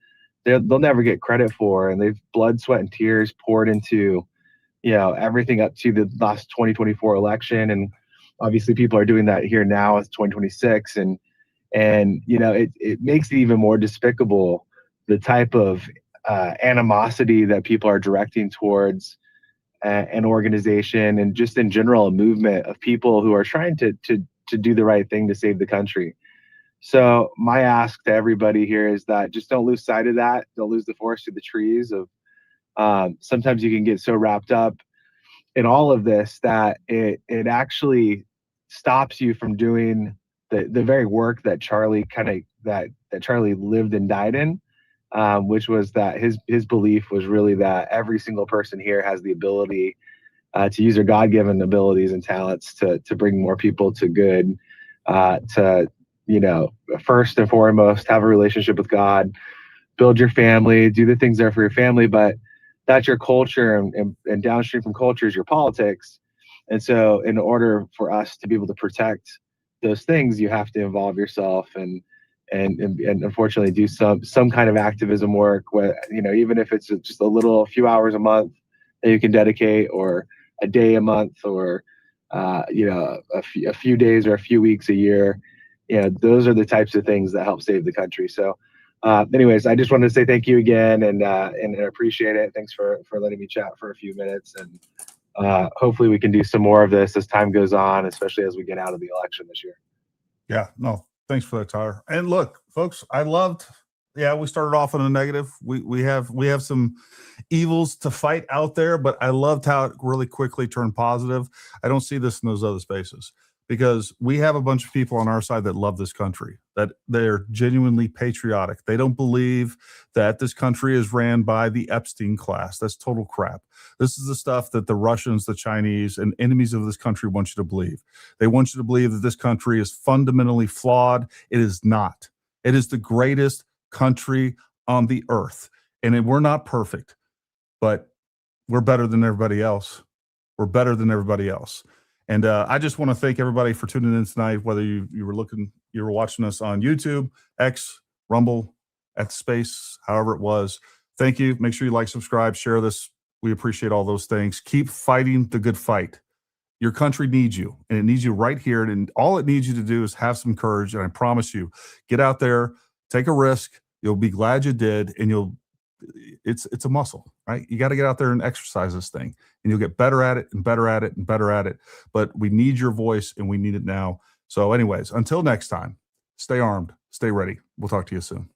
they'll never get credit for. And they've blood, sweat, and tears poured into, everything up to the last 2024 election. And obviously people are doing that here now with 2026. And it makes it even more despicable, the type of animosity that people are directing towards an organization and just in general a movement of people who are trying to do the right thing to save the country. So my ask to everybody here is that just don't lose sight of that. Don't lose the forest through the trees of sometimes you can get so wrapped up in all of this that it actually stops you from doing the very work that Charlie that Charlie lived and died in, which was that his belief was really that every single person here has the ability to use their God-given abilities and talents to bring more people to good, to first and foremost have a relationship with God, build your family, do the things there for your family, but that's your culture, and downstream from culture is your politics. And so in order for us to be able to protect those things, you have to involve yourself and unfortunately do some kind of activism work, where, even if it's just a few hours a month that you can dedicate, or a day a month, or a few days or a few weeks a year. Those are the types of things that help save the country. So anyways, I just wanted to say thank you again and appreciate it. Thanks for letting me chat for a few minutes, and hopefully we can do some more of this as time goes on, especially as we get out of the election this year. Yeah, no, thanks for that, Tyler. And look, folks, I loved Yeah, we started off on a negative. We have some evils to fight out there, but I loved how it really quickly turned positive. I don't see this in those other spaces because we have a bunch of people on our side that love this country, that they're genuinely patriotic. They don't believe that this country is ran by the Epstein class. That's total crap. This is the stuff that the Russians, the Chinese, and enemies of this country want you to believe. They want you to believe that this country is fundamentally flawed. It is not. It is the greatest country on the earth. And we're not perfect, but we're better than everybody else. We're better than everybody else. And I just want to thank everybody for tuning in tonight, whether you were watching us on YouTube, X, Rumble, at Space, however it was. Thank you. Make sure you like, subscribe, share this. We appreciate all those things. Keep fighting the good fight. Your country needs you, and it needs you right here. And all it needs you to do is have some courage. And I promise you, get out there, take a risk. You'll be glad you did, and it's a muscle, right? You got to get out there and exercise this thing, and you'll get better at it and better at it and better at it. But we need your voice, and we need it now. So anyways, until next time, stay armed, stay ready. We'll talk to you soon.